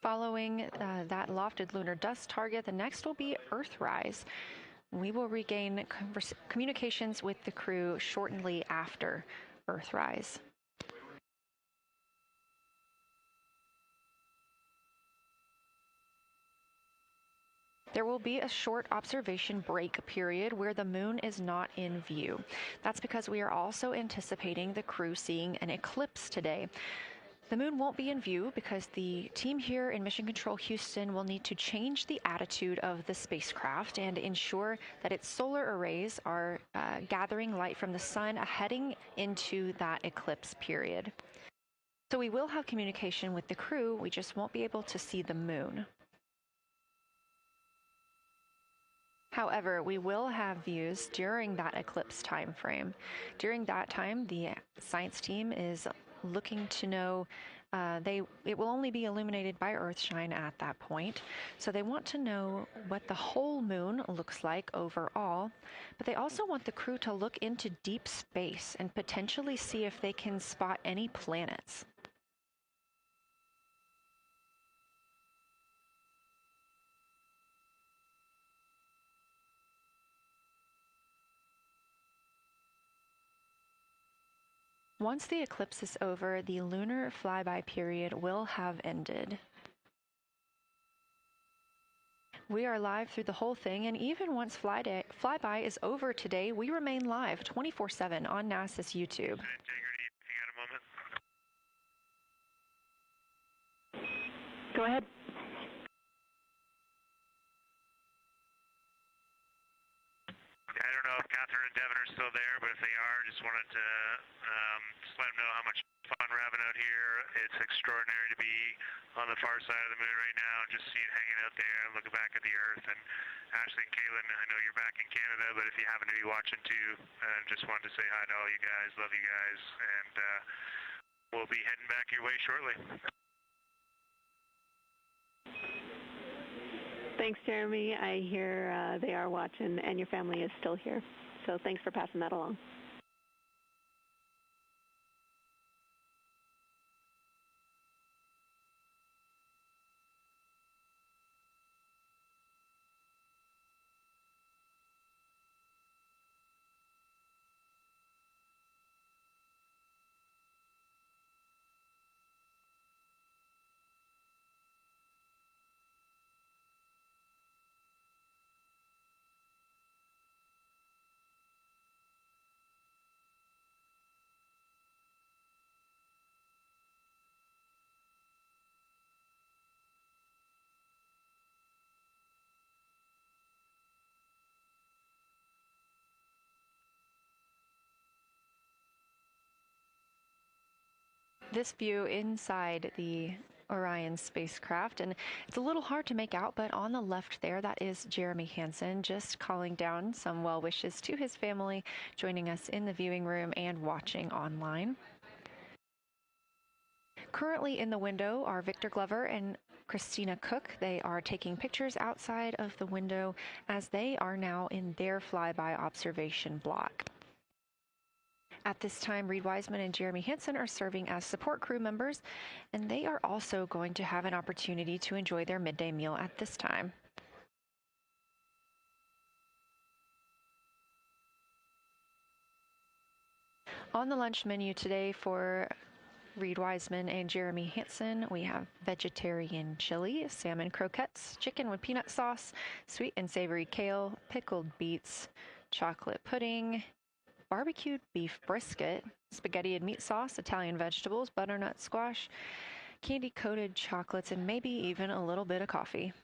Following that lofted lunar dust target, the next will be Earthrise. We will regain communications with the crew shortly after Earthrise. There will be a short observation break period where the moon is not in view. That's because we are also anticipating the crew seeing an eclipse today. The moon won't be in view because the team here in Mission Control Houston will need to change the attitude of the spacecraft and ensure that its solar arrays are gathering light from the sun heading into that eclipse period. So we will have communication with the crew, we just won't be able to see the moon. However, we will have views during that eclipse time frame. During that time, the science team is looking to know it will only be illuminated by Earthshine at that point. So they want to know what the whole moon looks like overall, but they also want the crew to look into deep space and potentially see if they can spot any planets. Once the eclipse is over, the lunar flyby period will have ended. We are live through the whole thing, and even once flyby is over today, we remain live 24/7 on NASA's YouTube. Integrity, you got a moment? Go ahead. I don't know if Catherine and Devin are still there, but if they are, just wanted to just let them know how much fun we're having out here. It's extraordinary to be on the far side of the moon right now, just hanging out there and looking back at the Earth. And Ashley and Kaylin, I know you're back in Canada, but if you happen to be watching too, just wanted to say hi to all you guys. Love you guys, and we'll be heading back your way shortly. Thanks, Jeremy. I hear they are watching, and your family is still here. So thanks for passing that along. This view inside the Orion spacecraft, and it's a little hard to make out, but on the left there, that is Jeremy Hansen just calling down some well wishes to his family, joining us in the viewing room and watching online. Currently in the window are Victor Glover and Christina Koch. They are taking pictures outside of the window as they are now in their flyby observation block. At this time, Reid Wiseman and Jeremy Hansen are serving as support crew members, and they are also going to have an opportunity to enjoy their midday meal at this time. On the lunch menu today for Reid Wiseman and Jeremy Hansen, we have vegetarian chili, salmon croquettes, chicken with peanut sauce, sweet and savory kale, pickled beets, chocolate pudding, barbecued beef brisket, spaghetti and meat sauce, Italian vegetables, butternut squash, candy-coated chocolates, and maybe even a little bit of coffee.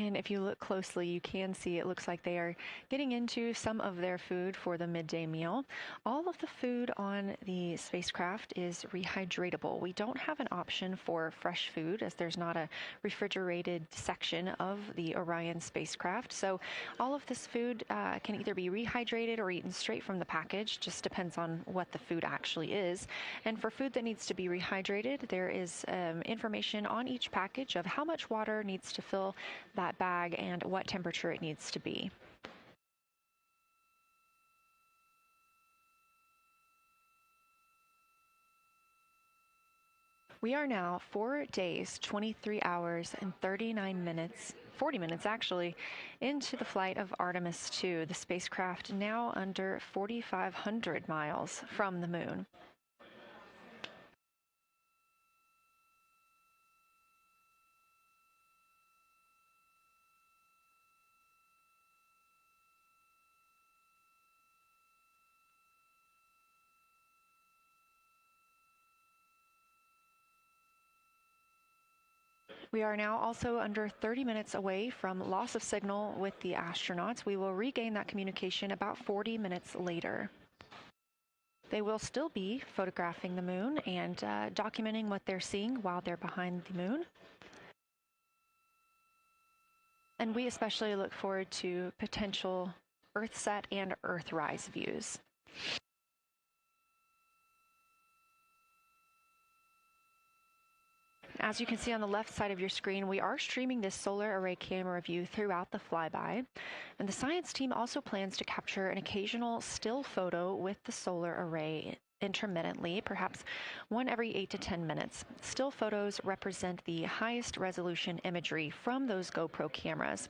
And if you look closely, you can see it looks like they are getting into some of their food for the midday meal. All of the food on the spacecraft is rehydratable. We don't have an option for fresh food as there's not a refrigerated section of the Orion spacecraft. So all of this food can either be rehydrated or eaten straight from the package, just depends on what the food actually is. And for food that needs to be rehydrated, there is information on each package of how much water needs to fill that bag and what temperature it needs to be. We are now 4 days, 23 hours, and 39 minutes, 40 minutes actually, into the flight of Artemis II, the spacecraft now under 4,500 miles from the moon. We are now also under 30 minutes away from loss of signal with the astronauts. We will regain that communication about 40 minutes later. They will still be photographing the moon and documenting what they're seeing while they're behind the moon. And we especially look forward to potential Earthset and Earthrise views. As you can see on the left side of your screen, we are streaming this solar array camera view throughout the flyby. And the science team also plans to capture an occasional still photo with the solar array intermittently, perhaps one every 8 to 10 minutes. Still photos represent the highest resolution imagery from those GoPro cameras.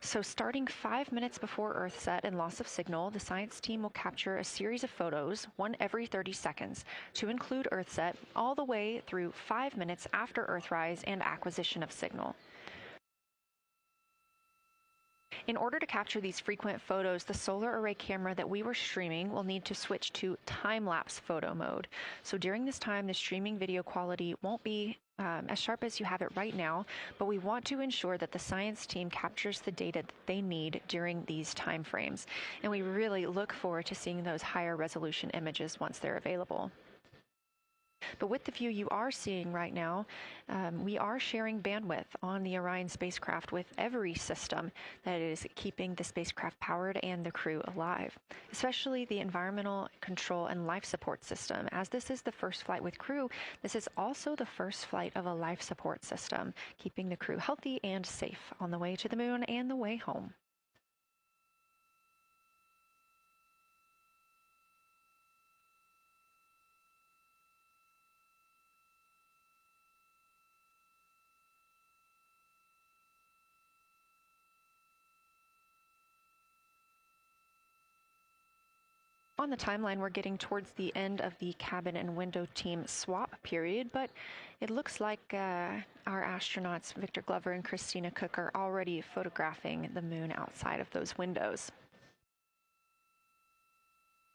So starting 5 minutes before Earthset and loss of signal, the science team will capture a series of photos, one every 30 seconds, to include Earthset, all the way through 5 minutes after Earthrise and acquisition of signal. In order to capture these frequent photos, the solar array camera that we were streaming will need to switch to time-lapse photo mode. So during this time, the streaming video quality won't be as sharp as you have it right now, but we want to ensure that the science team captures the data that they need during these time frames. And we really look forward to seeing those higher resolution images once they're available. But with the view you are seeing right now, we are sharing bandwidth on the Orion spacecraft with every system that is keeping the spacecraft powered and the crew alive, especially the environmental control and life support system. As this is the first flight with crew, this is also the first flight of a life support system, keeping the crew healthy and safe on the way to the moon and the way home. On the timeline, we're getting towards the end of the cabin and window team swap period, but it looks like our astronauts, Victor Glover and Christina Koch, are already photographing the moon outside of those windows.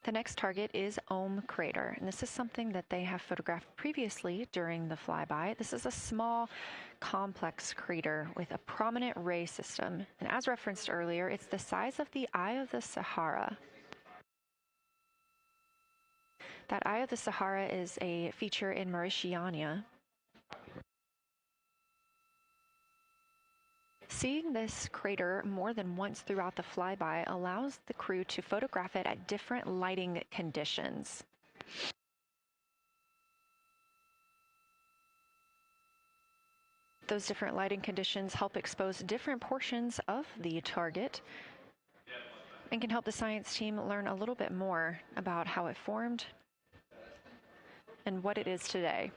The next target is Ohm Crater, and this is something that they have photographed previously during the flyby. This is a small, complex crater with a prominent ray system, and as referenced earlier, it's the size of the Eye of the Sahara. That Eye of the Sahara is a feature in Mauritania. Seeing this crater more than once throughout the flyby allows the crew to photograph it at different lighting conditions. Those different lighting conditions help expose different portions of the target and can help the science team learn a little bit more about how it formed and what it is today.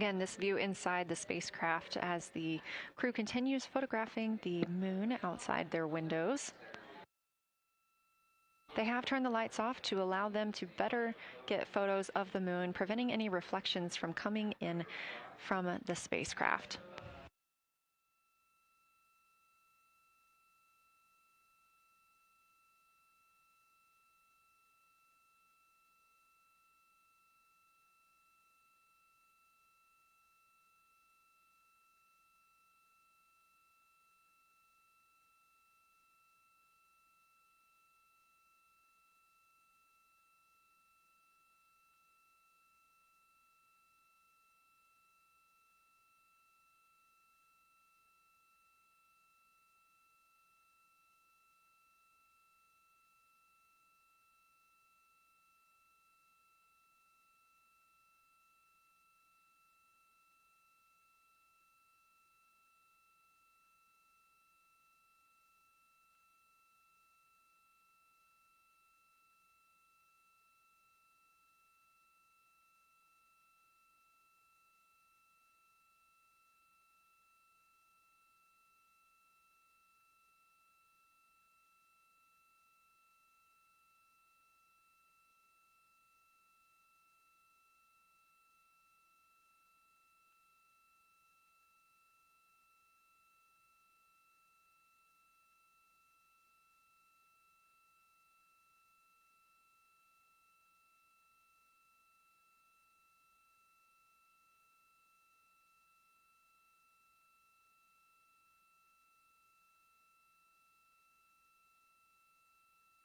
Again, this view inside the spacecraft as the crew continues photographing the moon outside their windows. They have turned the lights off to allow them to better get photos of the moon, preventing any reflections from coming in from the spacecraft.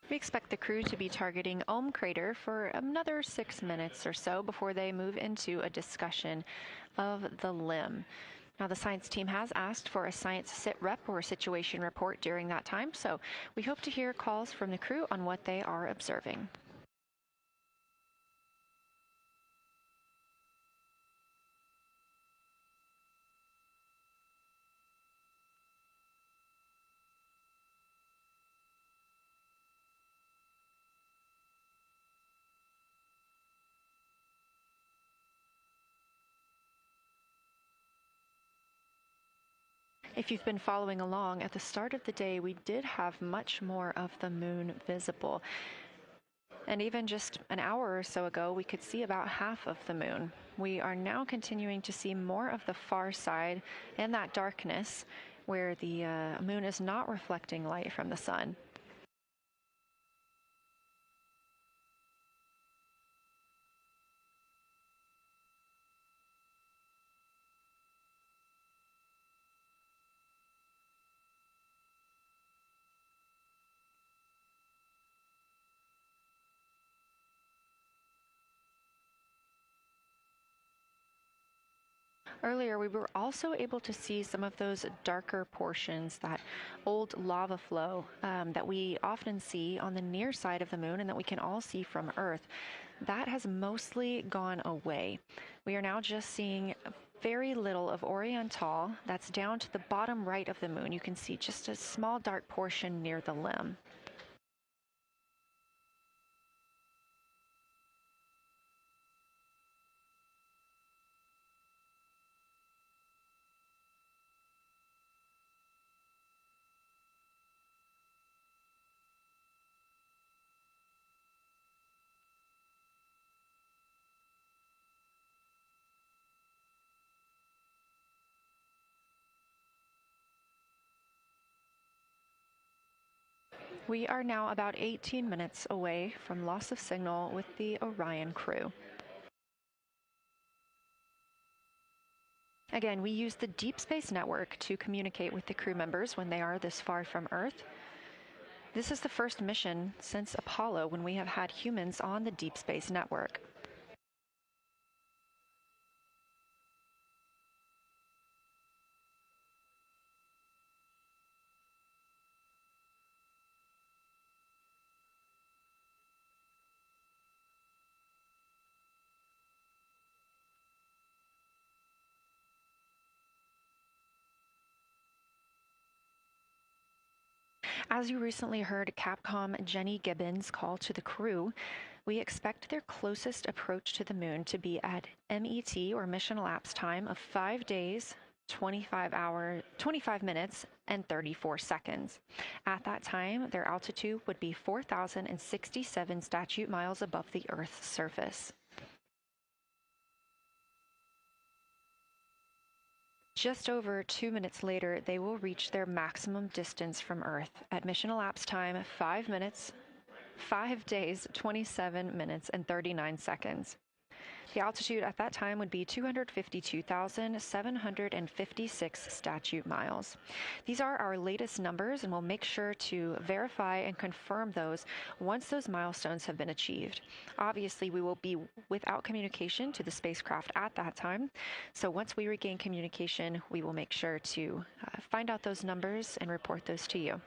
We expect the crew to be targeting Ohm Crater for another 6 minutes or so before they move into a discussion of the limb. Now, the science team has asked for a science sit rep or situation report during that time, so we hope to hear calls from the crew on what they are observing. If you've been following along, at the start of the day, we did have much more of the moon visible. And even just an hour or so ago, we could see about half of the moon. We are now continuing to see more of the far side and that darkness where the moon is not reflecting light from the sun. Earlier, we were also able to see some of those darker portions, that old lava flow that we often see on the near side of the moon and that we can all see from Earth. That has mostly gone away. We are now just seeing very little of Orion Tall. That's down to the bottom right of the moon. You can see just a small dark portion near the limb. We are now about 18 minutes away from loss of signal with the Orion crew. Again, we use the Deep Space Network to communicate with the crew members when they are this far from Earth. This is the first mission since Apollo when we have had humans on the Deep Space Network. As you recently heard Capcom Jenny Gibbons call to the crew, We expect their closest approach to the moon to be at MET, or mission elapsed time, of 5 days, 25 minutes, and 34 seconds. At that time, their altitude would be 4,067 statute miles above the Earth's surface. Just over 2 minutes later, they will reach their maximum distance from Earth at mission elapsed time 5 minutes, 5 days, 27 minutes, and 39 seconds. The altitude at that time would be 252,756 statute miles. These are our latest numbers, and we'll make sure to verify and confirm those once those milestones have been achieved. Obviously, we will be without communication to the spacecraft at that time, so once we regain communication, we will make sure to find out those numbers and report those to you.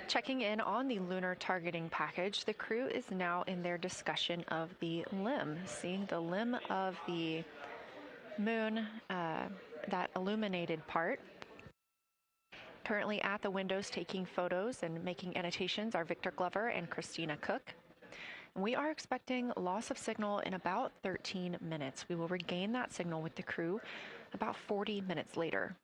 Checking in on the lunar targeting package, the crew is now in their discussion of the limb, seeing the limb of the moon, that illuminated part. Currently at the windows taking photos and making annotations are Victor Glover and Christina Koch. We are expecting loss of signal in about 13 minutes. We will regain that signal with the crew about 40 minutes later.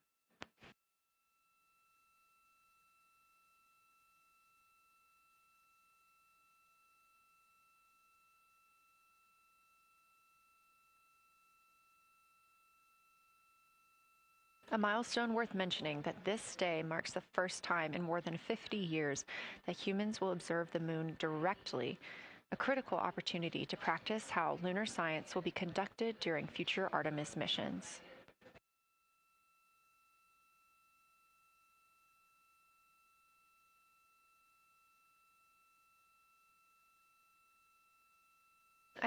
A milestone worth mentioning that this day marks the first time in more than 50 years that humans will observe the moon directly, a critical opportunity to practice how lunar science will be conducted during future Artemis missions.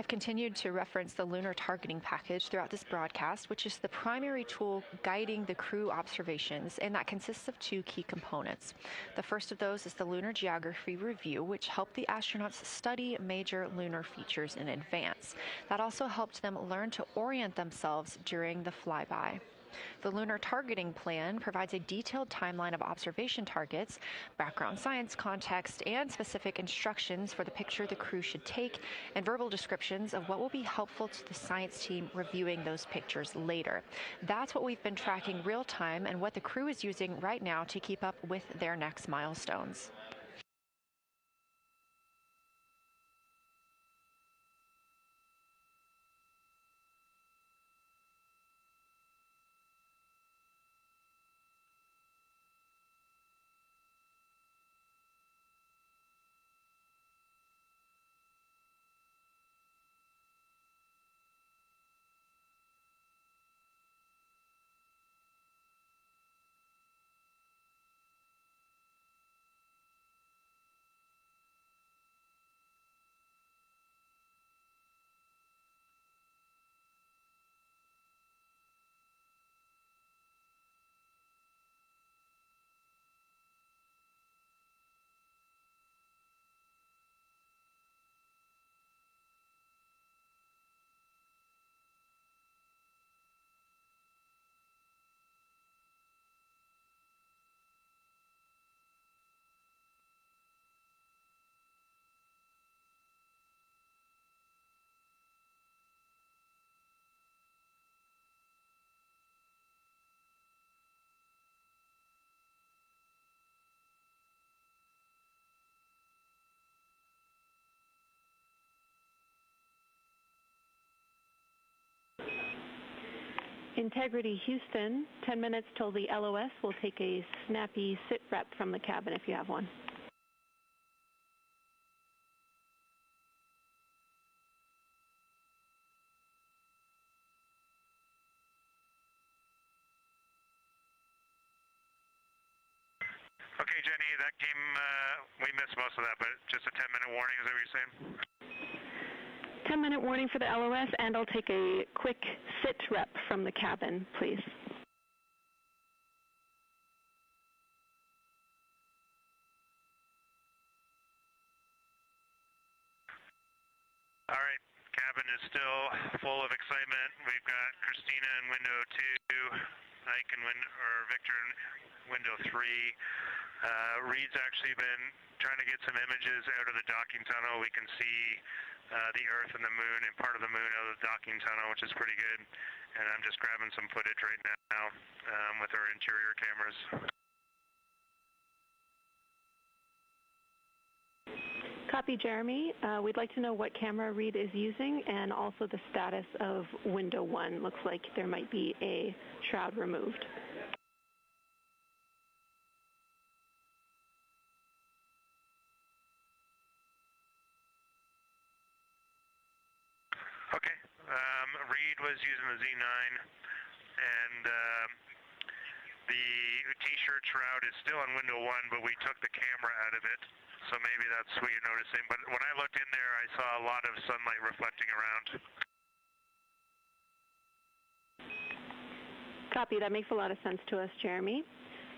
I've continued to reference the Lunar Targeting Package throughout this broadcast, which is the primary tool guiding the crew observations, and that consists of two key components. The first of those is the Lunar Geography Review, which helped the astronauts study major lunar features in advance. That also helped them learn to orient themselves during the flyby. The Lunar Targeting Plan provides a detailed timeline of observation targets, background science context, and specific instructions for the picture the crew should take, and verbal descriptions of what will be helpful to the science team reviewing those pictures later. That's what we've been tracking real time and what the crew is using right now to keep up with their next milestones. Integrity Houston, 10 minutes till the LOS. We'll take a snappy sit rep from the cabin if you have one. Okay, Jenny, that came, we missed most of that, but just a 10-minute warning, is that what you're saying? 10-minute warning for the LOS, and I'll take a quick sit rep from the cabin, please. All right, cabin is still full of excitement. We've got Christina in window 2, Ike in Victor in window 3. Reid's actually been trying to get some images out of the docking tunnel. We can see the Earth and the Moon and part of the Moon out of the docking tunnel, which is pretty good. And I'm just grabbing some footage right now with our interior cameras. Copy, Jeremy. We'd like to know what camera Reid is using and also the status of window 1. Looks like there might be a shroud removed. Okay. Reid was using the Z9, and the T-shirt shroud is still on window 1, but we took the camera out of it, so maybe that's what you're noticing. But when I looked in there, I saw a lot of sunlight reflecting around. Copy. That makes a lot of sense to us, Jeremy.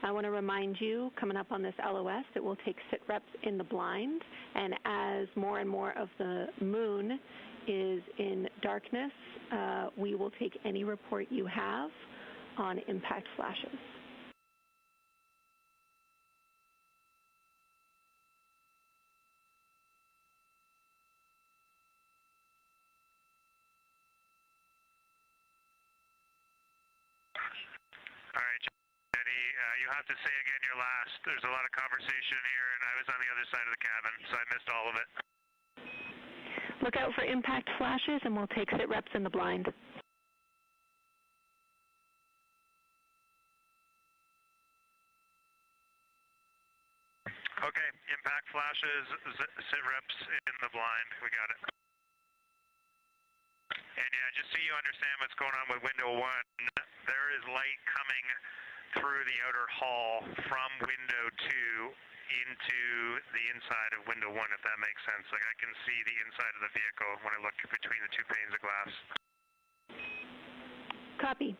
I want to remind you, coming up on this LOS, that we'll take sit reps in the blind, and as more and more of the Moon is in darkness, we will take any report you have on impact flashes. All right, Jenny, you have to say again your last. There's a lot of conversation here, and I was on the other side of the cabin, so I missed all of it. Look out for impact flashes, and we'll take sit reps in the blind. Okay, impact flashes, sit reps in the blind. We got it. And yeah, just so you understand what's going on with window 1, there is light coming through the outer hull from window 2 into the inside of window 1, if that makes sense. Like, I can see the inside of the vehicle when I look between the 2 panes of glass. Copy.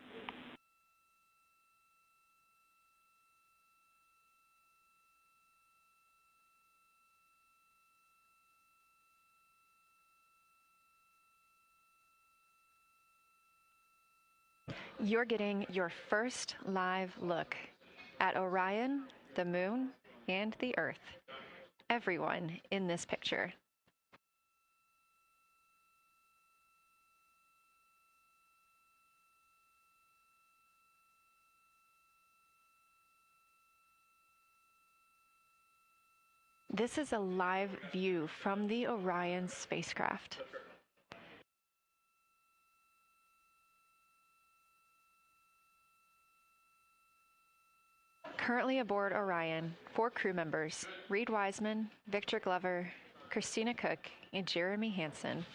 You're getting your first live look at Orion, the Moon, and the Earth. Everyone in this picture. This is a live view from the Orion spacecraft. Currently aboard Orion, 4 crew members: Reid Wiseman, Victor Glover, Christina Koch, and Jeremy Hansen.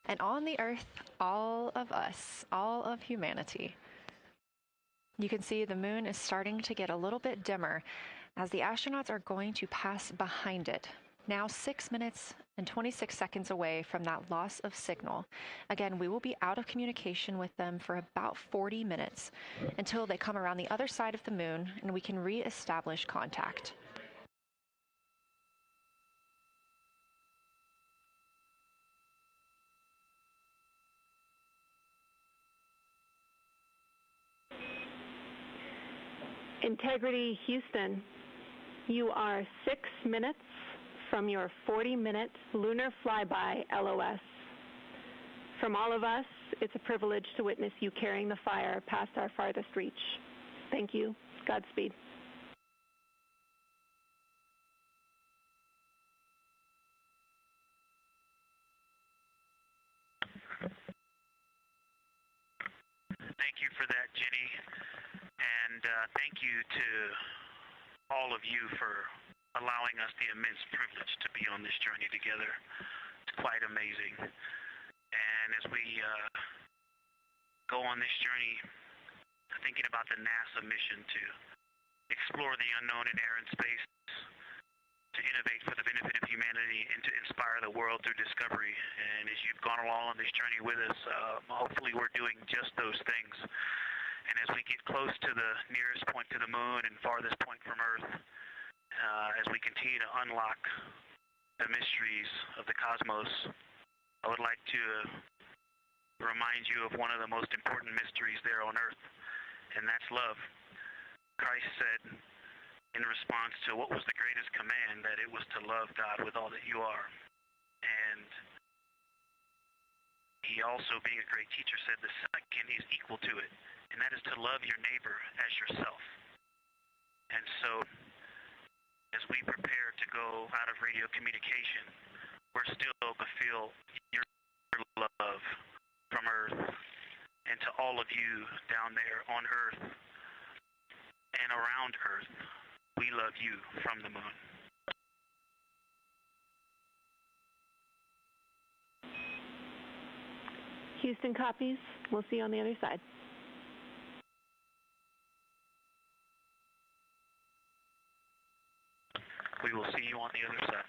And on the Earth, all of us, all of humanity. You can see the moon is starting to get a little bit dimmer as the astronauts are going to pass behind it. Now 6 minutes and 26 seconds away from that loss of signal. Again, we will be out of communication with them for about 40 minutes until they come around the other side of the moon and we can re-establish contact. Integrity Houston, you are 6 minutes from your 40-minute lunar flyby LOS. From all of us, it's a privilege to witness you carrying the fire past our farthest reach. Thank you. Godspeed. Thank you for that, Jenny. And thank you to all of you for allowing us the immense privilege to be on this journey together. It's quite amazing. And as we go on this journey, thinking about the NASA mission to explore the unknown in air and space, to innovate for the benefit of humanity, and to inspire the world through discovery. And as you've gone along on this journey with us, hopefully we're doing just those things. And as we get close to the nearest point to the moon and farthest point from Earth, as we continue to unlock the mysteries of the cosmos, I would like to remind you of one of the most important mysteries there on Earth, and that's love. Christ said in response to what was the greatest command, that it was to love God with all that you are. And he also, being a great teacher, said the second is equal to it, and that is to love your neighbor as yourself. And so, as we prepare to go out of radio communication, we're still to feel your love from Earth, and to all of you down there on Earth and around Earth, we love you from the moon. Houston copies. We'll see you on the other side. We will see you on the other side.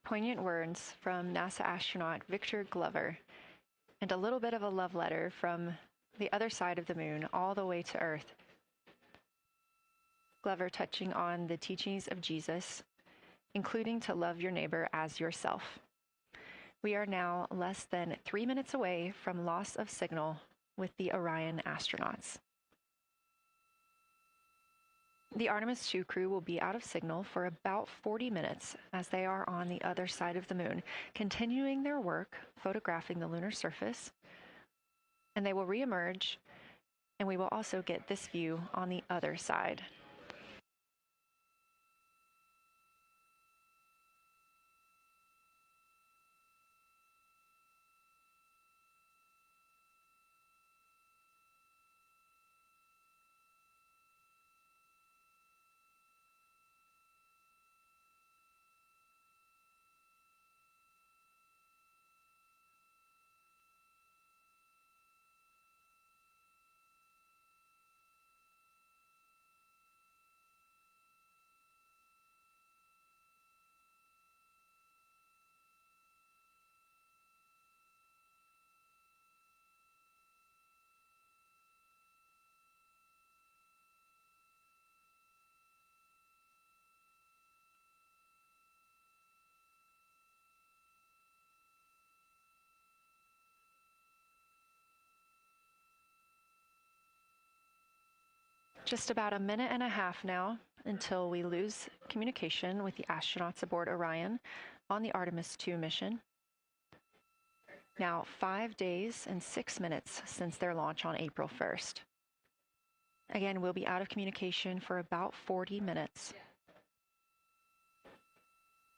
Poignant words from NASA astronaut Victor Glover, and a little bit of a love letter from the other side of the moon all the way to Earth. Glover touching on the teachings of Jesus, including to love your neighbor as yourself. We are now less than 3 minutes away from loss of signal with the Orion astronauts. The Artemis II crew will be out of signal for about 40 minutes as they are on the other side of the moon, continuing their work photographing the lunar surface, and they will reemerge, and we will also get this view on the other side. Just about a minute and a half now until we lose communication with the astronauts aboard Orion on the Artemis II mission. Now, 5 days and 6 minutes since their launch on April 1st. Again, we'll be out of communication for about 40 minutes.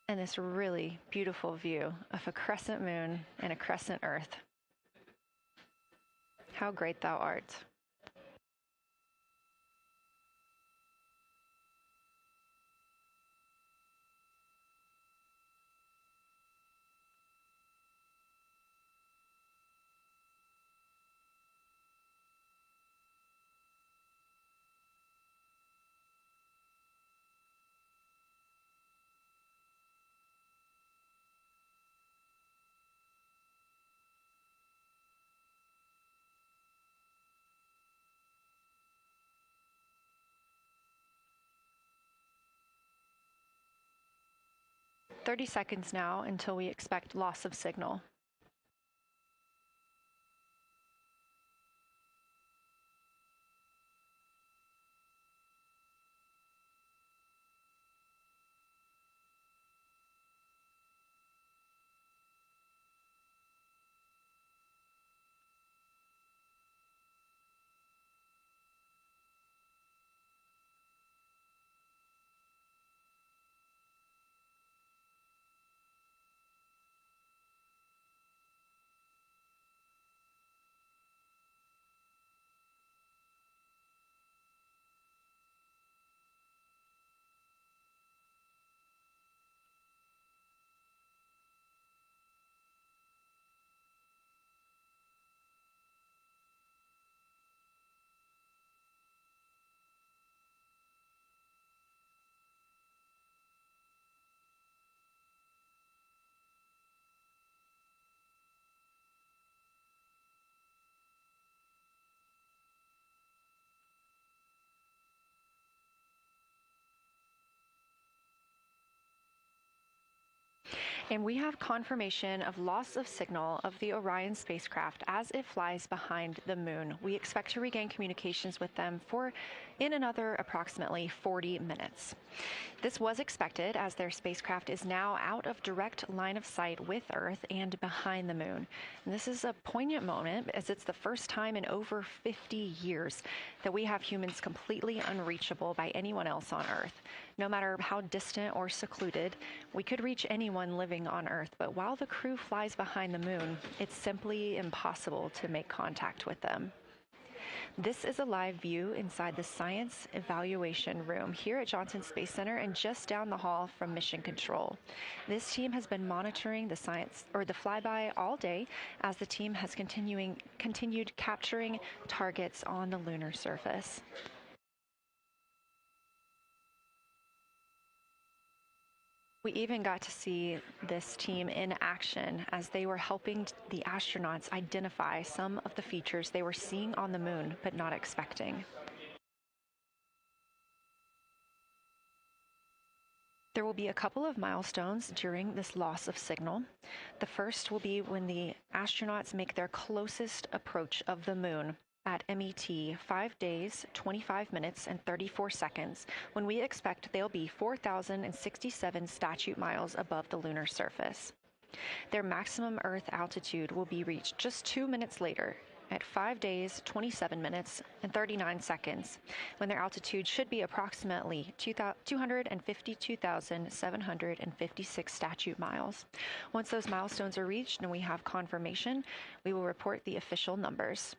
And this really beautiful view of a crescent moon and a crescent Earth. How great thou art. "30 seconds now until we expect loss of signal. And we have confirmation of loss of signal of the Orion spacecraft as it flies behind the moon. We expect to regain communications with them in another approximately 40 minutes. This was expected as their spacecraft is now out of direct line of sight with Earth and behind the moon. And this is a poignant moment as it's the first time in over 50 years that we have humans completely unreachable by anyone else on Earth. No matter how distant or secluded, we could reach anyone living on Earth, but while the crew flies behind the moon, it's simply impossible to make contact with them. This is a live view inside the Science Evaluation Room here at Johnson Space Center and just down the hall from Mission Control. This team has been monitoring the flyby all day as the team has continued capturing targets on the lunar surface. We even got to see this team in action as they were helping the astronauts identify some of the features they were seeing on the moon but not expecting. There will be a couple of milestones during this loss of signal. The first will be when the astronauts make their closest approach of the moon at MET 5 days, 25 minutes, and 34 seconds, when we expect they'll be 4,067 statute miles above the lunar surface. Their maximum Earth altitude will be reached just 2 minutes later, at 5 days, 27 minutes, and 39 seconds, when their altitude should be approximately 252,756 statute miles. Once those milestones are reached and we have confirmation, we will report the official numbers.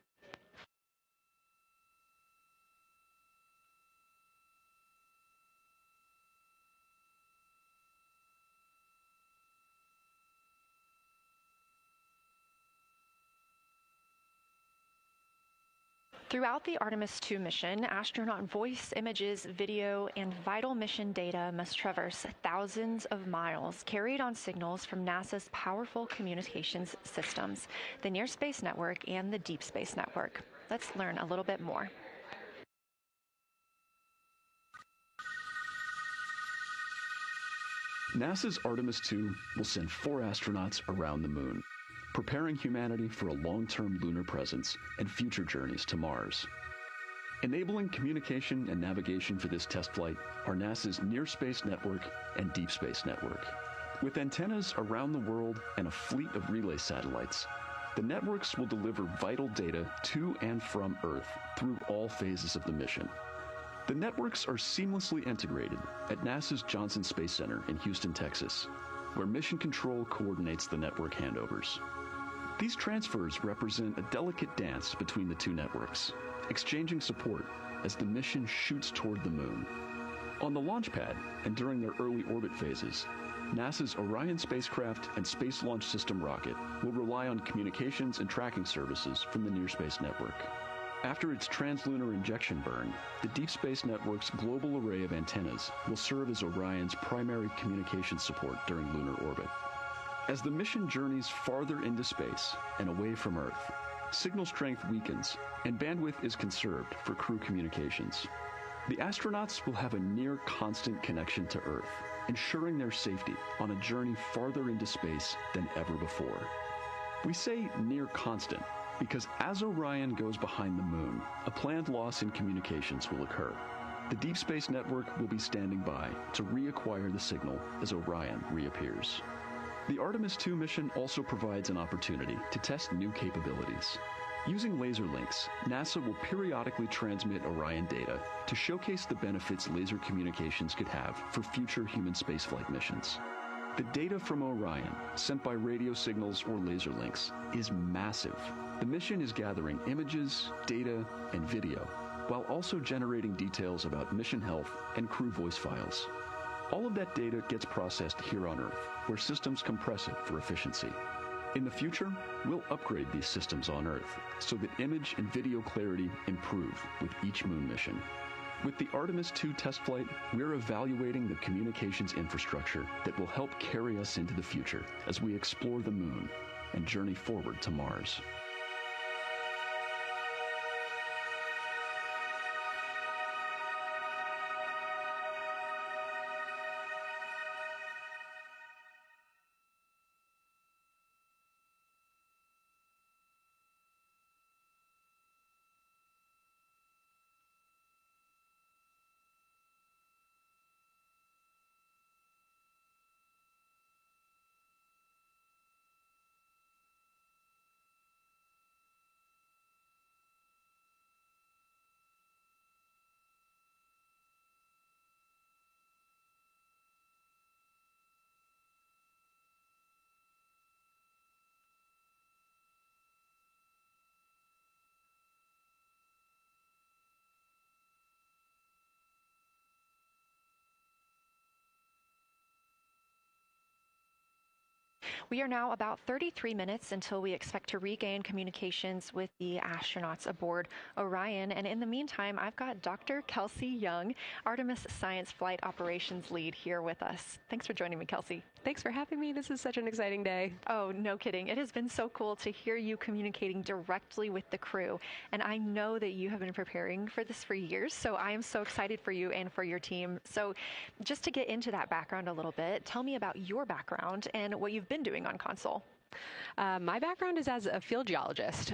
Throughout the Artemis II mission, astronaut voice, images, video, and vital mission data must traverse thousands of miles carried on signals from NASA's powerful communications systems, the Near Space Network and the Deep Space Network. Let's learn a little bit more. NASA's Artemis II will send 4 astronauts around the moon, preparing humanity for a long-term lunar presence and future journeys to Mars. Enabling communication and navigation for this test flight are NASA's Near Space Network and Deep Space Network. With antennas around the world and a fleet of relay satellites, the networks will deliver vital data to and from Earth through all phases of the mission. The networks are seamlessly integrated at NASA's Johnson Space Center in Houston, Texas, where Mission Control coordinates the network handovers. These transfers represent a delicate dance between the two networks, exchanging support as the mission shoots toward the moon. On the launch pad and during their early orbit phases, NASA's Orion Spacecraft and Space Launch System rocket will rely on communications and tracking services from the Near Space Network. After its translunar injection burn, the Deep Space Network's global array of antennas will serve as Orion's primary communication support during lunar orbit. As the mission journeys farther into space and away from Earth, signal strength weakens and bandwidth is conserved for crew communications. The astronauts will have a near constant connection to Earth, ensuring their safety on a journey farther into space than ever before. We say near constant because as Orion goes behind the moon, a planned loss in communications will occur. The Deep Space Network will be standing by to reacquire the signal as Orion reappears. The Artemis II mission also provides an opportunity to test new capabilities. Using laser links, NASA will periodically transmit Orion data to showcase the benefits laser communications could have for future human spaceflight missions. The data from Orion, sent by radio signals or laser links, is massive. The mission is gathering images, data, and video, while also generating details about mission health and crew voice files. All of that data gets processed here on Earth, where systems compress it for efficiency. In the future, we'll upgrade these systems on Earth so that image and video clarity improve with each moon mission. With the Artemis II test flight, we're evaluating the communications infrastructure that will help carry us into the future as we explore the moon and journey forward to Mars. We are now about 33 minutes until we expect to regain communications with the astronauts aboard Orion. And in the meantime, I've got Dr. Kelsey Young, Artemis Science Flight Operations Lead, here with us. Thanks for joining me, Kelsey. Thanks for having me. This is such an exciting day. Oh, no kidding. It has been so cool to hear you communicating directly with the crew. And I know that you have been preparing for this for years, so I am so excited for you and for your team. So just to get into that background a little bit, tell me about your background and what you've been doing on console. My background is as a field geologist.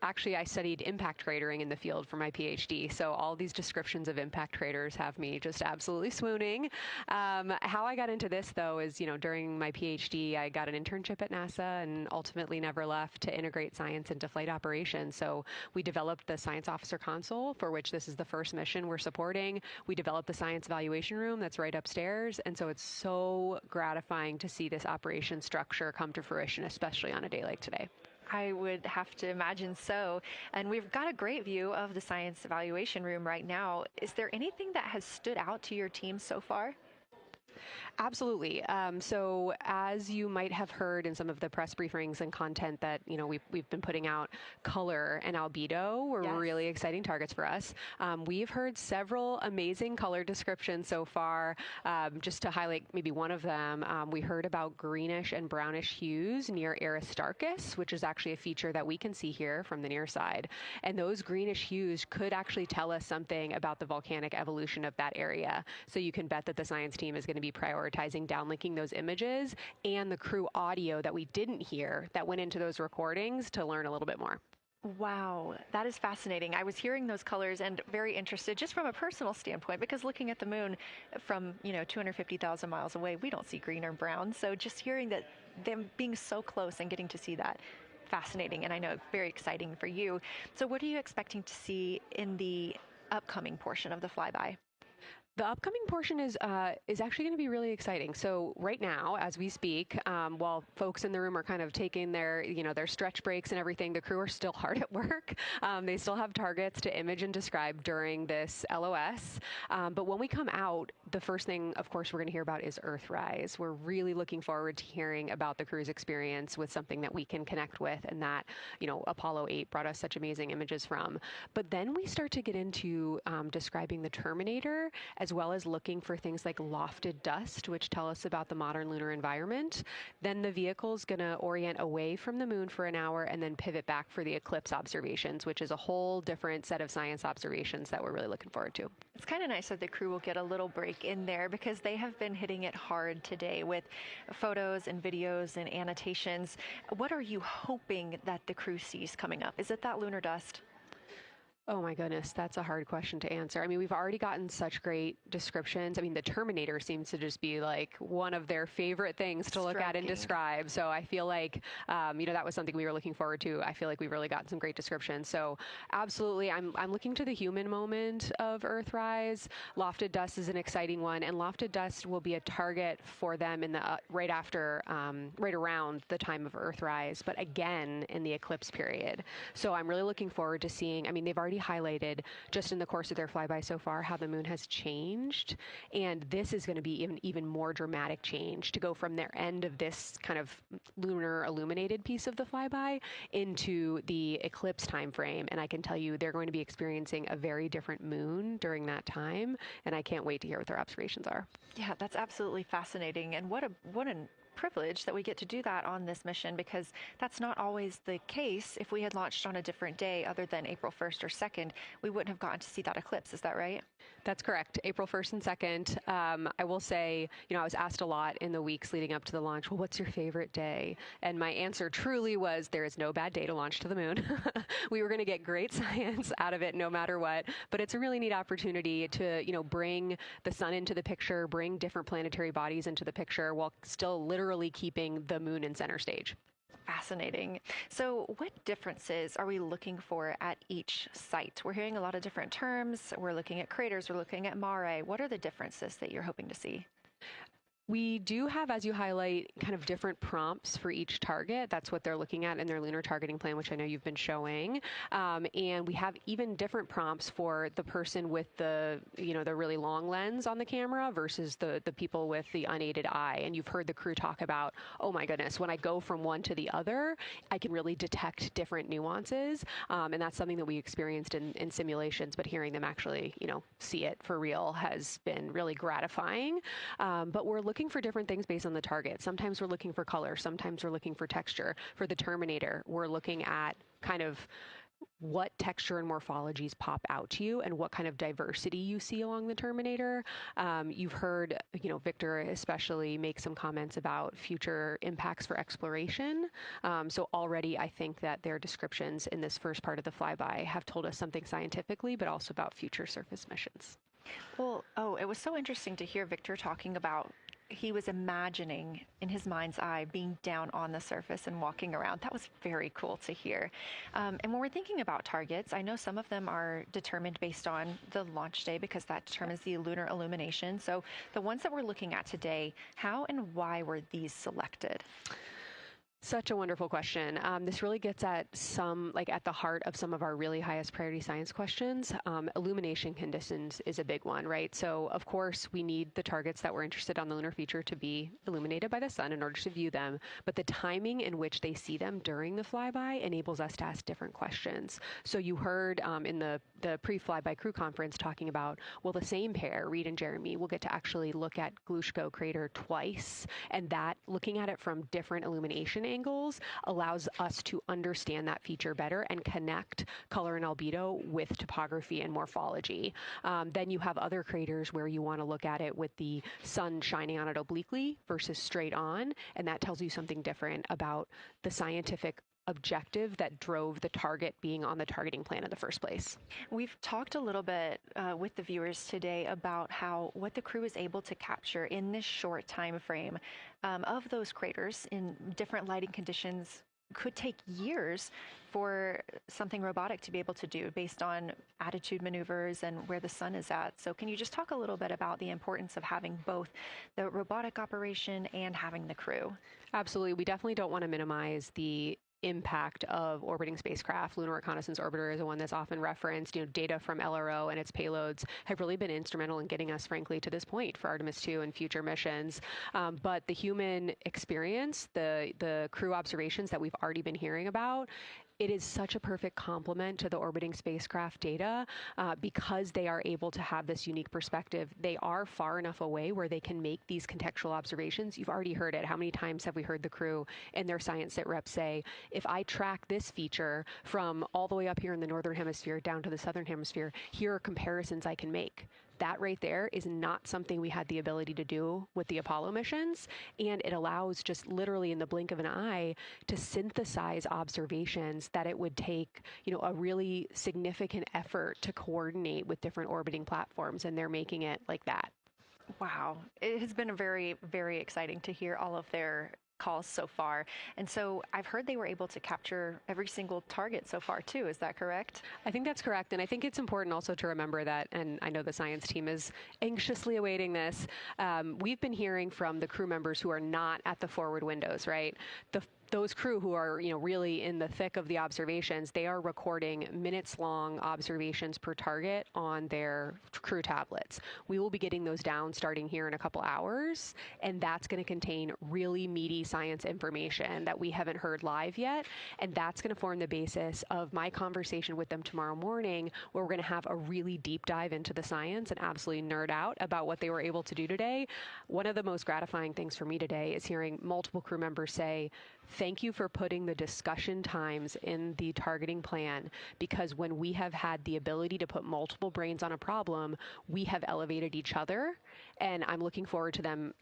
actually, I studied impact cratering in the field for my PhD, so all these descriptions of impact craters have me just absolutely swooning. How I got into this, though, is, during my PhD, I got an internship at NASA and ultimately never left to integrate science into flight operations. So we developed the Science Officer Console, for which this is the first mission we're supporting. We developed the Science Evaluation Room that's right upstairs, and so it's so gratifying to see this operation structure come to fruition, especially on a day like today. I would have to imagine so. And we've got a great view of the Science Evaluation Room right now. Is there anything that has stood out to your team so far? Absolutely. So as you might have heard in some of the press briefings and content that, we've been putting out, color and albedo were really exciting targets for us. We've heard several amazing color descriptions so far. Just to highlight maybe one of them, we heard about greenish and brownish hues near Aristarchus, which is actually a feature that we can see here from the near side. And those greenish hues could actually tell us something about the volcanic evolution of that area. So you can bet that the science team is going to be prioritizing downlinking those images and the crew audio that we didn't hear that went into those recordings to learn a little bit more. Wow, that is fascinating. I was hearing those colors and very interested just from a personal standpoint, because looking at the moon from, 250,000 miles away, we don't see green or brown. So just hearing that, them being so close and getting to see that, fascinating, and I know very exciting for you. So what are you expecting to see in the upcoming portion of the flyby? The upcoming portion is actually going to be really exciting. So right now, as we speak, while folks in the room are kind of taking their, their stretch breaks and everything, the crew are still hard at work. They still have targets to image and describe during this LOS. But when we come out, the first thing, of course, we're going to hear about is Earthrise. We're really looking forward to hearing about the crew's experience with something that we can connect with and that, Apollo 8 brought us such amazing images from. But then we start to get into describing the Terminator, as well as looking for things like lofted dust, which tell us about the modern lunar environment. Then the vehicle's going to orient away from the moon for an hour and then pivot back for the eclipse observations, which is a whole different set of science observations that we're really looking forward to. It's kind of nice that the crew will get a little break in there, because they have been hitting it hard today with photos and videos and annotations. What are you hoping that the crew sees coming up? Is it that lunar dust? Oh my goodness, that's a hard question to answer. I mean, we've already gotten such great descriptions. I mean, the Terminator seems to just be like one of their favorite things to look at and describe. So I feel like, that was something we were looking forward to. I feel like we've really gotten some great descriptions. So absolutely, I'm looking to the human moment of Earthrise. Lofted dust is an exciting one, and lofted dust will be a target for them in the right around the time of Earthrise, but again in the eclipse period. So I'm really looking forward to seeing. I mean, they've already highlighted just in the course of their flyby so far how the moon has changed, and this is going to be even more dramatic change to go from their end of this kind of lunar illuminated piece of the flyby into the eclipse time frame. And I can tell you they're going to be experiencing a very different moon during that time, and I can't wait to hear what their observations are. Yeah, that's absolutely fascinating, and what an privilege that we get to do that on this mission, because that's not always the case. If we had launched on a different day other than April 1st or 2nd, we wouldn't have gotten to see that eclipse. Is that right? That's correct. April 1st and 2nd. I will say, I was asked a lot in the weeks leading up to the launch, well, what's your favorite day? And my answer truly was, there is no bad day to launch to the moon. We were going to get great science out of it no matter what, but it's a really neat opportunity to, bring the sun into the picture, bring different planetary bodies into the picture while still literally keeping the moon in center stage. Fascinating. So what differences are we looking for at each site? We're hearing a lot of different terms. We're looking at craters. We're looking at mare. What are the differences that you're hoping to see? We do have, as you highlight, kind of different prompts for each target. That's what they're looking at in their lunar targeting plan, which I know you've been showing. And we have even different prompts for the person with the really long lens on the camera versus the people with the unaided eye. And you've heard the crew talk about, oh my goodness, when I go from one to the other, I can really detect different nuances. And that's something that we experienced in simulations, but hearing them actually, see it for real has been really gratifying. But we're looking for different things based on the target. Sometimes we're looking for color. Sometimes we're looking for texture. For the Terminator, we're looking at kind of what texture and morphologies pop out to you and what kind of diversity you see along the Terminator. You've heard, Victor especially make some comments about future impacts for exploration. So already I think that their descriptions in this first part of the flyby have told us something scientifically, but also about future surface missions. Well, it was so interesting to hear Victor talking about he was imagining in his mind's eye being down on the surface and walking around. That was very cool to hear. And when we're thinking about targets, I know some of them are determined based on the launch day because that determines the lunar illumination. So the ones that we're looking at today, how and why were these selected? Such a wonderful question. This really gets at at the heart of some of our really highest priority science questions. Illumination conditions is a big one, right? So of course we need the targets that we're interested on the lunar feature to be illuminated by the sun in order to view them, but the timing in which they see them during the flyby enables us to ask different questions. So you heard in the pre-flyby crew conference talking about, well, the same pair, Reid and Jeremy, will get to actually look at Glushko crater twice, and that looking at it from different illumination angles allows us to understand that feature better and connect color and albedo with topography and morphology. Then you have other craters where you want to look at it with the sun shining on it obliquely versus straight on, and that tells you something different about the scientific objective that drove the target being on the targeting plan in the first place. We've talked a little bit with the viewers today about what the crew is able to capture in this short time frame of those craters in different lighting conditions. Could take years for something robotic to be able to do based on attitude maneuvers and where the sun is at. So can you just talk a little bit about the importance of having both the robotic operation and having the crew? Absolutely. We definitely don't want to minimize the impact of orbiting spacecraft. Lunar Reconnaissance Orbiter is the one that's often referenced. Data from LRO and its payloads have really been instrumental in getting us, frankly, to this point for Artemis II and future missions. But the human experience, the crew observations that we've already been hearing about, it is such a perfect complement to the orbiting spacecraft data because they are able to have this unique perspective. They are far enough away where they can make these contextual observations. You've already heard it. How many times have we heard the crew and their science sit reps say, if I track this feature from all the way up here in the northern hemisphere down to the southern hemisphere, here are comparisons I can make. That right there is not something we had the ability to do with the Apollo missions, and it allows just literally in the blink of an eye to synthesize observations that it would take, a really significant effort to coordinate with different orbiting platforms, and they're making it like that. Wow. It has been very, very exciting to hear all of their calls so far. And so I've heard they were able to capture every single target so far too. Is that correct? I think that's correct. And I think it's important also to remember that, and I know the science team is anxiously awaiting this, we've been hearing from the crew members who are not at the forward windows, right? Those crew who are, really in the thick of the observations, they are recording minutes-long observations per target on their crew tablets. We will be getting those down starting here in a couple hours, and that's going to contain really meaty science information that we haven't heard live yet, and that's going to form the basis of my conversation with them tomorrow morning, where we're going to have a really deep dive into the science and absolutely nerd out about what they were able to do today. One of the most gratifying things for me today is hearing multiple crew members say, thank you for putting the discussion times in the targeting plan, because when we have had the ability to put multiple brains on a problem, we have elevated each other. And I'm looking forward to them,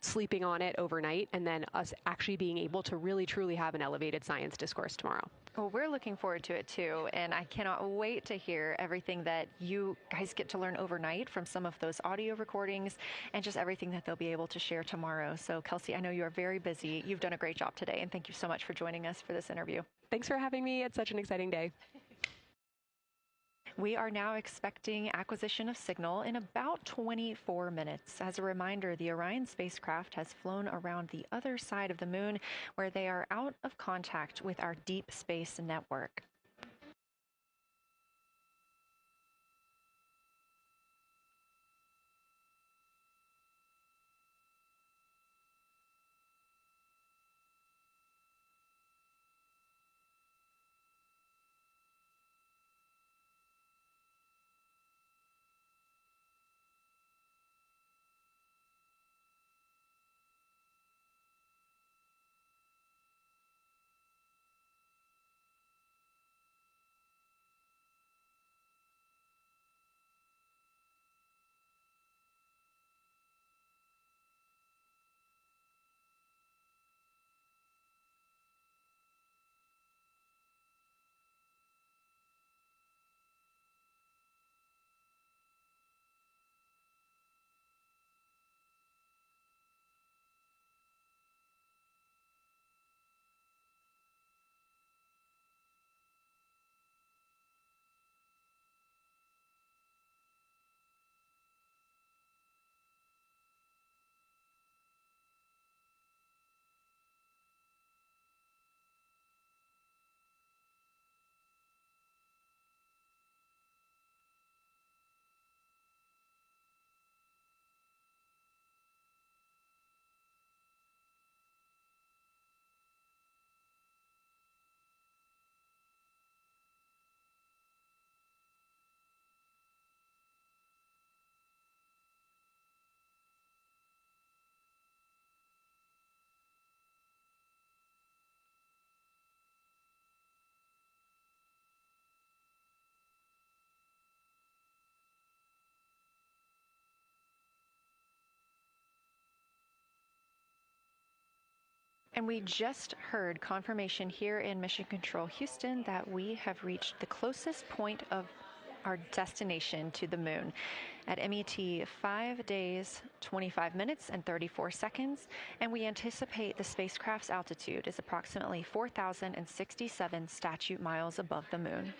sleeping on it overnight and then us actually being able to really, truly have an elevated science discourse tomorrow. Well, we're looking forward to it too, and I cannot wait to hear everything that you guys get to learn overnight from some of those audio recordings and just everything that they'll be able to share tomorrow. So, Kelsey, I know you are very busy. You've done a great job today, and thank you so much for joining us for this interview. Thanks for having me. It's such an exciting day. We are now expecting acquisition of signal in about 24 minutes. As a reminder, the Orion spacecraft has flown around the other side of the moon, where they are out of contact with our deep space network. And we just heard confirmation here in Mission Control Houston that we have reached the closest point of our destination to the moon at MET 5 days, 25 minutes, and 34 seconds. And we anticipate the spacecraft's altitude is approximately 4,067 statute miles above the moon.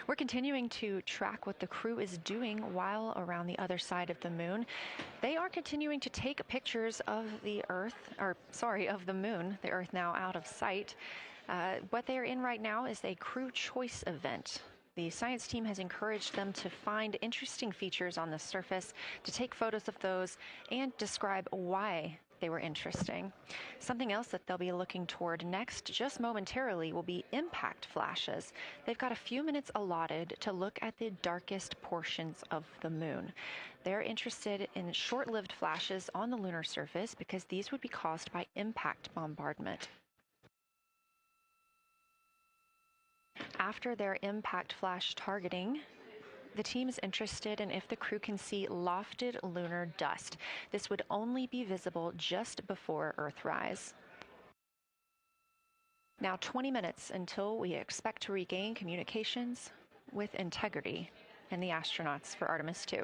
We're continuing to track what the crew is doing while around the other side of the moon. They are continuing to take pictures of the of the moon, the Earth now out of sight. What they are in right now is a crew choice event. The science team has encouraged them to find interesting features on the surface, to take photos of those, and describe why they were interesting. Something else that they'll be looking toward next, just momentarily, will be impact flashes. They've got a few minutes allotted to look at the darkest portions of the moon. They're interested in short-lived flashes on the lunar surface because these would be caused by impact bombardment. After their impact flash targeting, the team is interested in if the crew can see lofted lunar dust. This would only be visible just before Earthrise. Now 20 minutes until we expect to regain communications with integrity and the astronauts for Artemis II.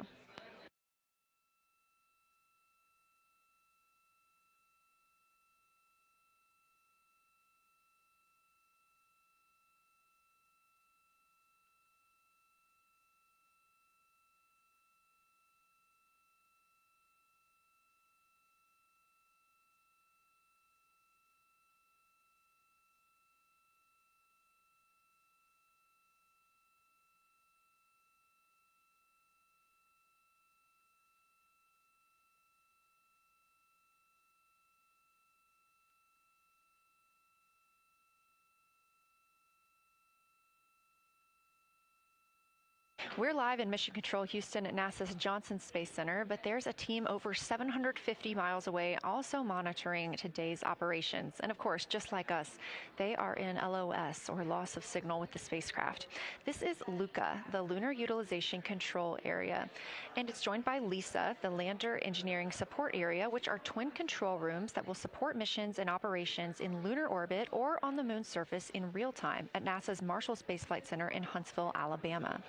We're live in Mission Control Houston at NASA's Johnson Space Center, but there's a team over 750 miles away also monitoring today's operations. And of course, just like us, they are in LOS, or loss of signal, with the spacecraft. This is LUCA, the Lunar Utilization Control Area, and it's joined by LISA, the Lander Engineering Support Area, which are twin control rooms that will support missions and operations in lunar orbit or on the moon's surface in real time at NASA's Marshall Space Flight Center in Huntsville, Alabama.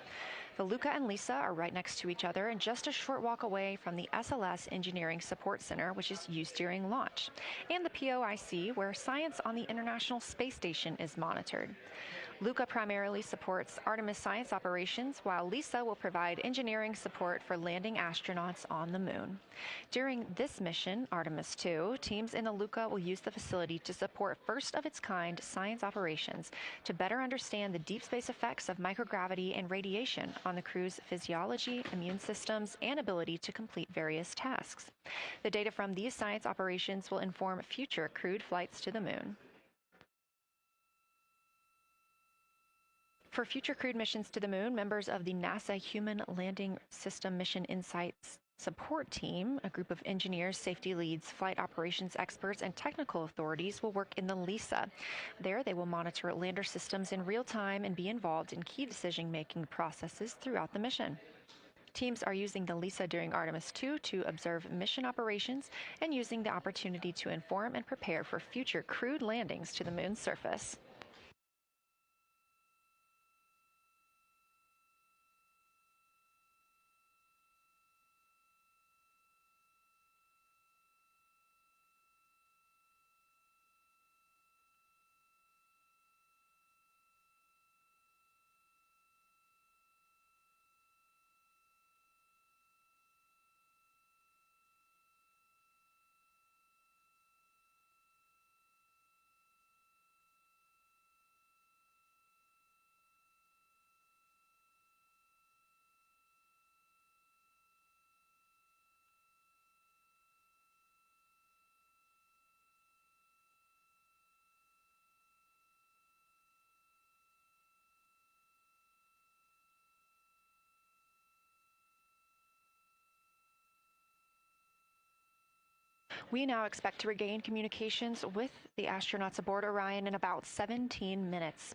The LUCA and LISA are right next to each other and just a short walk away from the SLS Engineering Support Center, which is used during launch, and the POIC, where science on the International Space Station is monitored. LUCA primarily supports Artemis science operations, while LISA will provide engineering support for landing astronauts on the moon. During this mission, Artemis II, teams in the LUCA will use the facility to support first-of-its-kind science operations to better understand the deep space effects of microgravity and radiation on the crew's physiology, immune systems, and ability to complete various tasks. The data from these science operations will inform future crewed flights to the moon. For future crewed missions to the moon, members of the NASA Human Landing System Mission Insights Support Team, a group of engineers, safety leads, flight operations experts, and technical authorities, will work in the LISA. There, they will monitor lander systems in real time and be involved in key decision-making processes throughout the mission. Teams are using the LISA during Artemis II to observe mission operations and using the opportunity to inform and prepare for future crewed landings to the moon's surface. We now expect to regain communications with the astronauts aboard Orion in about 17 minutes.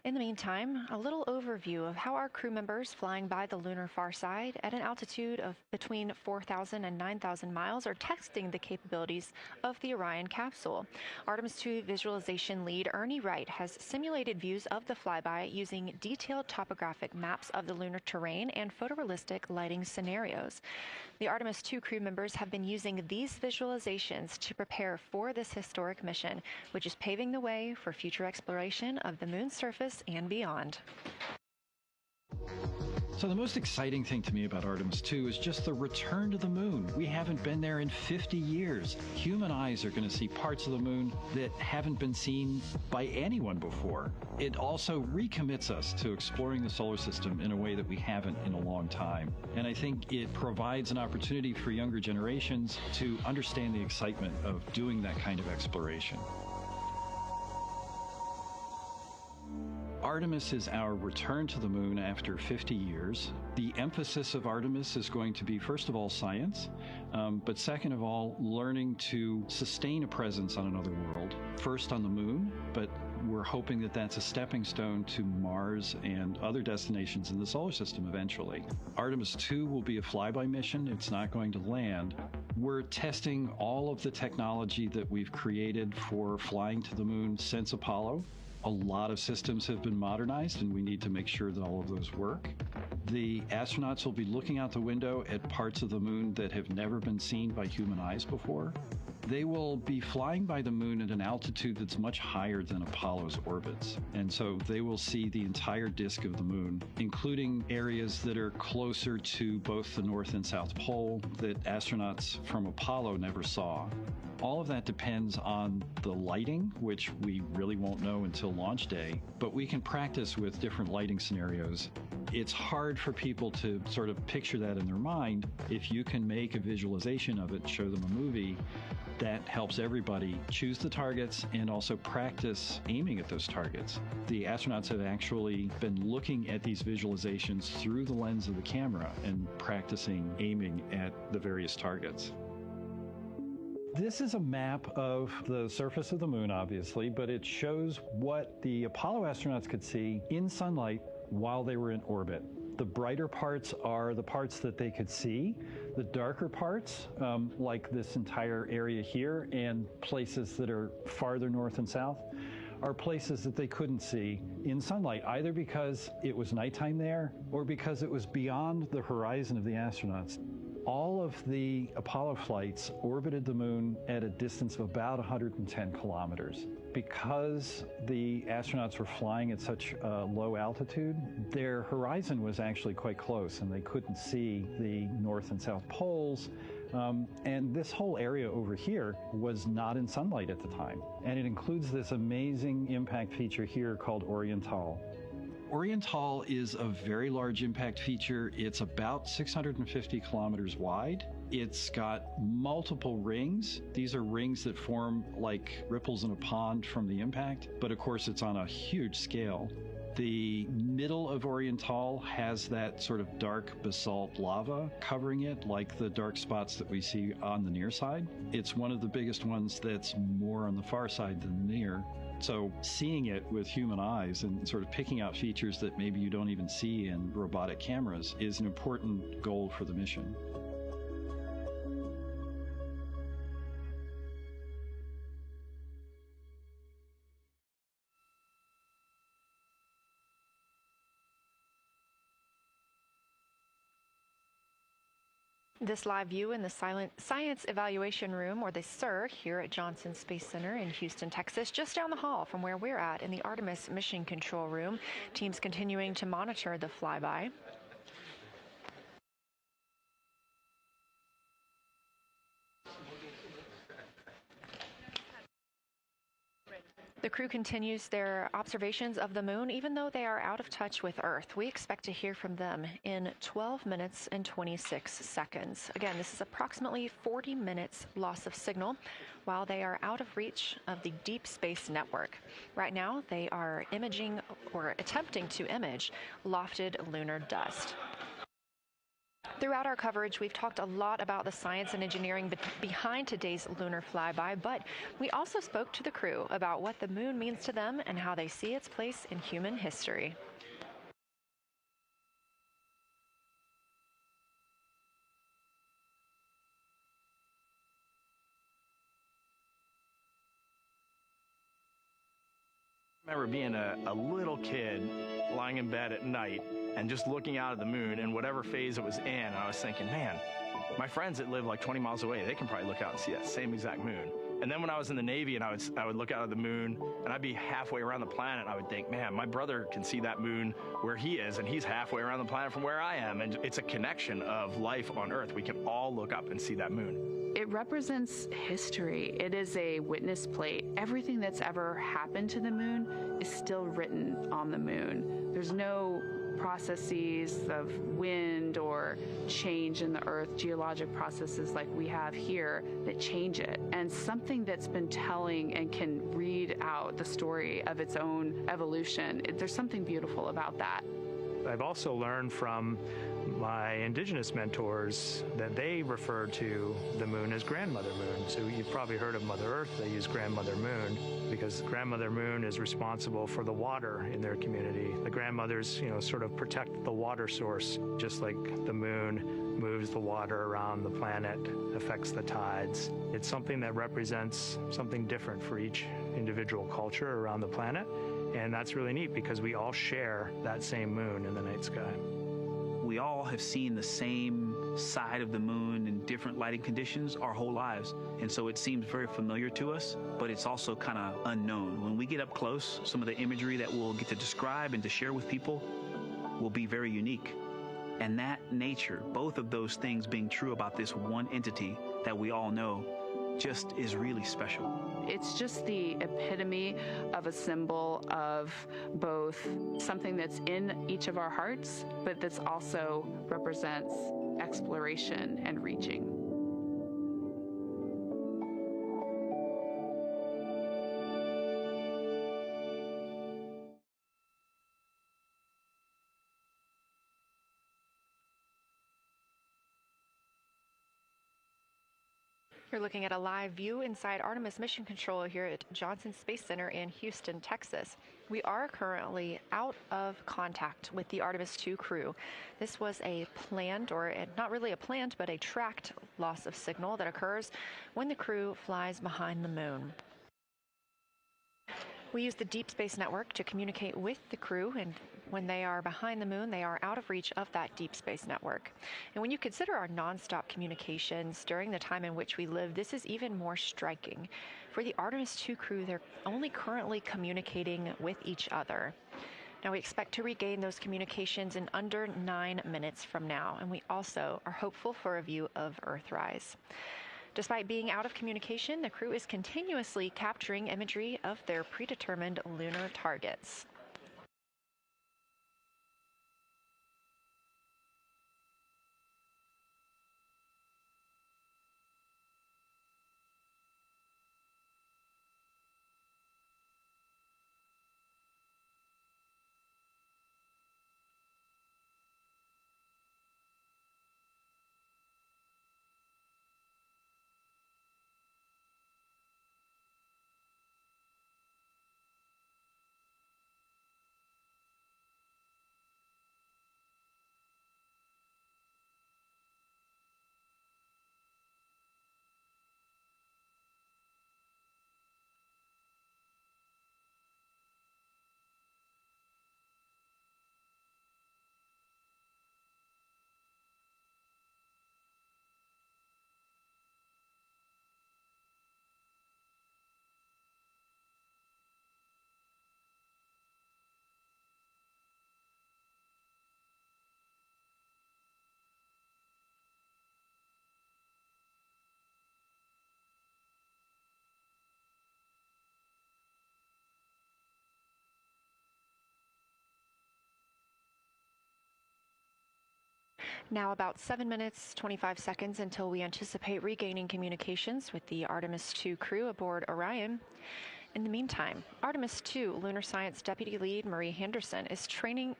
In the meantime, a little overview of how our crew members flying by the lunar far side at an altitude of between 4,000 and 9,000 miles are testing the capabilities of the Orion capsule. Artemis II visualization lead Ernie Wright has simulated views of the flyby using detailed topographic maps of the lunar terrain and photorealistic lighting scenarios. The Artemis II crew members have been using these visualizations to prepare for this historic mission, which is paving the way for future exploration of the moon's surface and beyond. So the most exciting thing to me about Artemis II is just the return to the moon. We haven't been there in 50 years. Human eyes are going to see parts of the moon that haven't been seen by anyone before. It also recommits us to exploring the solar system in a way that we haven't in a long time. And I think it provides an opportunity for younger generations to understand the excitement of doing that kind of exploration. Artemis is our return to the moon after 50 years. The emphasis of Artemis is going to be, first of all, science, but second of all, learning to sustain a presence on another world. First on the moon, but we're hoping that that's a stepping stone to Mars and other destinations in the solar system eventually. Artemis II will be a flyby mission. It's not going to land. We're testing all of the technology that we've created for flying to the moon since Apollo. A lot of systems have been modernized, and we need to make sure that all of those work. The astronauts will be looking out the window at parts of the moon that have never been seen by human eyes before. They will be flying by the moon at an altitude that's much higher than Apollo's orbits. And so they will see the entire disk of the moon, including areas that are closer to both the North and South Pole that astronauts from Apollo never saw. All of that depends on the lighting, which we really won't know until launch day, but we can practice with different lighting scenarios. It's hard for people to sort of picture that in their mind. If you can make a visualization of it, show them a movie, that helps everybody choose the targets and also practice aiming at those targets. The astronauts have actually been looking at these visualizations through the lens of the camera and practicing aiming at the various targets. This is a map of the surface of the moon, obviously, but it shows what the Apollo astronauts could see in sunlight while they were in orbit. The brighter parts are the parts that they could see. The darker parts, like this entire area here and places that are farther north and south, are places that they couldn't see in sunlight, either because it was nighttime there or because it was beyond the horizon of the astronauts. All of the Apollo flights orbited the moon at a distance of about 110 kilometers. Because the astronauts were flying at such a low altitude, their horizon was actually quite close, and they couldn't see the North and South poles. And this whole area over here was not in sunlight at the time. And it includes this amazing impact feature here called Oriental. Oriental is a very large impact feature. It's about 650 kilometers wide. It's got multiple rings. These are rings that form like ripples in a pond from the impact, but of course it's on a huge scale. The middle of Oriental has that sort of dark basalt lava covering it, like the dark spots that we see on the near side. It's one of the biggest ones that's more on the far side than the near. So seeing it with human eyes and sort of picking out features that maybe you don't even see in robotic cameras is an important goal for the mission. This live view in the Science Evaluation Room, or the SIR, here at Johnson Space Center in Houston, Texas, just down the hall from where we're at in the Artemis Mission Control Room. Teams continuing to monitor the flyby. The crew continues their observations of the moon, even though they are out of touch with Earth. We expect to hear from them in 12 minutes and 26 seconds. Again, this is approximately 40 minutes loss of signal while they are out of reach of the Deep Space Network. Right now, they are imaging or attempting to image lofted lunar dust. Throughout our coverage, we've talked a lot about the science and engineering behind today's lunar flyby, but we also spoke to the crew about what the moon means to them and how they see its place in human history. I remember being a little kid lying in bed at night and just looking out at the moon and whatever phase it was in, and I was thinking, man, my friends that live like 20 miles away, they can probably look out and see that same exact moon. And then when I was in the Navy and I would look out at the moon and I'd be halfway around the planet, and I would think, man, my brother can see that moon where he is, and he's halfway around the planet from where I am. And it's a connection of life on Earth. We can all look up and see that moon. It represents history. It is a witness plate. Everything that's ever happened to the moon is still written on the moon. There's no processes of wind or change in the Earth, geologic processes like we have here that change it. And something that's been telling and can read out the story of its own evolution, there's something beautiful about that. I've also learned from my indigenous mentors that they refer to the moon as Grandmother Moon. So you've probably heard of Mother Earth. They use Grandmother Moon because Grandmother Moon is responsible for the water in their community. The grandmothers, sort of protect the water source, just like the moon moves the water around the planet, affects the tides. It's something that represents something different for each individual culture around the planet. And that's really neat because we all share that same moon in the night sky. We all have seen the same side of the moon in different lighting conditions our whole lives. And so it seems very familiar to us, but it's also kind of unknown. When we get up close, some of the imagery that we'll get to describe and to share with people will be very unique. And that nature, both of those things being true about this one entity that we all know, just is really special. It's just the epitome of a symbol of both something that's in each of our hearts, but that's also represents exploration and reaching. You're looking at a live view inside Artemis Mission Control here at Johnson Space Center in Houston, Texas. We are currently out of contact with the Artemis II crew. This was a planned, or not really a planned, but a tracked loss of signal that occurs when the crew flies behind the moon. We use the Deep Space Network to communicate with the crew, and when they are behind the moon, they are out of reach of that Deep Space Network. And when you consider our nonstop communications during the time in which we live, this is even more striking. For the Artemis II crew, they're only currently communicating with each other. Now, we expect to regain those communications in under 9 minutes from now, and we also are hopeful for a view of Earthrise. Despite being out of communication, the crew is continuously capturing imagery of their predetermined lunar targets. Now about 7 minutes, 25 seconds until we anticipate regaining communications with the Artemis II crew aboard Orion. In the meantime, Artemis II Lunar Science Deputy Lead Marie Henderson is trained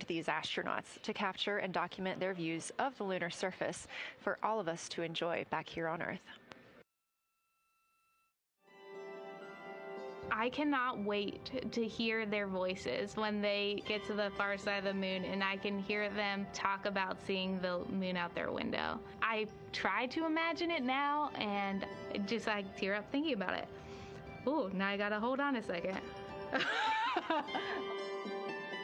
these astronauts to capture and document their views of the lunar surface for all of us to enjoy back here on Earth. I cannot wait to hear their voices when they get to the far side of the moon and I can hear them talk about seeing the moon out their window. I try to imagine it now and I tear up thinking about it. Ooh, now I gotta hold on a second.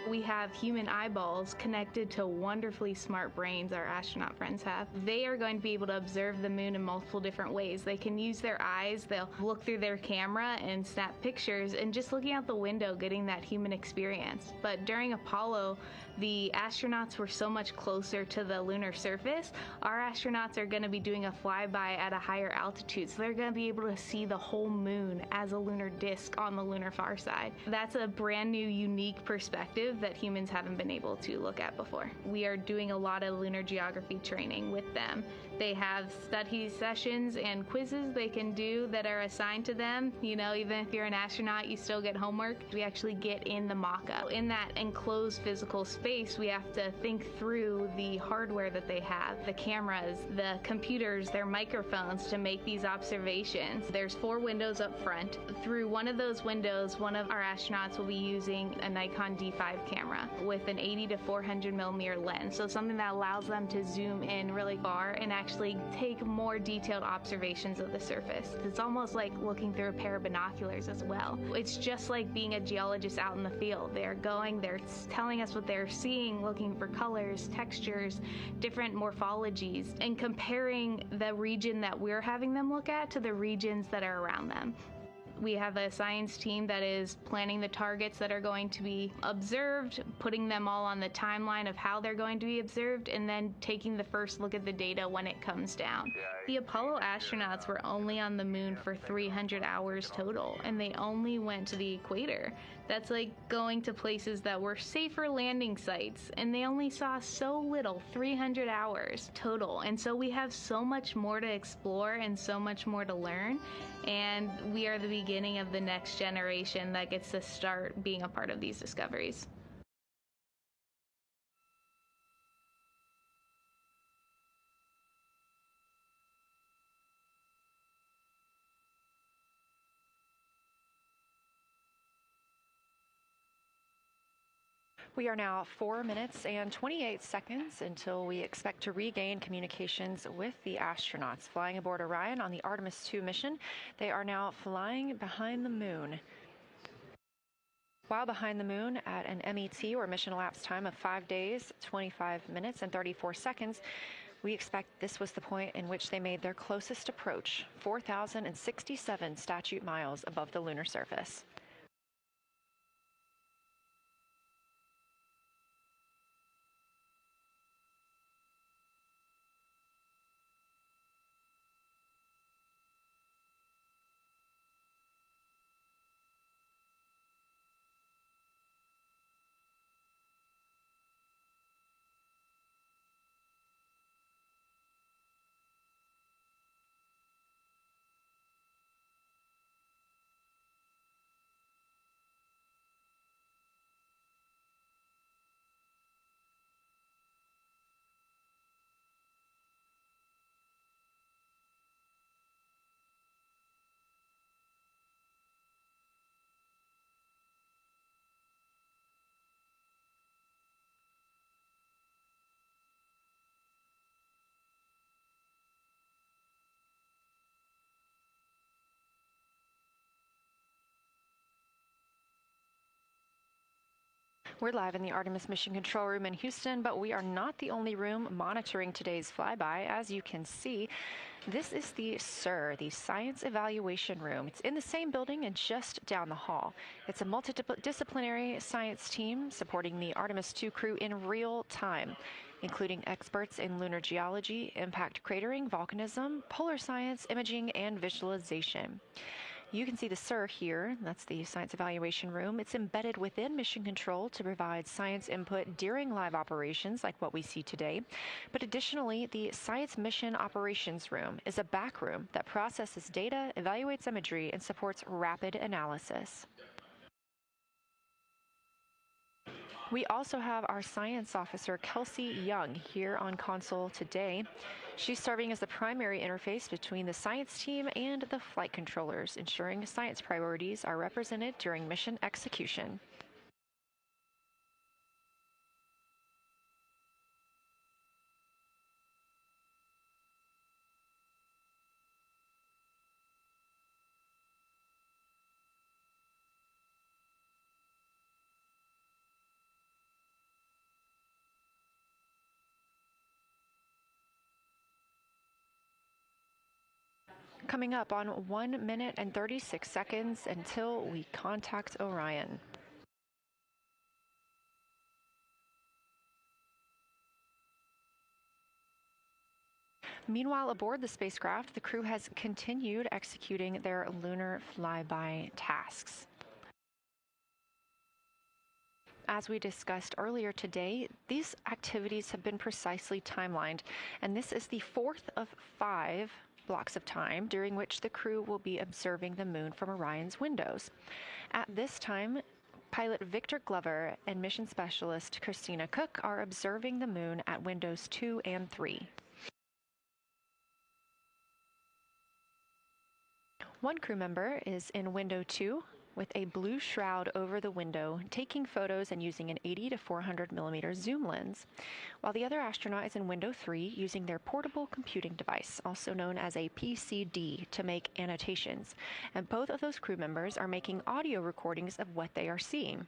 We have human eyeballs connected to wonderfully smart brains our astronaut friends have. They are going to be able to observe the moon in multiple different ways. They can use their eyes, they'll look through their camera and snap pictures, and just looking out the window getting that human experience. But during Apollo, the astronauts were so much closer to the lunar surface. Our astronauts are going to be doing a flyby at a higher altitude, so they're going to be able to see the whole moon as a lunar disk on the lunar far side. That's a brand new, unique perspective that humans haven't been able to look at before. We are doing a lot of lunar geography training with them. They have study sessions and quizzes they can do that are assigned to them. You know, even if you're an astronaut, you still get homework. We actually get in the mock-up. In that enclosed physical space, we have to think through the hardware that they have, the cameras, the computers, their microphones to make these observations. There's 4 windows up front. Through one of those windows, one of our astronauts will be using a Nikon D5 camera with an 80 to 400 millimeter lens. So something that allows them to zoom in really far and actually take more detailed observations of the surface. It's almost like looking through a pair of binoculars as well. It's just like being a geologist out in the field. They're telling us what they're seeing, looking for colors, textures, different morphologies, and comparing the region that we're having them look at to the regions that are around them. We have a science team that is planning the targets that are going to be observed, putting them all on the timeline of how they're going to be observed, and then taking the first look at the data when it comes down. The Apollo astronauts were only on the moon for 300 hours total, and they only went to the equator. That's like going to places that were safer landing sites, and they only saw so little, 300 hours total. And so we have so much more to explore and so much more to learn, and we are the beginning of the next generation that gets to start being a part of these discoveries. We are now 4 minutes and 28 seconds until we expect to regain communications with the astronauts flying aboard Orion on the Artemis II mission. They are now flying behind the moon. While behind the moon at an MET, or mission elapsed time, of 5 days, 25 minutes, and 34 seconds, we expect this was the point in which they made their closest approach, 4,067 statute miles above the lunar surface. We're live in the Artemis Mission Control Room in Houston, but we are not the only room monitoring today's flyby. As you can see, this is the SIR, the Science Evaluation Room. It's in the same building and just down the hall. It's a multidisciplinary science team supporting the Artemis II crew in real time, including experts in lunar geology, impact cratering, volcanism, polar science, imaging, and visualization. You can see the SIR here. That's the Science Evaluation Room. It's embedded within Mission Control to provide science input during live operations like what we see today. But additionally, the Science Mission Operations Room is a back room that processes data, evaluates imagery, and supports rapid analysis. We also have our science officer, Kelsey Young, here on console today. She's serving as the primary interface between the science team and the flight controllers, ensuring science priorities are represented during mission execution. Coming up on 1 minute and 36 seconds until we contact Orion. Meanwhile, aboard the spacecraft, the crew has continued executing their lunar flyby tasks. As we discussed earlier today, these activities have been precisely timelined, and this is the fourth of 5 blocks of time during which the crew will be observing the moon from Orion's windows. At this time, pilot Victor Glover and mission specialist Christina Koch are observing the moon at windows 2 and 3. One crew member is in window 2 with a blue shroud over the window, taking photos and using an 80 to 400 millimeter zoom lens, while the other astronaut is in window 3 using their portable computing device, also known as a PCD, to make annotations. And both of those crew members are making audio recordings of what they are seeing.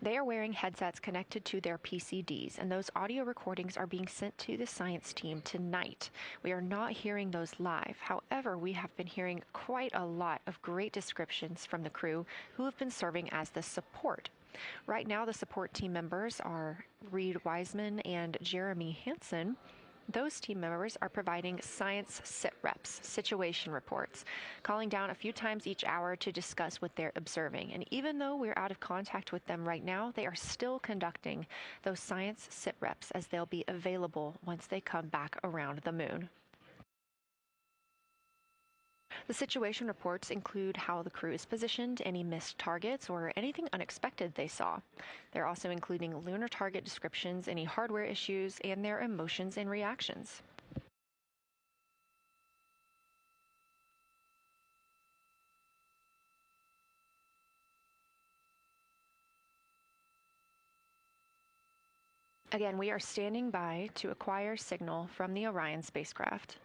They are wearing headsets connected to their PCDs, and those audio recordings are being sent to the science team tonight. We are not hearing those live. However, we have been hearing quite a lot of great descriptions from the crew who have been serving as the support. Right now, the support team members are Reid Wiseman and Jeremy Hansen. Those team members are providing science sit reps, situation reports, calling down a few times each hour to discuss what they're observing. And even though we're out of contact with them right now, they are still conducting those science sit reps as they'll be available once they come back around the moon. The situation reports include how the crew is positioned, any missed targets, or anything unexpected they saw. They're also including lunar target descriptions, any hardware issues, and their emotions and reactions. Again, we are standing by to acquire signal from the Orion spacecraft.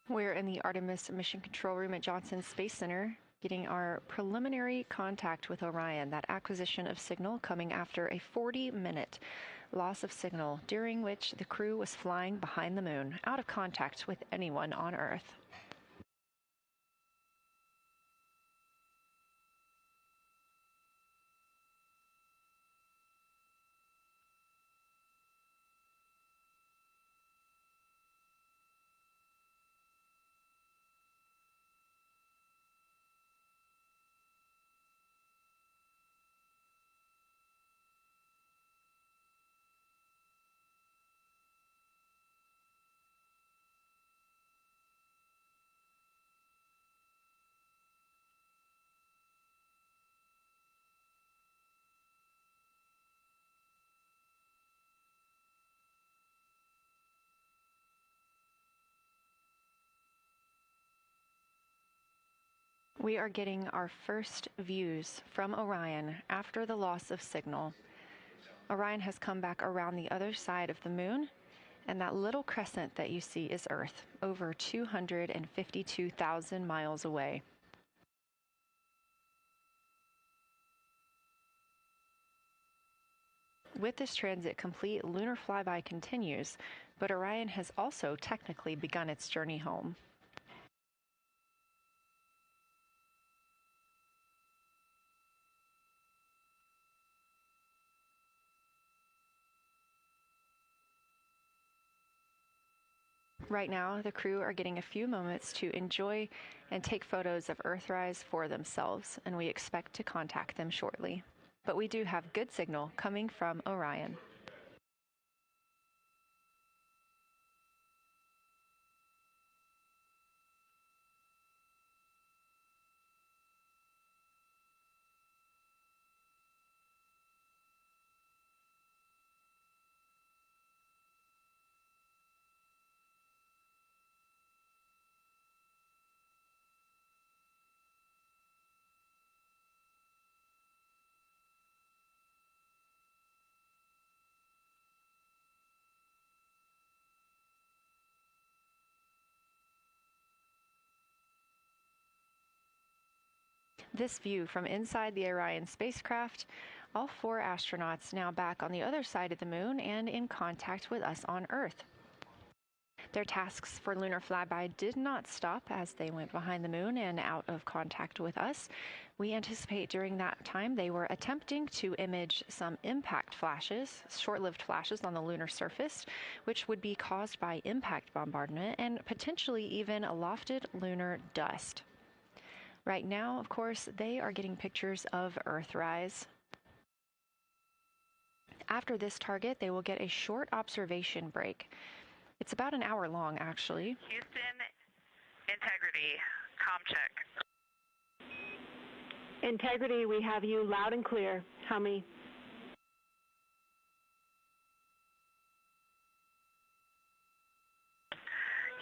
We're in the Artemis Mission Control Room at Johnson Space Center, getting our preliminary contact with Orion, that acquisition of signal coming after a 40-minute loss of signal, during which the crew was flying behind the moon, out of contact with anyone on Earth. We are getting our first views from Orion after the loss of signal. Orion has come back around the other side of the moon, and that little crescent that you see is Earth, over 252,000 miles away. With this transit complete, lunar flyby continues, but Orion has also technically begun its journey home. Right now, the crew are getting a few moments to enjoy and take photos of Earthrise for themselves, and we expect to contact them shortly. But we do have good signal coming from Orion. This view from inside the Orion spacecraft, all 4 astronauts now back on the other side of the moon and in contact with us on Earth. Their tasks for lunar flyby did not stop as they went behind the moon and out of contact with us. We anticipate during that time they were attempting to image some impact flashes, short-lived flashes on the lunar surface, which would be caused by impact bombardment and potentially even lofted lunar dust. Right now, of course, they are getting pictures of Earthrise. After this target, they will get a short observation break. It's about an hour long, actually. Houston, integrity, comm check. Integrity, we have you loud and clear. How many?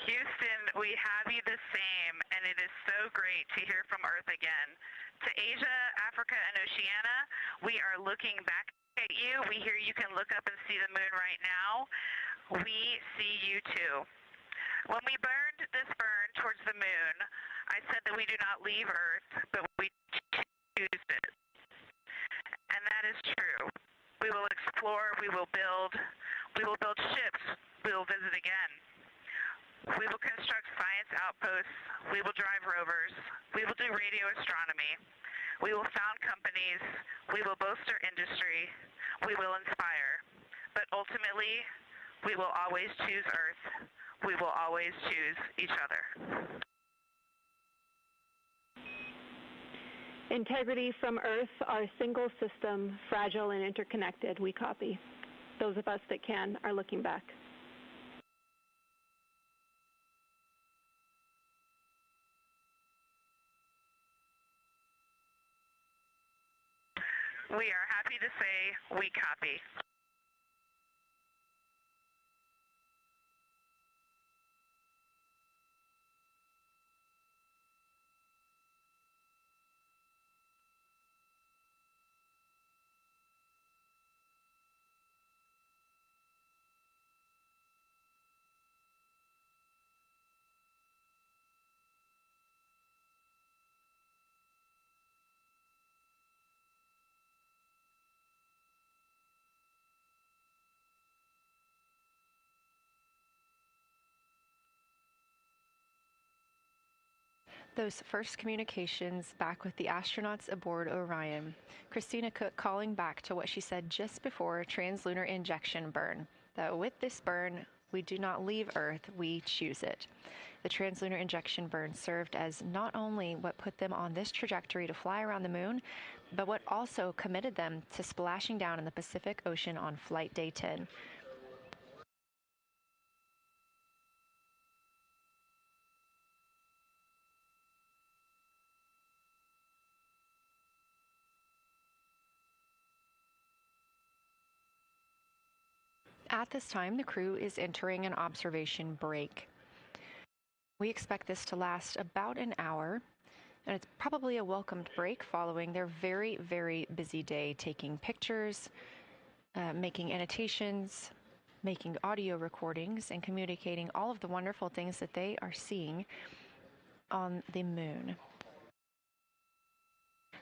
Houston, we have you the same, and it is so great to hear from Earth again. To Asia, Africa, and Oceania, we are looking back at you. We hear you can look up and see the moon right now. We see you too. When we burned this burn towards the moon, I said that we do not leave Earth, but we choose it. And that is true. We will explore, we will build ships, we will visit again. We will construct science outposts, we will drive rovers, we will do radio astronomy, we will found companies, we will bolster industry, we will inspire. But ultimately, we will always choose Earth, we will always choose each other. Integrity from Earth, our single system, fragile and interconnected, we copy. Those of us that can are looking back. We are happy to say we copy. Those first communications back with the astronauts aboard Orion. Christina Koch calling back to what she said just before translunar injection burn, that with this burn, we do not leave Earth, we choose it. The translunar injection burn served as not only what put them on this trajectory to fly around the moon, but what also committed them to splashing down in the Pacific Ocean on flight day 10. At this time, the crew is entering an observation break. We expect this to last about an hour. And it's probably a welcomed break following their very, very busy day taking pictures, making annotations, making audio recordings, and communicating all of the wonderful things that they are seeing on the moon.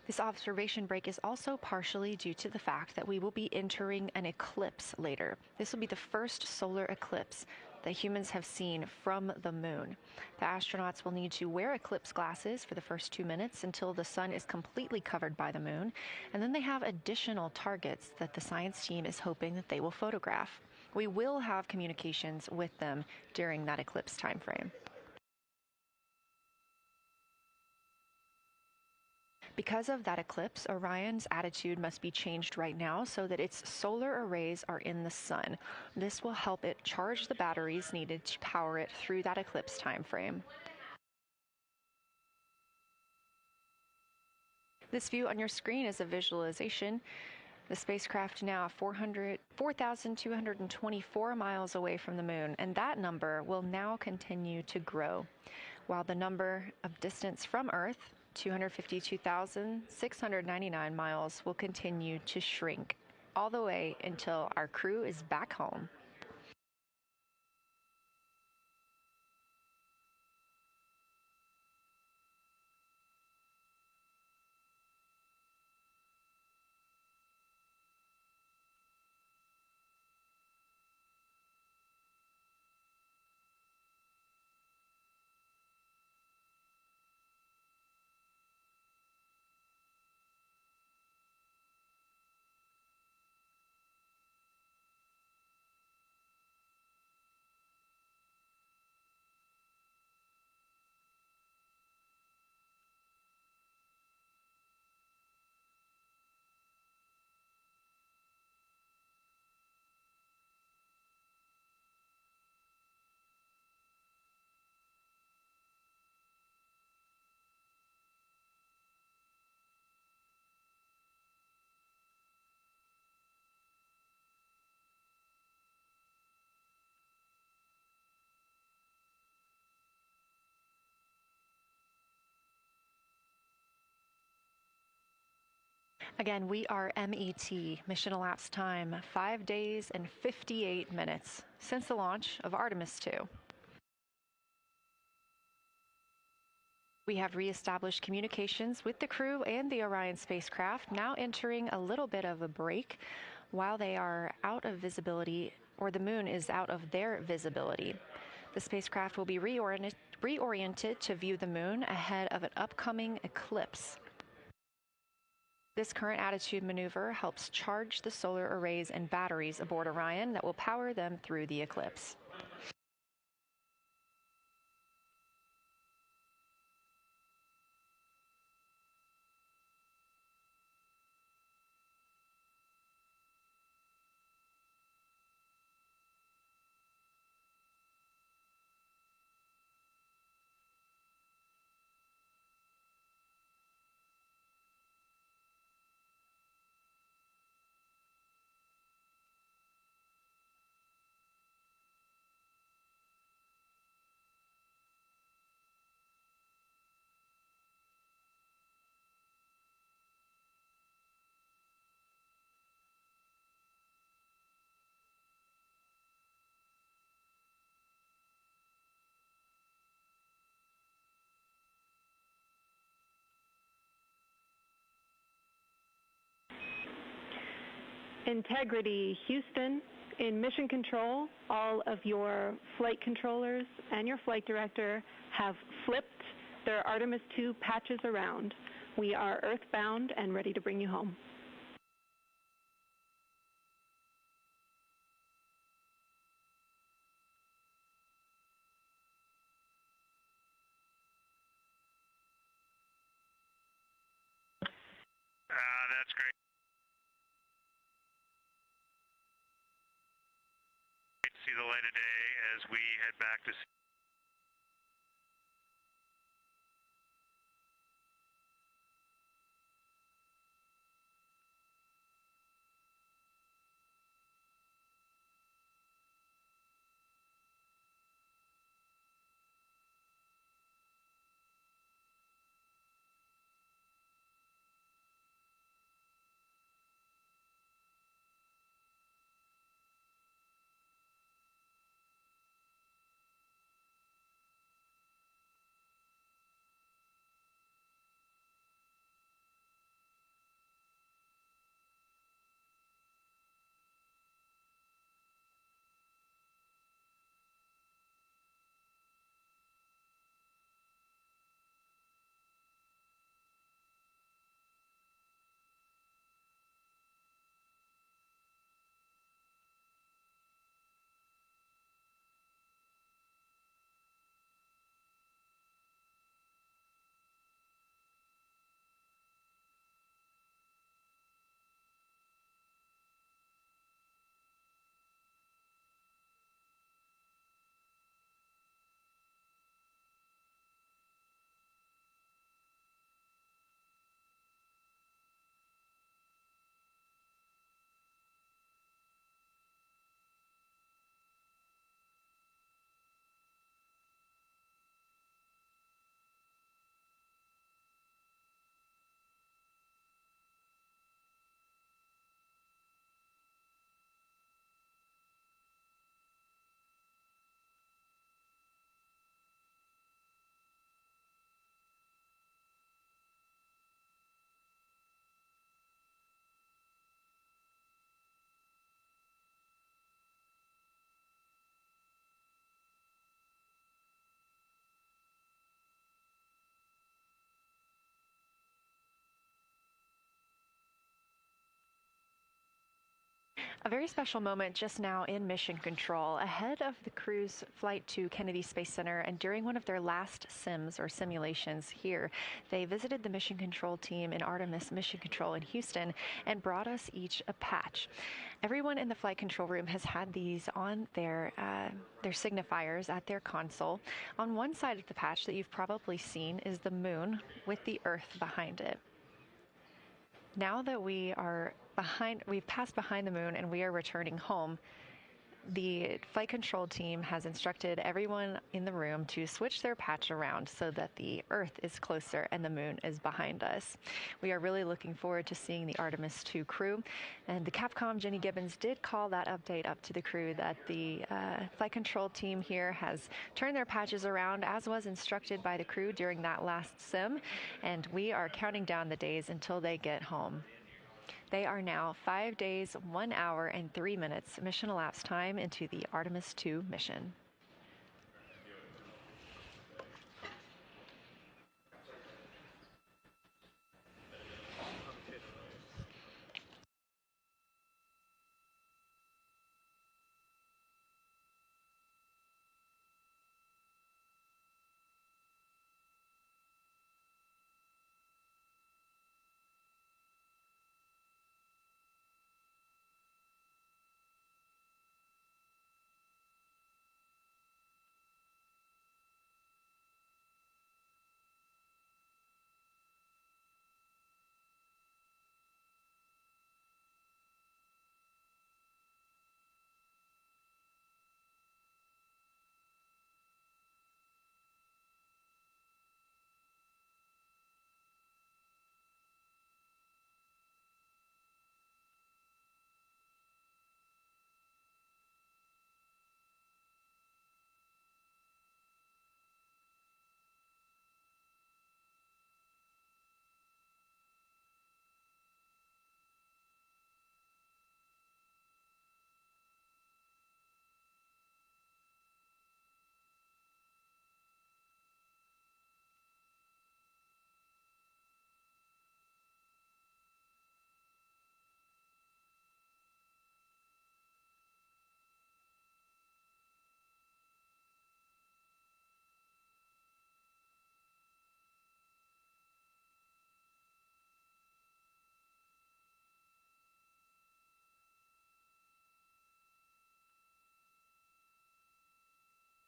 This observation break is also partially due to the fact that we will be entering an eclipse later. This will be the first solar eclipse that humans have seen from the moon. The astronauts will need to wear eclipse glasses for the first 2 minutes until the sun is completely covered by the moon, and then they have additional targets that the science team is hoping that they will photograph. We will have communications with them during that eclipse time frame. Because of that eclipse, Orion's attitude must be changed right now so that its solar arrays are in the sun. This will help it charge the batteries needed to power it through that eclipse time frame. This view on your screen is a visualization. The spacecraft now 4,224 miles away from the moon, and that number will now continue to grow, while the number of distance from Earth, 252,699 miles, will continue to shrink all the way until our crew is back home. Again, we are MET, mission elapsed time, 5 days and 58 minutes since the launch of Artemis II. We have reestablished communications with the crew and the Orion spacecraft, now entering a little bit of a break while they are out of visibility, or the moon is out of their visibility. The spacecraft will be reoriented to view the moon ahead of an upcoming eclipse. This current attitude maneuver helps charge the solar arrays and batteries aboard Orion that will power them through the eclipse. Integrity, Houston. In mission control, all of your flight controllers and your flight director have flipped their Artemis II patches around. We are earthbound and ready to bring you home. That's great. See the light of day as we head back to A very special moment just now in mission control. Ahead of the crew's flight to Kennedy Space Center and during one of their last sims or simulations here, they visited the mission control team in Artemis Mission Control in Houston and brought us each a patch. Everyone in the flight control room has had these on their signifiers at their console. On one side of the patch that you've probably seen is the moon with the Earth behind it. Now that we've passed behind the moon and we are returning home, the flight control team has instructed everyone in the room to switch their patch around so that the Earth is closer and the moon is behind us. We are really looking forward to seeing the Artemis II crew. And the Capcom, Jenny Gibbons, did call that update up to the crew that the flight control team here has turned their patches around as was instructed by the crew during that last sim. And we are counting down the days until they get home. They are now 5 days, 1 hour, and 3 minutes mission elapsed time into the Artemis II mission.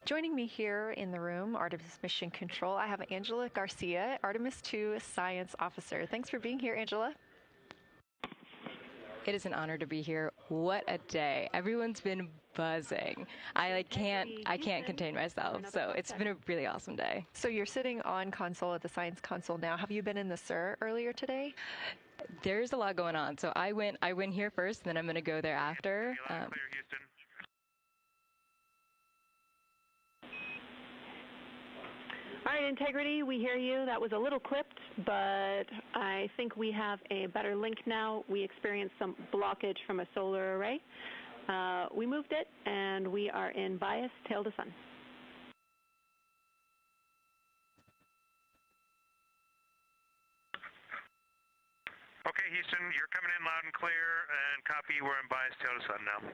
Joining me here in the room, Artemis Mission Control, I have Angela Garcia, Artemis II Science Officer. Thanks for being here, Angela. It is an honor to be here. What a day. Everyone's been buzzing. I can't contain myself. So it's been a really awesome day. So you're sitting on console at the science console now. Have you been in the SIR earlier today? There's a lot going on. So I went here first, then I'm going to go there after. Clear, Houston. All right, Integrity, we hear you. That was a little clipped, but I think we have a better link now. We experienced some blockage from a solar array. We moved it, and we are in bias tail to sun. Okay, Houston, you're coming in loud and clear, and copy, we're in bias tail to sun now.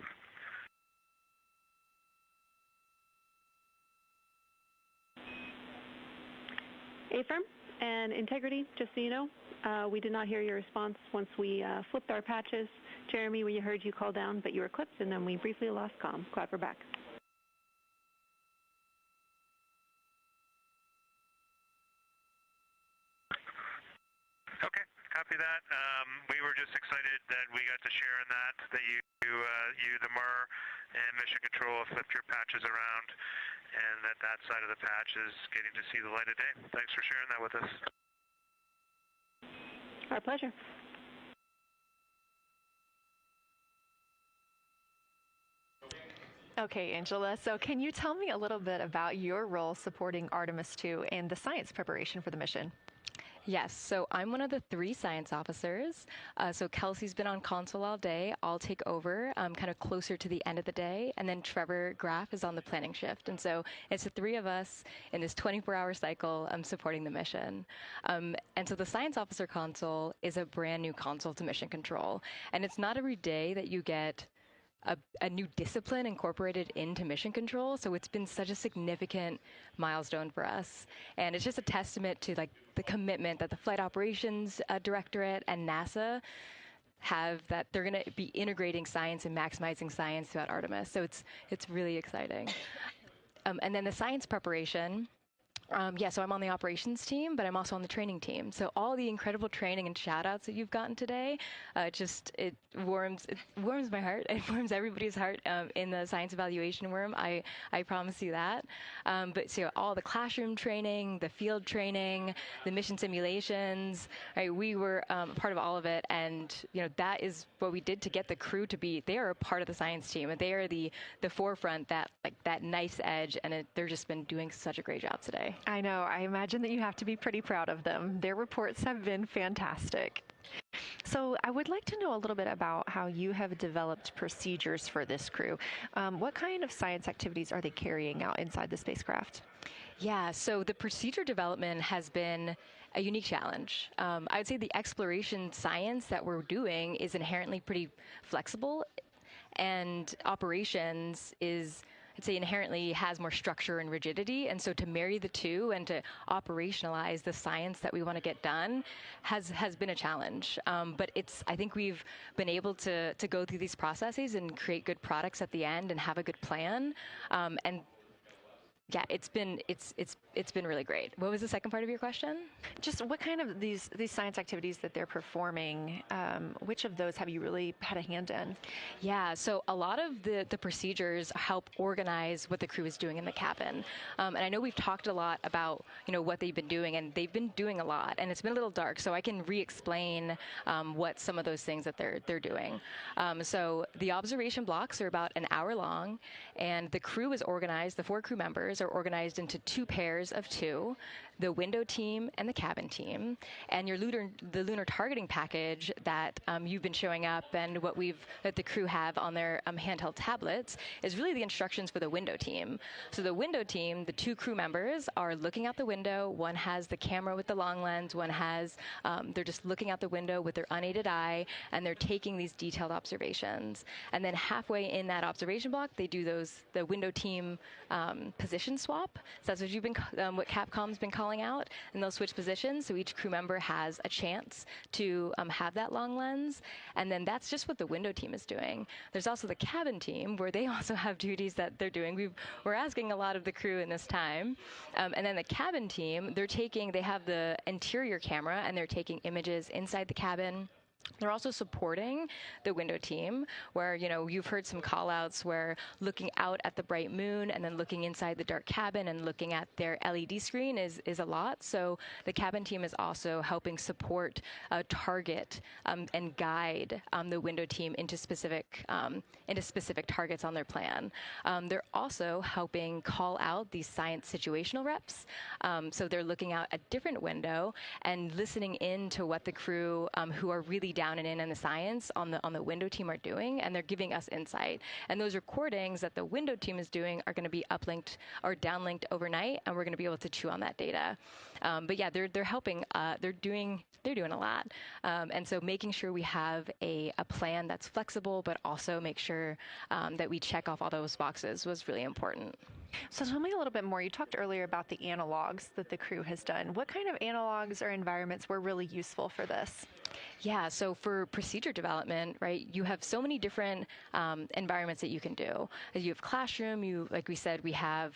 Affirm and Integrity, just so you know, we did not hear your response once we flipped our patches. Jeremy, we heard you call down, but you were clipped, and then we briefly lost comm. Glad we're back. Okay, copy that. We were just excited that we got to share in that you, the MER, and Mission Control have flipped your patches around, and that side of the patch is getting to see the light of day. Thanks for sharing that with us. Our pleasure. Okay, Angela, so can you tell me a little bit about your role supporting Artemis II and the science preparation for the mission? Yes, so I'm one of the 3 science officers. So Kelsey's been on console all day. I'll take over kind of closer to the end of the day. And then Trevor Graff is on the planning shift. And so it's the 3 of us in this 24-hour cycle supporting the mission. And so the science officer console is a brand new console to Mission Control. And it's not every day that you get a new discipline incorporated into mission control. So it's been such a significant milestone for us. And it's just a testament to like the commitment that the Flight Operations Directorate and NASA have, that they're going to be integrating science and maximizing science throughout Artemis. So it's really exciting. And then the science preparation. So I'm on the operations team, but I'm also on the training team. So all the incredible training and shout-outs that you've gotten today, it warms my heart. It warms everybody's heart in the science evaluation room. I promise you that. But so all the classroom training, the field training, the mission simulations, right? We were part of all of it, and that is what we did to get the crew to be. They are a part of the science team, and they are the forefront, that nice edge, and they're just been doing such a great job today. I know. I imagine that you have to be pretty proud of them. Their reports have been fantastic. So I would like to know a little bit about how you have developed procedures for this crew. What kind of science activities are they carrying out inside the spacecraft? Yeah, so the procedure development has been a unique challenge. I would say the exploration science that we're doing is inherently pretty flexible, and operations is, I'd say, inherently has more structure and rigidity. And so to marry the two and to operationalize the science that we want to get done has been a challenge. But I think we've been able to go through these processes and create good products at the end and have a good plan. And yeah, it's been really great. What was the second part of your question? Just what kind of these science activities that they're performing, which of those have you really had a hand in? Yeah, so a lot of the procedures help organize what the crew is doing in the cabin. And I know we've talked a lot about what they've been doing, and they've been doing a lot, and it's been a little dark, so I can re-explain what some of those things that they're doing. So the observation blocks are about an hour long, and the crew is organized, the 4 crew members are organized into 2 pairs of 2, the window team and the cabin team. And the lunar targeting package that you've been showing up and that the crew have on their handheld tablets is really the instructions for the window team. So the window team, the 2 crew members are looking out the window. One has the camera with the long lens. One has, they're just looking out the window with their unaided eye, and they're taking these detailed observations. And then halfway in that observation block, they do the window team position swap. So that's what Capcom's been calling out, and they'll switch positions. So each crew member has a chance to have that long lens, and then that's just what the window team is doing. There's also the cabin team, where they also have duties that they're doing. We're asking a lot of the crew in this time, and then the cabin team, they have the interior camera, and they're taking images inside the cabin. They're also supporting the window team, where, you've heard some call-outs where looking out at the bright moon and then looking inside the dark cabin and looking at their LED screen is a lot. So the cabin team is also helping support, target, and guide the window team into specific targets on their plan. They're also helping call out these science situational reps. So they're looking out a different window and listening in to what the crew who are really down and in the science on the window team are doing, and they're giving us insight. And those recordings that the window team is doing are going to be uplinked or downlinked overnight, and we're going to be able to chew on that data. But yeah, they're helping. They're doing a lot, and so making sure we have a plan that's flexible, but also make sure that we check off all those boxes was really important. So tell me a little bit more. You talked earlier about the analogs that the crew has done. What kind of analogs or environments were really useful for this? Yeah, so for procedure development, right, you have so many different environments that you can do. You have classroom, like we said, you have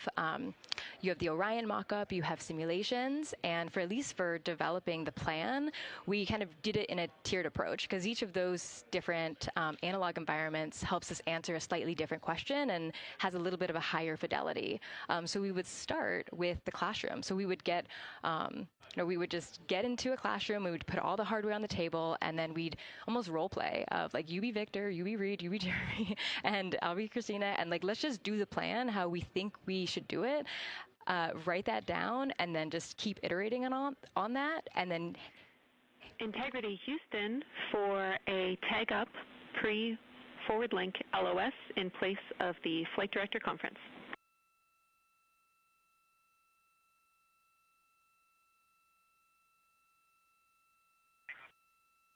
the Orion mock-up, you have simulations, and at least for developing the plan, we kind of did it in a tiered approach, because each of those different analog environments helps us answer a slightly different question and has a little bit of a higher fidelity. So we would start with the classroom. So we would we would just get into a classroom, we would put all the hardware on the table, and then we'd almost role play of like, you be Victor, you be Reid, you be Jeremy, and I'll be Christina, and like, let's just do the plan how we think we should do it, write that down, and then just keep iterating on that, and then Integrity Houston for a tag up pre-forward link LOS in place of the Flight Director Conference.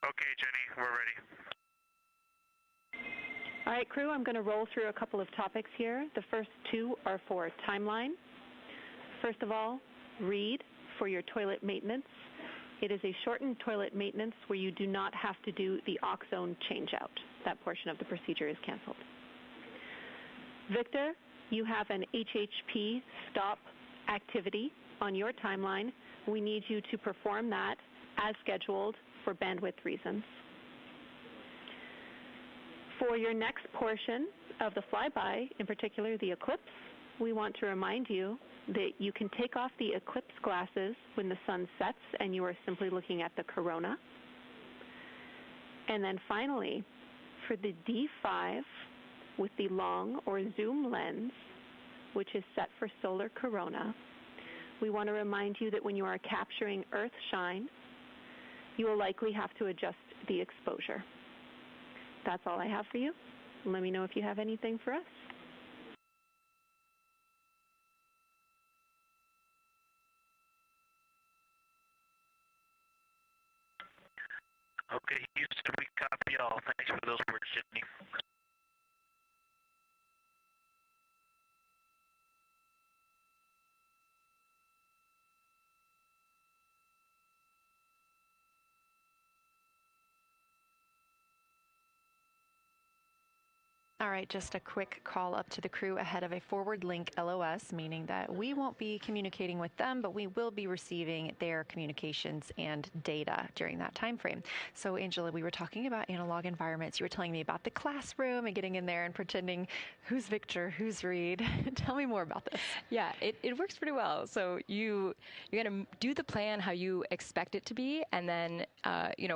Okay, Jenny, we're ready. All right, crew, I'm going to roll through a couple of topics here. The first two are for timeline. First of all, Reid, for your toilet maintenance. It is a shortened toilet maintenance where you do not have to do the oxone changeout. That portion of the procedure is canceled. Victor, you have an HHP stop activity on your timeline. We need you to perform that as scheduled for bandwidth reasons. For your next portion of the flyby, in particular the eclipse, we want to remind you that you can take off the eclipse glasses when the sun sets and you are simply looking at the corona. And then finally, for the D5 with the long or zoom lens, which is set for solar corona, we want to remind you that when you are capturing Earth shine, you will likely have to adjust the exposure. That's all I have for you. Let me know if you have anything for us. Okay, Houston, we copy all. Thanks for those words, Jimmy. All right, just a quick call up to the crew ahead of a forward link LOS, meaning that we won't be communicating with them, but we will be receiving their communications and data during that time frame. So, Angela, we were talking about analog environments. You were telling me about the classroom and getting in there and pretending who's Victor, who's Reid. Tell me more about this. Yeah, it works pretty well. So you're going to do the plan how you expect it to be, and then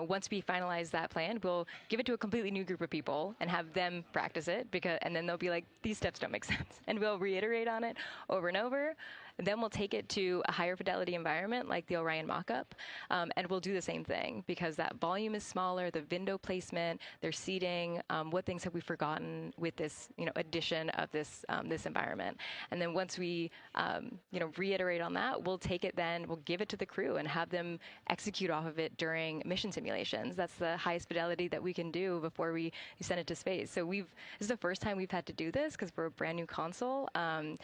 once we finalize that plan, we'll give it to a completely new group of people and have them practice it, and then they'll be like, these steps don't make sense, and we'll reiterate on it over and over. Then we'll take it to a higher fidelity environment like the Orion mock-up, and we'll do the same thing because that volume is smaller, the window placement, their seating, what things have we forgotten with this addition of this environment. And then once we reiterate on that, we'll take it then, we'll give it to the crew and have them execute off of it during mission simulations. That's the highest fidelity that we can do before we send it to space. So this is the first time we've had to do this because we're a brand new console, and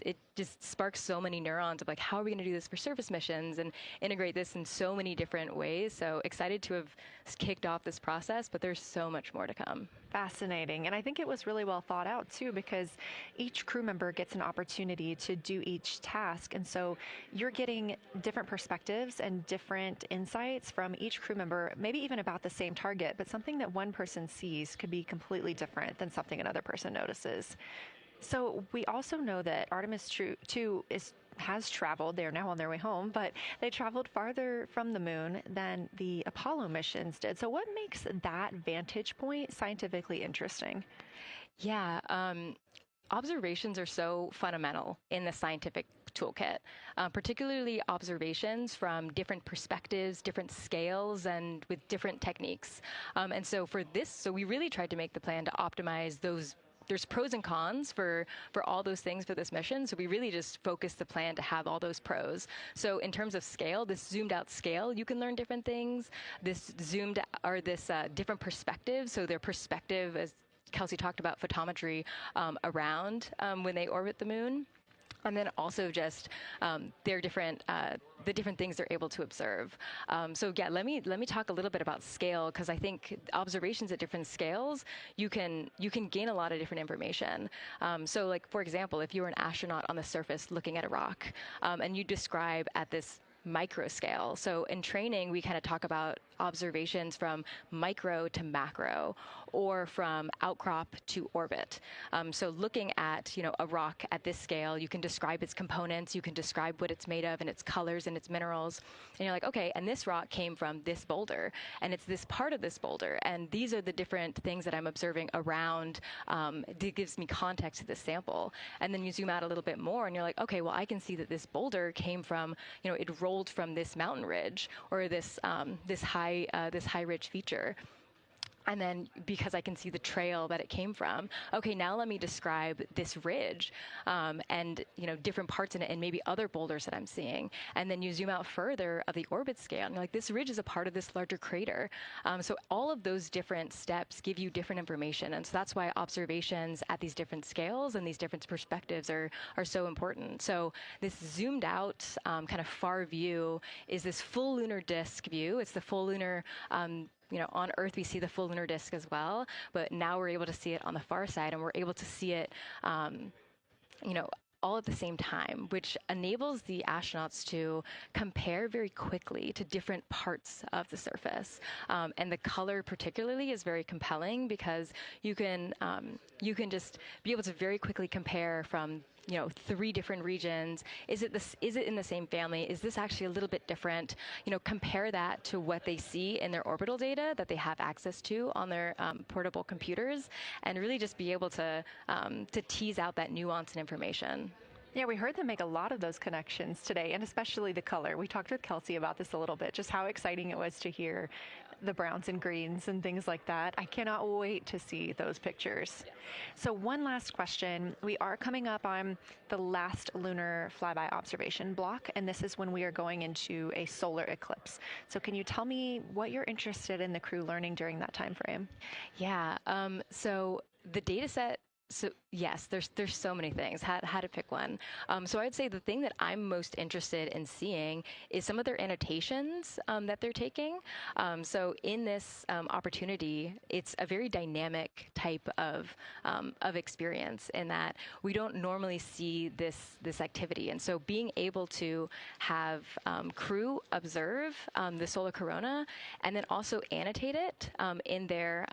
it just sparks so many neurons of like, how are we going to do this for surface missions and integrate this in so many different ways. So excited to have kicked off this process, but there's so much more to come. Fascinating. And I think it was really well thought out too, because each crew member gets an opportunity to do each task. And so you're getting different perspectives and different insights from each crew member, maybe even about the same target, but something that one person sees could be completely different than something another person notices. So we also know that Artemis II has traveled. They're now on their way home, but they traveled farther from the moon than the Apollo missions did. So what makes that vantage point scientifically interesting? Yeah, observations are so fundamental in the scientific toolkit, particularly observations from different perspectives, different scales, and with different techniques. And so for this, so we really tried to make the plan to optimize those. There's pros and cons for all those things for this mission. So we really just focused the plan to have all those pros. So in terms of scale, this zoomed out scale, you can learn different things. This different perspectives. So their perspective, as Kelsey talked about, photometry around when they orbit the moon. And then also just their different the different things they're able to observe. So yeah, let me talk a little bit about scale, because I think observations at different scales, you can gain a lot of different information. So like, for example, if you were an astronaut on the surface looking at a rock, and you describe at this micro scale. So in training, we kind of talk about observations from micro to macro, or from outcrop to orbit. So looking at a rock at this scale, you can describe its components, you can describe what it's made of and its colors and its minerals, and you're like, okay, and this rock came from this boulder, and it's this part of this boulder, and these are the different things that I'm observing around. That gives me context to this sample. And then you zoom out a little bit more, and you're like, okay, well, I can see that this boulder came from, it rolled from this mountain ridge, or this high ridge feature. And then because I can see the trail that it came from, okay, now let me describe this ridge and, different parts in it and maybe other boulders that I'm seeing. And then you zoom out further of the orbit scale and you're like, this ridge is a part of this larger crater. So all of those different steps give you different information. And so that's why observations at these different scales and these different perspectives are so important. So this zoomed out kind of far view is this full lunar disk view. It's the full lunar on Earth, we see the full lunar disk as well, but now we're able to see it on the far side, and we're able to see it, all at the same time, which enables the astronauts to compare very quickly to different parts of the surface. And the color particularly is very compelling because you can just be able to very quickly compare from 3 different regions. Is it in the same family? Is this actually a little bit different? Compare that to what they see in their orbital data that they have access to on their portable computers, and really just be able to tease out that nuance and information. Yeah, we heard them make a lot of those connections today, and especially the color. We talked with Kelsey about this a little bit, just how exciting it was to hear the browns and greens and things like that. I cannot wait to see those pictures. Yeah. So one last question. We are coming up on the last lunar flyby observation block, and this is when we are going into a solar eclipse. So can you tell me what you're interested in the crew learning during that time frame? Yeah, so the data set. So yes, there's so many things. How to pick one. So I'd say the thing that I'm most interested in seeing is some of their annotations that they're taking. So in this opportunity, it's a very dynamic type of experience in that we don't normally see this activity. And so being able to have crew observe the solar corona and then also annotate it in their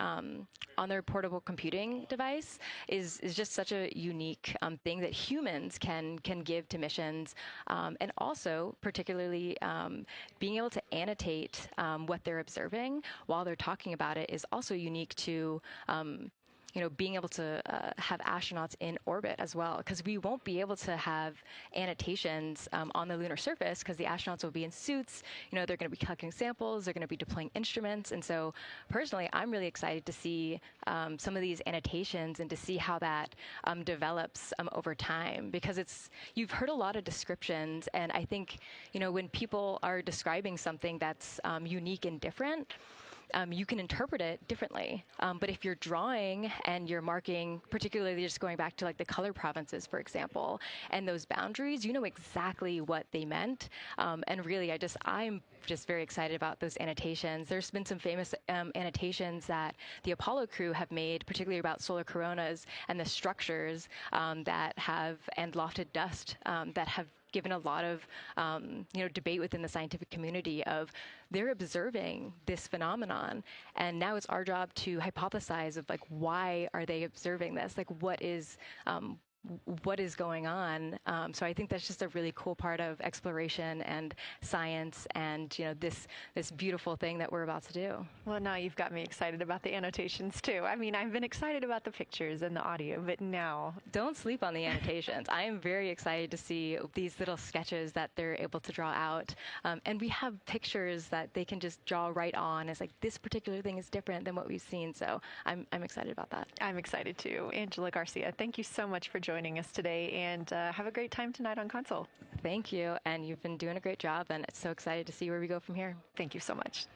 on their portable computing device is just such a unique thing that humans can give to missions, and also particularly being able to annotate what they're observing while they're talking about it is also unique to being able to have astronauts in orbit as well, because we won't be able to have annotations on the lunar surface because the astronauts will be in suits. They're going to be collecting samples, they're going to be deploying instruments, and so personally, I'm really excited to see some of these annotations and to see how that develops over time, because you've heard a lot of descriptions, and I think when people are describing something that's unique and different, you can interpret it differently. But if you're drawing and you're marking, particularly just going back to like the color provinces, for example, and those boundaries, you know exactly what they meant. And really, I'm just very excited about those annotations. There's been some famous annotations that the Apollo crew have made, particularly about solar coronas and the structures that have, and lofted dust that have given a lot of debate within the scientific community of they're observing this phenomenon, and now it's our job to hypothesize of like why are they observing this, like what is going on. So I think that's just a really cool part of exploration and science and this beautiful thing that we're about to do. Well, now you've got me excited about the annotations too. I mean, I've been excited about the pictures and the audio, but now... Don't sleep on the annotations. I am very excited to see these little sketches that they're able to draw out. And we have pictures that they can just draw right on. It's like this particular thing is different than what we've seen. So I'm excited about that. I'm excited too. Angela Garcia, thank you so much for joining us today, and have a great time tonight on Console. Thank you, and you've been doing a great job, and it's so excited to see where we go from here. Thank you so much.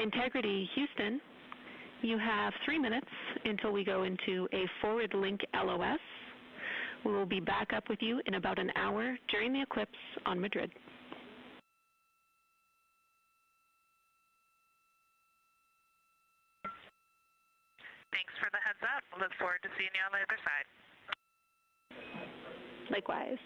Integrity Houston, you have 3 minutes until we go into a forward link LOS. We will be back up with you in about an hour during the eclipse on Madrid. Thanks for the heads up. Look forward to seeing you on the other side. Likewise.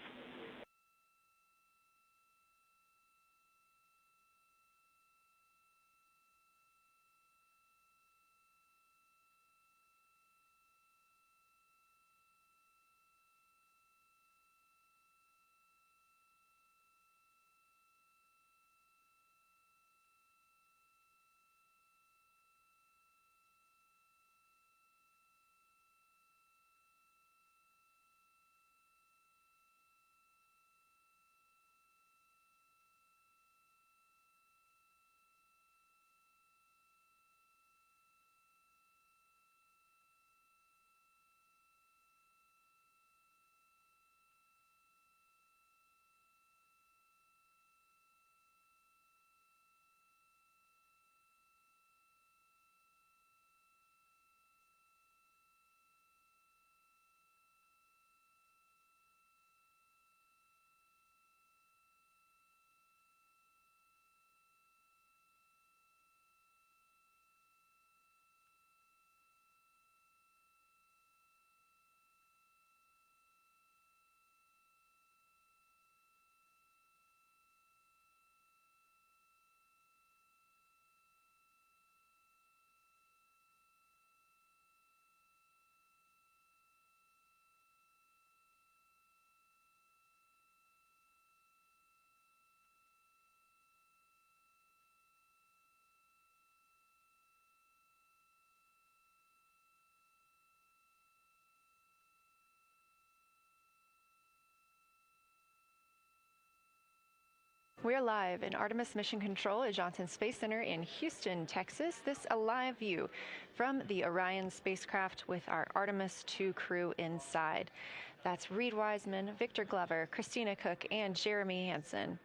We're live in Artemis Mission Control at Johnson Space Center in Houston, Texas. This a live view from the Orion spacecraft with our Artemis II crew inside. That's Reid Wiseman, Victor Glover, Christina Koch, and Jeremy Hansen.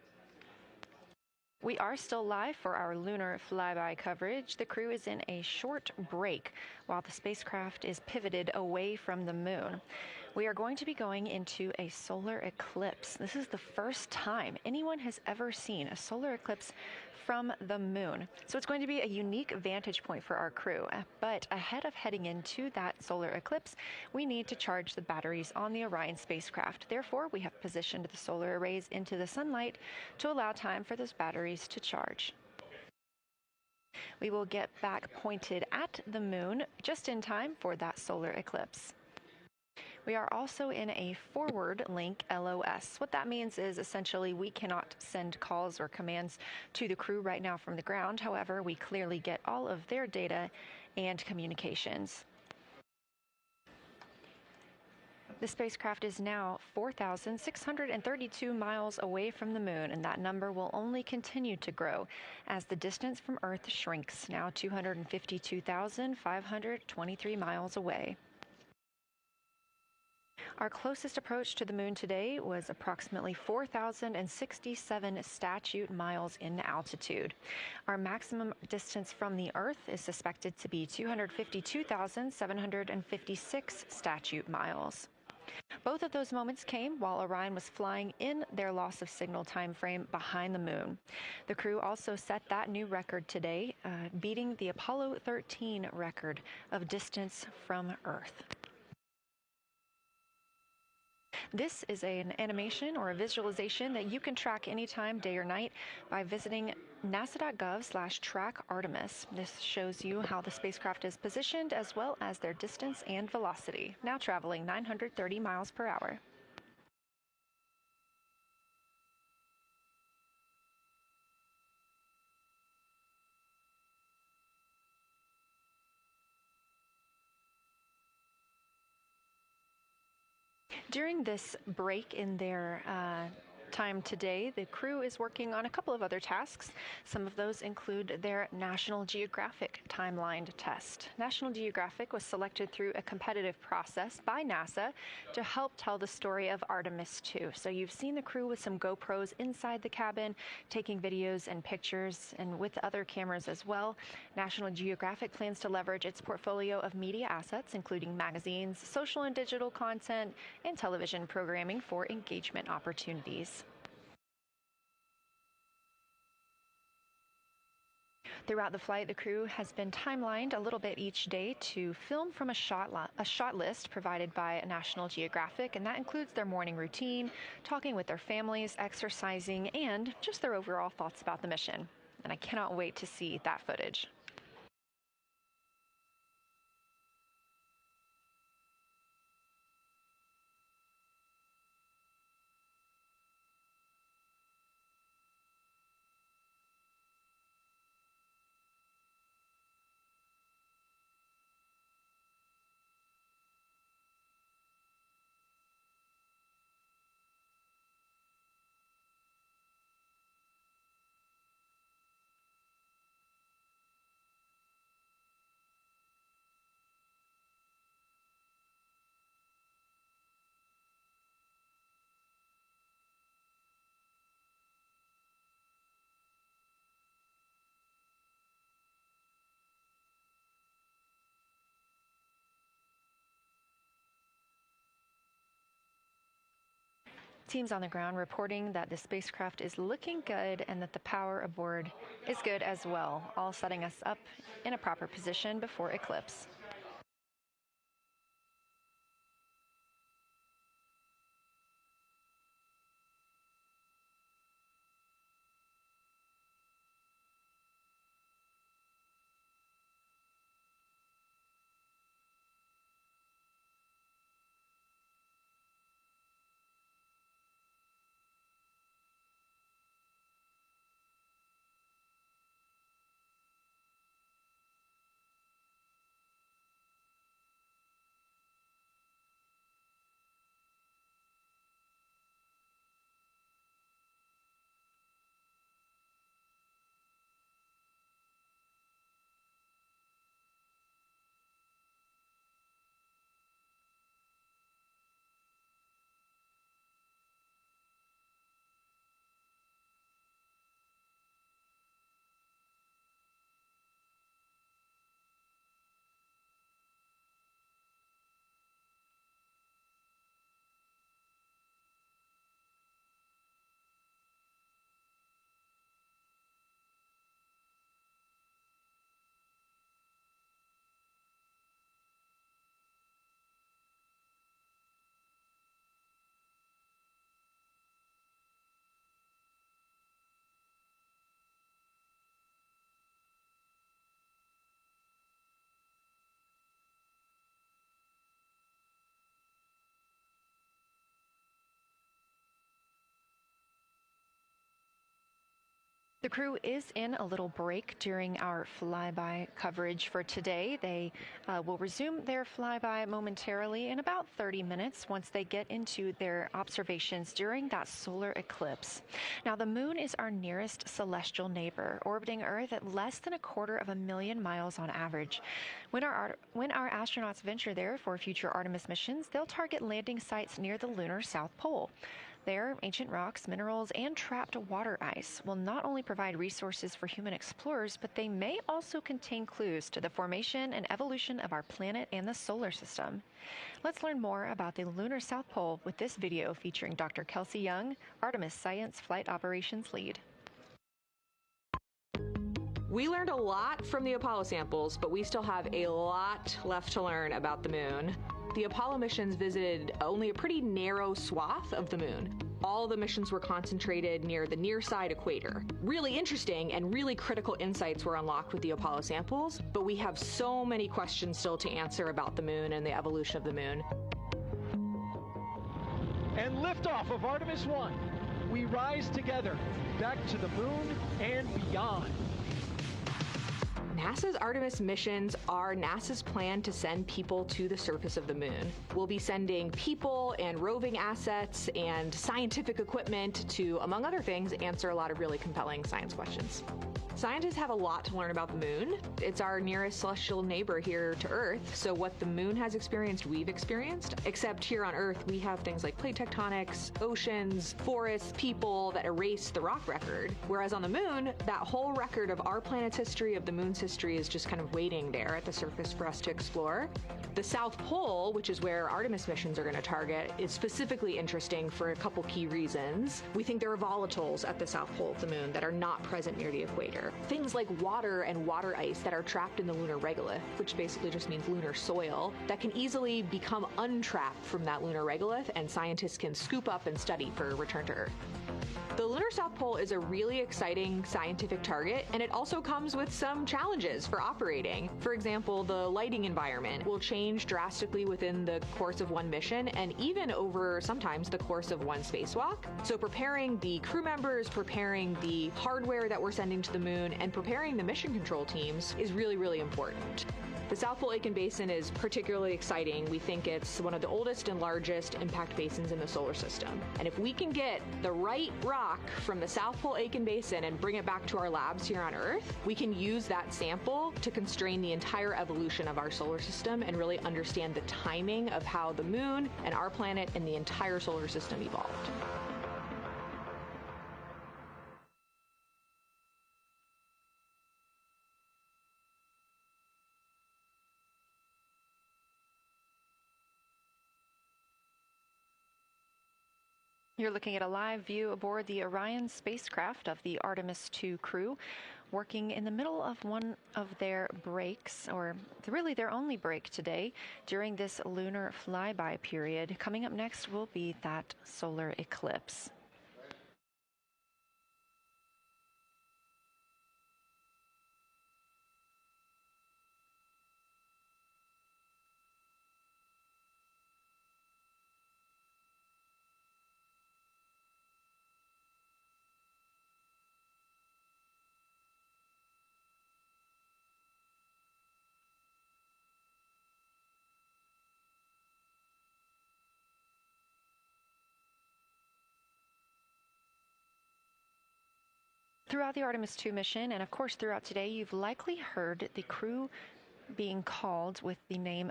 We are still live for our lunar flyby coverage. The crew is in a short break while the spacecraft is pivoted away from the moon. We are going to be going into a solar eclipse. This is the first time anyone has ever seen a solar eclipse from the moon. So it's going to be a unique vantage point for our crew. But ahead of heading into that solar eclipse, we need to charge the batteries on the Orion spacecraft. Therefore, we have positioned the solar arrays into the sunlight to allow time for those batteries to charge. We will get back pointed at the moon just in time for that solar eclipse. We are also in a forward link LOS. What that means is essentially we cannot send calls or commands to the crew right now from the ground. However, we clearly get all of their data and communications. The spacecraft is now 4,632 miles away from the moon, and that number will only continue to grow as the distance from Earth shrinks, now 252,523 miles away. Our closest approach to the moon today was approximately 4,067 statute miles in altitude. Our maximum distance from the Earth is suspected to be 252,756 statute miles. Both of those moments came while Orion was flying in their loss of signal time frame behind the moon. The crew also set that new record today, beating the Apollo 13 record of distance from Earth. This is an animation or a visualization that you can track anytime, day or night, by visiting nasa.gov/track-Artemis. This shows you how the spacecraft is positioned as well as their distance and velocity, now traveling 930 miles per hour. During this break in their time today, the crew is working on a couple of other tasks. Some of those include their National Geographic timelined test. National Geographic was selected through a competitive process by NASA to help tell the story of Artemis II. So you've seen the crew with some GoPros inside the cabin, taking videos and pictures, and with other cameras as well. National Geographic plans to leverage its portfolio of media assets, including magazines, social and digital content, and television programming for engagement opportunities. Throughout the flight, the crew has been timelined a little bit each day to film from a shot list provided by National Geographic, and that includes their morning routine, talking with their families, exercising, and just their overall thoughts about the mission. And I cannot wait to see that footage. Teams on the ground reporting that the spacecraft is looking good and that the power aboard is good as well, all setting us up in a proper position before eclipse. The crew is in a little break during our flyby coverage for today. They will resume their flyby momentarily in about 30 minutes once they get into their observations during that solar eclipse. Now, the moon is our nearest celestial neighbor, orbiting Earth at less than 250,000 miles on average. When our astronauts venture there for future Artemis missions, they'll target landing sites near the lunar South Pole. There, ancient rocks, minerals, and trapped water ice will not only provide resources for human explorers, but they may also contain clues to the formation and evolution of our planet and the solar system. Let's learn more about the lunar South Pole with this video featuring Dr. Kelsey Young, Artemis Science Flight Operations Lead. We learned a lot from the Apollo samples, but we still have a lot left to learn about the moon. The Apollo missions visited only a pretty narrow swath of the moon. All the missions were concentrated near the near-side equator. Really interesting and really critical insights were unlocked with the Apollo samples, but we have so many questions still to answer about the moon and the evolution of the moon. And liftoff of Artemis I. We rise together, back to the moon and beyond. NASA's Artemis missions are NASA's plan to send people to the surface of the moon. We'll be sending people and roving assets and scientific equipment to, among other things, answer a lot of really compelling science questions. Scientists have a lot to learn about the moon. It's our nearest celestial neighbor here to Earth, so what the moon has experienced, we've experienced. Except here on Earth, we have things like plate tectonics, oceans, forests, people that erase the rock record. Whereas on the moon, that whole record of our planet's history, of the moon's history, is just kind of waiting there at the surface for us to explore. The South Pole, which is where Artemis missions are going to target, is specifically interesting for a couple key reasons. We think there are volatiles at the South Pole of the moon that are not present near the equator. Things like water and water ice that are trapped in the lunar regolith, which basically just means lunar soil, that can easily become untrapped from that lunar regolith, and scientists can scoop up and study for return to Earth. The lunar South Pole is a really exciting scientific target, and it also comes with some challenges for operating. For example, the lighting environment will change drastically within the course of one mission, and even over sometimes the course of one spacewalk. So preparing the crew members, preparing the hardware that we're sending to the moon, and preparing the mission control teams is really, really important. The South Pole Aitken Basin is particularly exciting. We think it's one of the oldest and largest impact basins in the solar system. And if we can get the right rock from the South Pole Aitken Basin and bring it back to our labs here on Earth, we can use that sample to constrain the entire evolution of our solar system and really understand the timing of how the moon and our planet and the entire solar system evolved. You're looking at a live view aboard the Orion spacecraft of the Artemis II crew, working in the middle of one of their breaks, or really their only break today during this lunar flyby period. Coming up next will be that solar eclipse. Throughout the Artemis II mission, and of course throughout today, you've likely heard the crew being called with the name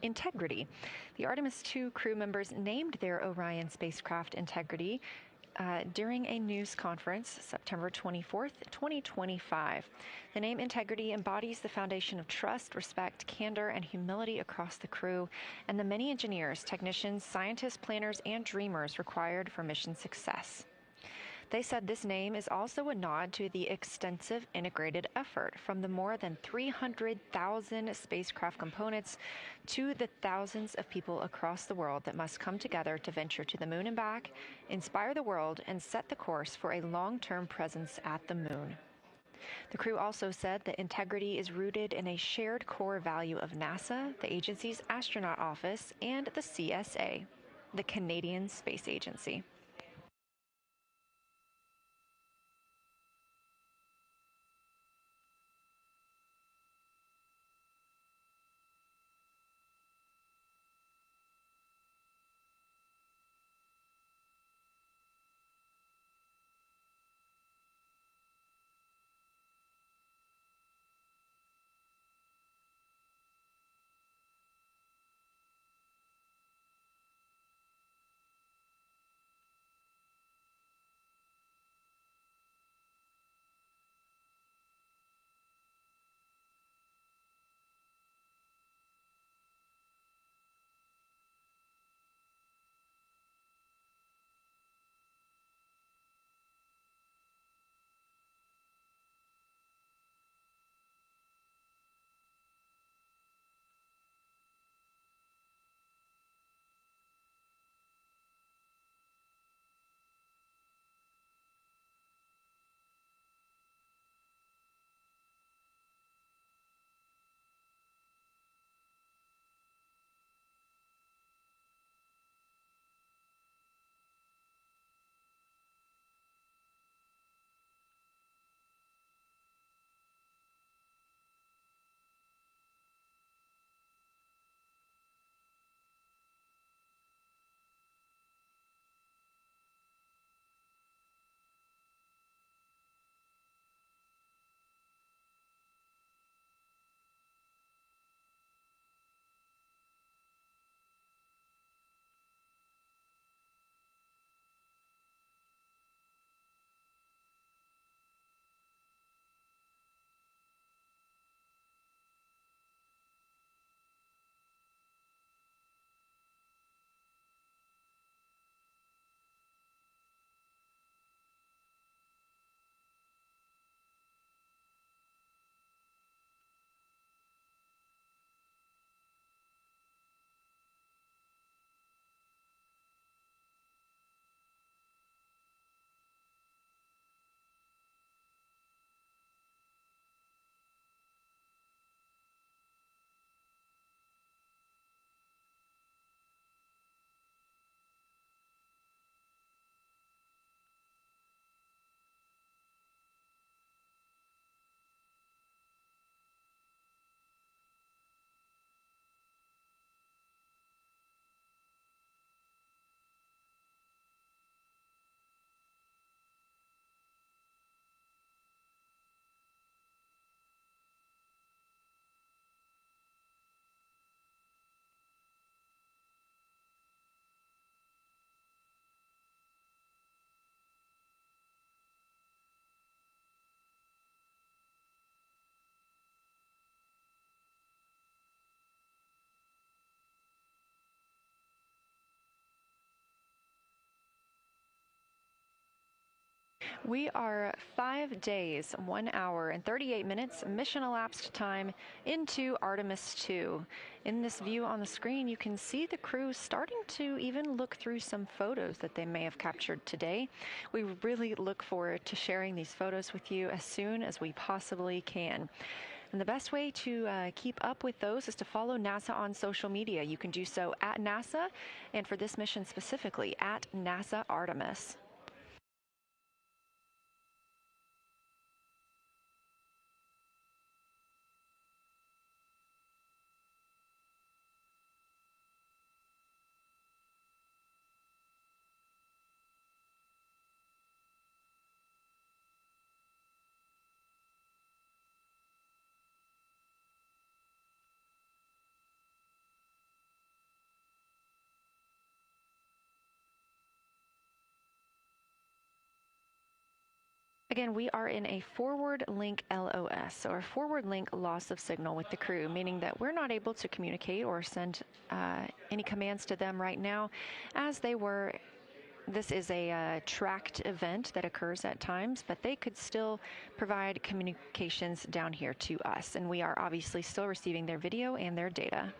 Integrity. The Artemis II crew members named their Orion spacecraft Integrity during a news conference September 24th, 2025. The name Integrity embodies the foundation of trust, respect, candor, and humility across the crew and the many engineers, technicians, scientists, planners, and dreamers required for mission success. They said this name is also a nod to the extensive integrated effort from the more than 300,000 spacecraft components to the thousands of people across the world that must come together to venture to the moon and back, inspire the world, and set the course for a long-term presence at the moon. The crew also said that integrity is rooted in a shared core value of NASA, the agency's astronaut office, and the CSA, the Canadian Space Agency. We are 5 days, 1 hour, and 38 minutes mission elapsed time into Artemis II. In this view on the screen, you can see the crew starting to even look through some photos that they may have captured today. We really look forward to sharing these photos with you as soon as we possibly can. And the best way to keep up with those is to follow NASA on social media. You can do so at NASA, and for this mission specifically, at NASA Artemis. Again, we are in a forward link LOS, or forward link loss of signal with the crew, meaning that we're not able to communicate or send any commands to them right now as they were. This is a tracked event that occurs at times, but they could still provide communications down here to us, and we are obviously still receiving their video and their data.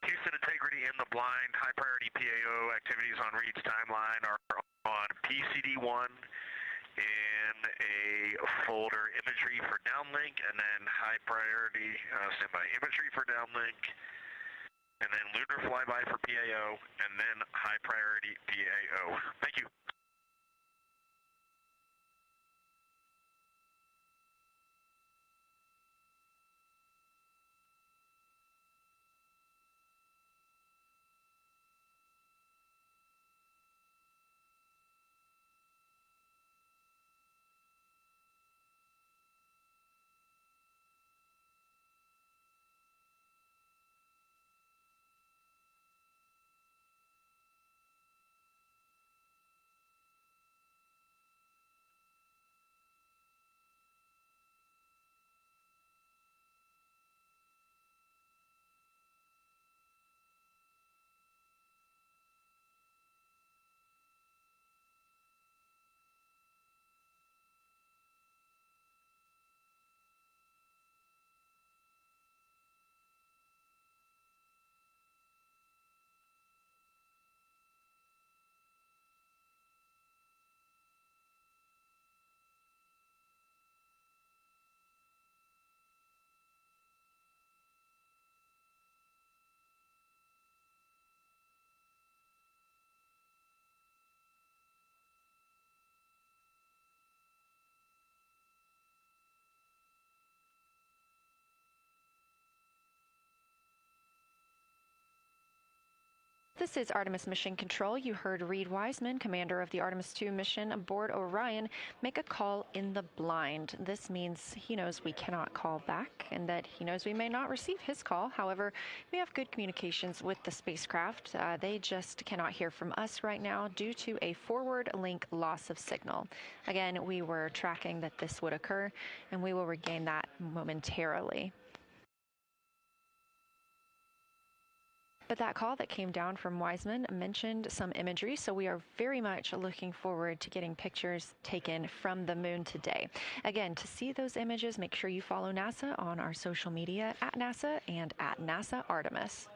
Houston Integrity in the blind. High priority PAO activities on Reid's timeline are on PCD1 in a folder imagery for downlink, and then high priority standby imagery for downlink, and then lunar flyby for PAO, and then high priority PAO. Thank you. This is Artemis Mission Control. You heard Reid Wiseman, commander of the Artemis II mission aboard Orion, make a call in the blind. This means he knows we cannot call back and that he knows we may not receive his call. However, we have good communications with the spacecraft. They just cannot hear from us right now due to a forward link loss of signal. Again, we were tracking that this would occur, and we will regain that momentarily. But that call that came down from Wiseman mentioned some imagery, so we are very much looking forward to getting pictures taken from the moon today. Again, to see those images, make sure you follow NASA on our social media at NASA and at NASA Artemis.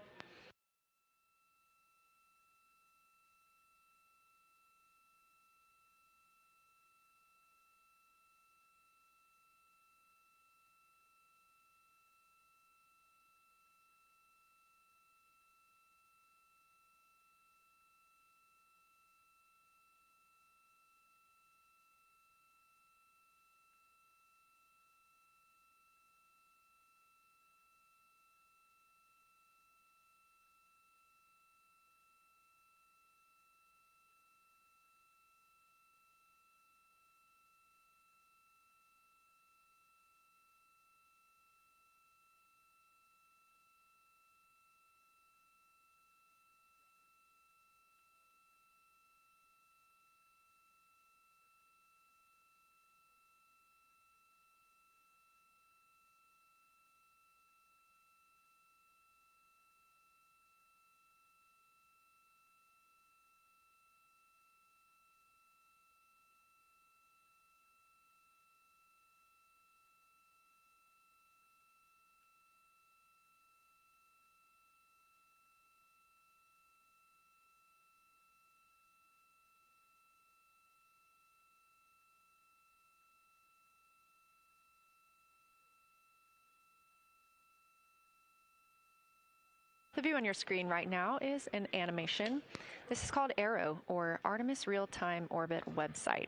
The view on your screen right now is an animation. This is called Arrow, or Artemis Real-Time Orbit website.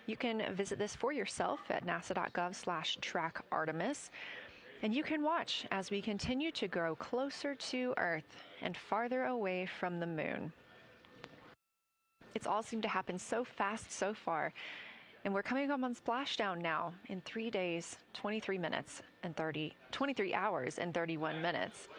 You can visit this for yourself at nasa.gov/trackartemis, and you can watch as we continue to grow closer to Earth and farther away from the moon. It's all seemed to happen so fast so far, and we're coming up on splashdown now in 3 days, 23 hours and 31 minutes.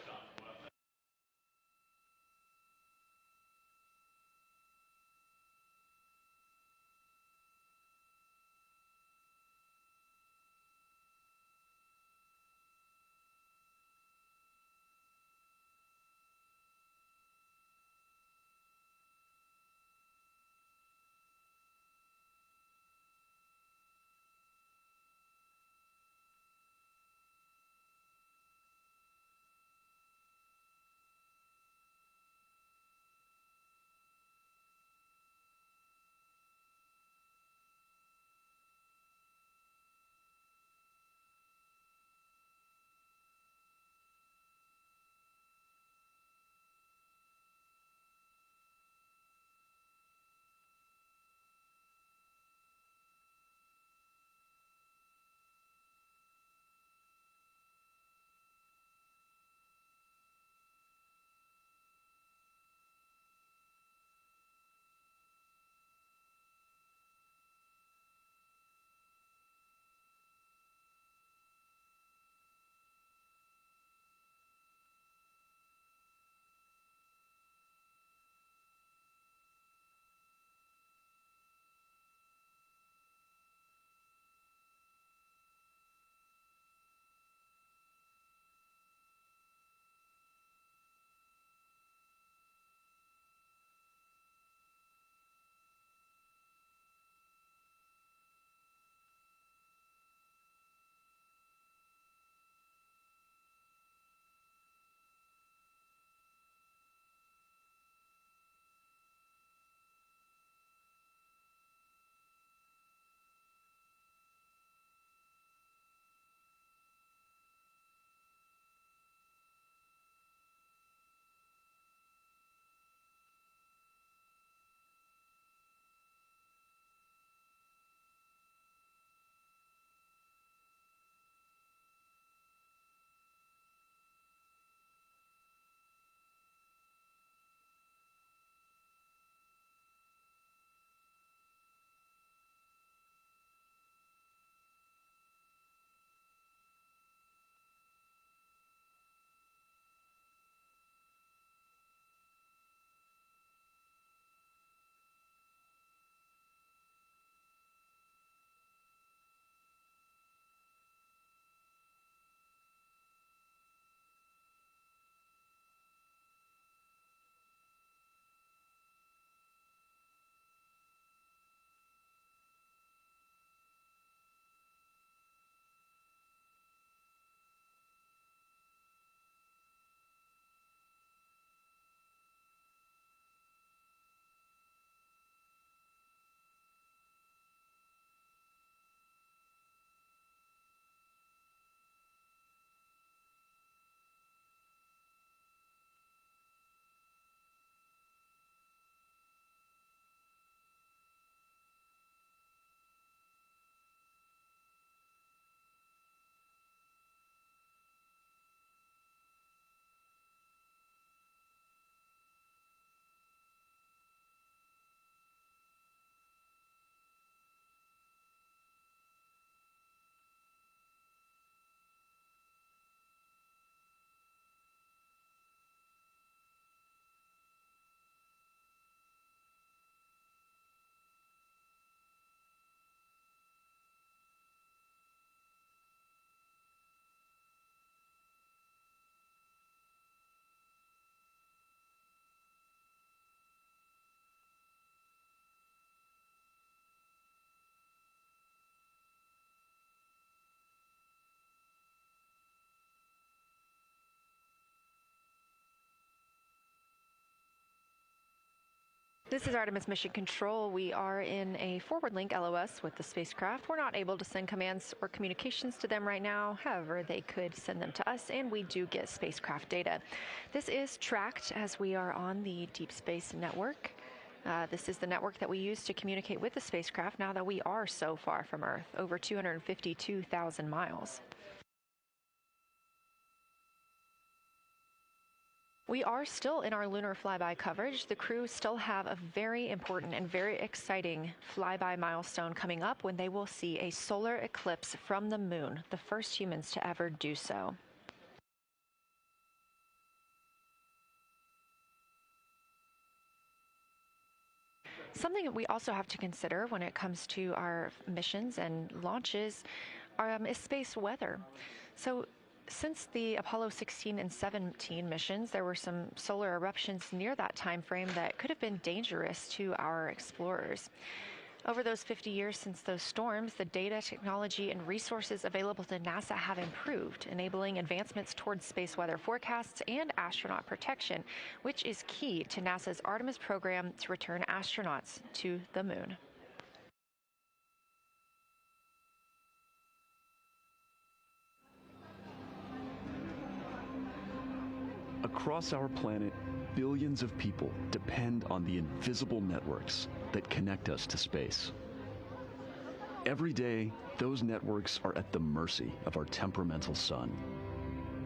This is Artemis Mission Control. We are in a forward link LOS with the spacecraft. We're not able to send commands or communications to them right now. However, they could send them to us, and we do get spacecraft data. This is tracked as we are on the Deep Space Network. This is the network that we use to communicate with the spacecraft now that we are so far from Earth, over 252,000 miles. We are still in our lunar flyby coverage. The crew still have a very important and very exciting flyby milestone coming up when they will see a solar eclipse from the moon, the first humans to ever do so. Something that we also have to consider when it comes to our missions and launches is space weather. So since the Apollo 16 and 17 missions, there were some solar eruptions near that time frame that could have been dangerous to our explorers. Over those 50 years since those storms, the data, technology, and resources available to NASA have improved, enabling advancements towards space weather forecasts and astronaut protection, which is key to NASA's Artemis program to return astronauts to the moon. Across our planet, billions of people depend on the invisible networks that connect us to space. Every day, those networks are at the mercy of our temperamental sun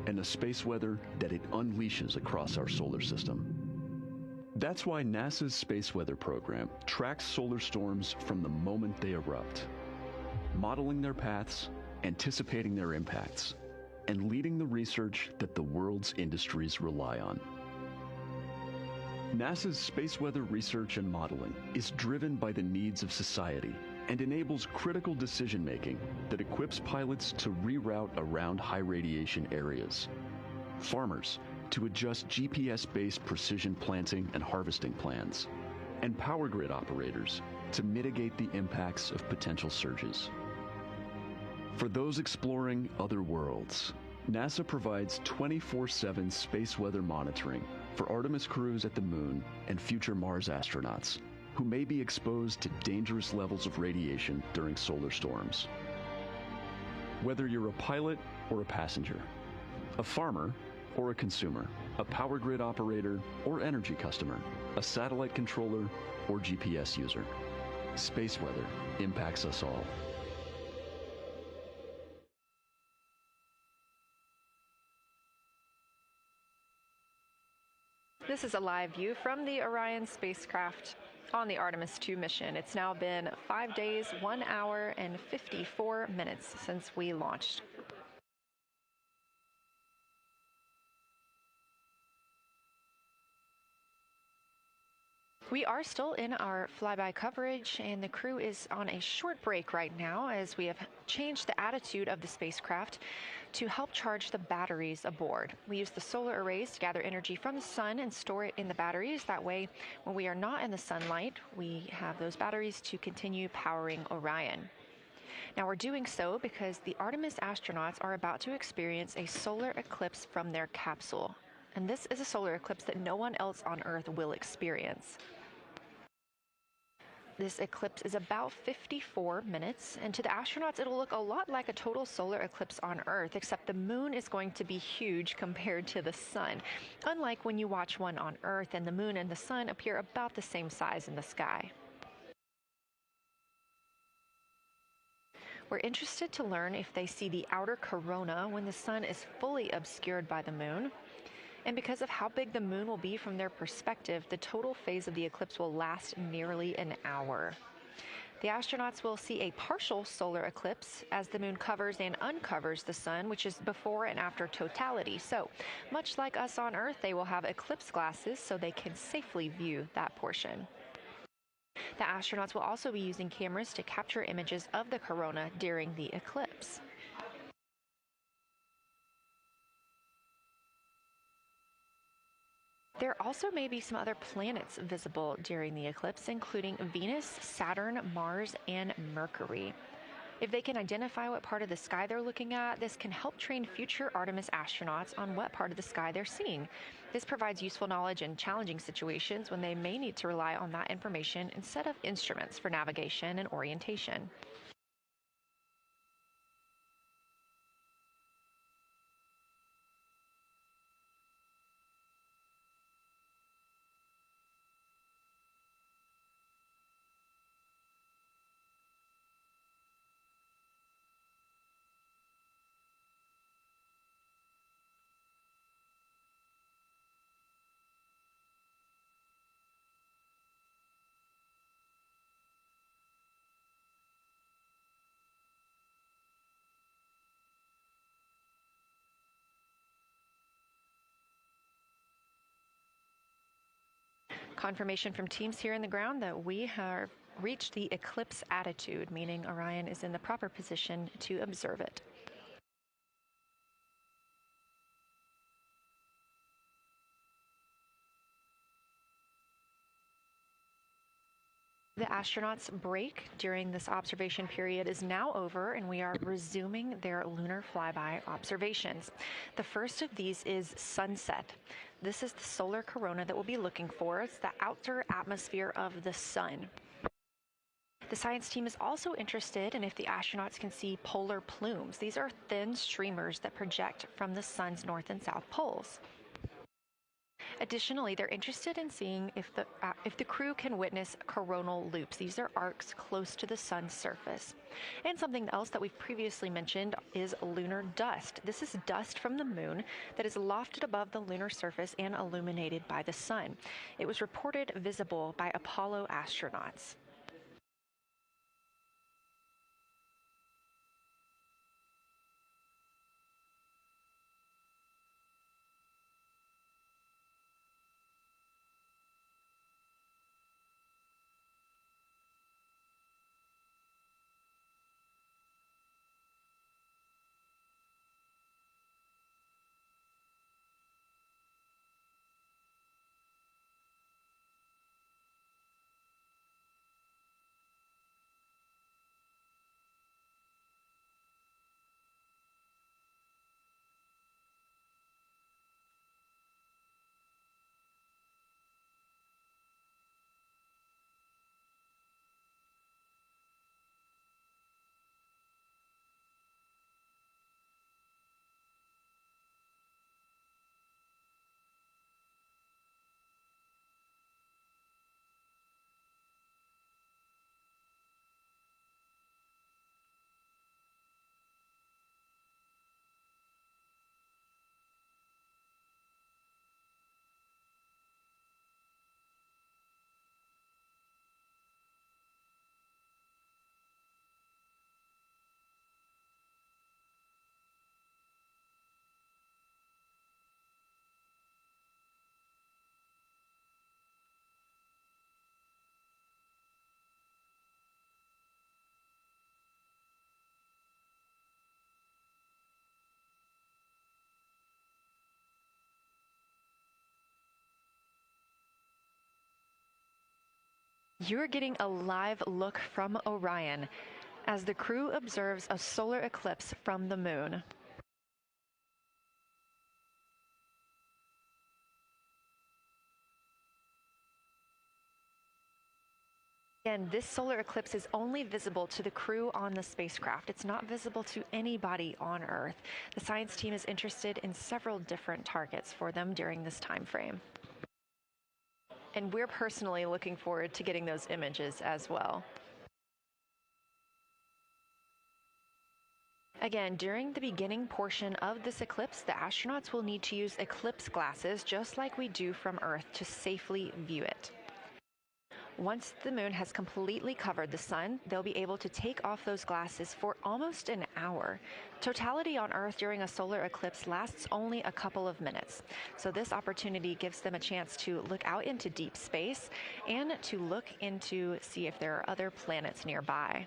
and the space weather that it unleashes across our solar system. That's why NASA's space weather program tracks solar storms from the moment they erupt, modeling their paths, anticipating their impacts, and leading the research that the world's industries rely on. NASA's space weather research and modeling is driven by the needs of society and enables critical decision-making that equips pilots to reroute around high radiation areas, farmers to adjust GPS-based precision planting and harvesting plans, and power grid operators to mitigate the impacts of potential surges. For those exploring other worlds, NASA provides 24/7 space weather monitoring for Artemis crews at the moon and future Mars astronauts who may be exposed to dangerous levels of radiation during solar storms. Whether you're a pilot or a passenger, a farmer or a consumer, a power grid operator or energy customer, a satellite controller or GPS user, space weather impacts us all. This is a live view from the Orion spacecraft on the Artemis II mission. It's now been 5 days, 1 hour, and 54 minutes since we launched. We are still in our flyby coverage, and the crew is on a short break right now as we have changed the attitude of the spacecraft to help charge the batteries aboard. We use the solar arrays to gather energy from the sun and store it in the batteries. That way, when we are not in the sunlight, we have those batteries to continue powering Orion. Now, we're doing so because the Artemis astronauts are about to experience a solar eclipse from their capsule. And this is a solar eclipse that no one else on Earth will experience. This eclipse is about 54 minutes, and to the astronauts, it'll look a lot like a total solar eclipse on Earth, except the moon is going to be huge compared to the sun, unlike when you watch one on Earth and the moon and the sun appear about the same size in the sky. We're interested to learn if they see the outer corona when the sun is fully obscured by the moon. And because of how big the moon will be from their perspective, the total phase of the eclipse will last nearly an hour. The astronauts will see a partial solar eclipse as the moon covers and uncovers the sun, which is before and after totality. So, much like us on Earth, they will have eclipse glasses so they can safely view that portion. The astronauts will also be using cameras to capture images of the corona during the eclipse. There also may be some other planets visible during the eclipse, including Venus, Saturn, Mars, and Mercury. If they can identify what part of the sky they're looking at, this can help train future Artemis astronauts on what part of the sky they're seeing. This provides useful knowledge in challenging situations when they may need to rely on that information instead of instruments for navigation and orientation. Confirmation from teams here in the ground that we have reached the eclipse attitude, meaning Orion is in the proper position to observe it. The astronauts' break during this observation period is now over, and we are resuming their lunar flyby observations. The first of these is sunset. This is the solar corona that we'll be looking for. It's the outer atmosphere of the sun. The science team is also interested in if the astronauts can see polar plumes. These are thin streamers that project from the sun's north and south poles. Additionally, they're interested in seeing if the crew can witness coronal loops. These are arcs close to the sun's surface. And something else that we've previously mentioned is lunar dust. This is dust from the moon that is lofted above the lunar surface and illuminated by the sun. It was reported visible by Apollo astronauts. You're getting a live look from Orion as the crew observes a solar eclipse from the moon. Again, this solar eclipse is only visible to the crew on the spacecraft. It's not visible to anybody on Earth. The science team is interested in several different targets for them during this time frame. And we're personally looking forward to getting those images as well. Again, during the beginning portion of this eclipse, the astronauts will need to use eclipse glasses, just like we do from Earth, to safely view it. Once the moon has completely covered the sun, they'll be able to take off those glasses for almost an hour. Totality on Earth during a solar eclipse lasts only a couple of minutes. So this opportunity gives them a chance to look out into deep space and to look into see if there are other planets nearby.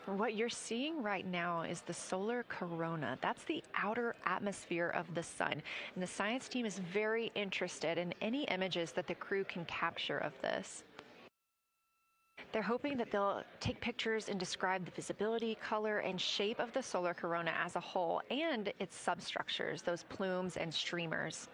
What you're seeing right now is the solar corona. That's the outer atmosphere of the sun. And the science team is very interested in any images that the crew can capture of this. They're hoping that they'll take pictures and describe the visibility, color, and shape of the solar corona as a whole and its substructures, those plumes and streamers.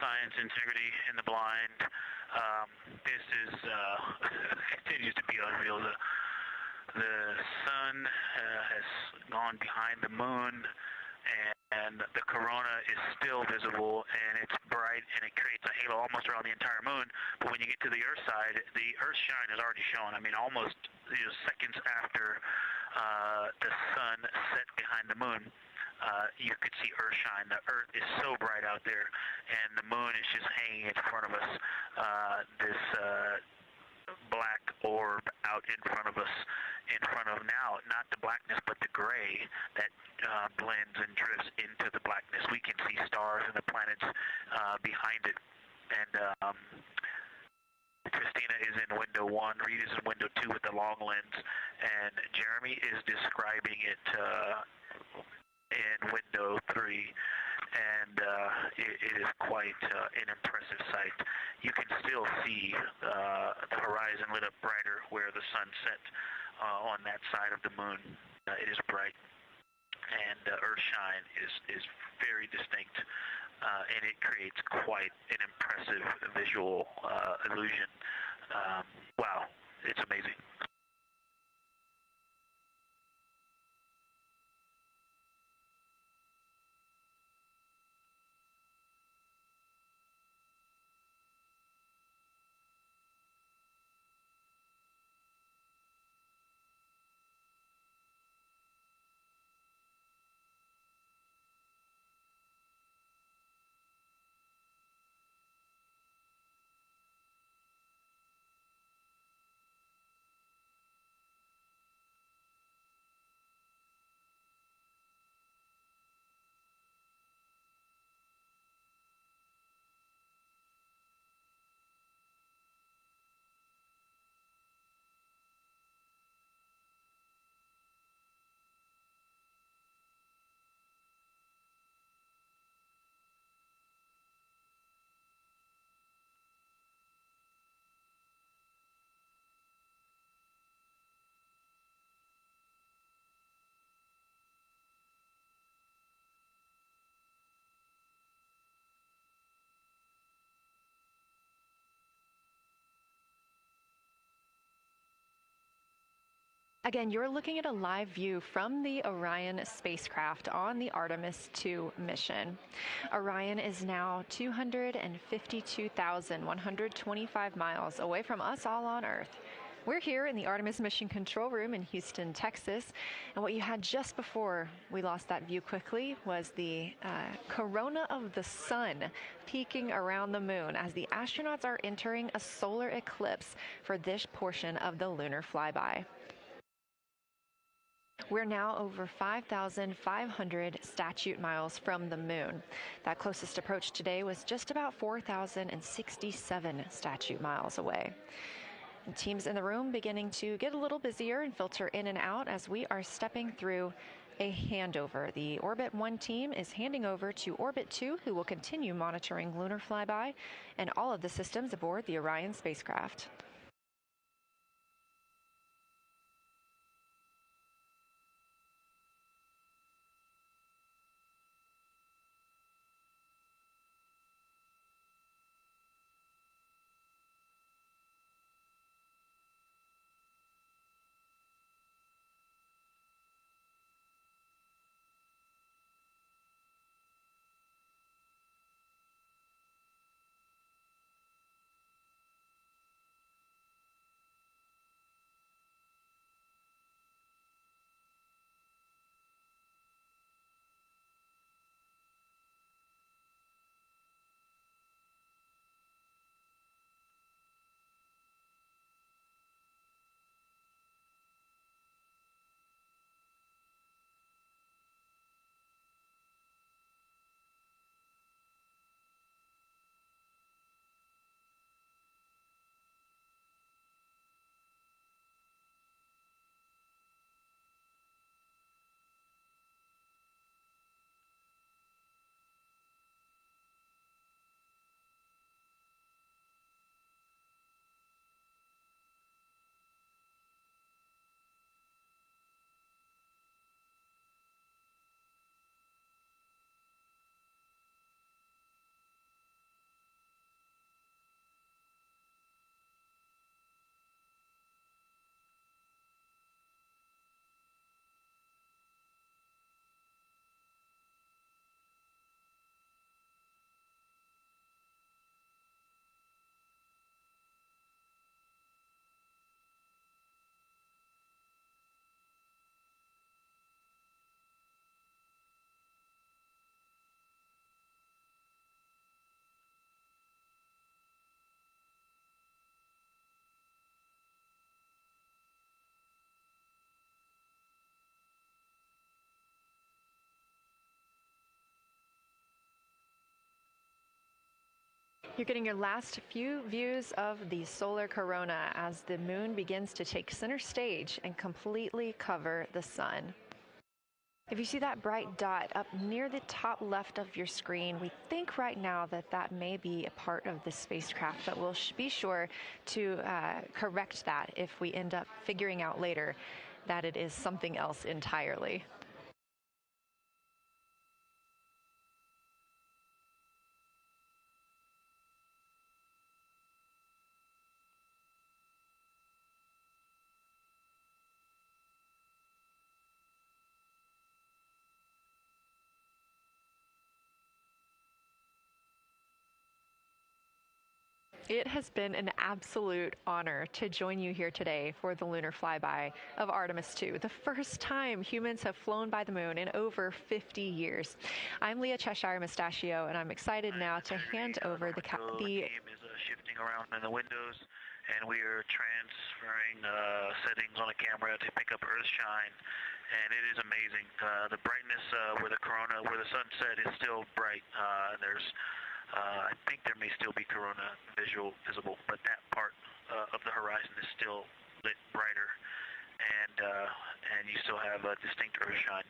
Science, integrity in the blind. This is continues to be unreal. The sun has gone behind the moon, and the corona is still visible, and it's bright, and it creates a halo almost around the entire moon. But when you get to the Earth side, the Earth shine is already shown. I mean, almost seconds after the sun set behind the moon. You could see Earth shine. The Earth is so bright out there, and the moon is just hanging in front of us. This black orb out in front of us, in front of now, not the blackness, but the gray that blends and drifts into the blackness. We can see stars and the planets behind it. And Christina is in window 1, Reid is in window 2 with the long lens, and Jeremy is describing it in window 3, and it is quite an impressive sight. You can still see the horizon lit up brighter where the sun set on that side of the moon. It is bright, and Earth shine is very distinct, and it creates quite an impressive visual illusion. Wow, it's amazing. Again, you're looking at a live view from the Orion spacecraft on the Artemis II mission. Orion is now 252,125 miles away from us all on Earth. We're here in the Artemis mission control room in Houston, Texas, and what you had just before we lost that view quickly was the corona of the sun peaking around the moon as the astronauts are entering a solar eclipse for this portion of the lunar flyby. We're now over 5,500 statute miles from the moon. That closest approach today was just about 4,067 statute miles away. And teams in the room beginning to get a little busier and filter in and out as we are stepping through a handover. The Orbit 1 team is handing over to Orbit 2, who will continue monitoring lunar flyby and all of the systems aboard the Orion spacecraft. You're getting your last few views of the solar corona as the moon begins to take center stage and completely cover the sun. If you see that bright dot up near the top left of your screen, we think right now that that may be a part of the spacecraft, but we'll be sure to correct that if we end up figuring out later that it is something else entirely. It has been an absolute honor to join you here today for the lunar flyby of Artemis II, the first time humans have flown by the moon in over 50 years. I'm Leah Cheshire Mustachio, and I'm excited now to hand over the game is shifting around in the windows, and we are transferring settings on a camera to pick up Earth shine, and it is amazing. The brightness where the corona, where the sunset is still bright. I think there may still be corona visible, but that part of the horizon is still lit brighter, and you still have a distinct Earth shine.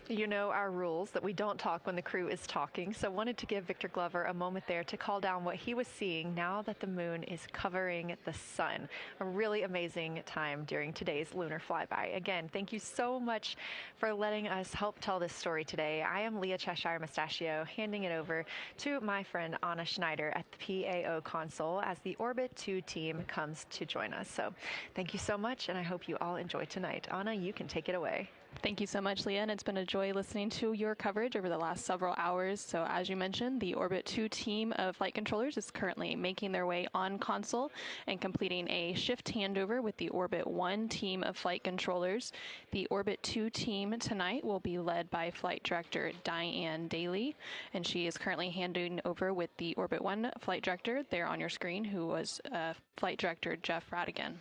You know our rules that we don't talk when the crew is talking, so wanted to give Victor Glover a moment there to call down what he was seeing now that the moon is covering the sun. A really amazing time during today's lunar flyby. Again, thank you so much for letting us help tell this story today. I am Leah Cheshire Mustachio, handing it over to my friend Anna Schneider at the PAO console as the Orbit 2 team comes to join us. So thank you so much, and I hope you all enjoy tonight. Anna, you can take it away. Thank you so much, Leah, and it's been a joy listening to your coverage over the last several hours. So as you mentioned, the Orbit 2 team of flight controllers is currently making their way on console and completing a shift handover with the Orbit 1 team of flight controllers. The Orbit 2 team tonight will be led by Flight Director Diane Daly, and she is currently handing over with the Orbit 1 flight director there on your screen, who was Flight Director Jeff Radigan.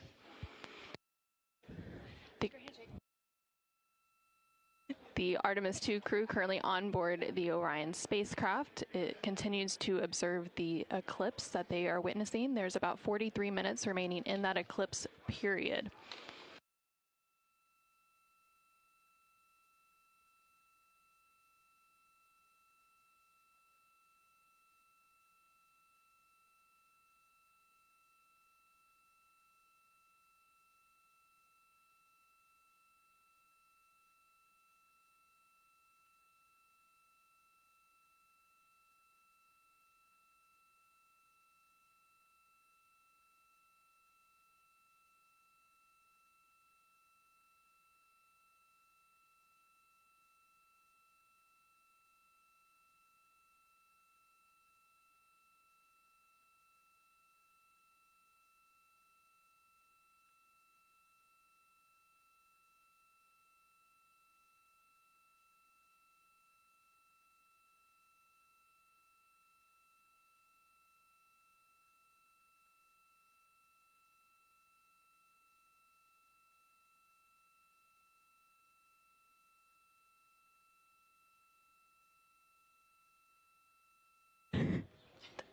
The Artemis II crew currently on board the Orion spacecraft. It continues to observe the eclipse that they are witnessing. There's about 43 minutes remaining in that eclipse period.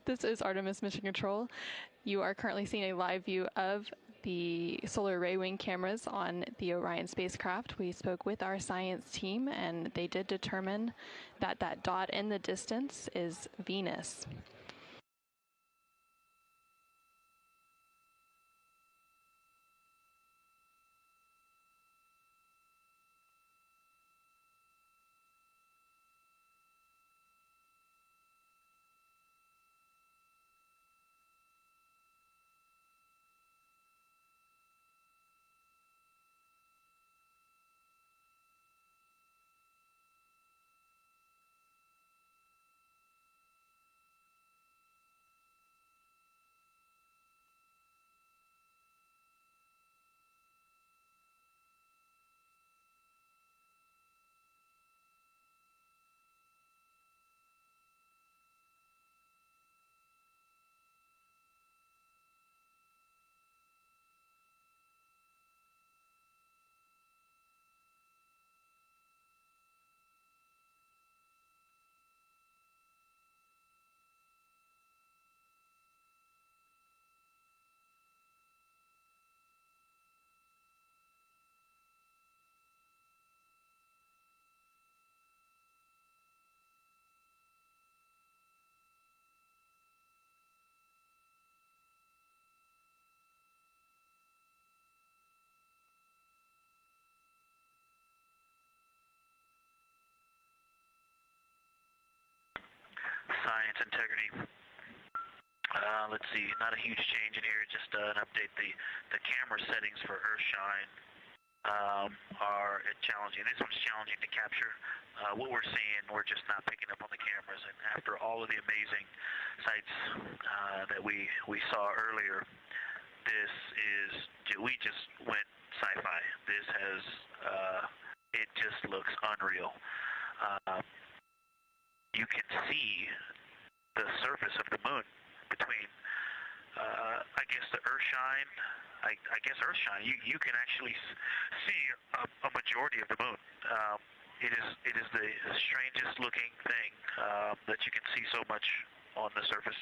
This is Artemis Mission Control. You are currently seeing a live view of the solar array wing cameras on the Orion spacecraft. We spoke with our science team, and they did determine that that dot in the distance is Venus. integrity. Let's see, not a huge change in here, just an update. The camera settings for Earthshine are challenging. This one's challenging to capture. What we're seeing, we're just not picking up on the cameras. And after all of the amazing sights that we saw earlier, we just went sci-fi. This has, it just looks unreal. You can see the surface of the moon between, I guess, the Earthshine. I guess Earthshine. You can actually see a majority of the moon. It is the strangest looking thing that you can see so much on the surface.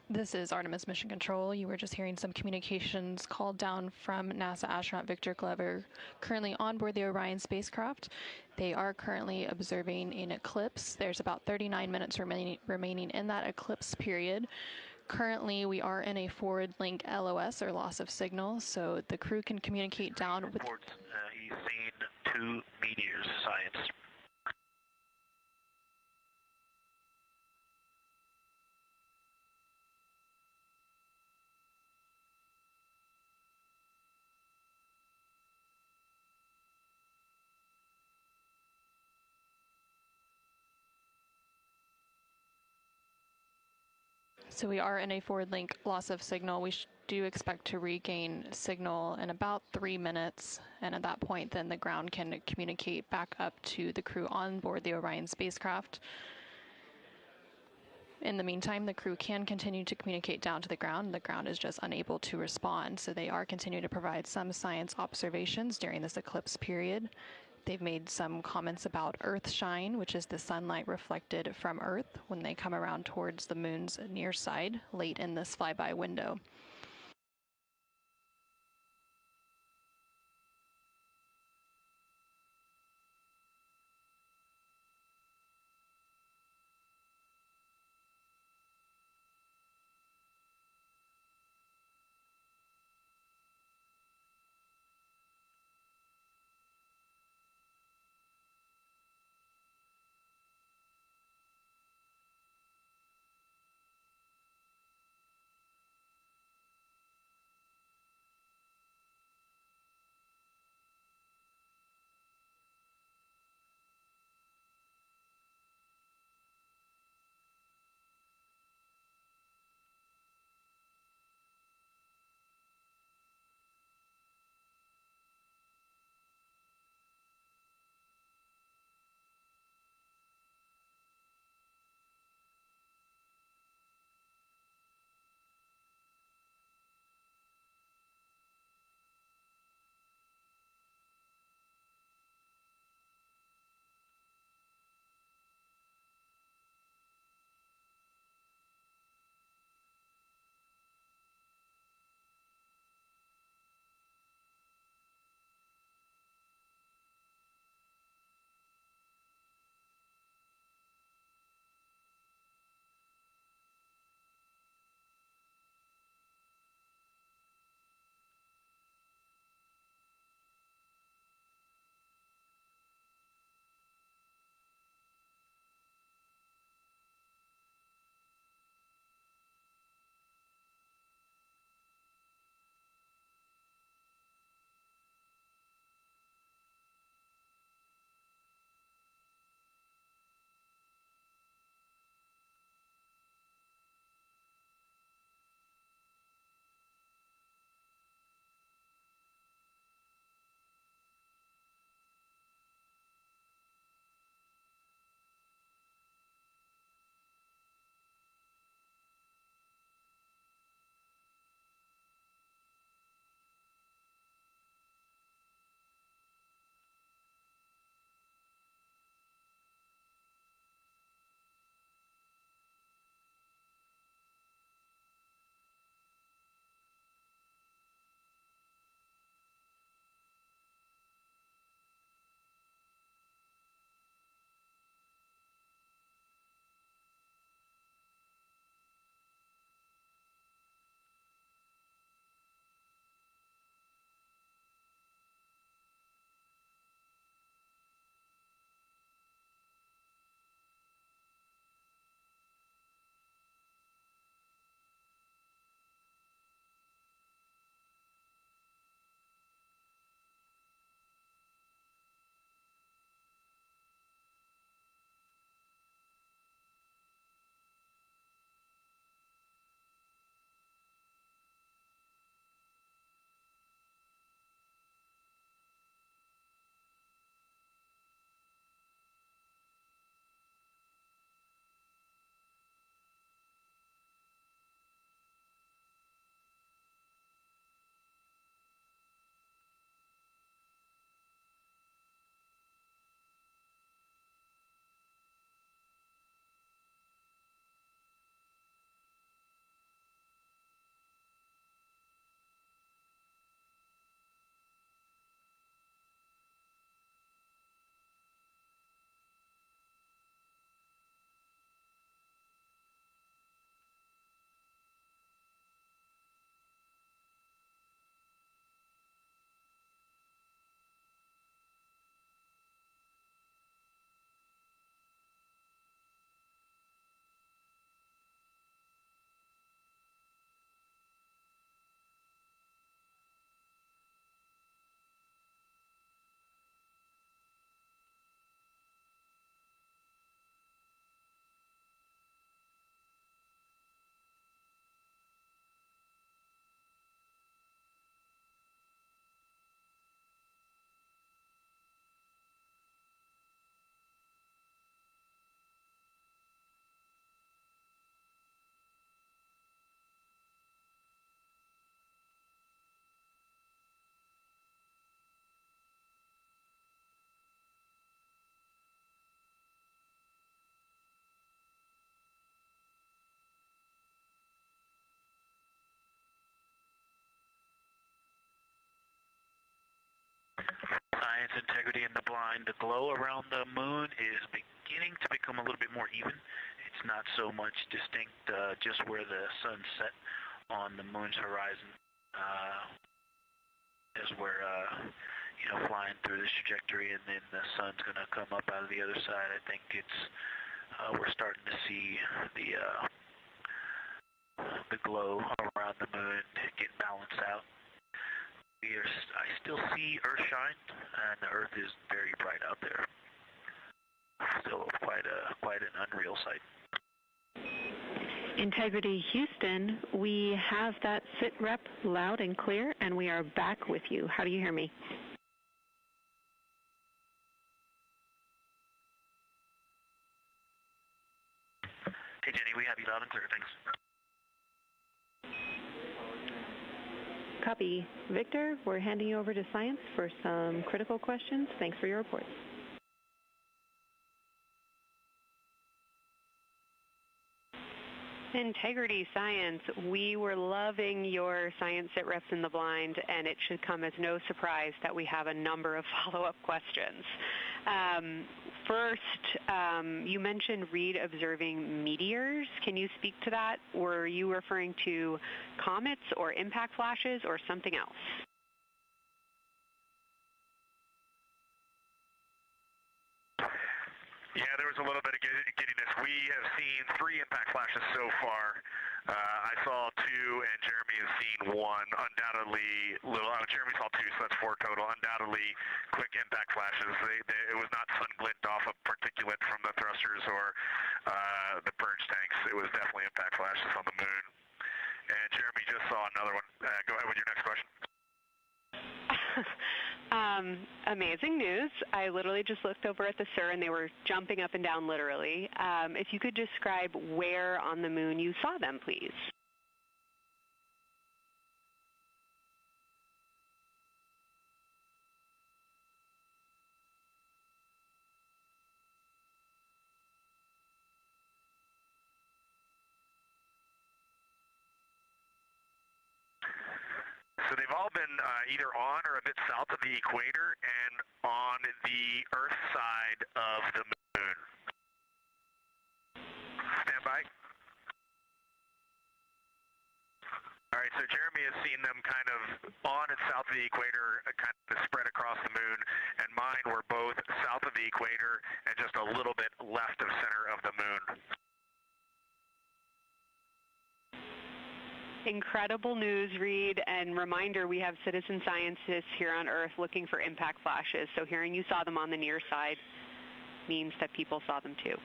This is Artemis Mission Control. You were just hearing some communications called down from NASA astronaut Victor Glover, currently on board the Orion spacecraft. They are currently observing an eclipse. There's about 39 minutes remaining in that eclipse period. Currently, we are in a forward link LOS, or loss of signal, so the crew can communicate down with... He's seen 2 meteors, science. So we are in a forward link loss of signal. We do expect to regain signal in about 3 minutes, and at that point then the ground can communicate back up to the crew on board the Orion spacecraft. In the meantime, the crew can continue to communicate down to the ground. The ground is just unable to respond, so they are continuing to provide some science observations during this eclipse period. They've made some comments about Earthshine, which is the sunlight reflected from Earth when they come around towards the moon's near side late in this flyby window. science, integrity, and the blind. The glow around the moon is beginning to become a little bit more even. It's not so much distinct just where the sun set on the moon's horizon as we're flying through this trajectory, and then the sun's going to come up out of the other side. I think it's we're starting to see the glow around the moon get balanced out. I still see Earth shine, and the Earth is very bright out there. Still quite an unreal sight. Integrity Houston, we have that sit rep loud and clear, and we are back with you. How do you hear me? Hey Jenny, we have you loud and clear, thanks. Copy. Victor, we're handing you over to science for some critical questions. Thanks for your report. Integrity Science, we were loving your science sit reps in the blind, and it should come as no surprise that we have a number of follow-up questions. First, you mentioned Reid observing meteors. Can you speak to that? Were you referring to comets or impact flashes or something else? Yeah, there was a little bit of giddiness. We have seen 3 impact flashes so far. I saw 2, and Jeremy has seen 1. Undoubtedly, Jeremy saw 2, so that's 4 total. Undoubtedly, quick impact flashes. It was not sun glint off of particulate from the thrusters or the purge tanks. It was definitely impact flashes on the moon. And Jeremy just saw another one. Go ahead with your next question. Amazing news. I literally just looked over at the SIR and they were jumping up and down literally. If you could describe where on the moon you saw them, please. So they've all been either on or a bit south of the equator and on the Earth side of the moon. Stand by. All right, so Jeremy has seen them kind of on and south of the equator, kind of spread across the moon, and mine were both south of the equator and just a little bit left of center of the moon. Incredible news, Reid, and reminder, we have citizen scientists here on Earth looking for impact flashes, so hearing you saw them on the near side means that people saw them too.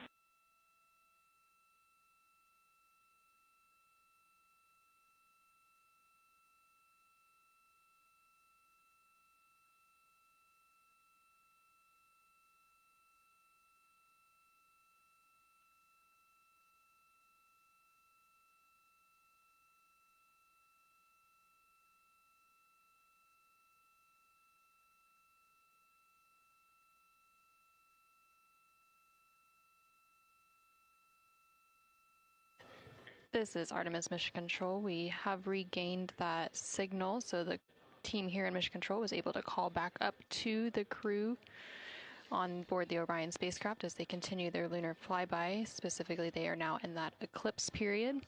This is Artemis Mission Control. We have regained that signal, so the team here in Mission Control was able to call back up to the crew on board the Orion spacecraft as they continue their lunar flyby. Specifically, they are now in that eclipse period.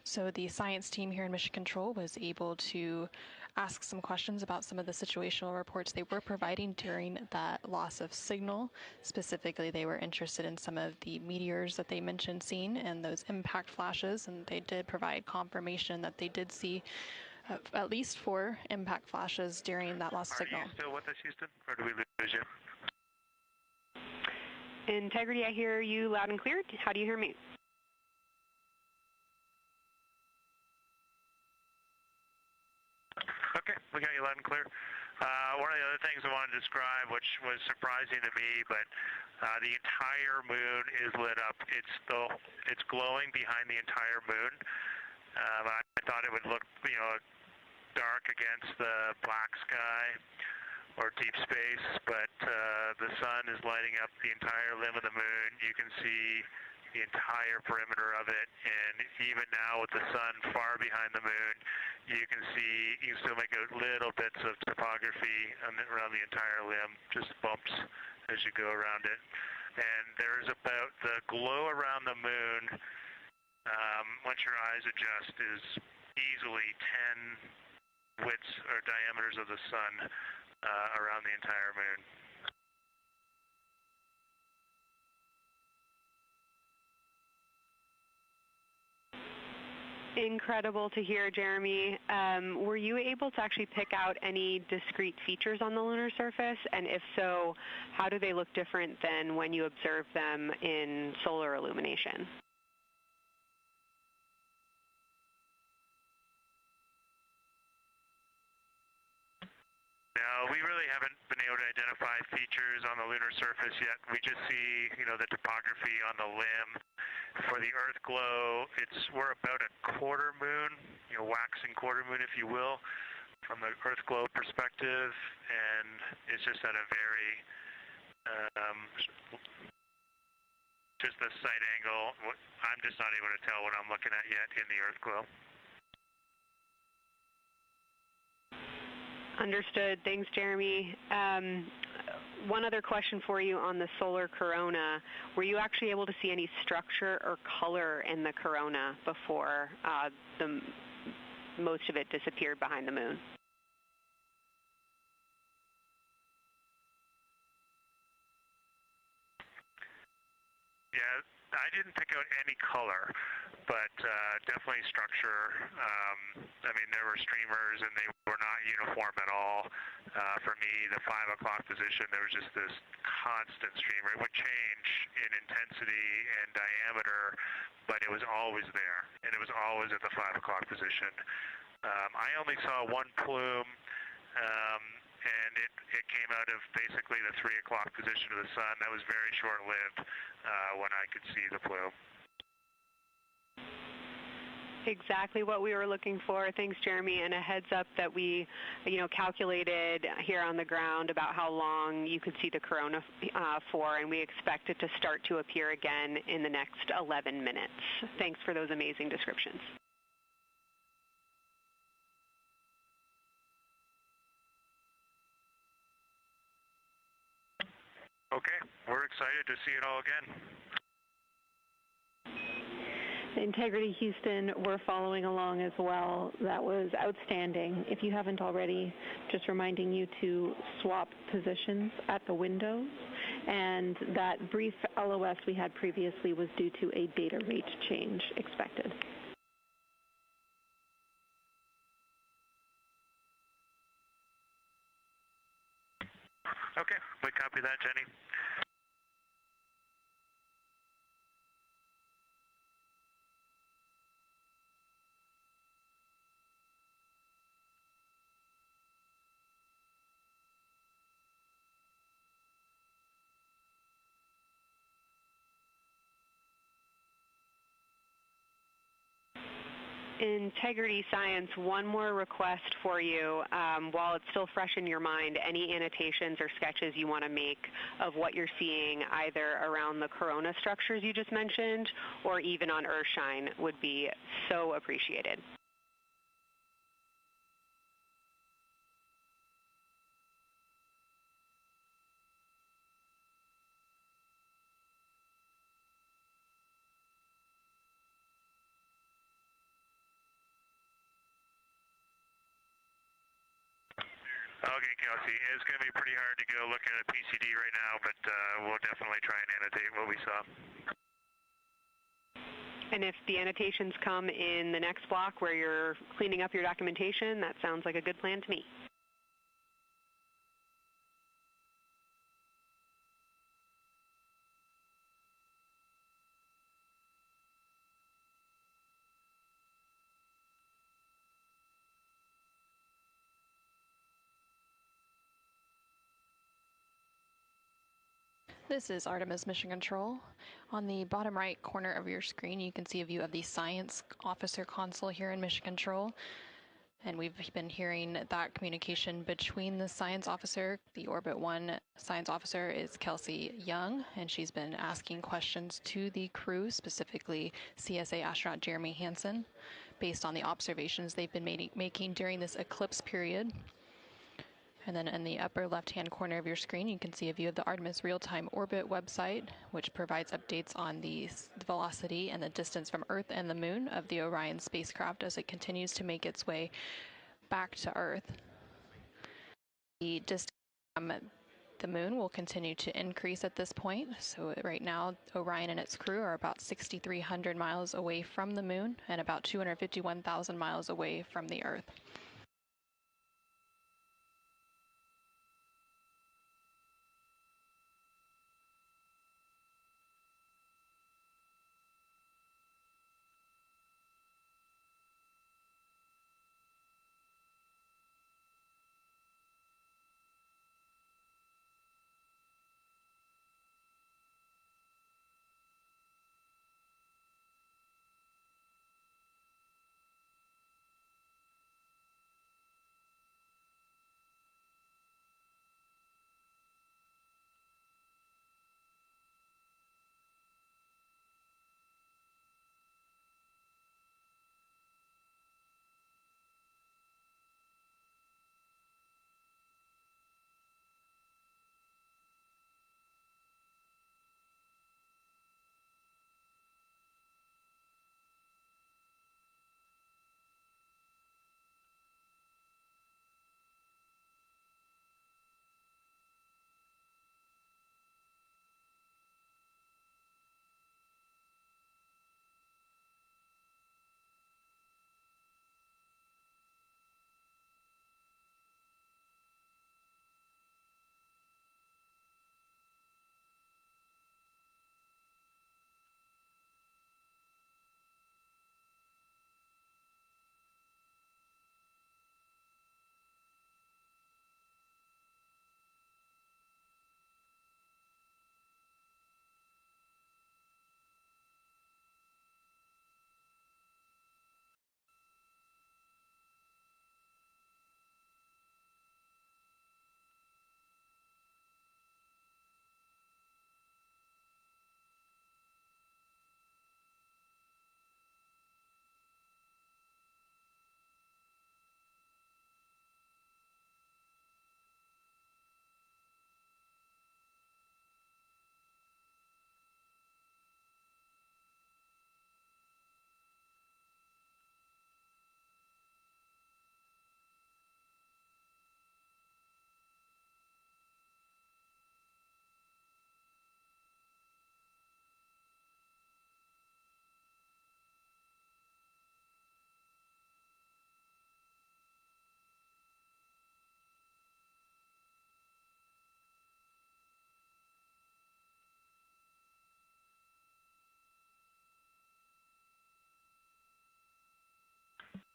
So the science team here in Mission Control was able to ask some questions about some of the situational reports they were providing during that loss of signal. Specifically, they were interested in some of the meteors that they mentioned seeing and those impact flashes, and they did provide confirmation that they did see at least 4 impact flashes during that lost signal. Are you still with us, Houston, or do we lose you? Integrity, I hear you loud and clear. How do you hear me? Okay, we got you loud and clear. One of the other things I wanted to describe, which was surprising to me, but the entire moon is lit up. It's glowing behind the entire moon. I thought it would look, dark against the black sky or deep space, but the sun is lighting up the entire limb of the moon. You can see the entire perimeter of it, and even now with the sun far behind the moon, you can still make out little bits of topography around the entire limb, just bumps as you go around it. And there's about the glow around the moon, once your eyes adjust, is easily 10 widths or diameters of the sun around the entire moon. Incredible to hear, Jeremy. Were you able to actually pick out any discrete features on the lunar surface? And if so, how do they look different than when you observe them in solar illumination? No, we really haven't been able to identify features on the lunar surface yet. We just see, the topography on the limb. For the Earth glow, we're about a quarter moon, waxing quarter moon, if you will, from the Earth glow perspective, and it's just at a very, just the sight angle. I'm just not able to tell what I'm looking at yet in the Earth glow. Understood. Thanks, Jeremy. One other question for you on the solar corona. Were you actually able to see any structure or color in the corona before most of it disappeared behind the moon? Yeah, I didn't pick out any color, but definitely structure. There were streamers, and they were not uniform at all. For me, the 5 o'clock position, there was just this constant streamer. It would change in intensity and diameter, but it was always there, and it was always at the 5 o'clock position. I only saw one plume, and it came out of basically the 3 o'clock position of the sun. That was very short-lived when I could see the plume. Exactly what we were looking for. Thanks, Jeremy. And a heads up that we, calculated here on the ground about how long you could see the corona for, and we expect it to start to appear again in the next 11 minutes. Thanks for those amazing descriptions. Okay, we're excited to see it all again. Integrity Houston, we're following along as well. That was outstanding. If you haven't already, just reminding you to swap positions at the windows. And that brief LOS we had previously was due to a data rate change expected. Okay, we copy that, Jenny. Integrity Science, one more request for you. While it's still fresh in your mind, any annotations or sketches you want to make of what you're seeing either around the corona structures you just mentioned or even on Earthshine would be so appreciated. Okay, Kelsey, it's going to be pretty hard to go look at a PCD right now, but we'll definitely try and annotate what we saw. And if the annotations come in the next block where you're cleaning up your documentation, that sounds like a good plan to me. This is Artemis Mission Control. On the bottom right corner of your screen, you can see a view of the Science Officer console here in Mission Control. And we've been hearing that communication between the Science Officer. The Orbit 1 Science Officer is Kelsey Young, and she's been asking questions to the crew, specifically CSA astronaut Jeremy Hansen, based on the observations they've been making during this eclipse period. And then in the upper left-hand corner of your screen, you can see a view of the Artemis Real-Time Orbit website, which provides updates on the velocity and the distance from Earth and the Moon of the Orion spacecraft as it continues to make its way back to Earth. The distance from the Moon will continue to increase at this point. So right now, Orion and its crew are about 6,300 miles away from the Moon and about 251,000 miles away from the Earth.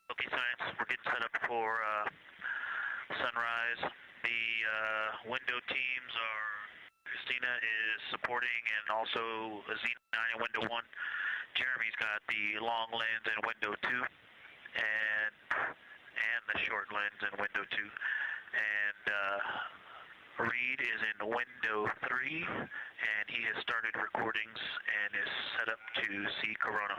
Okay, science, we're getting set up for sunrise. The window teams are, Christina is supporting and also Azina 9 in window 1. Jeremy's got the long lens in window 2 and the short lens in window 2. And Reid is in window 3 and he has started recordings and is set up to see Corona.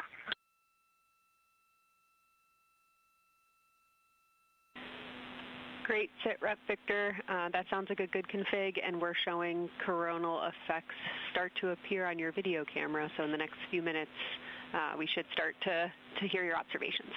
Great sit rep, Victor. That sounds like a good config, and we're showing coronal effects start to appear on your video camera. So in the next few minutes, we should start to hear your observations.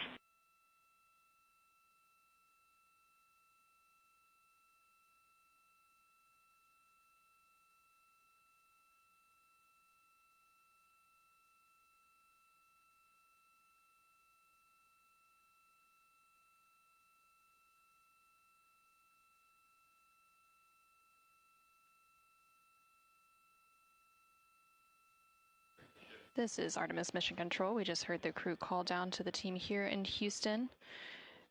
This is Artemis Mission Control. We just heard the crew call down to the team here in Houston,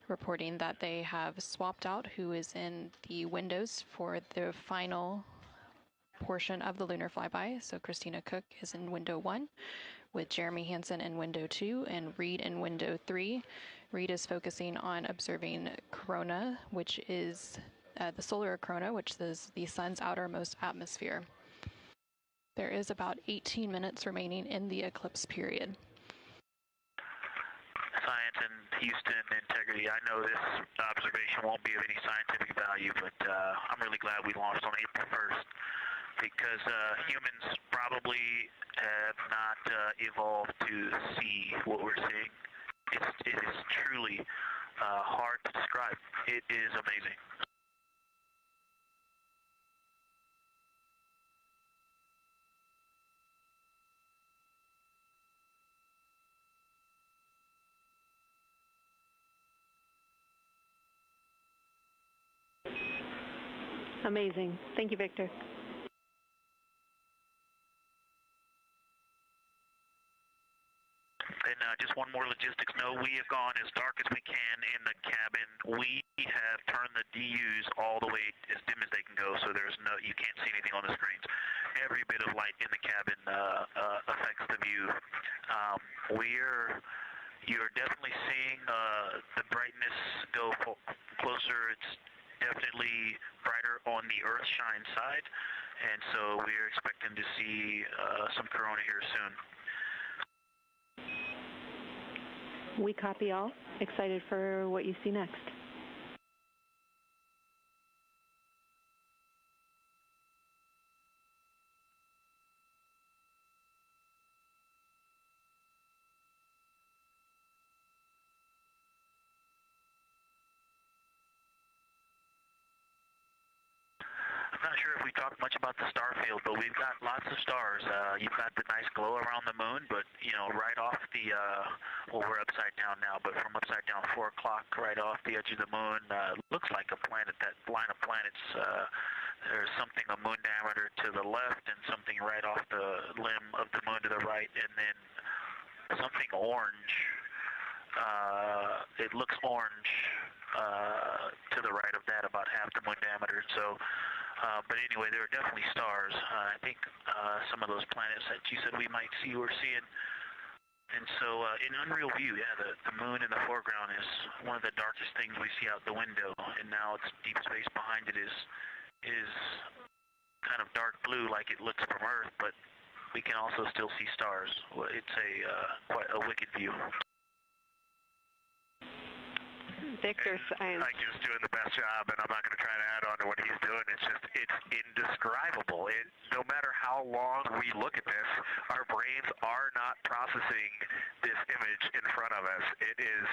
reporting that they have swapped out who is in the windows for the final portion of the lunar flyby. So Christina Koch is in window 1, with Jeremy Hansen in window 2 and Reid in window 3. Reid is focusing on observing corona, which is the solar corona, which is the sun's outermost atmosphere. There is about 18 minutes remaining in the eclipse period. Science, and Houston, Integrity, I know this observation won't be of any scientific value, but I'm really glad we launched on April 1st because humans probably have not evolved to see what we're seeing. It is truly hard to describe. It is amazing. Amazing. Thank you, Victor. And just one more logistics note, we have gone as dark as we can in the cabin. We have turned the DUs all the way as dim as they can go, so you can't see anything on the screens. Every bit of light in the cabin affects the view. You're definitely seeing the brightness go closer. It's definitely brighter on the Earthshine side, and so we're expecting to see some corona here soon. We copy all. Excited for what you see next. I'm not sure if we talked much about the star field, but we've got lots of stars. You've got the nice glow around the moon, but right off the well, we're upside down now, but from upside down 4 o'clock, right off the edge of the moon, looks like a planet. That line of planets, there's something a moon diameter to the left, and something right off the limb of the moon to the right, and then something orange. It looks orange to the right of that, about half the moon diameter. So. But anyway, there are definitely stars. I think some of those planets that you said we might see, we're seeing. And so in unreal view, yeah, the moon in the foreground is one of the darkest things we see out the window. And now it's deep space behind it is kind of dark blue like it looks from Earth, but we can also still see stars. It's quite a wicked view. Victor, Just doing the best job, and I'm not going to try to add on to what he's doing. It's indescribable. No matter how long we look at this, our brains are not processing this image in front of us. It is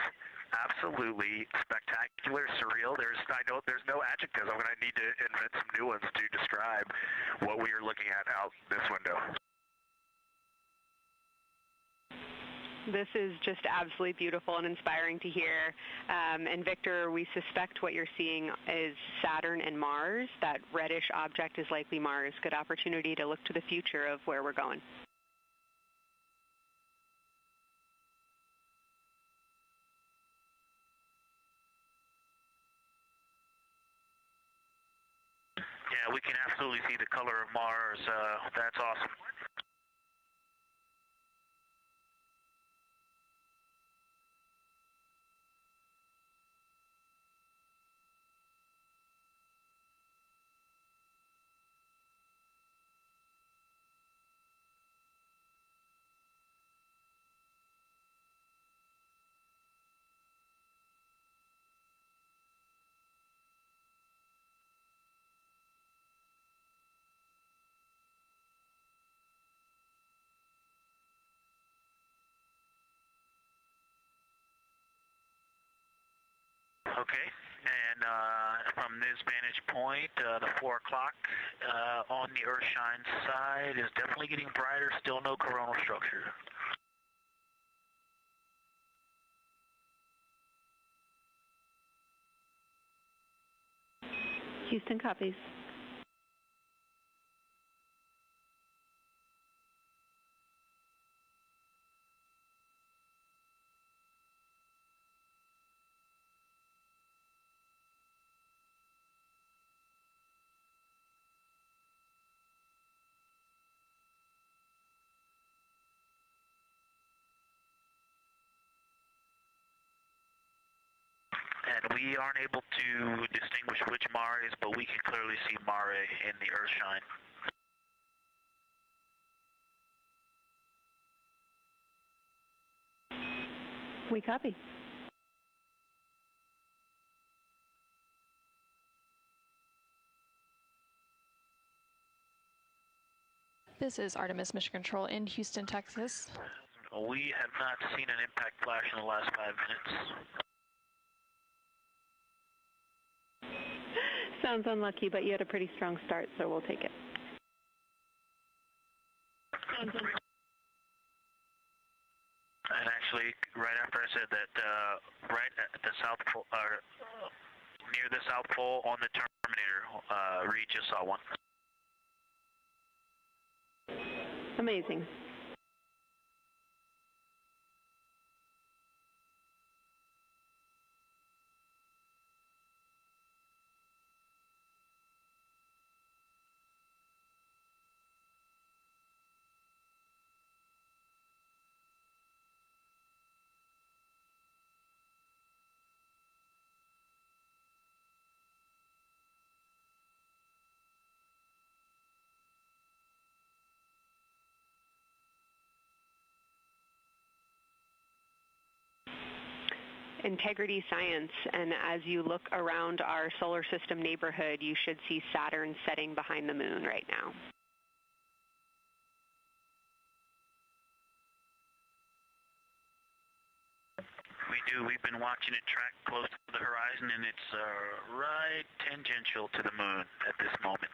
absolutely spectacular, surreal. There's no adjectives. I'm going to need to invent some new ones to describe what we are looking at out this window. This is just absolutely beautiful and inspiring to hear. And Victor, we suspect what you're seeing is Saturn and Mars. That reddish object is likely Mars. Good opportunity to look to the future of where we're going. Yeah, we can absolutely see the color of Mars. That's awesome. Okay, and from this vantage point, the 4 o'clock on the Earthshine side is definitely getting brighter, still no coronal structure. Houston copies. And we aren't able to distinguish which Mare is, but we can clearly see Mare in the Earthshine. We copy. This is Artemis Mission Control in Houston, Texas. We have not seen an impact flash in the last 5 minutes. Sounds unlucky, but you had a pretty strong start, so we'll take it. And actually, right after I said that, right at the South Pole, near the South Pole on the Terminator, Reid just saw one. Amazing. Integrity Science, and as you look around our solar system neighborhood, you should see Saturn setting behind the moon right now. We do. We've been watching it track close to the horizon, and it's right tangential to the moon at this moment.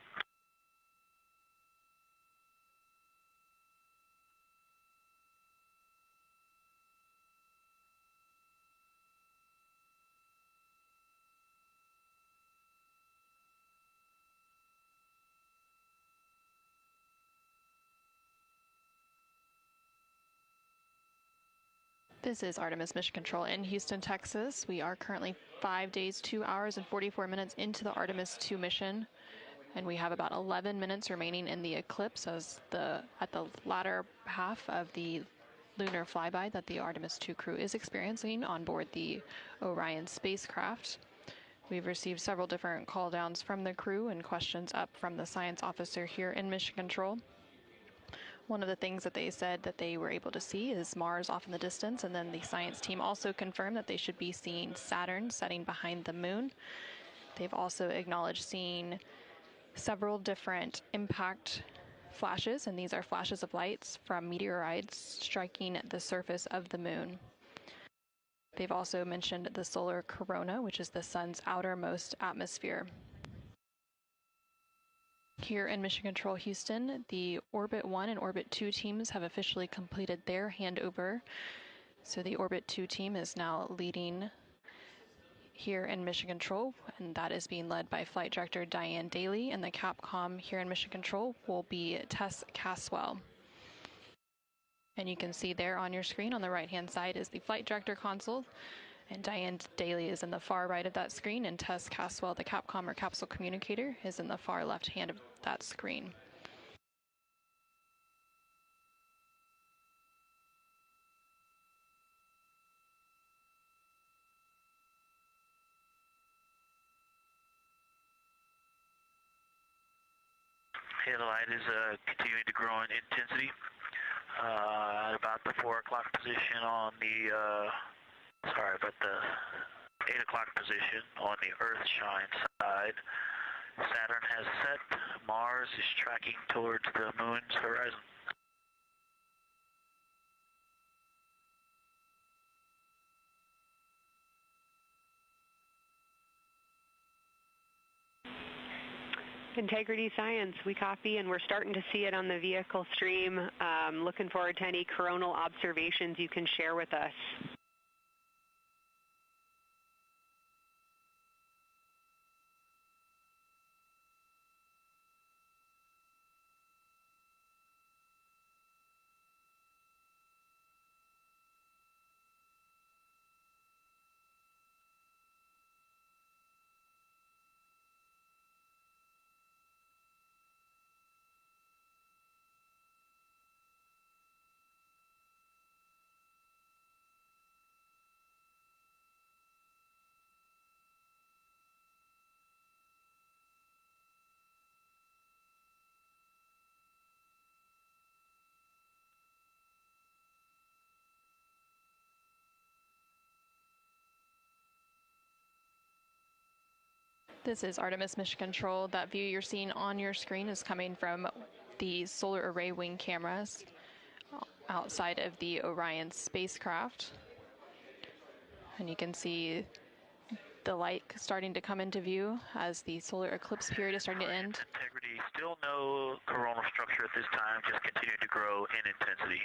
This is Artemis Mission Control in Houston, Texas. We are currently 5 days, 2 hours, and 44 minutes into the Artemis II mission, and we have about 11 minutes remaining in the eclipse at the latter half of the lunar flyby that the Artemis II crew is experiencing on board the Orion spacecraft. We've received several different call downs from the crew and questions up from the science officer here in Mission Control. One of the things that they said that they were able to see is Mars off in the distance, and then the science team also confirmed that they should be seeing Saturn setting behind the moon. They've also acknowledged seeing several different impact flashes, and these are flashes of lights from meteorites striking the surface of the moon. They've also mentioned the solar corona, which is the sun's outermost atmosphere. Here in Mission Control Houston, the Orbit 1 and Orbit 2 teams have officially completed their handover. So the Orbit 2 team is now leading here in Mission Control, and that is being led by Flight Director Diane Daly, and the Capcom here in Mission Control will be Tess Caswell. And you can see there on your screen on the right-hand side is the Flight Director console, and Diane Daly is in the far right of that screen, and Tess Caswell, the Capcom or capsule communicator, is in the far left hand of that screen. Okay, the light is continuing to grow in intensity. At about the 4 o'clock position on the, the 8 o'clock position on the Earth-shine side, Saturn has set. Mars is tracking towards the moon's horizon. Integrity Science, we copy, and we're starting to see it on the vehicle stream. Looking forward to any coronal observations you can share with us. This is Artemis Mission Control. That view you're seeing on your screen is coming from the solar array wing cameras outside of the Orion spacecraft. And you can see the light starting to come into view as the solar eclipse period is starting to end. Integrity, still no coronal structure at this time, just continue to grow in intensity.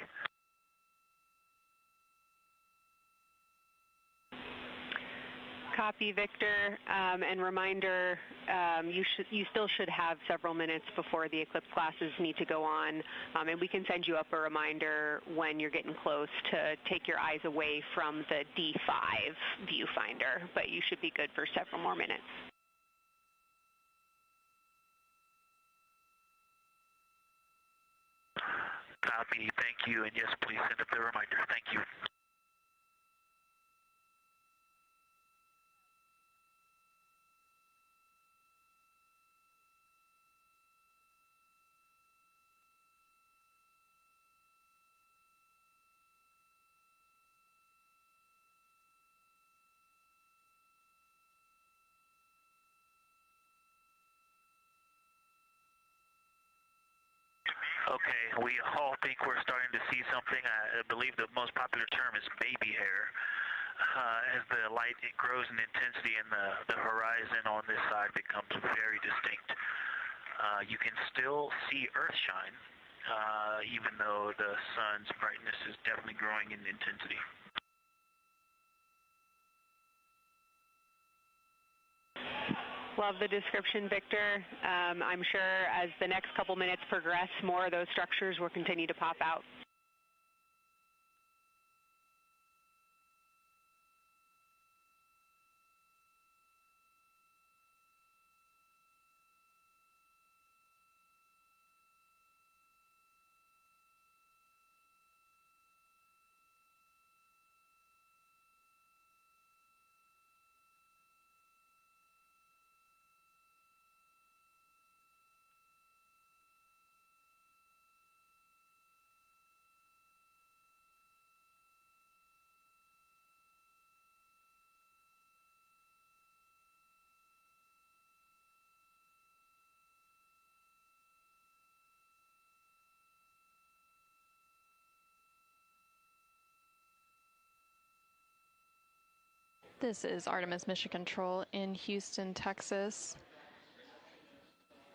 Copy, Victor. And reminder, you still should have several minutes before the eclipse classes need to go on, and we can send you up a reminder when you're getting close to take your eyes away from the D5 viewfinder, but you should be good for several more minutes. Copy, thank you, and yes, please send up the reminder. Thank you. Okay, we all think we're starting to see something. I believe the most popular term is baby hair. As the light grows in intensity and the horizon on this side becomes very distinct. You can still see Earth shine, even though the sun's brightness is definitely growing in intensity. Love the description, Victor. I'm sure as the next couple minutes progress, more of those structures will continue to pop out. This is Artemis Mission Control in Houston, Texas.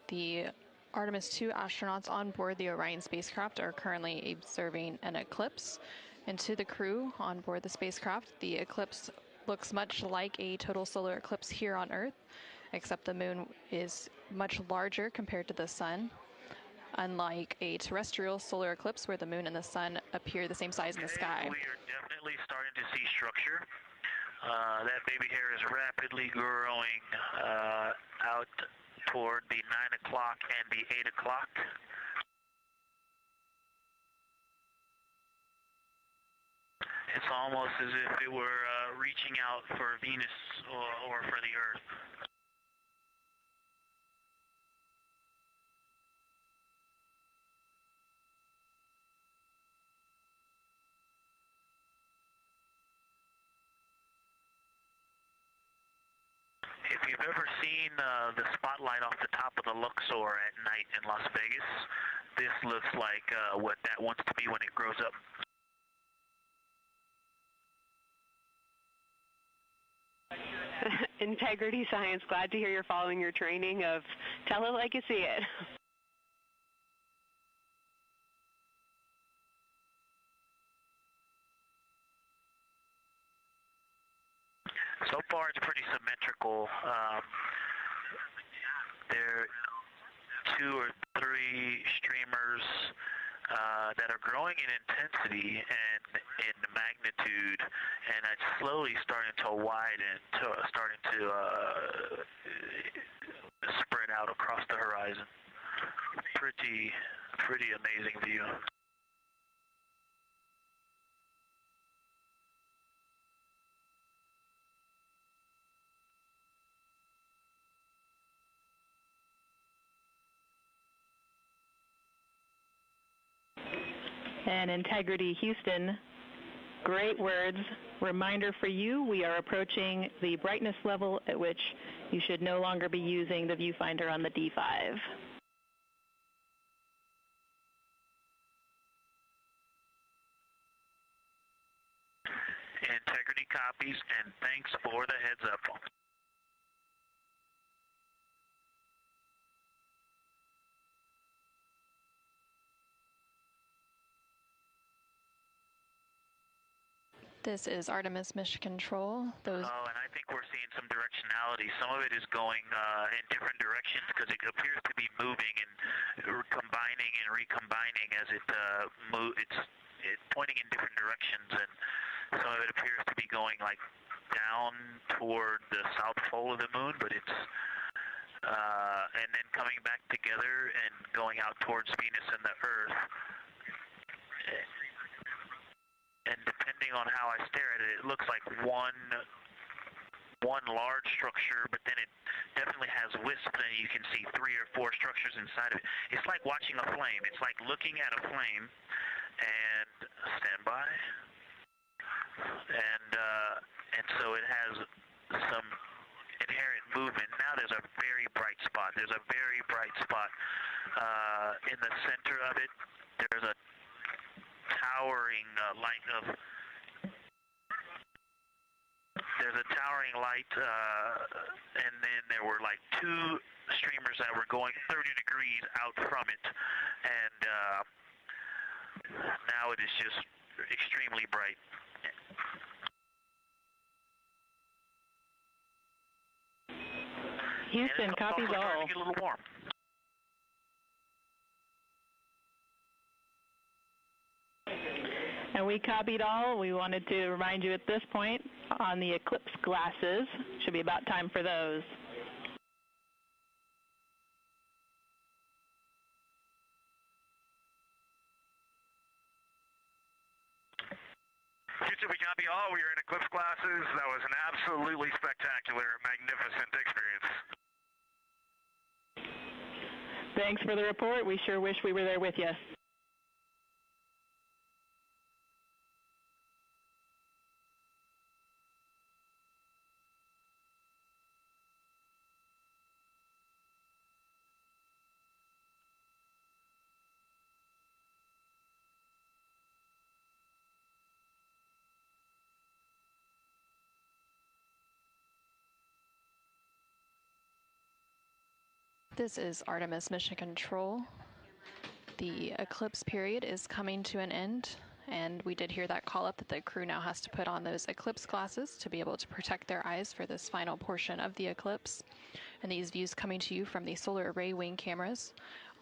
The Artemis II astronauts on board the Orion spacecraft are currently observing an eclipse. And to the crew on board the spacecraft, the eclipse looks much like a total solar eclipse here on Earth, except the moon is much larger compared to the sun, unlike a terrestrial solar eclipse where the moon and the sun appear the same size in the sky. We are definitely starting to see structure. That baby hair is rapidly growing out toward the 9 o'clock and the 8 o'clock. It's almost as if it were reaching out for Venus or for the Earth. If you've ever seen the spotlight off the top of the Luxor at night in Las Vegas, this looks like what that wants to be when it grows up. Integrity Science, glad to hear you're following your training of tell it like you see it. So far, it's pretty symmetrical. There are 2 or 3 streamers that are growing in intensity and in magnitude, and it's slowly starting to widen, starting to spread out across the horizon. Pretty amazing view. And Integrity Houston, great words. Reminder for you, we are approaching the brightness level at which you should no longer be using the viewfinder on the D5. Integrity copies, and thanks for the heads up. This is Artemis Mission Control. And I think we're seeing some directionality. Some of it is going in different directions because it appears to be moving and combining and recombining as it it's pointing in different directions, and some of it appears to be going like down toward the south pole of the moon, but it's and then coming back together and going out towards Venus and the Earth. And depending on how I stare at it, it looks like one large structure, but then it definitely has wisps, and you can see 3 or 4 structures inside of it. It's like watching a flame. It's like looking at a flame, and stand by. And so it has some inherent movement. Now there's a very bright spot. There's a very bright spot in the center of it. There's a towering light of and then there were like 2 streamers that were going 30 degrees out from it, and now it is just extremely bright. Houston, copies all. Starting to get a little warm. And we copied all. We wanted to remind you at this point on the eclipse glasses. Should be about time for those. Houston, we copy all. We are in eclipse glasses. That was an absolutely spectacular, magnificent experience. Thanks for the report. We sure wish we were there with you. This is Artemis Mission Control. The eclipse period is coming to an end, and we did hear that call up that the crew now has to put on those eclipse glasses to be able to protect their eyes for this final portion of the eclipse. And these views coming to you from the solar array wing cameras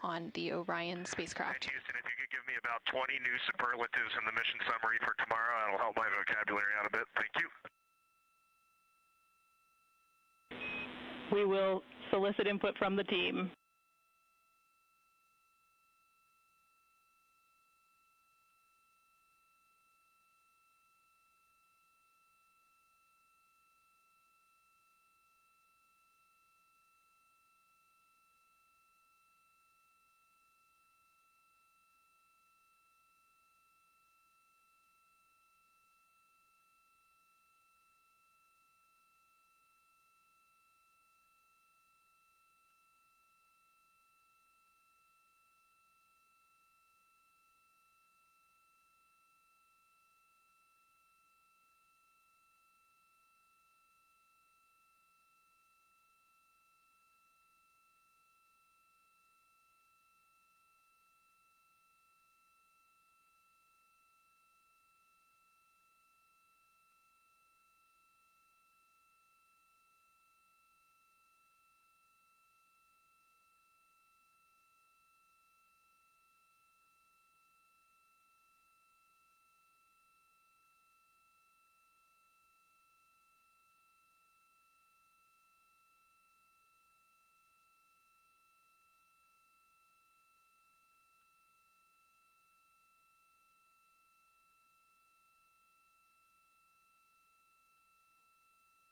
on the Orion spacecraft. Hey, Houston, if you could give me about 20 new superlatives in the mission summary for tomorrow, that'll help my vocabulary out a bit. Thank you. We will solicit input from the team.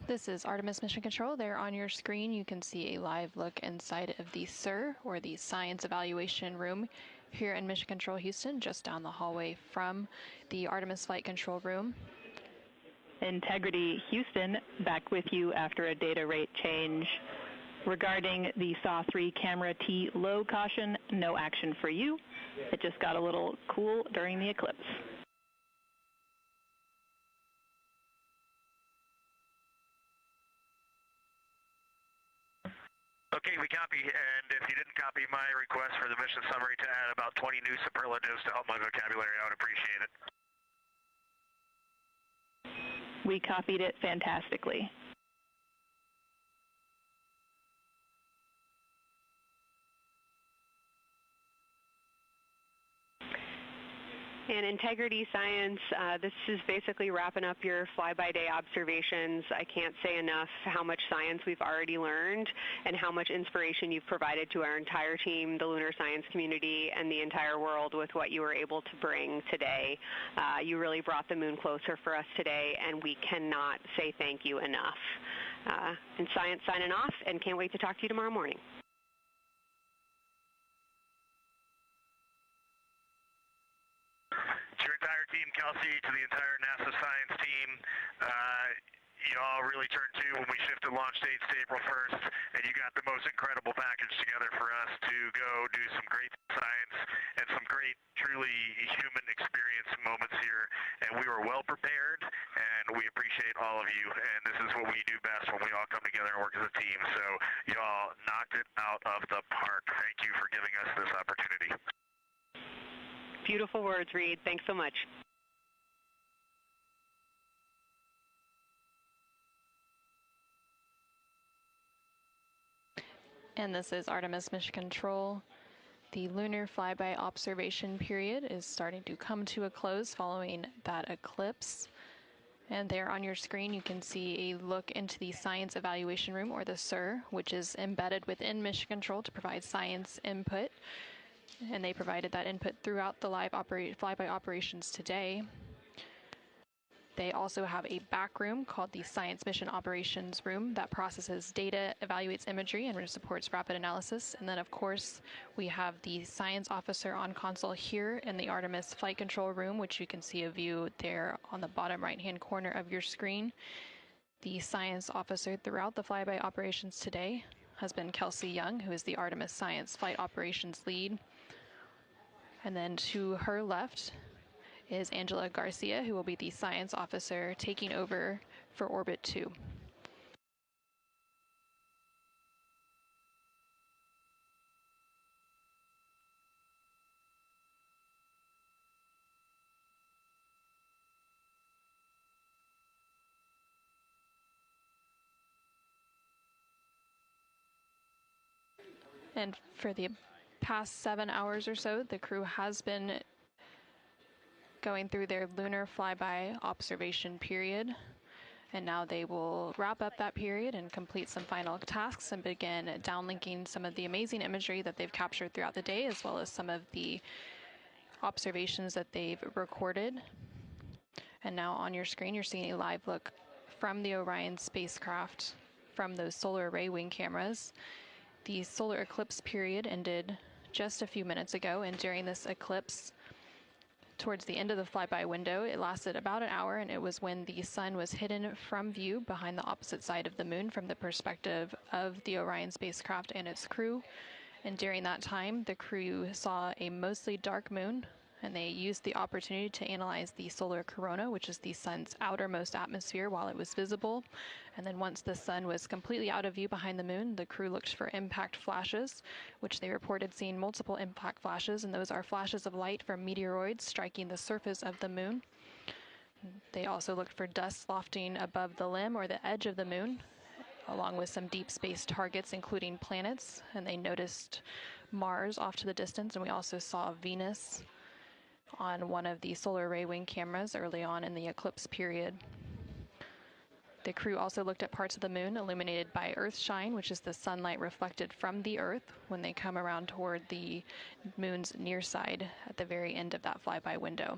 This is Artemis Mission Control. There on your screen, you can see a live look inside of the SIR, or the Science Evaluation Room, here in Mission Control Houston, just down the hallway from the Artemis Flight Control Room. Integrity Houston, back with you after a data rate change. Regarding the SAW-3 camera T low caution, no action for you. It just got a little cool during the eclipse. Okay, we copy, and if you didn't copy my request for the mission summary to add about 20 new superlatives to help my vocabulary, I would appreciate it. We copied it fantastically. And Integrity Science, this is basically wrapping up your fly-by-day observations. I can't say enough how much science we've already learned and how much inspiration you've provided to our entire team, the lunar science community, and the entire world with what you were able to bring today. You really brought the moon closer for us today, and we cannot say thank you enough. And Science signing off, and can't wait to talk to you tomorrow morning. To your entire team, Kelsey, to the entire NASA science team, you all really turned to when we shifted launch dates to April 1st, and you got the most incredible package together for us to go do some great science and some great, truly human experience moments here. And we were well prepared, and we appreciate all of you. And this is what we do best when we all come together and work as a team. So you all knocked it out of the park. Thank you for giving us this opportunity. Beautiful words, Reid. Thanks so much. And this is Artemis Mission Control. The lunar flyby observation period is starting to come to a close following that eclipse. And there on your screen you can see a look into the Science Evaluation Room, or the SIR, which is embedded within Mission Control to provide science input. And they provided that input throughout the live flyby operations today. They also have a back room called the Science Mission Operations Room that processes data, evaluates imagery, and supports rapid analysis. And then, of course, we have the science officer on console here in the Artemis Flight Control Room, which you can see a view there on the bottom right-hand corner of your screen. The science officer throughout the flyby operations today has been Kelsey Young, who is the Artemis Science Flight Operations Lead. And then to her left is Angela Garcia, who will be the science officer taking over for Orbit 2. And for the past 7 hours or so, the crew has been going through their lunar flyby observation period. And now they will wrap up that period and complete some final tasks and begin downlinking some of the amazing imagery that they've captured throughout the day, as well as some of the observations that they've recorded. And now on your screen, you're seeing a live look from the Orion spacecraft from those solar array wing cameras. The solar eclipse period ended just a few minutes ago, and during this eclipse, towards the end of the flyby window, it lasted about an hour, and it was when the sun was hidden from view behind the opposite side of the moon from the perspective of the Orion spacecraft and its crew. And during that time, the crew saw a mostly dark moon, and they used the opportunity to analyze the solar corona, which is the sun's outermost atmosphere, while it was visible. And then once the sun was completely out of view behind the moon, the crew looked for impact flashes, which they reported seeing multiple impact flashes, and those are flashes of light from meteoroids striking the surface of the moon. They also looked for dust lofting above the limb or the edge of the moon, along with some deep space targets, including planets, and they noticed Mars off to the distance, and we also saw Venus on one of the solar array wing cameras early on in the eclipse period. The crew also looked at parts of the moon illuminated by Earthshine, which is the sunlight reflected from the Earth when they come around toward the moon's near side at the very end of that flyby window.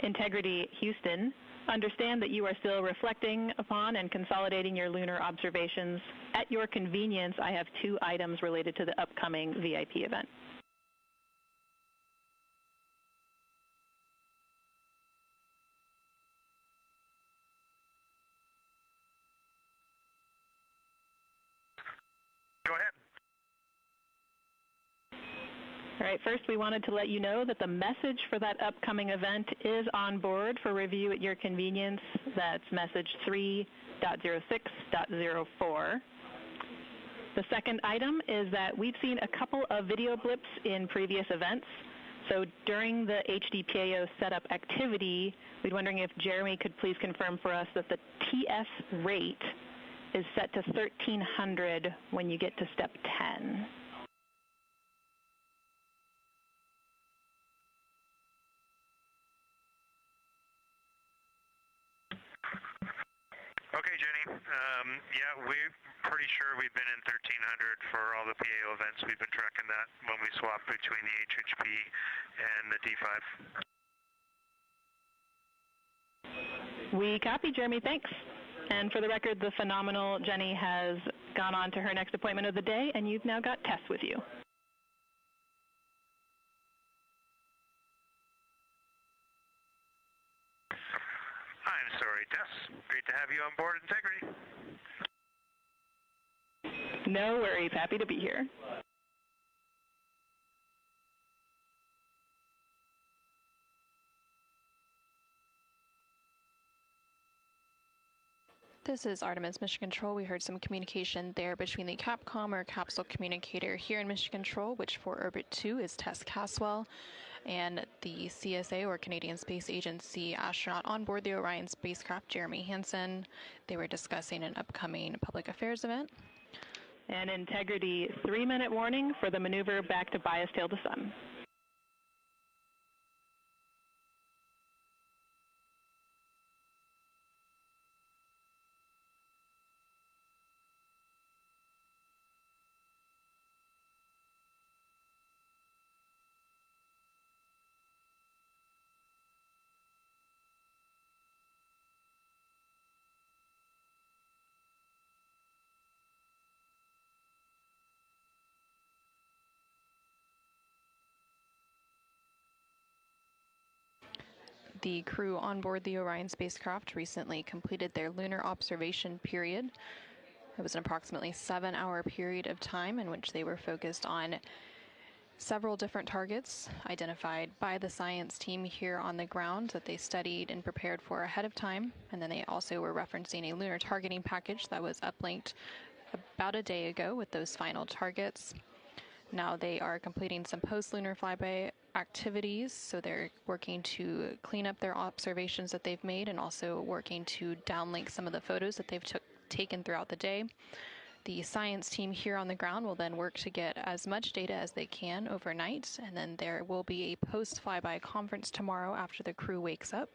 Integrity Houston, understand that you are still reflecting upon and consolidating your lunar observations. At your convenience, I have 2 items related to the upcoming VIP event. Go ahead. All right, first we wanted to let you know that the message for that upcoming event is on board for review at your convenience. That's message 3.06.04. The second item is that we've seen a couple of video blips in previous events. So during the HDPAO setup activity, we're wondering if Jeremy could please confirm for us that the TS rate is set to 1300 when you get to step 10. Okay, Jenny. Yeah, we're pretty sure we've been in 1300 for all the PAO events. We've been tracking that when we swap between the HHP and the D5. We copy, Jeremy. Thanks. And for the record, the phenomenal Jenny has gone on to her next appointment of the day, and you've now got Tess with you. I'm sorry, Tess. Great to have you on board Integrity. No worries. Happy to be here. This is Artemis Mission Control. We heard some communication there between the Capcom or capsule communicator here in Mission Control, which for Orbit 2 is Tess Caswell, and the CSA or Canadian Space Agency astronaut on board the Orion spacecraft, Jeremy Hansen. They were discussing an upcoming public affairs event. And Integrity, 3-minute warning for the maneuver back to bias tail to sun. The crew on board the Orion spacecraft recently completed their lunar observation period. It was an approximately 7-hour period of time in which they were focused on several different targets identified by the science team here on the ground that they studied and prepared for ahead of time. And then they also were referencing a lunar targeting package that was uplinked about a day ago with those final targets. Now they are completing some post-lunar flyby activities, so they're working to clean up their observations that they've made and also working to downlink some of the photos that they've taken throughout the day. The science team here on the ground will then work to get as much data as they can overnight, and then there will be a post-flyby conference tomorrow after the crew wakes up.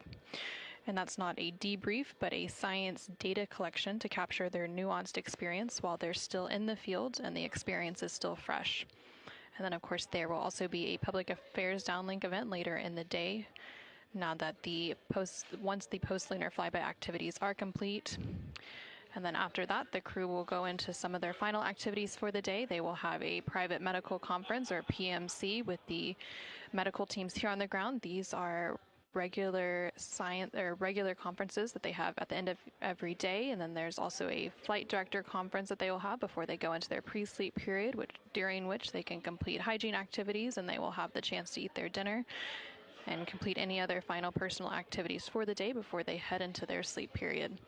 And that's not a debrief, but a science data collection to capture their nuanced experience while they're still in the field and the experience is still fresh. And then, of course, there will also be a public affairs downlink event later in the day. Now that once the post-lunar flyby activities are complete. And then after that, the crew will go into some of their final activities for the day. They will have a private medical conference or PMC with the medical teams here on the ground. These are regular conferences that they have at the end of every day, and then there's also a flight director conference that they will have before they go into their pre-sleep period, during which they can complete hygiene activities and they will have the chance to eat their dinner and complete any other final personal activities for the day before they head into their sleep period.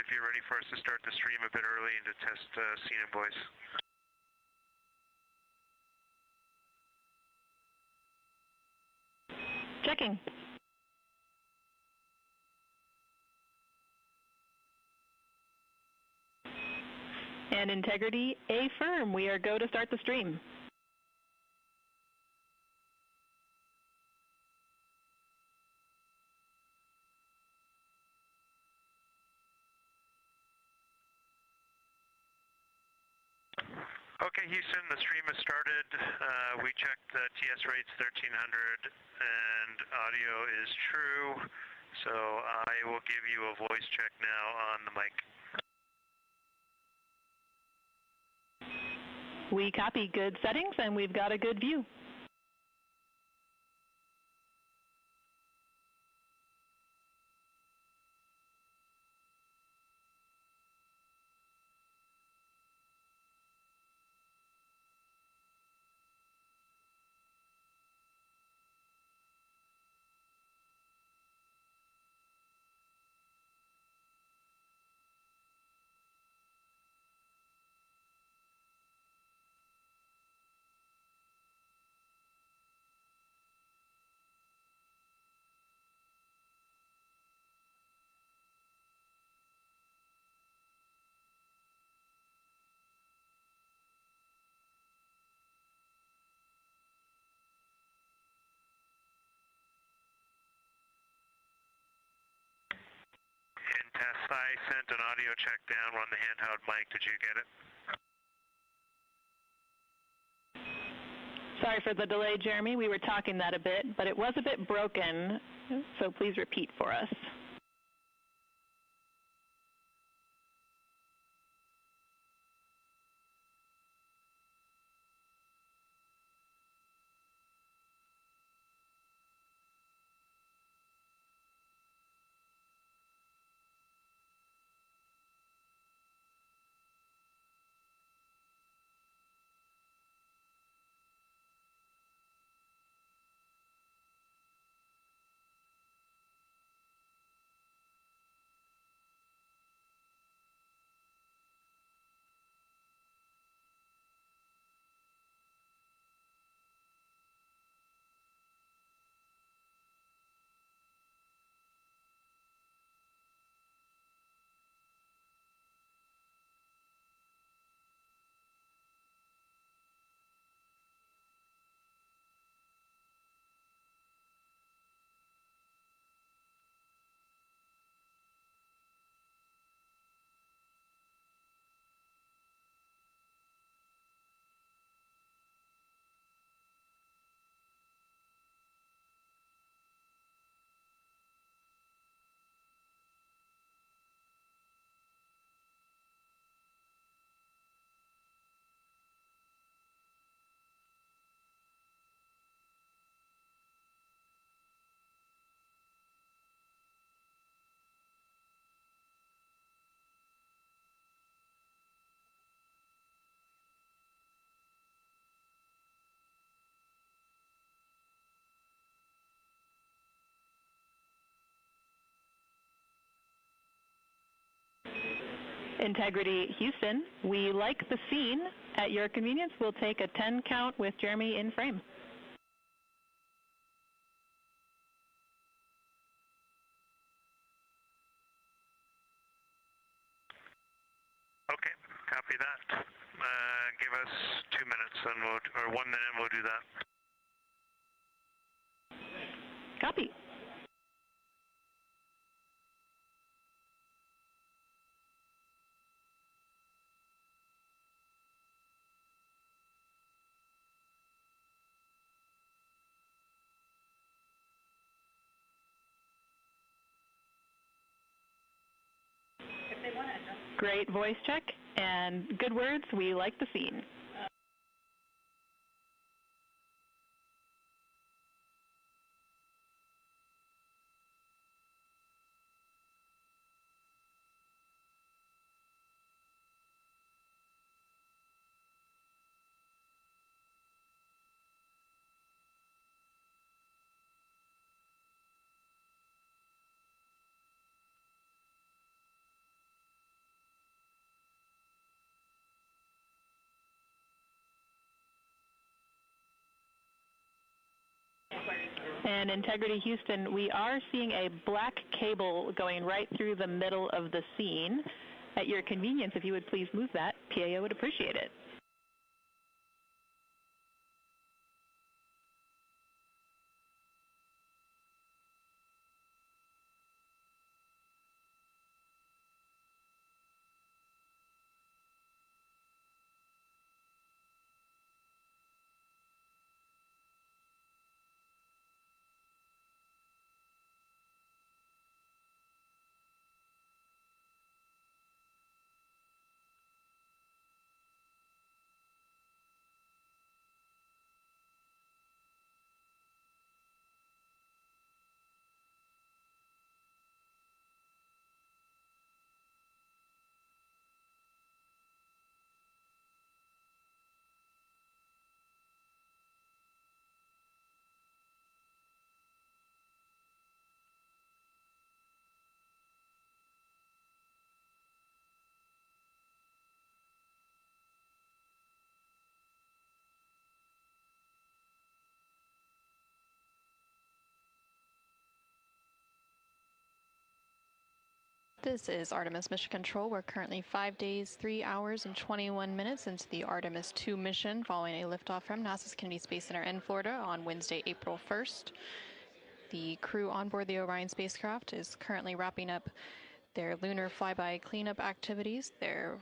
if you're ready for us to start the stream a bit early and to test scene and voice. Checking. And integrity, affirm. We are go to start the stream. Okay, Houston, the stream has started. We checked the TS rates 1300 and audio is true. So I will give you a voice check now on the mic. We copy good settings and we've got a good view. In test, I sent an audio check down on the handheld mic. Did you get it? Sorry for the delay, Jeremy. We were talking that a bit, but it was a bit broken, so please repeat for us. Integrity Houston, we like the scene. At your convenience, we'll take a 10 count with Jeremy in frame. Okay, copy that. Give us 2 minutes and or 1 minute and we'll do that. Copy. Great voice check and good words. We like the scene. And Integrity Houston, we are seeing a black cable going right through the middle of the scene. At your convenience, if you would please move that, PAO would appreciate it. This is Artemis Mission Control. We're currently 5 days, 3 hours, and 21 minutes into the Artemis II mission following a liftoff from NASA's Kennedy Space Center in Florida on Wednesday, April 1st. The crew on board the Orion spacecraft is currently wrapping up their lunar flyby cleanup activities. They're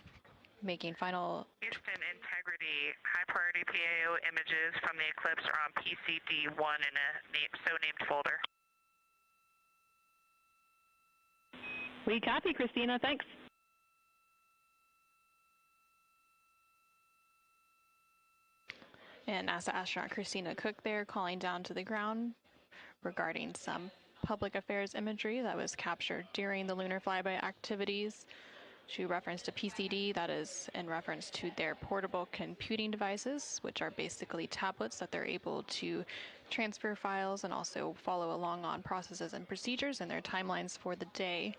making final... Houston Integrity, high priority PAO images from the eclipse are on PCD-1 in a so-named folder. We copy, Christina. Thanks. And NASA astronaut Christina Koch there calling down to the ground regarding some public affairs imagery that was captured during the lunar flyby activities. She referenced a PCD, that is in reference to their portable computing devices, which are basically tablets that they're able to transfer files and also follow along on processes and procedures and their timelines for the day.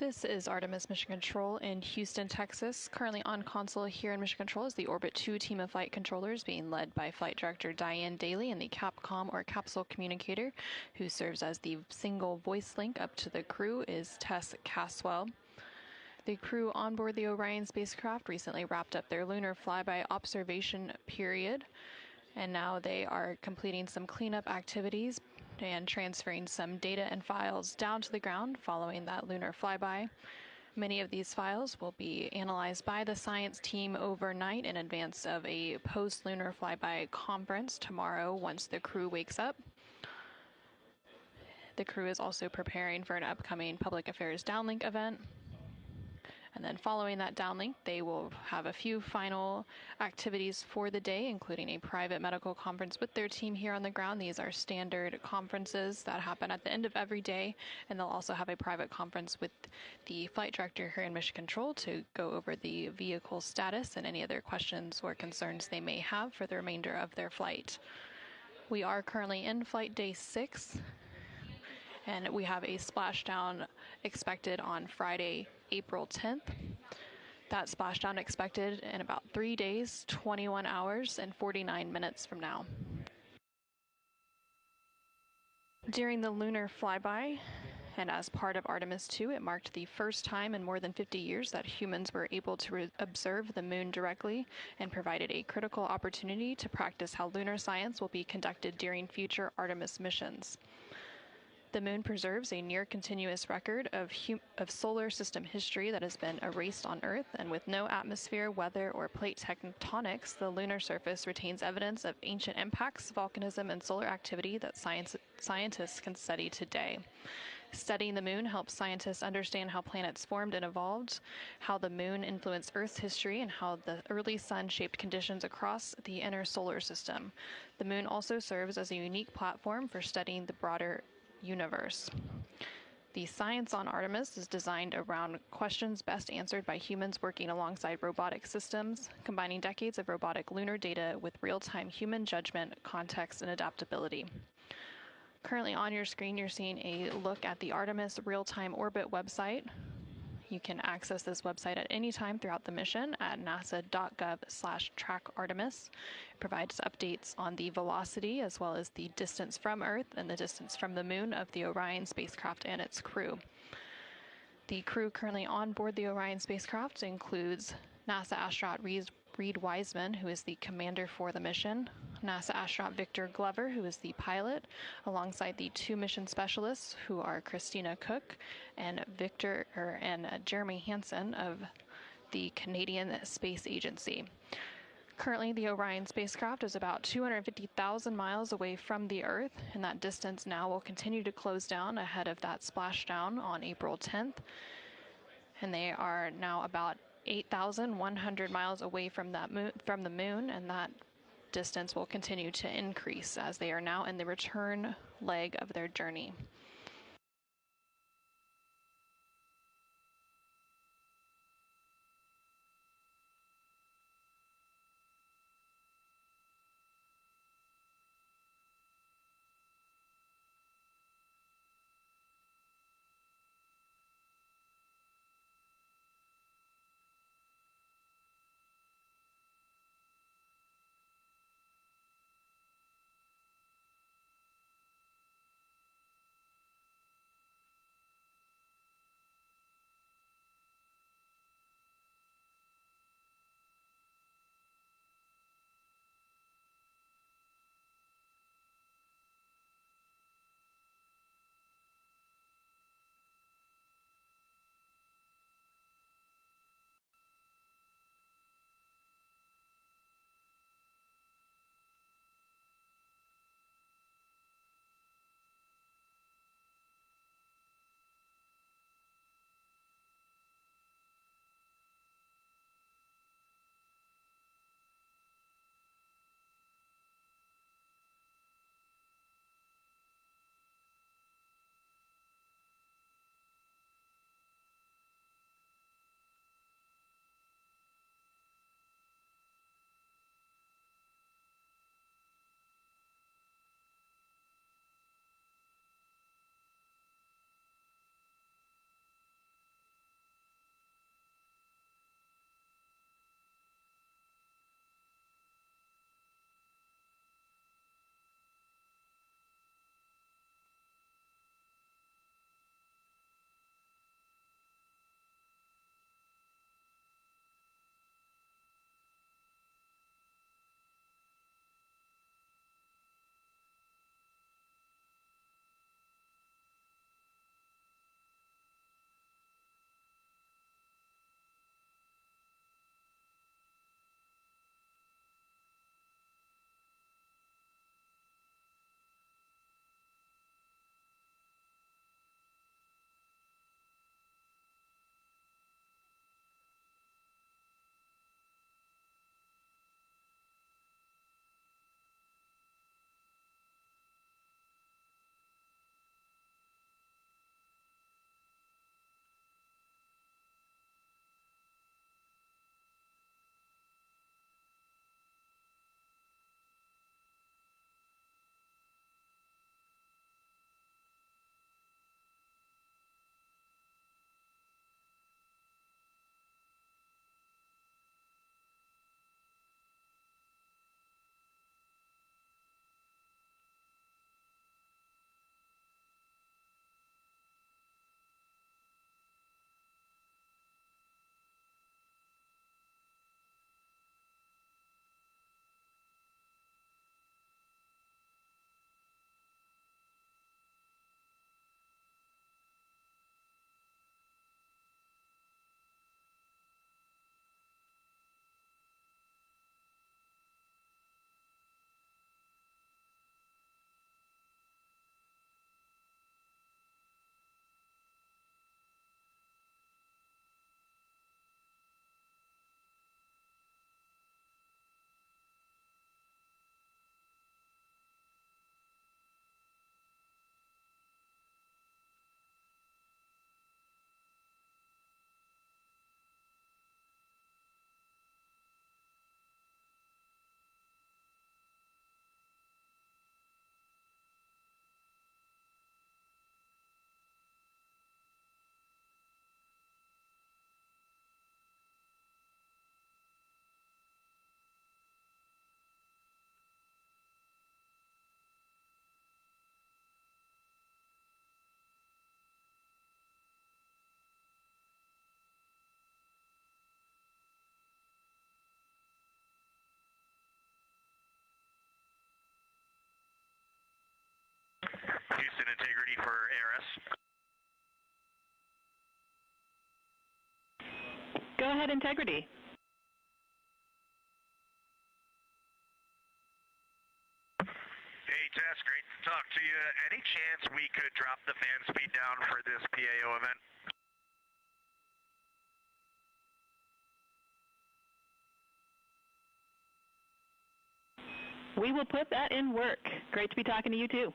This is Artemis Mission Control in Houston, Texas. Currently on console here in Mission Control is the Orbit 2 team of flight controllers being led by Flight Director Diane Daly and the Capcom or Capsule Communicator, who serves as the single voice link up to the crew, is Tess Caswell. The crew on board the Orion spacecraft recently wrapped up their lunar flyby observation period, and now they are completing some cleanup activities and transferring some data and files down to the ground following that lunar flyby. Many of these files will be analyzed by the science team overnight in advance of a post-lunar flyby conference tomorrow once the crew wakes up. The crew is also preparing for an upcoming public affairs downlink event. And then following that downlink, they will have a few final activities for the day, including a private medical conference with their team here on the ground. These are standard conferences that happen at the end of every day, and they'll also have a private conference with the flight director here in Mission Control to go over the vehicle status and any other questions or concerns they may have for the remainder of their flight. We are currently in flight day 6, and we have a splashdown expected on Friday, April 10th. That splashdown expected in about 3 days, 21 hours, and 49 minutes from now. During the lunar flyby, and as part of Artemis II, it marked the first time in more than 50 years that humans were able to observe the moon directly and provided a critical opportunity to practice how lunar science will be conducted during future Artemis missions. The moon preserves a near-continuous record of solar system history that has been erased on Earth, and with no atmosphere, weather, or plate tectonics, the lunar surface retains evidence of ancient impacts, volcanism, and solar activity that scientists can study today. Studying the moon helps scientists understand how planets formed and evolved, how the moon influenced Earth's history, and how the early sun shaped conditions across the inner solar system. The moon also serves as a unique platform for studying the broader universe. The science on Artemis is designed around questions best answered by humans working alongside robotic systems, combining decades of robotic lunar data with real-time human judgment, context, and adaptability. Currently on your screen, you're seeing a look at the Artemis Real-Time Orbit website. You can access this website at any time throughout the mission at nasa.gov/trackartemis. It provides updates on the velocity as well as the distance from Earth and the distance from the moon of the Orion spacecraft and its crew. The crew currently on board the Orion spacecraft includes NASA astronaut Reid Wiseman, who is the commander for the mission, NASA astronaut Victor Glover, who is the pilot, alongside the 2 mission specialists, who are Christina Koch and Jeremy Hansen of the Canadian Space Agency. Currently, the Orion spacecraft is about 250,000 miles away from the Earth, and that distance now will continue to close down ahead of that splashdown on April 10th. And they are now about 8,100 miles away from the moon, and that distance will continue to increase as they are now in the return leg of their journey. for ARS. Go ahead, Integrity. Hey, Tess, great to talk to you. Any chance we could drop the fan speed down for this PAO event? We will put that in work. Great to be talking to you, too.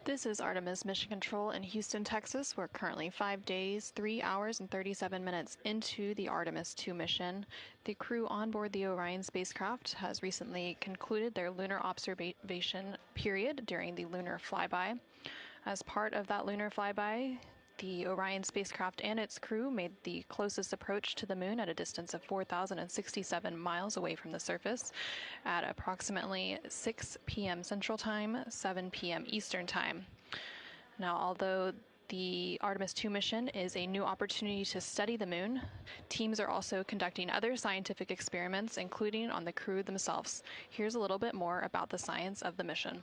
This is Artemis Mission Control in Houston, Texas. We're currently 5 days, 3 hours, and 37 minutes into the Artemis II mission. The crew on board the Orion spacecraft has recently concluded their lunar observation period during the lunar flyby. As part of that lunar flyby, the Orion spacecraft and its crew made the closest approach to the moon at a distance of 4,067 miles away from the surface at approximately 6 p.m. Central Time, 7 p.m. Eastern Time. Now, although the Artemis II mission is a new opportunity to study the moon, teams are also conducting other scientific experiments, including on the crew themselves. Here's a little bit more about the science of the mission.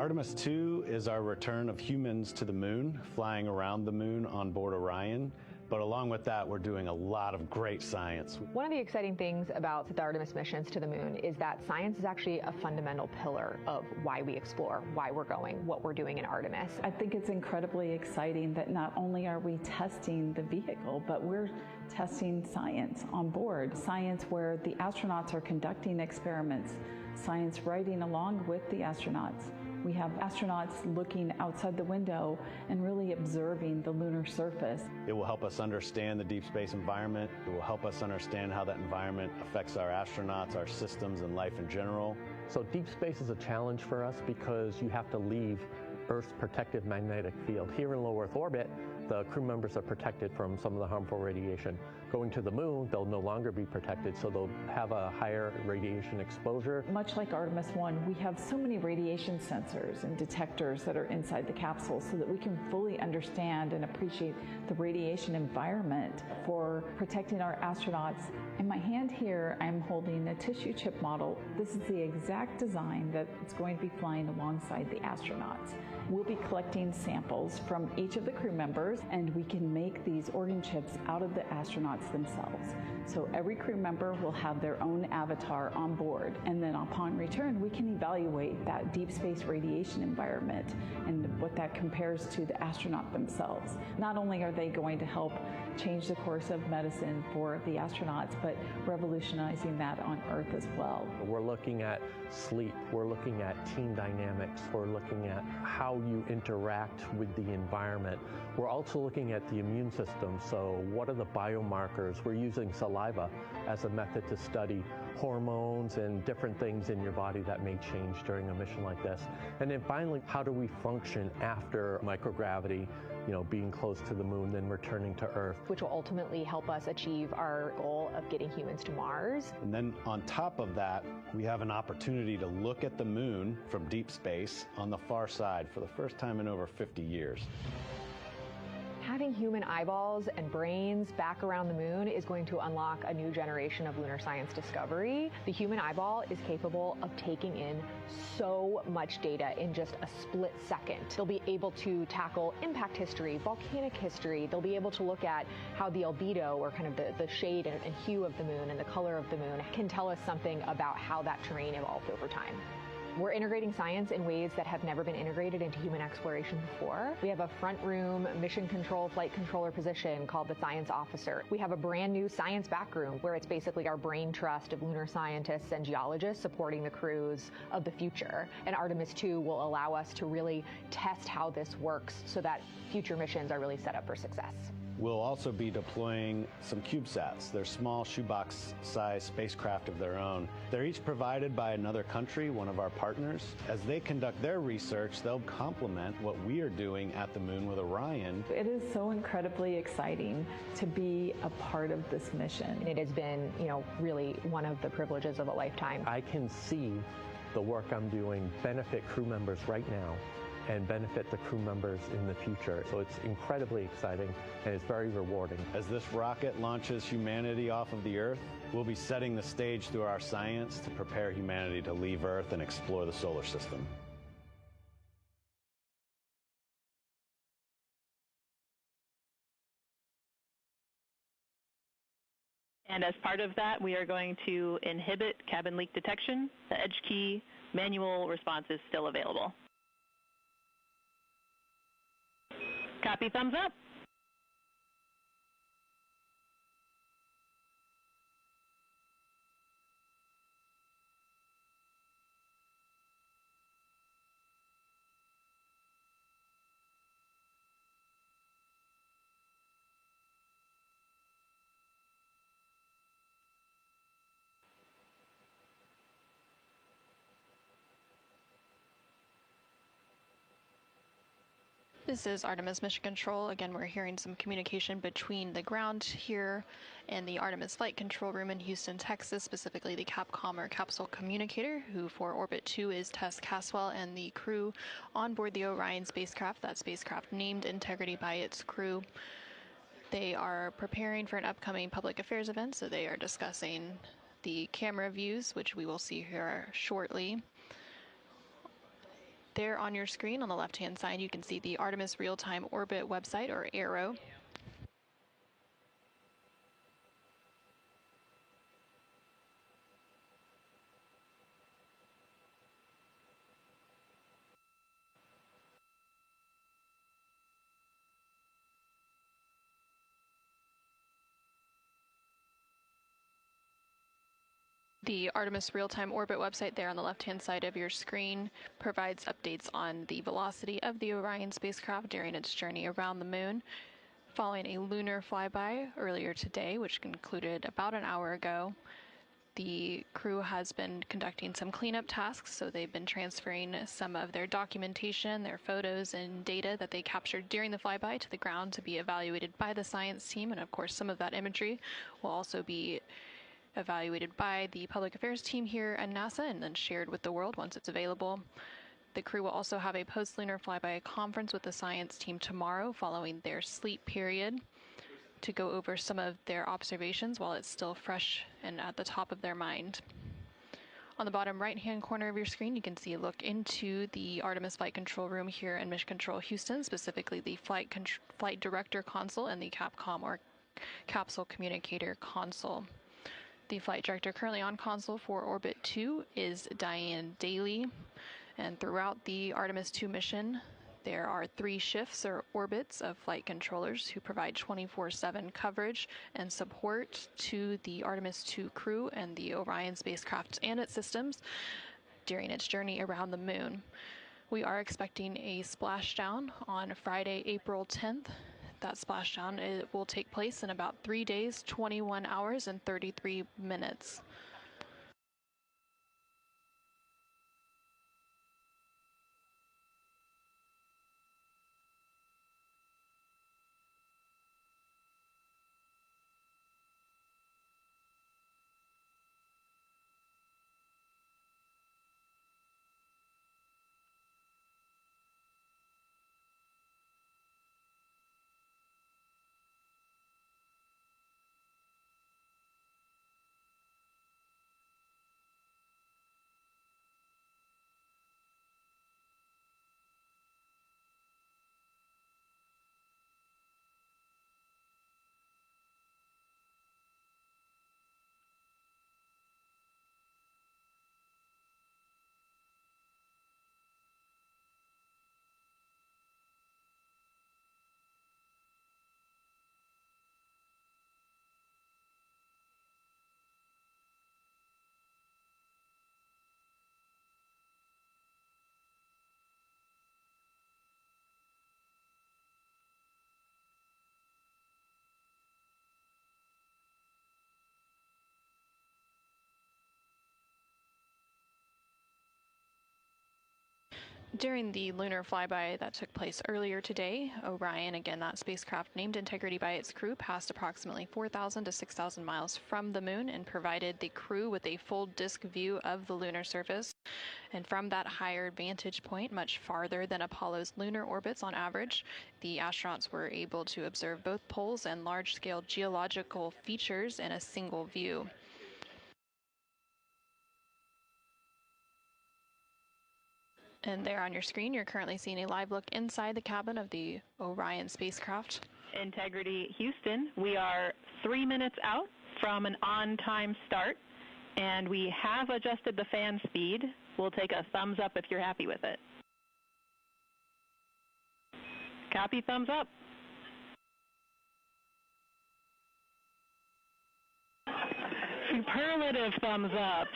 Artemis II is our return of humans to the moon, flying around the moon on board Orion. But along with that, we're doing a lot of great science. One of the exciting things about the Artemis missions to the moon is that science is actually a fundamental pillar of why we explore, why we're going, what we're doing in Artemis. I think it's incredibly exciting that not only are we testing the vehicle, but we're testing science on board. Science where the astronauts are conducting experiments, science riding along with the astronauts. We have astronauts looking outside the window and really observing the lunar surface. It will help us understand the deep space environment. It will help us understand how that environment affects our astronauts, our systems, and life in general. So deep space is a challenge for us because you have to leave Earth's protective magnetic field. Here in low Earth orbit, the crew members are protected from some of the harmful radiation. Going to the moon, they'll no longer be protected, so they'll have a higher radiation exposure. Much like Artemis I, we have so many radiation sensors and detectors that are inside the capsule so that we can fully understand and appreciate the radiation environment for protecting our astronauts. In my hand here, I'm holding a tissue chip model. This is the exact design that's going to be flying alongside the astronauts. We'll be collecting samples from each of the crew members, and we can make these organ chips out of the astronauts themselves. So every crew member will have their own avatar on board, and then upon return, we can evaluate that deep space radiation environment and what that compares to the astronaut themselves. Not only are they going to help change the course of medicine for the astronauts, but revolutionizing that on Earth as well. We're looking at sleep, we're looking at team dynamics, we're looking at how you interact with the environment. We're also looking at the immune system, so what are the biomarkers? We're using saliva as a method to study hormones and different things in your body that may change during a mission like this. And then finally, how do we function after microgravity, being close to the moon, then returning to Earth? Which will ultimately help us achieve our goal of getting humans to Mars. And then on top of that, we have an opportunity to look at the moon from deep space on the far side for the first time in over 50 years. Having human eyeballs and brains back around the moon is going to unlock a new generation of lunar science discovery. The human eyeball is capable of taking in so much data in just a split second. They'll be able to tackle impact history, volcanic history. They'll be able to look at how the albedo, or kind of the shade and hue of the moon and the color of the moon, can tell us something about how that terrain evolved over time. We're integrating science in ways that have never been integrated into human exploration before. We have a front room mission control flight controller position called the Science Officer. We have a brand new science back room where it's basically our brain trust of lunar scientists and geologists supporting the crews of the future. And Artemis II will allow us to really test how this works so that future missions are really set up for success. We'll also be deploying some CubeSats. They're small shoebox-sized spacecraft of their own. They're each provided by another country, one of our partners. As they conduct their research, they'll complement what we are doing at the moon with Orion. It is so incredibly exciting to be a part of this mission. It has been, really one of the privileges of a lifetime. I can see the work I'm doing benefit crew members right now and benefit the crew members in the future. So it's incredibly exciting and it's very rewarding. As this rocket launches humanity off of the Earth, we'll be setting the stage through our science to prepare humanity to leave Earth and explore the solar system. And as part of that, we are going to inhibit cabin leak detection. The Edge key manual response is still available. Copy, thumbs up. This is Artemis Mission Control. Again, we're hearing some communication between the ground here and the Artemis Flight Control Room in Houston, Texas, specifically the Capcom or Capsule Communicator, who for Orbit 2 is Tess Caswell, and the crew on board the Orion spacecraft, that spacecraft named Integrity by its crew. They are preparing for an upcoming public affairs event, so they are discussing the camera views, which we will see here shortly. There on your screen on the left-hand side, you can see the Artemis Real-Time Orbit website, or ARO. The Artemis Real-Time Orbit website there on the left-hand side of your screen provides updates on the velocity of the Orion spacecraft during its journey around the moon. Following a lunar flyby earlier today, which concluded about an hour ago, the crew has been conducting some cleanup tasks, so they've been transferring some of their documentation, their photos and data that they captured during the flyby to the ground to be evaluated by the science team, and of course some of that imagery will also be evaluated by the public affairs team here at NASA and then shared with the world once it's available. The crew will also have a post-lunar flyby conference with the science team tomorrow following their sleep period to go over some of their observations while it's still fresh and at the top of their mind. On the bottom right-hand corner of your screen, you can see a look into the Artemis Flight Control Room here in Mission Control Houston, specifically the Flight Director Console and the Capcom or Capsule Communicator Console. The flight director currently on console for Orbit 2 is Diane Daly, and throughout the Artemis II mission, there are 3 shifts or orbits of flight controllers who provide 24/7 coverage and support to the Artemis II crew and the Orion spacecraft and its systems during its journey around the moon. We are expecting a splashdown on Friday, April 10th. That splashdown will take place in about 3 days, 21 hours, and 33 minutes. During the lunar flyby that took place earlier today, Orion, again that spacecraft named Integrity by its crew, passed approximately 4,000 to 6,000 miles from the moon and provided the crew with a full disk view of the lunar surface. And from that higher vantage point, much farther than Apollo's lunar orbits on average, the astronauts were able to observe both poles and large-scale geological features in a single view. And there on your screen, you're currently seeing a live look inside the cabin of the Orion spacecraft. Integrity Houston, we are 3 minutes out from an on-time start, and we have adjusted the fan speed. We'll take a thumbs up if you're happy with it. Copy, thumbs up. Superlative thumbs up.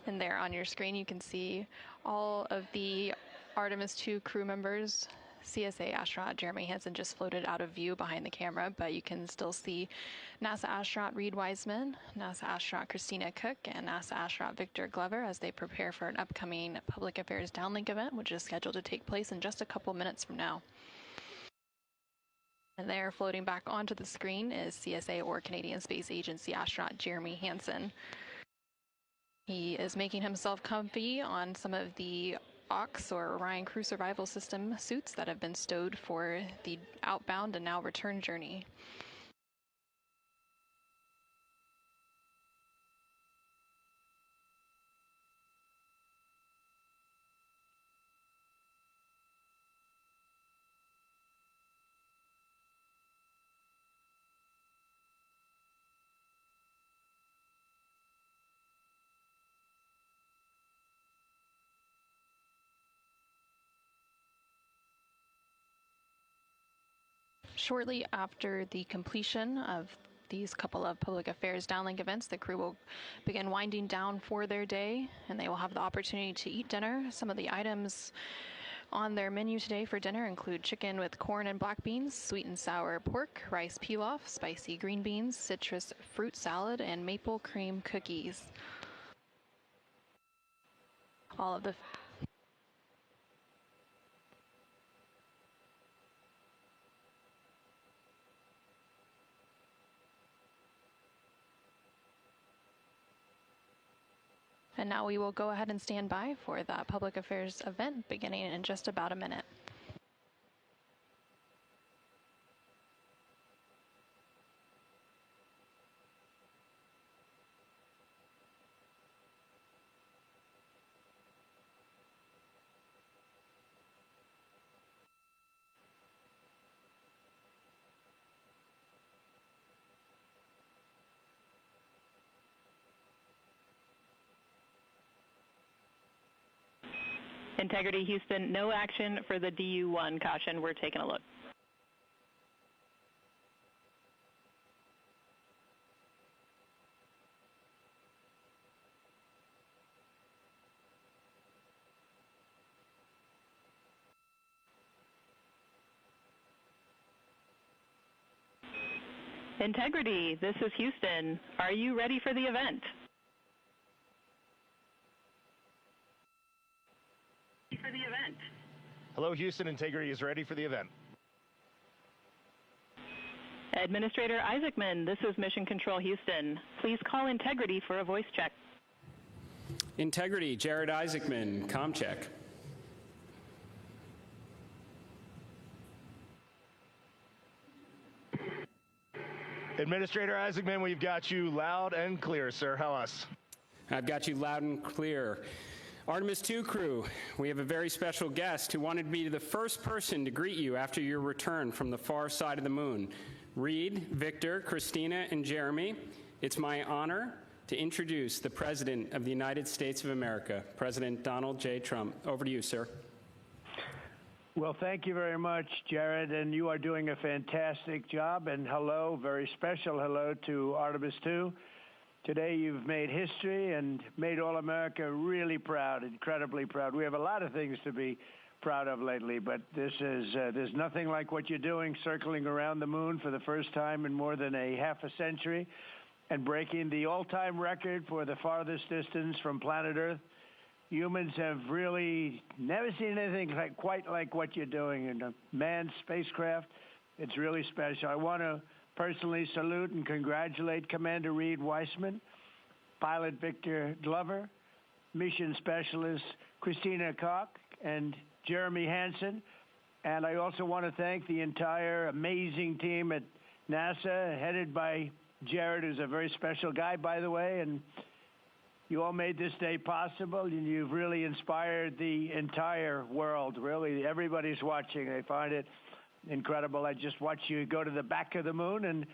And there on your screen, you can see all of the Artemis II crew members. CSA astronaut Jeremy Hansen just floated out of view behind the camera, but you can still see NASA astronaut Reid Wiseman, NASA astronaut Christina Koch, and NASA astronaut Victor Glover as they prepare for an upcoming Public Affairs Downlink event, which is scheduled to take place in just a couple minutes from now. And there, floating back onto the screen, is CSA or Canadian Space Agency astronaut Jeremy Hansen. He is making himself comfy on some of the OX or Orion Crew Survival System suits that have been stowed for the outbound and now return journey. Shortly after the completion of these couple of public affairs downlink events, the crew will begin winding down for their day, and they will have the opportunity to eat dinner. Some of the items on their menu today for dinner include chicken with corn and black beans, sweet and sour pork, rice pilaf, spicy green beans, citrus fruit salad, and maple cream cookies. All of the And now we will go ahead and stand by for the public affairs event beginning in just about a minute. Integrity Houston, no action for the DU-1. Caution, we're taking a look. Integrity, this is Houston. Are you ready for the event? Hello, Houston. Integrity is ready for the event. Administrator Isaacman, this is Mission Control Houston. Please call Integrity for a voice check. Integrity, Jared Isaacman, comm check. Administrator Isaacman, we've got you loud and clear, sir. How us? I've got you loud and clear. Artemis II crew, we have a very special guest who wanted to be the first person to greet you after your return from the far side of the moon. Reid, Victor, Christina, and Jeremy, it's my honor to introduce the President of the United States of America, President Donald J. Trump. Over to you, sir. Well, thank you very much, Jared, and you are doing a fantastic job. And hello, very special hello to Artemis II. Today you've made history and made all America really proud, incredibly proud. We have a lot of things to be proud of lately, but this is there's nothing like what you're doing, circling around the moon for the first time in more than a half a century. and breaking the all-time record for the farthest distance from planet Earth. Humans have really never seen anything quite like what you're doing in a manned spacecraft. It's really special. I want to personally salute and congratulate Commander Reid Wiseman, Pilot Victor Glover, Mission Specialist Christina Koch, and Jeremy Hansen. And I also want to thank the entire amazing team at NASA, headed by Jared, who's a very special guy, by the way, and you all made this day possible, and you've really inspired the entire world. Really, everybody's watching. They find it incredible. I just watched you go to the back of the moon, and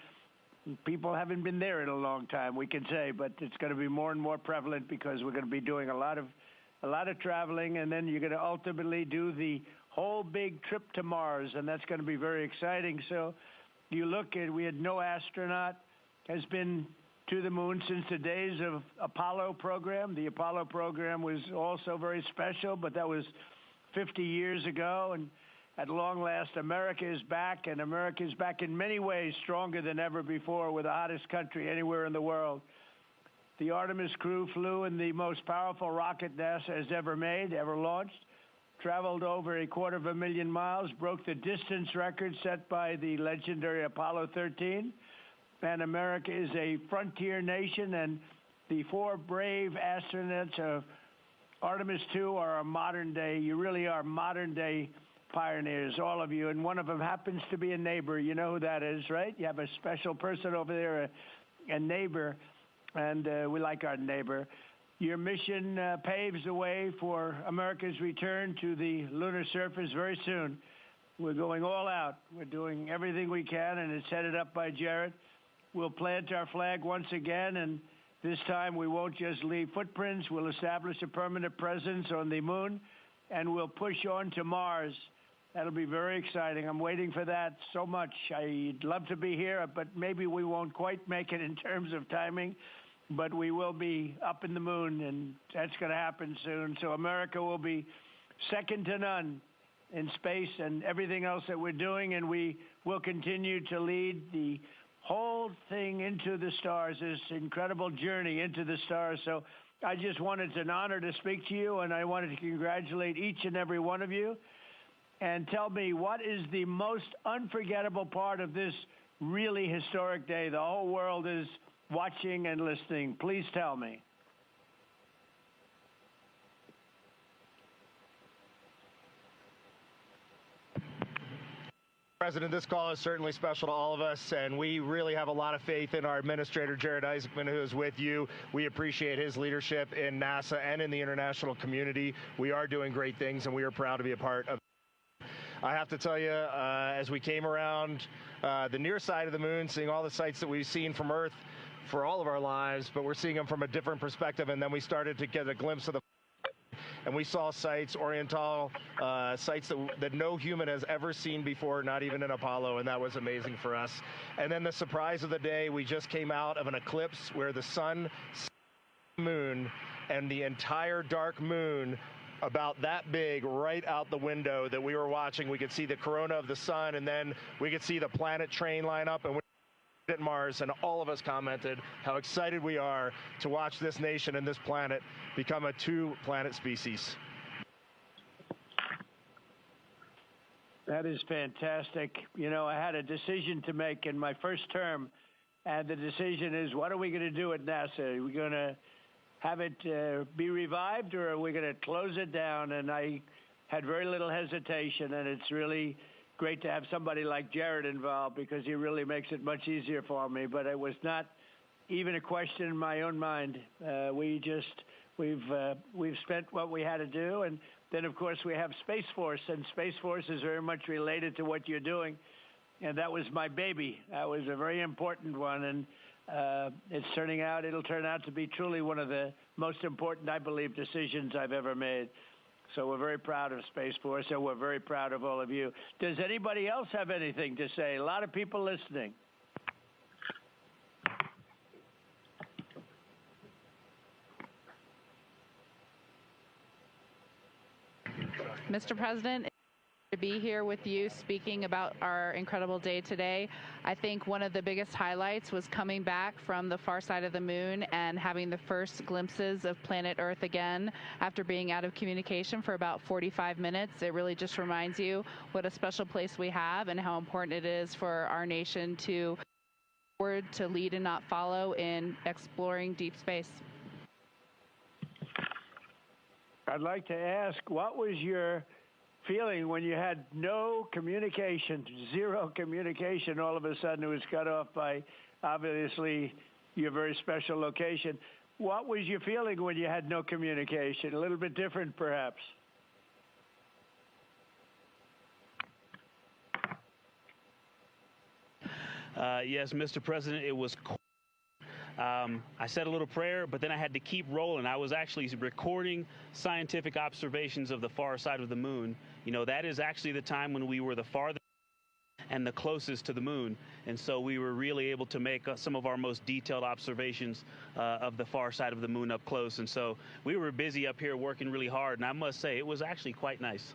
people haven't been there in a long time, we can say, but it's going to be more and more prevalent because we're going to be doing a lot of traveling, and then you're going to ultimately do the whole big trip to Mars, and that's going to be very exciting. So you look at, we had no astronaut has been to the moon since the days of Apollo program. The Apollo program was also very special, but that was 50 years ago, and at long last, America is back, and America is back in many ways stronger than ever before. We're the hottest country anywhere in the world. The Artemis crew flew in the most powerful rocket NASA has ever made, ever launched, traveled over 250,000 miles, broke the distance record set by the legendary Apollo 13. And America is a frontier nation, and the 4 brave astronauts of Artemis II are a modern day, you really are modern day pioneers, all of you. And one of them happens to be a neighbor. You know who that is, right? You have a special person over there, a neighbor, and we like our neighbor. Your mission paves the way for America's return to the lunar surface very soon. We're going all out. We're doing everything we can, and it's headed up by Jared. We'll plant our flag once again, and this time we won't just leave footprints. We'll establish a permanent presence on the moon, and we'll push on to Mars. That'll be very exciting. I'm waiting for that so much. I'd love to be here, but maybe we won't quite make it in terms of timing, but we will be up in the moon, and that's going to happen soon. So America will be second to none in space and everything else that we're doing, and we will continue to lead the whole thing into the stars, this incredible journey into the stars. So I just wanted, it's an honor to speak to you, and I wanted to congratulate each and every one of you. And tell me, what is the most unforgettable part of this really historic day? The whole world is watching and listening. Please tell me. President, this call is certainly special to all of us, and we really have a lot of faith in our administrator, Jared Isaacman, who is with you. We appreciate his leadership in NASA and in the international community. We are doing great things, and we are proud to be a part of it. I have to tell you, as we came around the near side of the moon, seeing all the sights that we've seen from Earth for all of our lives, but we're seeing them from a different perspective, and then we started to get a glimpse of the and we saw sites, Oriental sites that no human has ever seen before, not even in Apollo, and that was amazing for us. And then the surprise of the day, we just came out of an eclipse where the sun, moon, and the entire dark moon about that big right out the window that we were watching. We could see the corona of the sun, and then we could see the planet train line up, and at Mars, and all of us commented how excited we are to watch this nation and this planet become a 2-planet species. That is fantastic. You know, I had a decision to make in my first term, and the decision is, what are we going to do at NASA? Are we going to have it be revived, or are we going to close it down? And I had very little hesitation, and it's really great to have somebody like Jared involved, because he really makes it much easier for me. But it was not even a question in my own mind. We've spent what we had to do, and then of course we have Space Force, and Space Force is very much related to what you're doing, and that was my baby. That was a very important one, and it'll turn out to be truly one of the most important, I believe, decisions I've ever made. So we're very proud of Space Force, and we're very proud of all of you. Does anybody else have anything to say? A lot of people listening. Mr. President, it's a be here with you speaking about our incredible day today. I think one of the biggest highlights was coming back from the far side of the moon and having the first glimpses of planet Earth again after being out of communication for about 45 minutes. It really just reminds you what a special place we have and how important it is for our nation to lead and not follow in exploring deep space. I'd like to ask, what was your feeling when you had no communication, zero communication? All of a sudden it was cut off by, obviously, your very special location. What was your feeling when you had no communication? A little bit different, perhaps? Yes, Mr. President, it was cold. I said a little prayer, but then I had to keep rolling. I was actually recording scientific observations of the far side of the moon. You know, that is actually the time when we were the farthest and the closest to the moon. And so we were really able to make some of our most detailed observations of the far side of the moon up close. And so we were busy up here working really hard. And I must say, it was actually quite nice.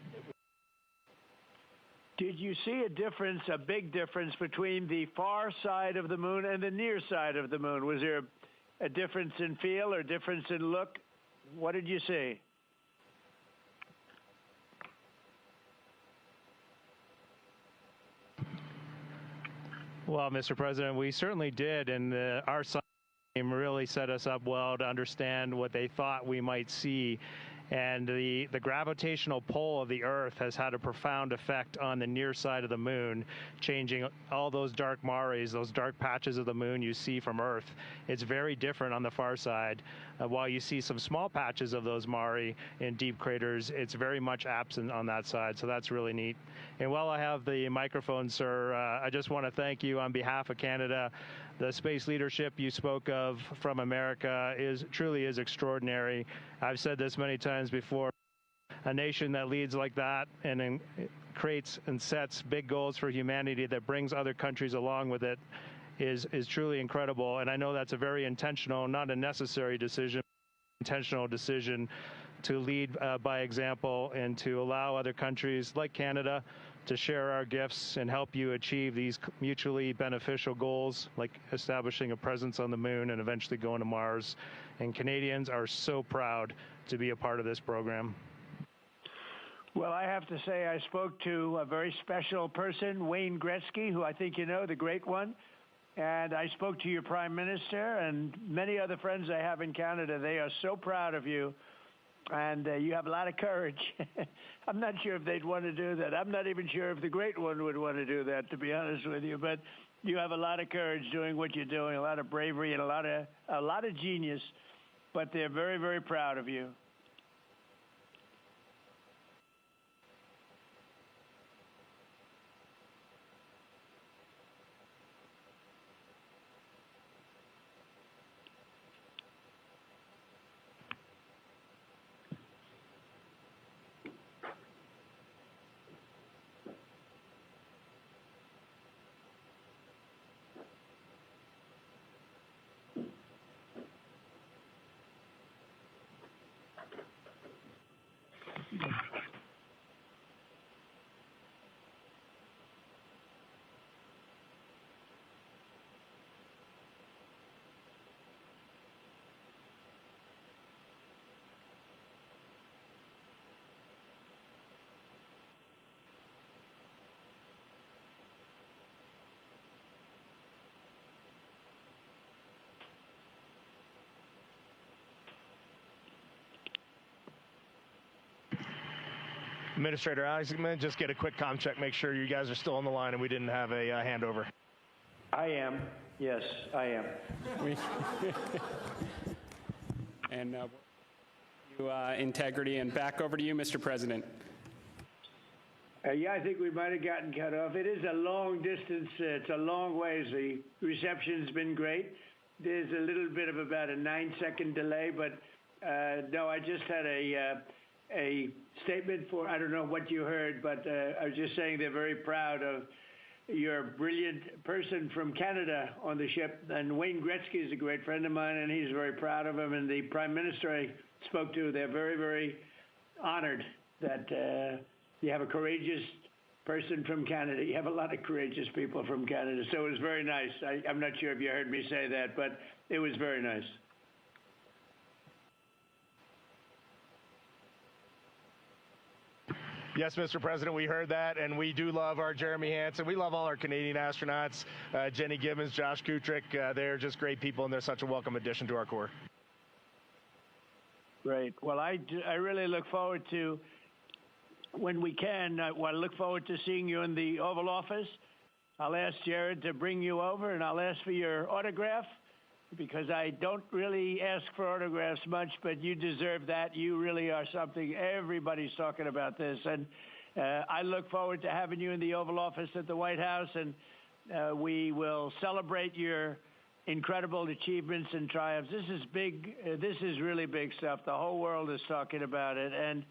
Did you see a difference, a big difference, between the far side of the moon and the near side of the moon? Was there a difference in feel or difference in look? What did you see? Well, Mr. President, we certainly did, and our science team really set us up well to understand what they thought we might see. And the gravitational pull of the Earth has had a profound effect on the near side of the moon, changing all those dark mares, those dark patches of the moon you see from Earth. It's very different on the far side. While you see some small patches of those mare in deep craters, it's very much absent on that side, so that's really neat. And while I have the microphone, sir, I just want to thank you on behalf of Canada. The space leadership you spoke of from America truly is extraordinary. I've said this many times before. A nation that leads like that and creates and sets big goals for humanity that brings other countries along with it is truly incredible. And I know that's a very intentional, not a necessary decision, intentional decision to lead by example and to allow other countries like Canada to share our gifts and help you achieve these mutually beneficial goals, like establishing a presence on the moon and eventually going to Mars. And Canadians are so proud to be a part of this program. Well, I have to say I spoke to a very special person, Wayne Gretzky, who I think you know, the great one. And I spoke to your Prime Minister and many other friends I have in Canada. They are so proud of you. And you have a lot of courage. I'm not sure if they'd want to do that. I'm not even sure if the great one would want to do that, to be honest with you. But you have a lot of courage doing what you're doing, a lot of bravery and a lot of genius. But they're very, very proud of you. Administrator Wiseman, just get a quick comm check, make sure you guys are still on the line and we didn't have a handover. I am. Yes, I am. And integrity, and back over to you, Mr. President. Yeah, I think we might have gotten cut off. It is a long distance. It's a long ways. The reception's been great. There's a little bit of about a 9-second delay, but no, I just had a statement for, I don't know what you heard, but I was just saying they're very proud of your brilliant person from Canada on the ship. And Wayne Gretzky is a great friend of mine, and he's very proud of him. And the Prime Minister I spoke to, they're very, very honored that you have a courageous person from Canada. You have a lot of courageous people from Canada, so it was very nice. I'm not sure if you heard me say that, but it was very nice. Yes, Mr. President, we heard that, and we do love our Jeremy Hansen. We love all our Canadian astronauts, Jenny Gibbons, Josh Kutrick. They're just great people, and they're such a welcome addition to our Corps. Great. Well, I really look forward to, when we can, I look forward to seeing you in the Oval Office. I'll ask Jared to bring you over, and I'll ask for your autograph, because I don't really ask for autographs much, but you deserve that. You really are something. Everybody's talking about this. And I look forward to having you in the Oval Office at the White House, and we will celebrate your incredible achievements and triumphs. This is big. This is really big stuff. The whole world is talking about it. And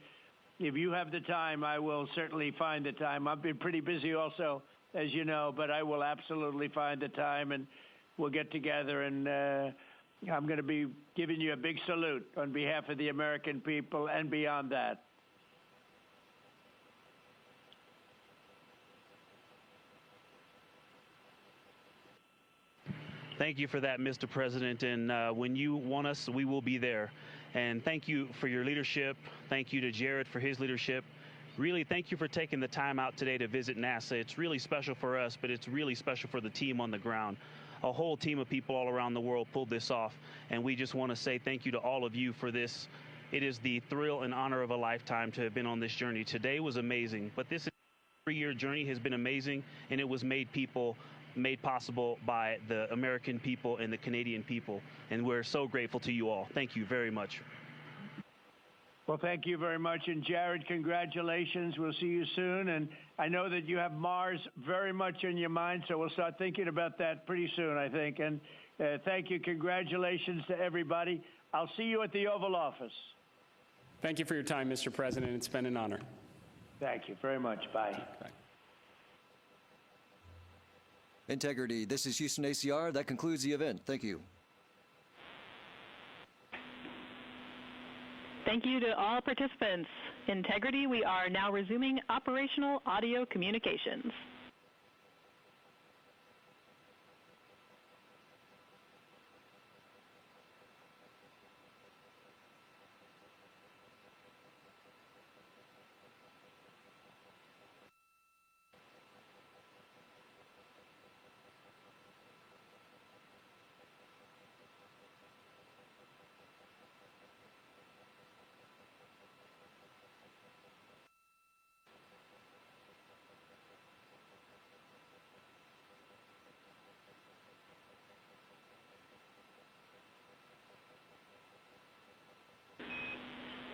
if you have the time, I will certainly find the time. I've been pretty busy also, as you know, but I will absolutely find the time, and we'll get together, and I'm going to be giving you a big salute on behalf of the American people and beyond that. Thank you for that, Mr. President. And when you want us, we will be there. And thank you for your leadership. Thank you to Jared for his leadership. Really, thank you for taking the time out today to visit NASA. It's really special for us, but it's really special for the team on the ground. A whole team of people all around the world pulled this off, and we just want to say thank you to all of you for this. It is the thrill and honor of a lifetime to have been on this journey. Today was amazing, but this 3-year journey has been amazing, and it was made possible by the American people and the Canadian people, and we're so grateful to you all. Thank you very much. Well, thank you very much. And Jared, congratulations. We'll see you soon. And I know that you have Mars very much in your mind, so we'll start thinking about that pretty soon, I think. And thank you. Congratulations to everybody. I'll see you at the Oval Office. Thank you for your time, Mr. President. It's been an honor. Thank you very much. Bye. Bye. Integrity. This is Houston ACR. That concludes the event. Thank you. Thank you to all participants. Integrity, we are now resuming operational audio communications.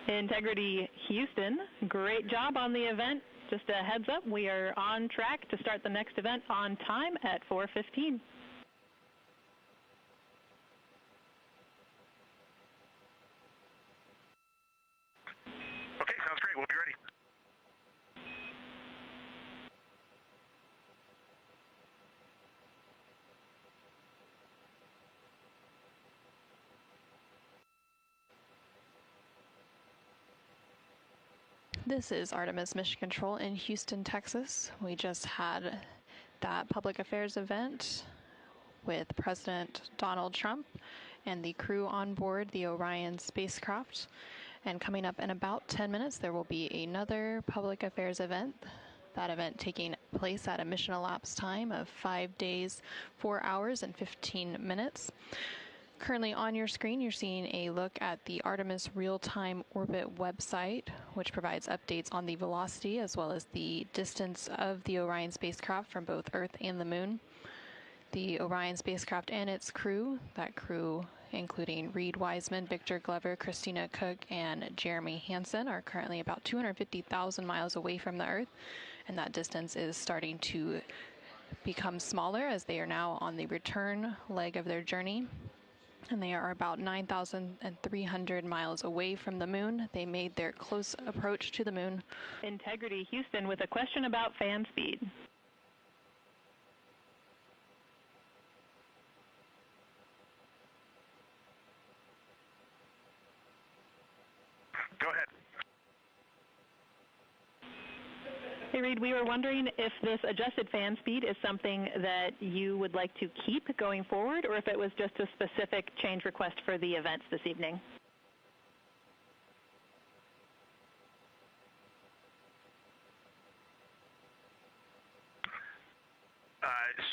Integrity Houston, great job on the event. Just a heads up, we are on track to start the next event on time at 4:15. Okay, sounds great. We'll be ready. This is Artemis Mission Control in Houston, Texas. We just had that public affairs event with President Donald Trump and the crew on board the Orion spacecraft. And coming up in about 10 minutes, there will be another public affairs event. That event taking place at a mission elapsed time of 5 days, 4 hours, and 15 minutes. Currently on your screen, you're seeing a look at the Artemis Real-Time Orbit website, which provides updates on the velocity as well as the distance of the Orion spacecraft from both Earth and the Moon. The Orion spacecraft and its crew, that crew including Reid Wiseman, Victor Glover, Christina Koch, and Jeremy Hansen, are currently about 250,000 miles away from the Earth, and that distance is starting to become smaller as they are now on the return leg of their journey. And they are about 9,300 miles away from the Moon. They made their close approach to the Moon. Integrity Houston with a question about fan speed. Go ahead. Hey, Hey, Reid, we were wondering if this adjusted fan speed is something that you would like to keep going forward, or if it was just a specific change request for the events this evening.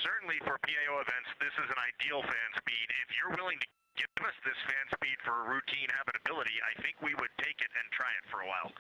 Certainly for PAO events, this is an ideal fan speed. If you're willing to give us this fan speed for routine habitability, I think we would take it and try it for a while.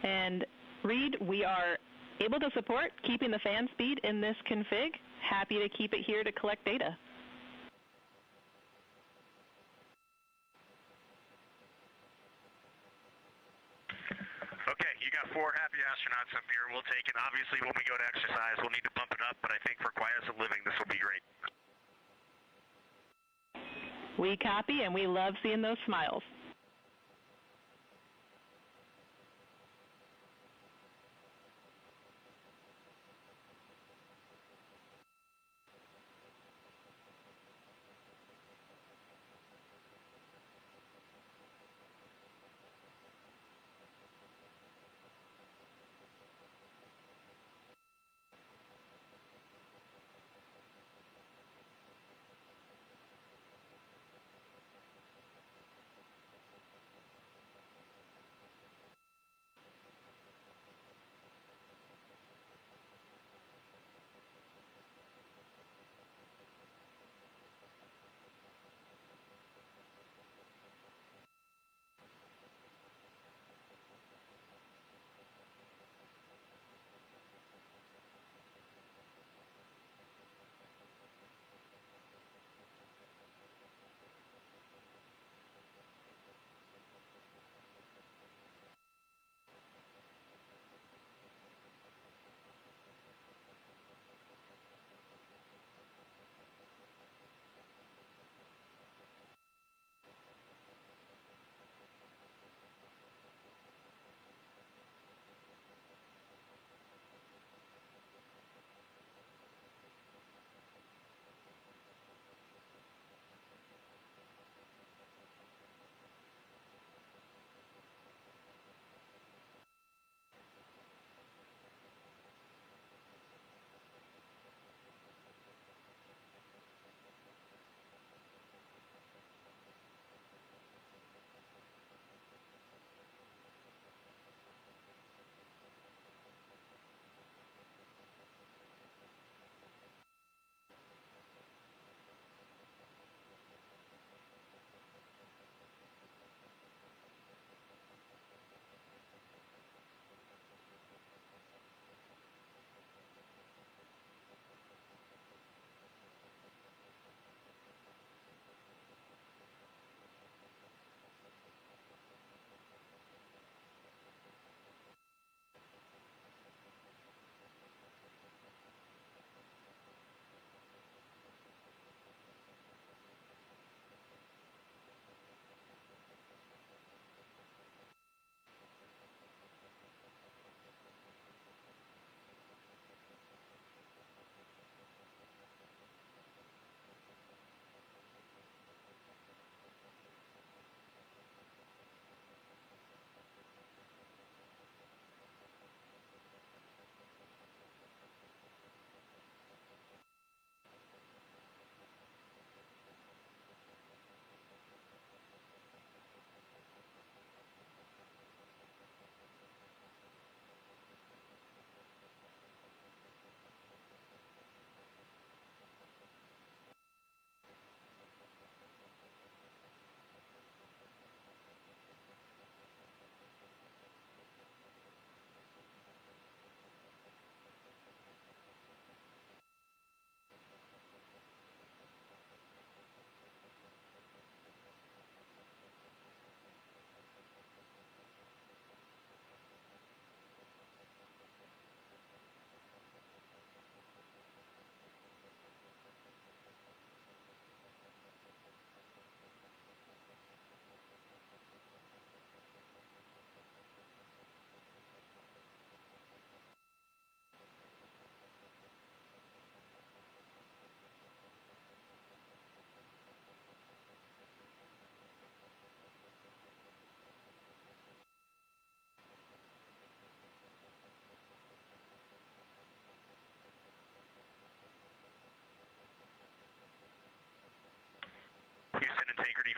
And Reid, we are able to support keeping the fan speed in this config. Happy to keep it here to collect data. Okay, you got 4 happy astronauts up here. We'll take it. Obviously, when we go to exercise, we'll need to bump it up, but I think for quiescent living, this will be great. We copy, and we love seeing those smiles.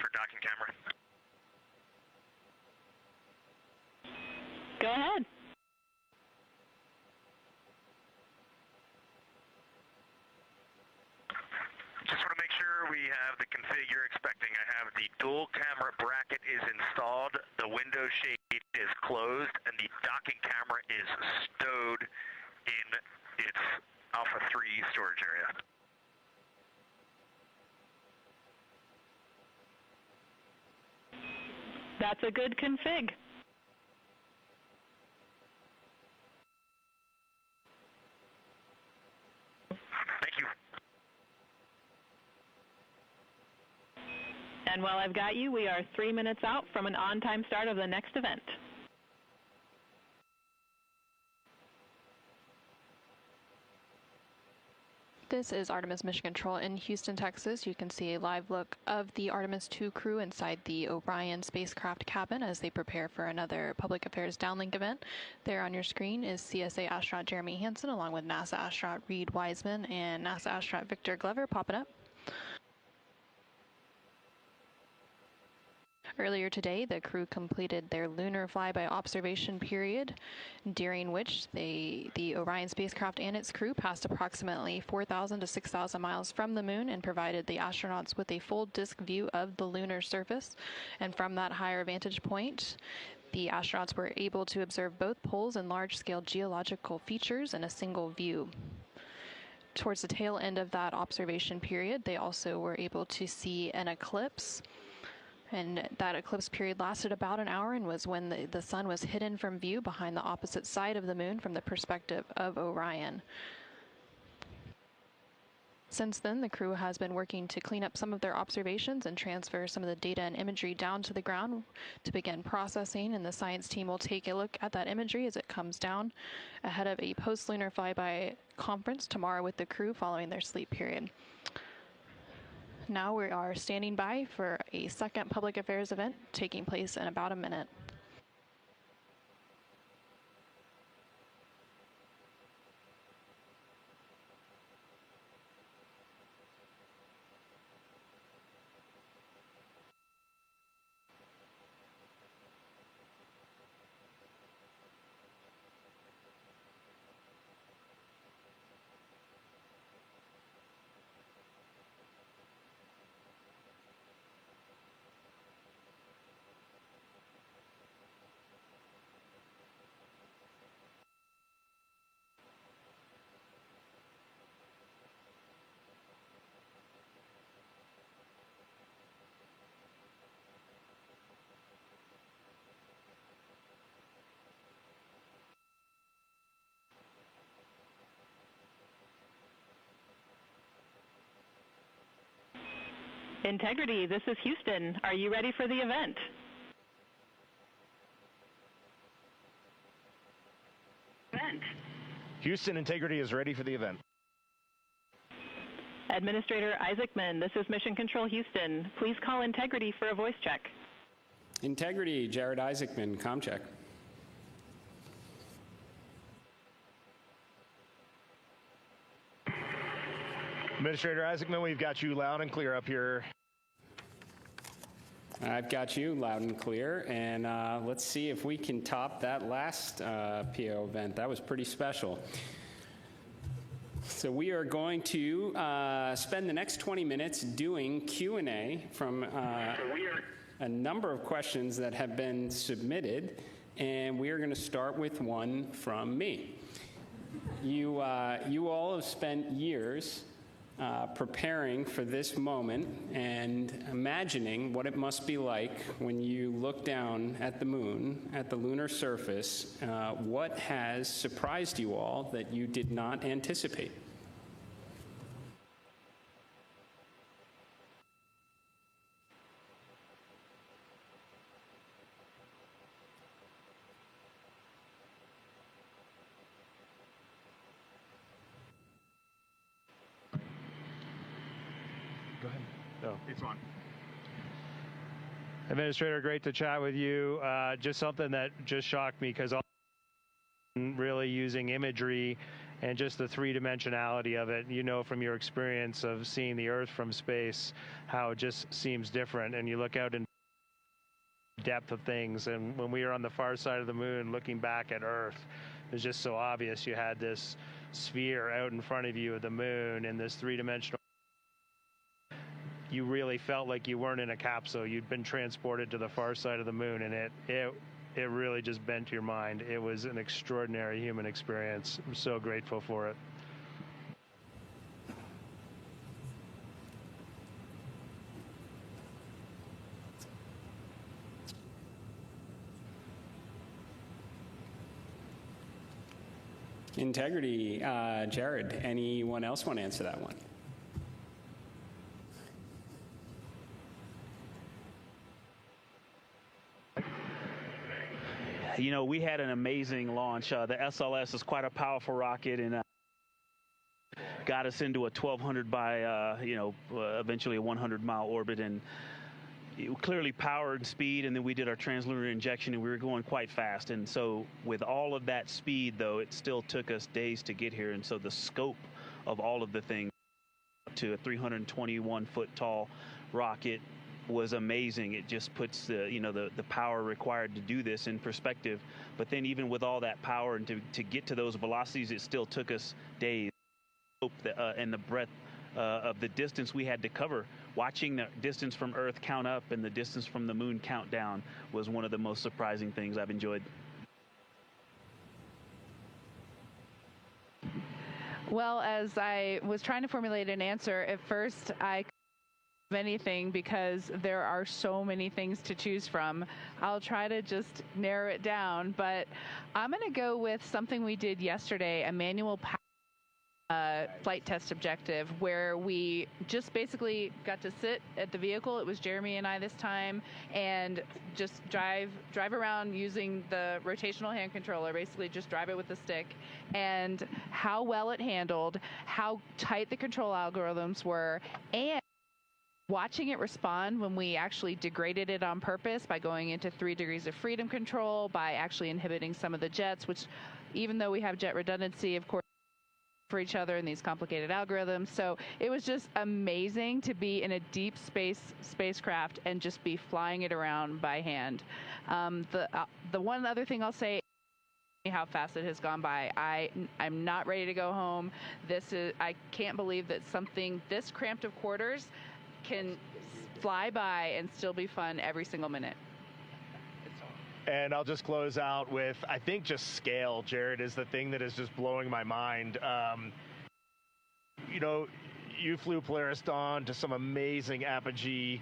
for docking camera. Go ahead. Just want to make sure we have the config you're expecting. I have the dual camera bracket is installed, the window shade is closed, and the docking camera is stowed in its Alpha 3 storage area. That's a good config. Thank you. And while I've got you, we are 3 minutes out from an on-time start of the next event. This is Artemis Mission Control in Houston, Texas. You can see a live look of the Artemis II crew inside the Orion Spacecraft cabin as they prepare for another public affairs downlink event. There on your screen is CSA astronaut Jeremy Hansen along with NASA astronaut Reid Wiseman and NASA astronaut Victor Glover popping up. Earlier today, the crew completed their lunar flyby observation period, during which the Orion spacecraft and its crew passed approximately 4,000 to 6,000 miles from the moon and provided the astronauts with a full disk view of the lunar surface. And from that higher vantage point, the astronauts were able to observe both poles and large-scale geological features in a single view. Towards the tail end of that observation period, they also were able to see an eclipse. And that eclipse period lasted about an hour and was when the sun was hidden from view behind the opposite side of the moon from the perspective of Orion. Since then, the crew has been working to clean up some of their observations and transfer some of the data and imagery down to the ground to begin processing, and the science team will take a look at that imagery as it comes down ahead of a post-lunar flyby conference tomorrow with the crew following their sleep period. Now we are standing by for a second public affairs event taking place in about a minute. Integrity, this is Houston. Are you ready for the event? Houston, Integrity is ready for the event. Administrator Isaacman, this is Mission Control Houston. Please call Integrity for a voice check. Integrity, Jared Isaacman, comm check. Administrator Isaacman, we've got you loud and clear up here. I've got you loud and clear, and let's see if we can top that last PO event. That was pretty special. So we are going to spend the next 20 minutes doing Q&A from a number of questions that have been submitted, and we are going to start with one from me. You all have spent years preparing for this moment and imagining what it must be like when you look down at the moon, at the lunar surface. What has surprised you all that you did not anticipate? Go ahead. No. It's on. Administrator, great to chat with you. Just something that just shocked me because I'm really using imagery and just the three-dimensionality of it. You know from your experience of seeing the Earth from space how it just seems different, and you look out in depth of things. And when we were on the far side of the moon looking back at Earth, it was just so obvious. You had this sphere out in front of you of the moon in this three-dimensional. You really felt like you weren't in a capsule. You'd been transported to the far side of the moon, and it really just bent your mind. It was an extraordinary human experience. I'm so grateful for it. Integrity, Jared, anyone else want to answer that one? You know, we had an amazing launch. The SLS is quite a powerful rocket, and got us into a 1,200 by, eventually a 100-mile orbit, and clearly power and speed, and then we did our translunar injection, and we were going quite fast. And so with all of that speed, though, it still took us days to get here. And so the scope of all of the things to a 321-foot tall rocket was amazing. It just puts the power required to do this in perspective. But then even with all that power and to get to those velocities, it still took us days. And the breadth of the distance we had to cover, watching the distance from Earth count up and the distance from the moon count down was one of the most surprising things I've enjoyed. Well, as I was trying to formulate an answer, at first I anything because there are so many things to choose from. I'll try to just narrow it down, but I'm going to go with something we did yesterday, a manual flight test objective, where we just basically got to sit at the vehicle. It was Jeremy and I this time, and just drive around using the rotational hand controller, basically just drive it with the stick, and how well it handled, how tight the control algorithms were, and watching it respond when we actually degraded it on purpose by going into 3 degrees of freedom control, by actually inhibiting some of the jets, which even though we have jet redundancy, of course, for each other in these complicated algorithms. So it was just amazing to be in a deep spacecraft and just be flying it around by hand. The one other thing I'll say, how fast it has gone by. I'm not ready to go home. I can't believe that something this cramped of quarters can fly by and still be fun every single minute. And I'll just close out with, I think just scale, Jared, is the thing that is just blowing my mind. You flew Polaris Dawn to some amazing apogee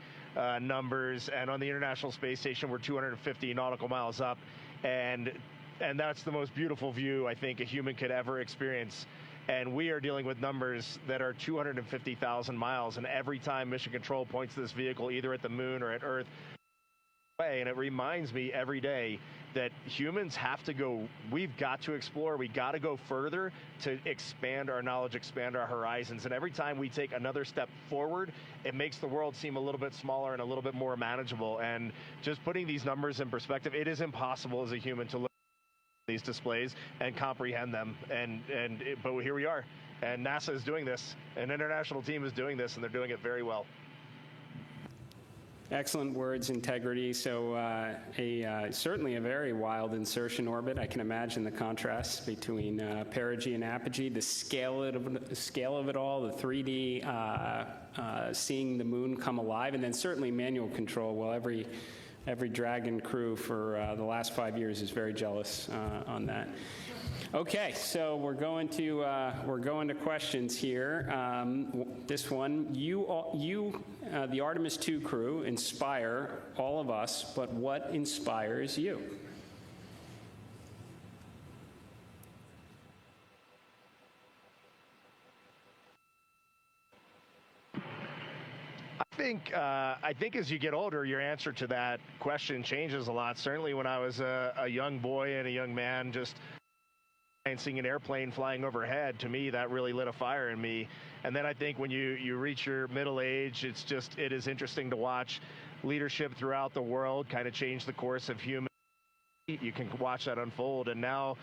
numbers, and on the International Space Station, we're 250 nautical miles up, and that's the most beautiful view I think a human could ever experience. And we are dealing with numbers that are 250,000 miles, and every time Mission Control points to this vehicle, either at the moon or at Earth, and it reminds me every day that humans have to go, we've got to explore, we got to go further to expand our knowledge, expand our horizons. And every time we take another step forward, it makes the world seem a little bit smaller and a little bit more manageable. And just putting these numbers in perspective, it is impossible as a human to look at these displays and comprehend them. But here we are, and NASA is doing this, an international team is doing this, and they're doing it very well. Excellent words, Integrity. So certainly a very wild insertion orbit. I can imagine the contrast between perigee and apogee, the scale of it all, the 3D, seeing the moon come alive, and then certainly manual control. Well, every Dragon crew for the last 5 years is very jealous on that. Okay, so we're going to questions here. This one, the Artemis II crew, inspire all of us, but what inspires you? I think as you get older, your answer to that question changes a lot. Certainly when I was a young boy and a young man, just seeing an airplane flying overhead, to me, that really lit a fire in me. And then I think when you reach your middle age, it is interesting to watch leadership throughout the world kind of change the course of human. You can watch that unfold. And now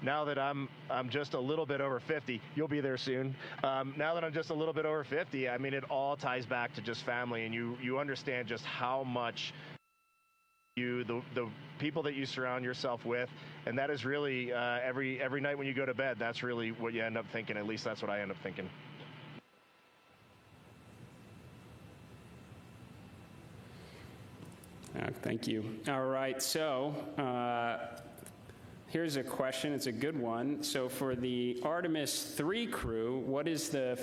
now that I'm just a little bit over 50, you'll be there soon. Now that I'm just a little bit over 50, I mean, it all ties back to just family, and you understand just how much the people that you surround yourself with, and that is really every night when you go to bed, that's really what you end up thinking. At least that's what I end up thinking. Thank you. All right, so here's a question. It's a good one. So for the Artemis II crew, what is the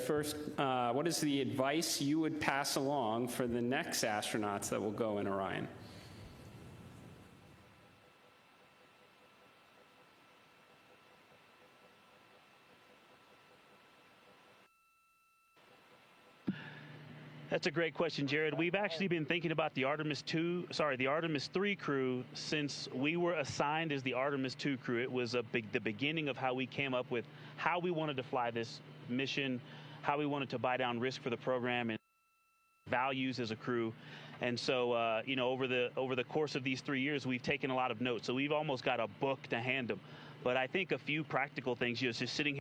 advice you would pass along for the next astronauts that will go in Orion? That's a great question, Jared. We've actually been thinking about the Artemis III crew since we were assigned as the Artemis II crew. It was the beginning of how we came up with how we wanted to fly this mission, how we wanted to buy down risk for the program, and values as a crew. And so, over the course of these 3 years, we've taken a lot of notes. So we've almost got a book to hand them. But I think a few practical things, just sitting here,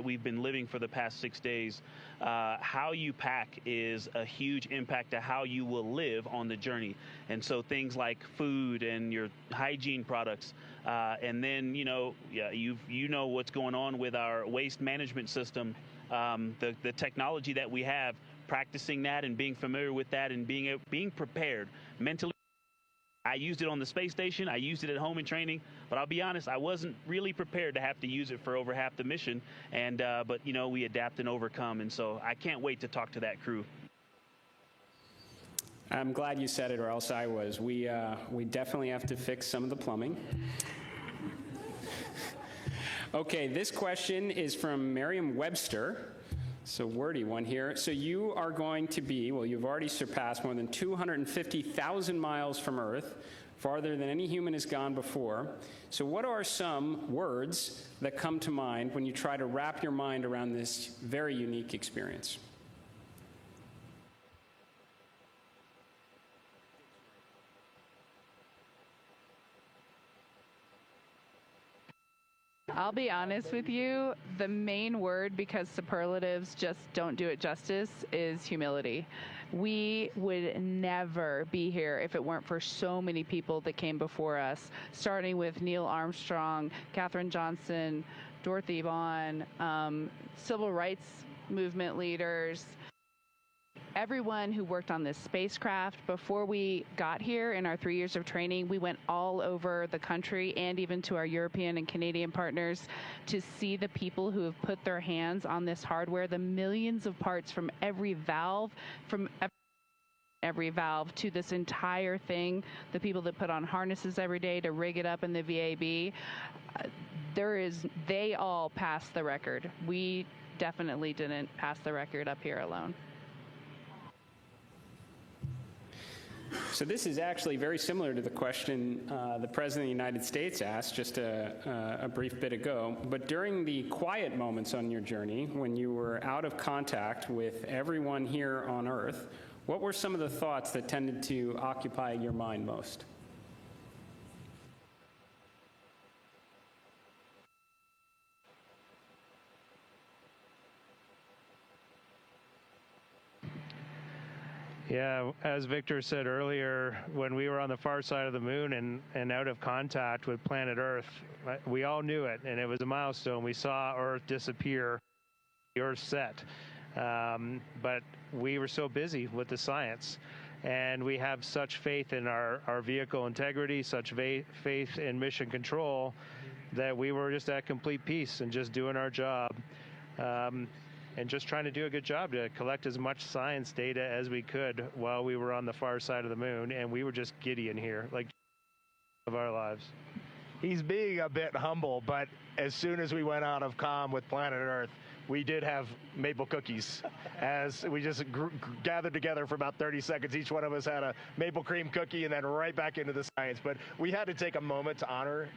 we've been living for the past 6 days, how you pack is a huge impact to how you will live on the journey. And so things like food and your hygiene products, and then you know what's going on with our waste management system, the technology that we have, practicing that and being familiar with that and being prepared mentally. I used it on the space station. I used it at home in training. But I'll be honest, I wasn't really prepared to have to use it for over half the mission. And but we adapt and overcome. And so I can't wait to talk to that crew. I'm glad you said it, or else I was. We definitely have to fix some of the plumbing. Okay, this question is from Merriam-Webster. So wordy one here. So you are going to be, you've already surpassed more than 250,000 miles from Earth, farther than any human has gone before. So what are some words that come to mind when you try to wrap your mind around this very unique experience? I'll be honest with you, the main word, because superlatives just don't do it justice, is humility. We would never be here if it weren't for so many people that came before us, starting with Neil Armstrong, Katherine Johnson, Dorothy Vaughan, civil rights movement leaders, everyone who worked on this spacecraft. Before we got here in our 3 years of training, we went all over the country and even to our European and Canadian partners to see the people who have put their hands on this hardware, the millions of parts from every valve, to this entire thing, the people that put on harnesses every day to rig it up in the VAB. They all passed the record. We definitely didn't pass the record up here alone. So this is actually very similar to the question the President of the United States asked just a brief bit ago. But during the quiet moments on your journey, when you were out of contact with everyone here on Earth, what were some of the thoughts that tended to occupy your mind most? Yeah, as Victor said earlier, when we were on the far side of the moon and out of contact with planet Earth, we all knew it, and it was a milestone. We saw Earth disappear, the Earth set. But we were so busy with the science, and we have such faith in our vehicle integrity, such faith in mission control, that we were just at complete peace and just doing our job. And just trying to do a good job to collect as much science data as we could while we were on the far side of the moon, and we were just giddy in here, like of our lives. He's being a bit humble, but as soon as we went out of comm with planet Earth, we did have maple cookies. As we just gathered together for about 30 seconds, each one of us had a maple cream cookie, and then right back into the science. But we had to take a moment to honor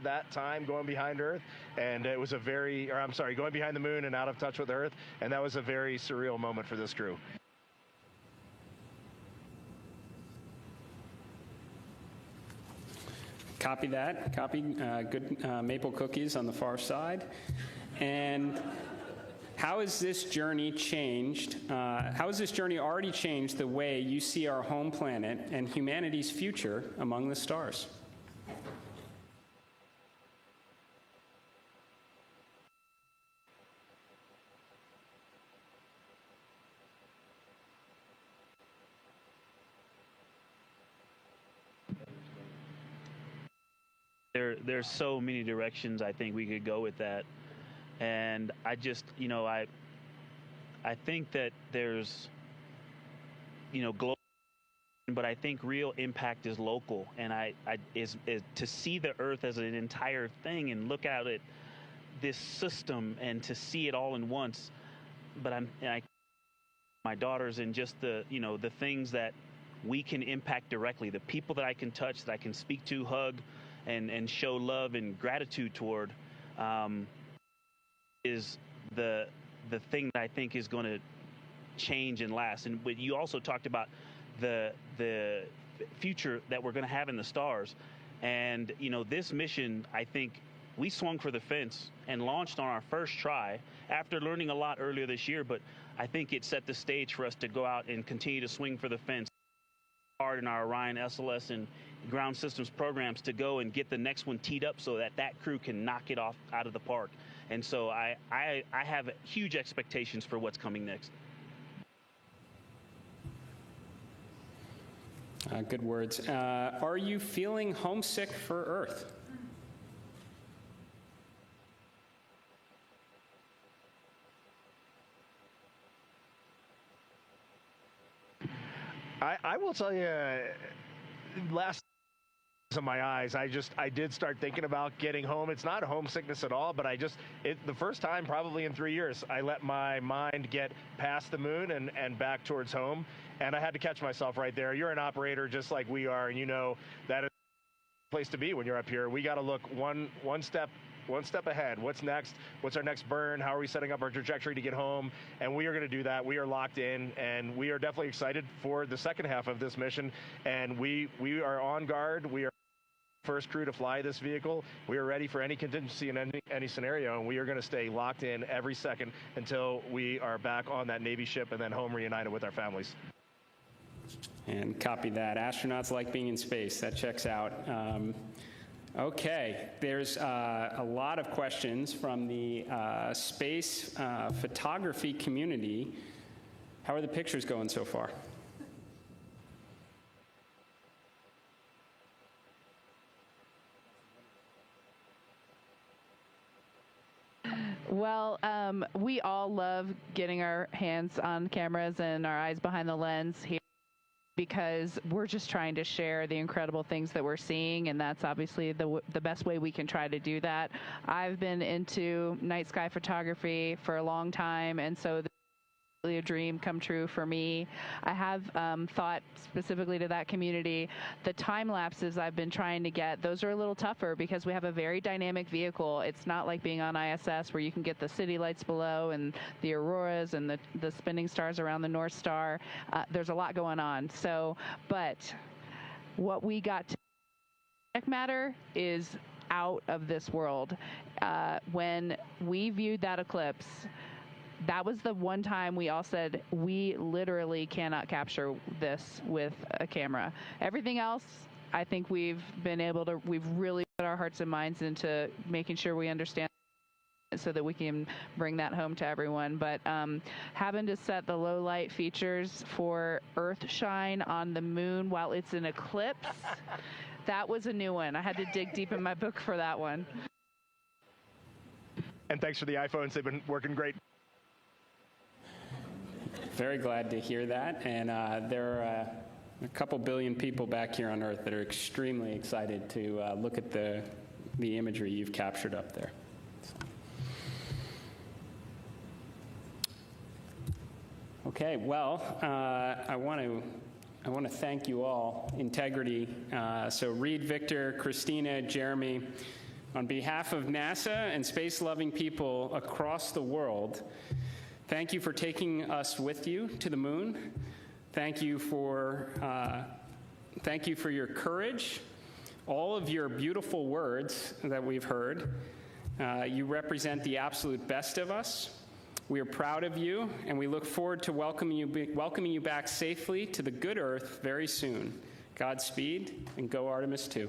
that time going behind Earth, and it was going behind the moon and out of touch with Earth, and that was a very surreal moment for this crew. Copy that. Copy. Good maple cookies on the far side. And how has this journey changed? How has this journey already changed the way you see our home planet and humanity's future among the stars? There's so many directions I think we could go with that, and I just, I think that there's, global, but I think real impact is local, and is to see the Earth as an entire thing and look at it, this system, and to see it all in once. But my daughters, and just the things that we can impact directly, the people that I can touch, that I can speak to, hug, and show love and gratitude toward, is the thing that I think is going to change and last. And but you also talked about the future that we're going to have in the stars, and this mission, I think we swung for the fence and launched on our first try after learning a lot earlier this year. But I think it set the stage for us to go out and continue to swing for the fence hard in our Orion SLS and ground systems programs to go and get the next one teed up so that crew can knock it off out of the park. And so I have huge expectations for what's coming next. Good words. Are you feeling homesick for Earth? I will tell you, last of my eyes, I did start thinking about getting home. It's not homesickness at all, but the first time probably in 3 years, I let my mind get past the moon and back towards home, and I had to catch myself right there. You're an operator just like we are, and that is the place to be when you're up here. We got to look one step ahead. What's next? What's our next burn? How are we setting up our trajectory to get home? And we are going to do that. We are locked in, and we are definitely excited for the second half of this mission. And we are on guard. We are first crew to fly this vehicle. We are ready for any contingency in any scenario, and we are going to stay locked in every second until we are back on that Navy ship and then home reunited with our families. And copy that. Astronauts like being in space. That checks out. Okay, there's a lot of questions from the space photography community. How are the pictures going so far? Well, we all love getting our hands on cameras and our eyes behind the lens here, because we're just trying to share the incredible things that we're seeing, and that's obviously the best way we can try to do that. I've been into night sky photography for a long time, and so this is really a dream come true for me. I have thought specifically to that community, the time lapses I've been trying to get, those are a little tougher because we have a very dynamic vehicle. It's not like being on ISS where you can get the city lights below and the auroras and the spinning stars around the North Star. There's a lot going on. So, but what we got to matter is out of this world. When we viewed that eclipse, that was the one time we all said, we literally cannot capture this with a camera. Everything else, I think we've really put our hearts and minds into making sure we understand so that we can bring that home to everyone. But having to set the low light features for Earthshine on the moon while it's an eclipse, that was a new one. I had to dig deep in my book for that one. And thanks for the iPhones. They've been working great. Very glad to hear that. And there are a couple billion people back here on Earth that are extremely excited to look at the imagery you've captured up there. So. Okay, well, I want to thank you all. Integrity. So Reid, Victor, Christina, Jeremy, on behalf of NASA and space-loving people across the world, thank you for taking us with you to the moon. Thank you for your courage. all of your beautiful words that we've heard. You represent the absolute best of us. We are proud of you, and we look forward to welcoming you back safely to the good Earth very soon. Godspeed, and go Artemis II.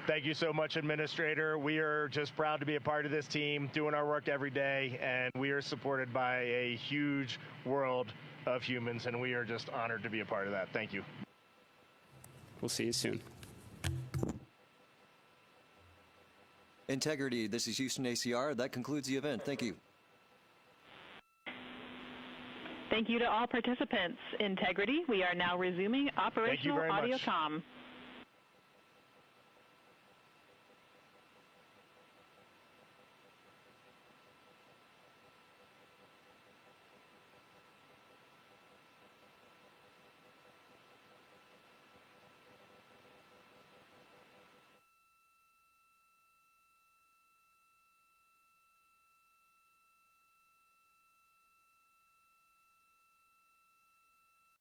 Thank you so much, Administrator. We are just proud to be a part of this team, doing our work every day, and we are supported by a huge world of humans, and we are just honored to be a part of that. Thank you. We'll see you soon. Integrity, this is Houston ACR. That concludes the event. Thank you. Thank you to all participants. Integrity, we are now resuming operational audio comm.